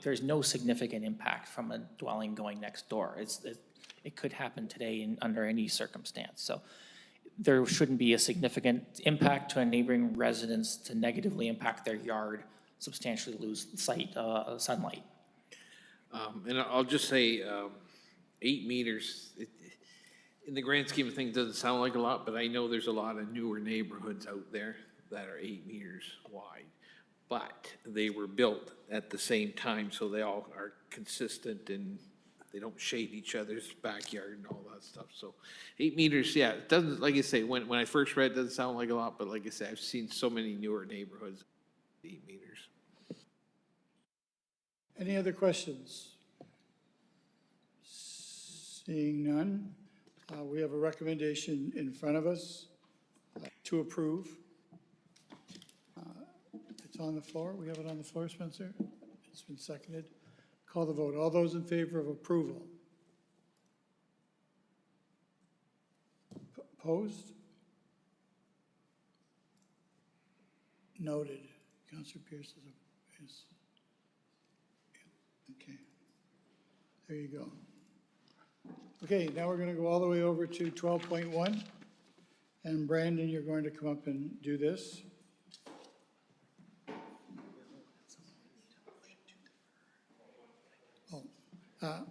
there's no significant impact from a dwelling going next door. It could happen today under any circumstance. So there shouldn't be a significant impact to a neighboring residence to negatively impact their yard, substantially lose sunlight. And I'll just say, 8 meters, in the grand scheme of things, doesn't sound like a lot, but I know there's a lot of newer neighborhoods out there that are 8 meters wide. But they were built at the same time, so they all are consistent and they don't shade each other's backyard and all that stuff. So 8 meters, yeah, it doesn't, like I say, when I first read it, doesn't sound like a lot, but like I say, I've seen so many newer neighborhoods, 8 meters. Any other questions? Seeing none, we have a recommendation in front of us to approve. It's on the floor. We have it on the floor, Spencer. It's been seconded. Call the vote. All those in favor of approval? Opposed? Noted. Councillor Pierce is okay. There you go. Okay, now we're going to go all the way over to 12.1. And Brandon, you're going to come up and do this.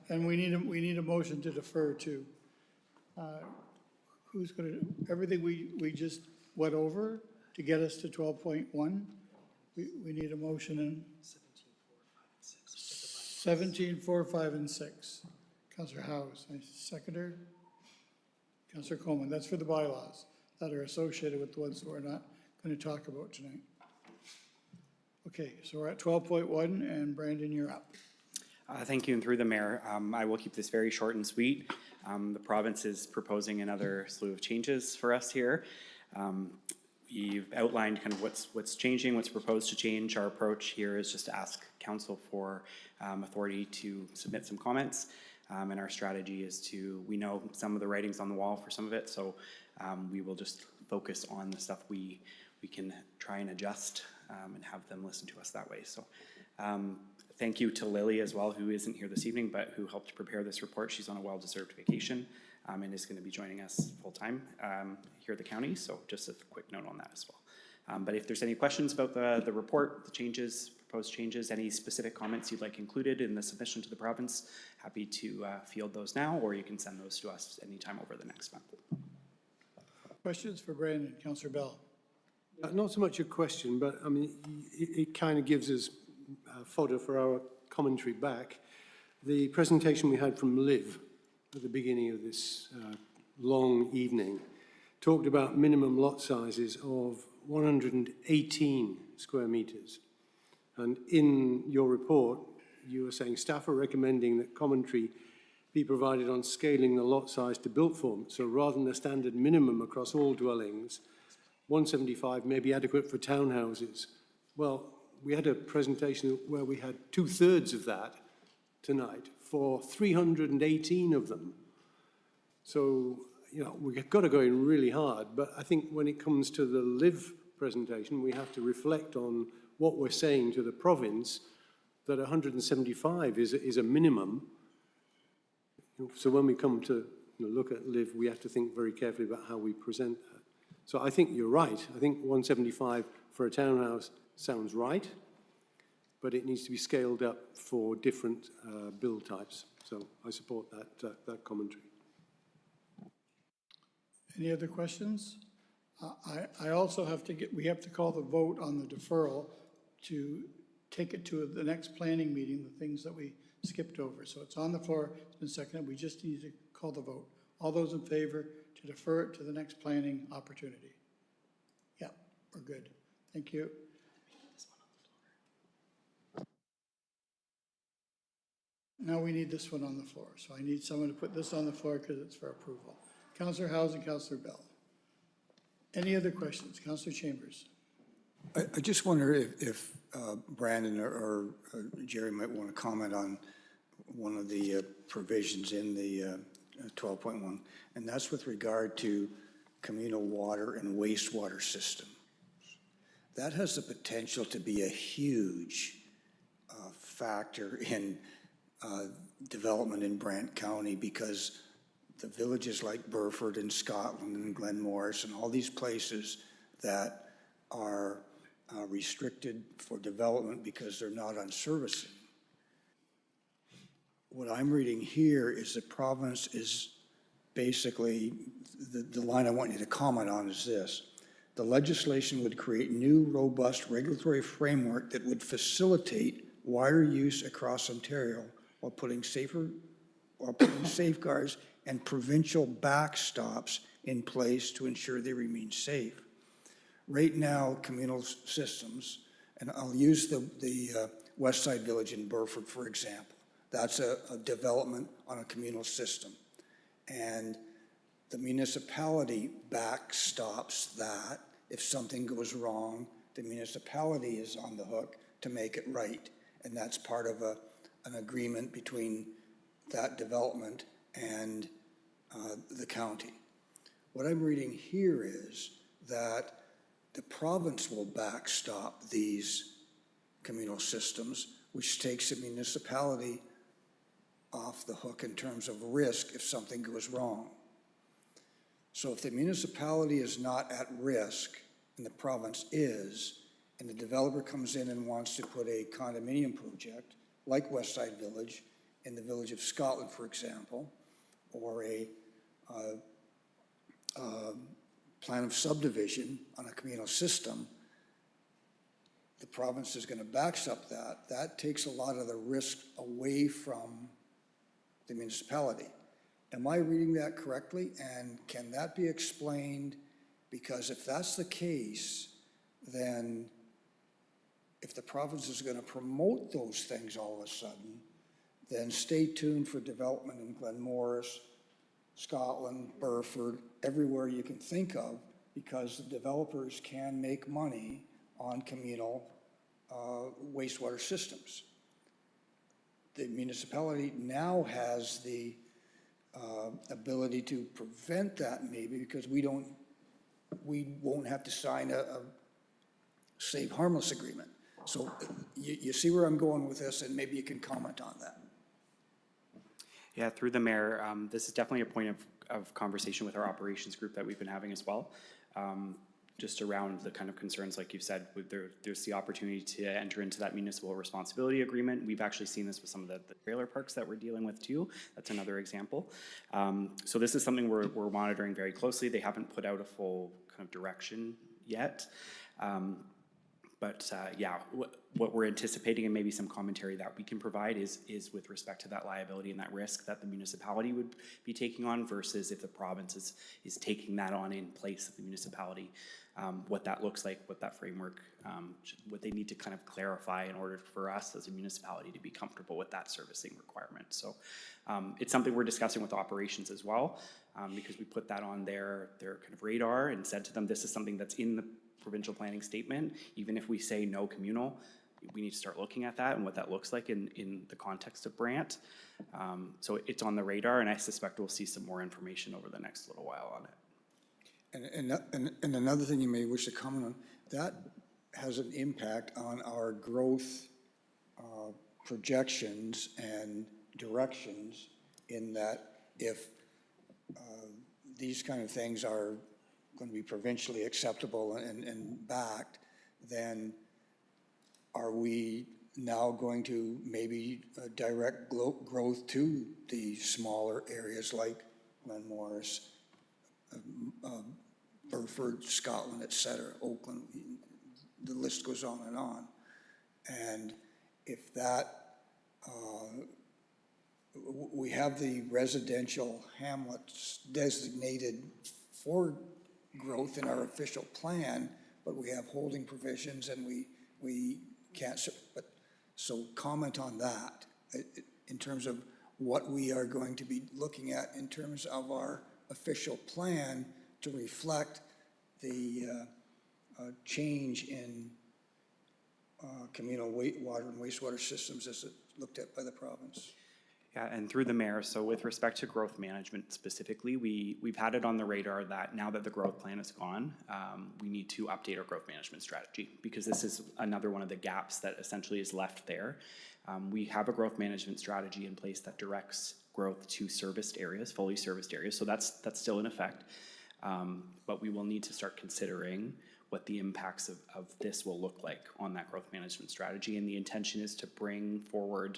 And we need a motion to defer to. Who's going to, everything we just went over to get us to 12.1? We need a motion in 17, 4, 5, and 6. Councillor House, seconder. Councillor Coleman, that's for the bylaws that are associated with the ones that we're not going to talk about tonight. Okay, so we're at 12.1, and Brandon, you're up. Thank you, and through the mayor, I will keep this very short and sweet. The province is proposing another slew of changes for us here. We've outlined kind of what's changing, what's proposed to change. Our approach here is just to ask council for authority to submit some comments. And our strategy is we know some of the writing's on the wall for some of it, so we will just focus on the stuff we can try and adjust and have them listen to us that way. So thank you to Lily as well, who isn't here this evening, but who helped prepare this report. She's on a well-deserved vacation and is going to be joining us full-time here at the county, so just a quick note on that as well. But if there's any questions about the report, the changes, proposed changes, any specific comments you'd like included in the submission to the province, happy to field those now, or you can send those to us anytime over the next month. Questions for Brandon? Councillor Bell. Not so much a question, but I mean, it kind of gives us fodder for our commentary back. The presentation we had from Liv at the beginning of this long evening talked about minimum lot sizes of 118 square meters. And in your report, you were saying staff are recommending that commentary be provided on scaling the lot size to built form. So rather than a standard minimum across all dwellings, 175 may be adequate for townhouses. Well, we had a presentation where we had 2/3 of that tonight for 318 of them. So, you know, we've got to go in really hard, but I think when it comes to the Liv presentation, we have to reflect on what we're saying to the province, that 175 is a minimum. So when we come to look at Liv, we have to think very carefully about how we present that. So I think you're right. I think 175 for a townhouse sounds right, but it needs to be scaled up for different build types. So I support that commentary. Any other questions? I also have to we have to call the vote on the deferral to take it to the next planning meeting, the things that we skipped over. So it's on the floor, it's been seconded, we just need to call the vote. All those in favor to defer it to the next planning opportunity? Yeah, we're good. Thank you. Now we need this one on the floor. So I need someone to put this on the floor because it's for approval. Councillor Howes and Councillor Bell. Any other questions? Councillor Chambers. I just wonder if Brandon or Jerry might want to comment on one of the provisions in the 12.1, and that's with regard to communal water and wastewater system. That has the potential to be a huge factor in development in Brant County, because the villages like Burford and Scotland and Glenmorris and all these places that are restricted for development because they're not on servicing. What I'm reading here is the province is basically, the line I want you to comment on is this: the legislation would create new robust regulatory framework that would facilitate wider use across Ontario while putting safeguards and provincial backstops in place to ensure they remain safe. Right now, communal systems, and I'll use the West Side Village in Burford, for example. That's a development on a communal system. And the municipality backstops that. If something goes wrong, the municipality is on the hook to make it right. And that's part of an agreement between that development and the county. What I'm reading here is that the province will backstop these communal systems, which takes the municipality off the hook in terms of risk if something goes wrong. So if the municipality is not at risk and the province is, and the developer comes in and wants to put a condominium project like West Side Village in the village of Scotland, for example, or a plan of subdivision on a communal system, the province is going to backstop that. That takes a lot of the risk away from the municipality. Am I reading that correctly? And can that be explained? Because if that's the case, then if the province is going to promote those things all of a sudden, then stay tuned for development in Glenmorris, Scotland, Burford, everywhere you can think of, because the developers can make money on communal wastewater systems. The municipality now has the ability to prevent that, maybe, because we won't have to sign a safe harmless agreement. So you see where I'm going with this, and maybe you can comment on that. Yeah, through the mayor, this is definitely a point of conversation with our operations group that we've been having as well. Just around the kind of concerns, like you've said, there's the opportunity to enter into that municipal responsibility agreement. We've actually seen this with some of the trailer parks that we're dealing with too. That's another example. So this is something we're monitoring very closely. They haven't put out a full kind of direction yet. Yeah, what we're anticipating and maybe some commentary that we can provide is with respect to that liability and that risk that the municipality would be taking on versus if the province is taking that on in place of the municipality, what that looks like, what that framework, what they need to kind of clarify in order for us as a municipality to be comfortable with that servicing requirement. So it's something we're discussing with operations as well, because we put that on their kind of radar and said to them, this is something that's in the provincial planning statement. Even if we say no communal, we need to start looking at that and what that looks like in the context of Brant. So it's on the radar, and I suspect we'll see some more information over the next little while on it. And another thing you may wish to comment on, that has an impact on our growth projections and directions, in that if these kind of things are going to be provincially acceptable and backed, then are we now going to maybe direct growth to the smaller areas like Glenmorris, Burford, Scotland, et cetera, Oakland, the list goes on and on. And if that, we have the residential hamlets designated for growth in our official plan, but we have holding provisions and we can't, but, so comment on that in terms of what we are going to be looking at in terms of our official plan to reflect the change in communal water and wastewater systems as looked at by the province. Yeah, and through the mayor, so with respect to growth management specifically, we've had it on the radar that now that the growth plan is gone, we need to update our growth management strategy, because this is another one of the gaps that essentially is left there. We have a growth management strategy in place that directs growth to serviced areas, fully serviced areas, so that's still in effect. But we will need to start considering what the impacts of this will look like on that growth management strategy. And the intention is to bring forward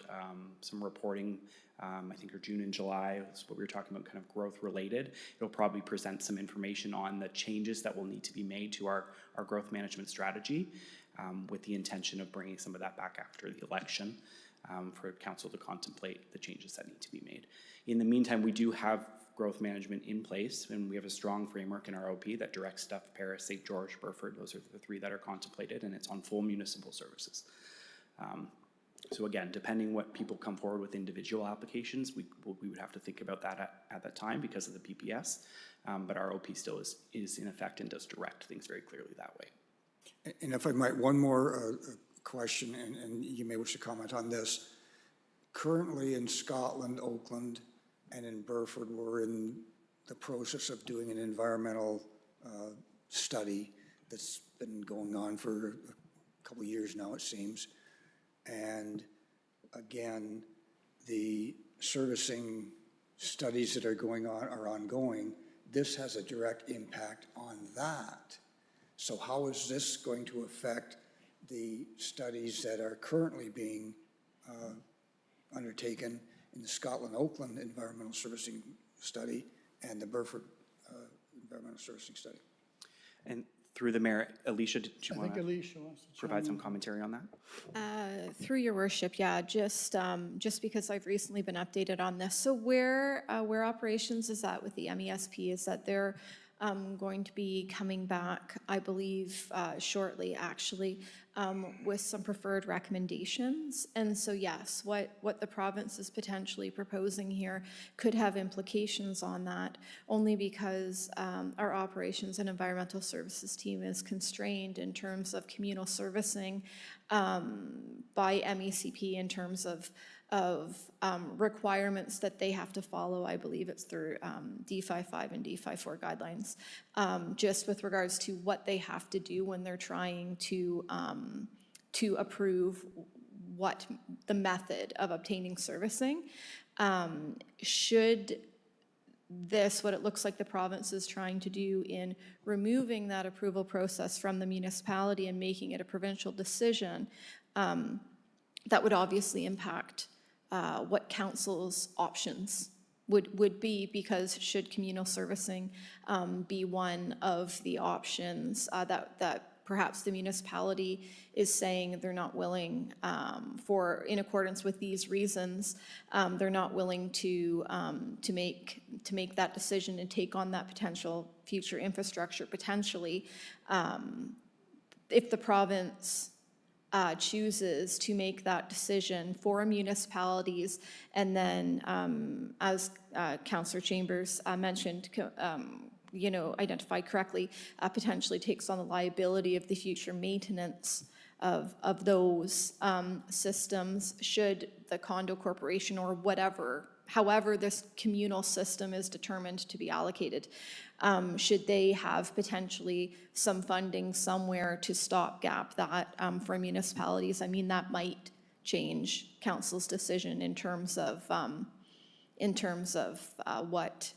some reporting, I think are June and July, that's what we were talking about, kind of growth related. It'll probably present some information on the changes that will need to be made to our growth management strategy, with the intention of bringing some of that back after the election for council to contemplate the changes that need to be made. In the meantime, we do have growth management in place, and we have a strong framework in our OP that directs stuff Paris, St. George, Burford. Those are the three that are contemplated, and it's on full municipal services. So again, depending what people come forward with individual applications, we would have to think about that at that time because of the PPS, but our OP still is in effect and does direct things very clearly that way. And if I might, one more question, and you may wish to comment on this. Currently in Scotland, Oakland, and in Burford, we're in the process of doing an environmental study that's been going on for a couple of years now, it seems. And again, the servicing studies that are going on are ongoing. This has a direct impact on that. So how is this going to affect the studies that are currently being undertaken in the Scotland-Oakland Environmental Servicing Study and the Burford Environmental Servicing Study? And through the mayor, Alicia, did you want to Alicia wants to provide some commentary on that? Through your worship, yeah, just because I've recently been updated on this. So where operations is at with the MESP is that they're going to be coming back, I believe, shortly, actually, with some preferred recommendations. And so, yes, what the province is potentially proposing here could have implications on that, only because our operations and environmental services team is constrained in terms of communal servicing by MECP in terms of requirements that they have to follow. I believe it's through D55 and D54 guidelines, just with regards to what they have to do when they're trying to approve what the method of obtaining servicing. Should this, what it looks like the province is trying to do in removing that approval process from the municipality and making it a provincial decision, that would obviously impact what council's options would be, because should communal servicing be one of the options that perhaps the municipality is saying they're not willing, in accordance with these reasons, they're not willing to make that decision and take on that potential future infrastructure potentially. If the province chooses to make that decision for municipalities, and then, as Councillor Chambers mentioned, identified correctly, potentially takes on the liability of the future maintenance of those systems, should the condo corporation or however this communal system is determined to be allocated, should they have potentially some funding somewhere to stopgap that for municipalities. I mean, that might change council's decision in terms of what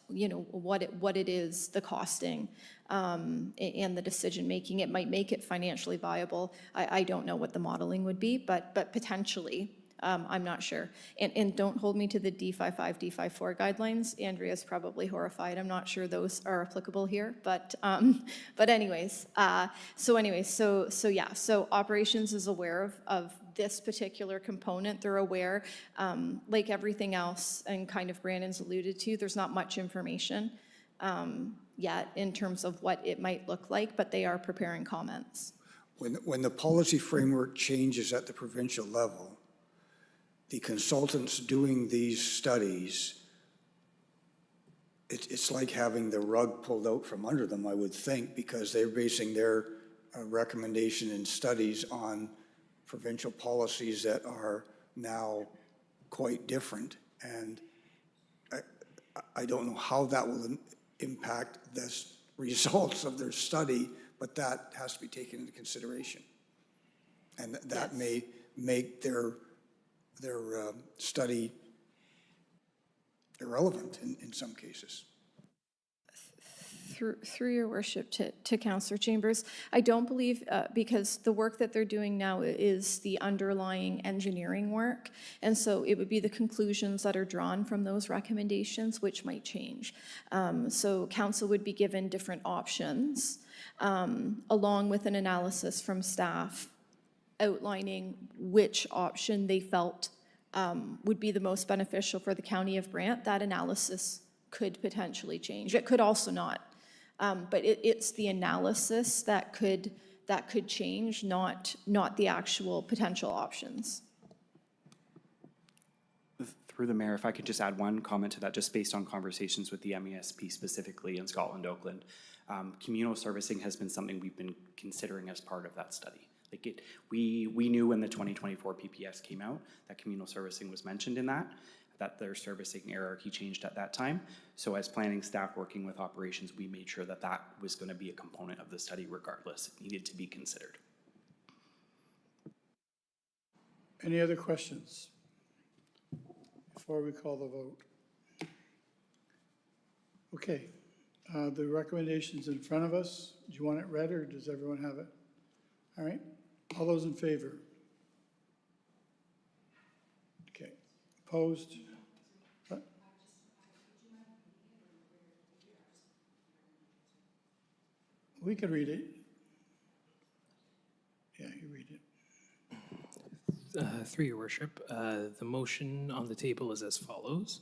it is, the costing, and the decision-making. It might make it financially viable. I don't know what the modeling would be, but potentially, I'm not sure. And don't hold me to the D55, D54 guidelines. Andrea's probably horrified. I'm not sure those are applicable here, but anyways, so operations is aware of this particular component. They're aware, like everything else, and kind of Brandon's alluded to, there's not much information yet in terms of what it might look like, but they are preparing comments. When the policy framework changes at the provincial level, the consultants doing these studies, it's like having the rug pulled out from under them, I would think, because they're basing their recommendation and studies on provincial policies that are now quite different. And I don't know how that will impact the results of their study, but that has to be taken into consideration. And that may make their study irrelevant in some cases. Through your worship to Councillor Chambers, I don't believe, because the work that they're doing now is the underlying engineering work, and so it would be the conclusions that are drawn from those recommendations which might change. So council would be given different options, along with an analysis from staff outlining which option they felt would be the most beneficial for the County of Brant. That analysis could potentially change. It could also not. But it's the analysis that could change, not the actual potential options. Through the mayor, if I could just add one comment to that, just based on conversations with the MESP specifically in Scotland, Oakland. Communal servicing has been something we've been considering as part of that study. We knew when the 2024 PPS came out that communal servicing was mentioned in that their servicing hierarchy changed at that time. So as planning staff working with operations, we made sure that that was going to be a component of the study regardless. It needed to be considered. Any other questions before we call the vote? Okay, the recommendation's in front of us. Do you want it read or does everyone have it? All right, all those in favor? Okay, opposed? What? We could read it. Yeah, you read it. Through your worship, the motion on the table is as follows.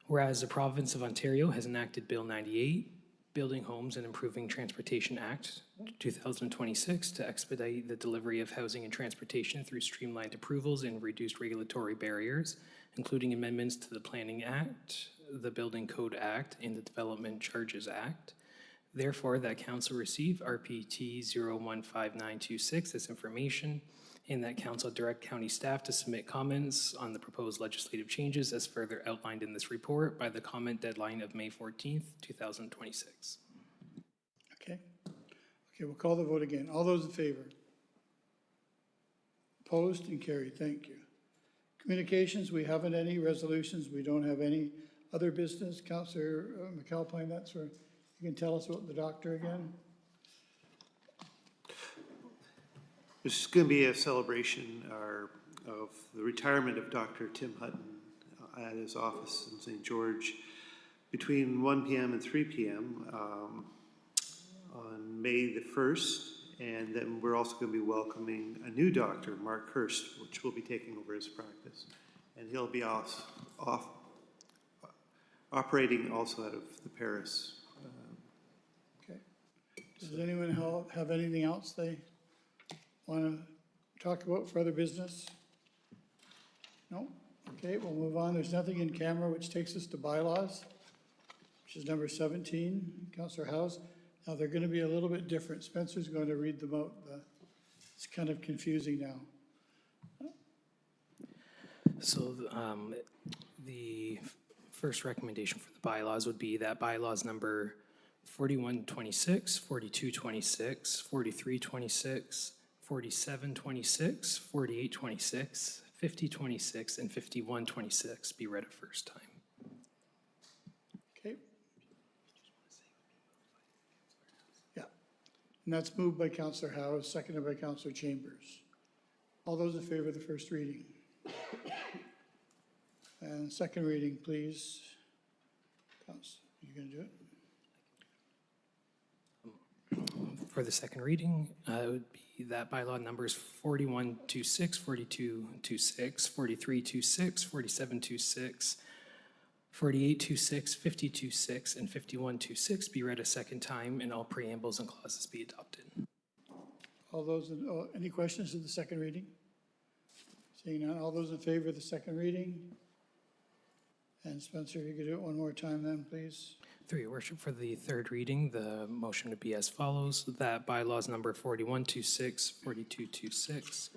Whereas the province of Ontario has enacted Bill 98, Building Homes and Improving Transportation Act 2026 to expedite the delivery of housing and transportation through streamlined approvals and reduced regulatory barriers, including amendments to the Planning Act, the Building Code Act, and the Development Charges Act. Therefore, that council receive RPT 015926 as information, and that council direct county staff to submit comments on the proposed legislative changes as further outlined in this report by the comment deadline of May 14th, 2026. Okay, we'll call the vote again. All those in favor? Opposed and carried, thank you. Communications, we haven't any. Resolutions, we don't have any. Other business, Councillor McAlpine, that's where you can tell us about the doctor again. This is going to be a celebration of the retirement of Dr. Tim Hutton at his office in St. George between 1 p.m. and 3 p.m. On May the 1st. And then we're also going to be welcoming a new doctor, Mark Hurst, which will be taking over his practice. And he'll be operating also out of the Paris. Okay. Does anyone have anything else they want to talk about for other business? No? Okay, we'll move on. There's nothing in camera, which takes us to bylaws, which is number 17, Councillor House. Now, they're going to be a little bit different. Spencer's going to read them out. It's kind of confusing now. So the first recommendation for the bylaws would be that bylaws number 4126, 4226, 4326, 4726, 4826, 5026, and 5126 be read a first time. Okay. Yeah. And that's moved by Councillor Howe, seconded by Councillor Chambers. All those in favor of the first reading? And second reading, please. You gonna do it? For the second reading, it would be that bylaw numbers 4126, 4226, 4326, 4726, 4826, 5026, and 5126 be read a second time, and all preambles and clauses be adopted. All those, any questions of the second reading? Seeing none, all those in favor of the second reading? And Spencer, if you could do it one more time then, please. Through your worship, for the third reading, the motion would be as follows, that bylaws number 4126, 4226,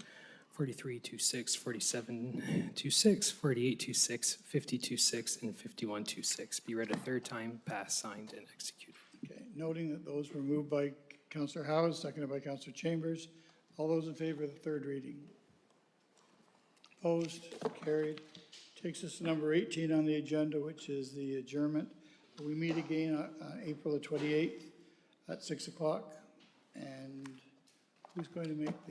4326, 4726, 4826, 5026, and 5126 be read a third time, passed, signed, and executed. Okay, noting that those were moved by Councillor Howes, seconded by Councillor Chambers. All those in favor of the third reading? Opposed? Carried. Takes us to number 18 on the agenda, which is the adjournment. We meet again on April the 28th at 6 o'clock. And who's going to make the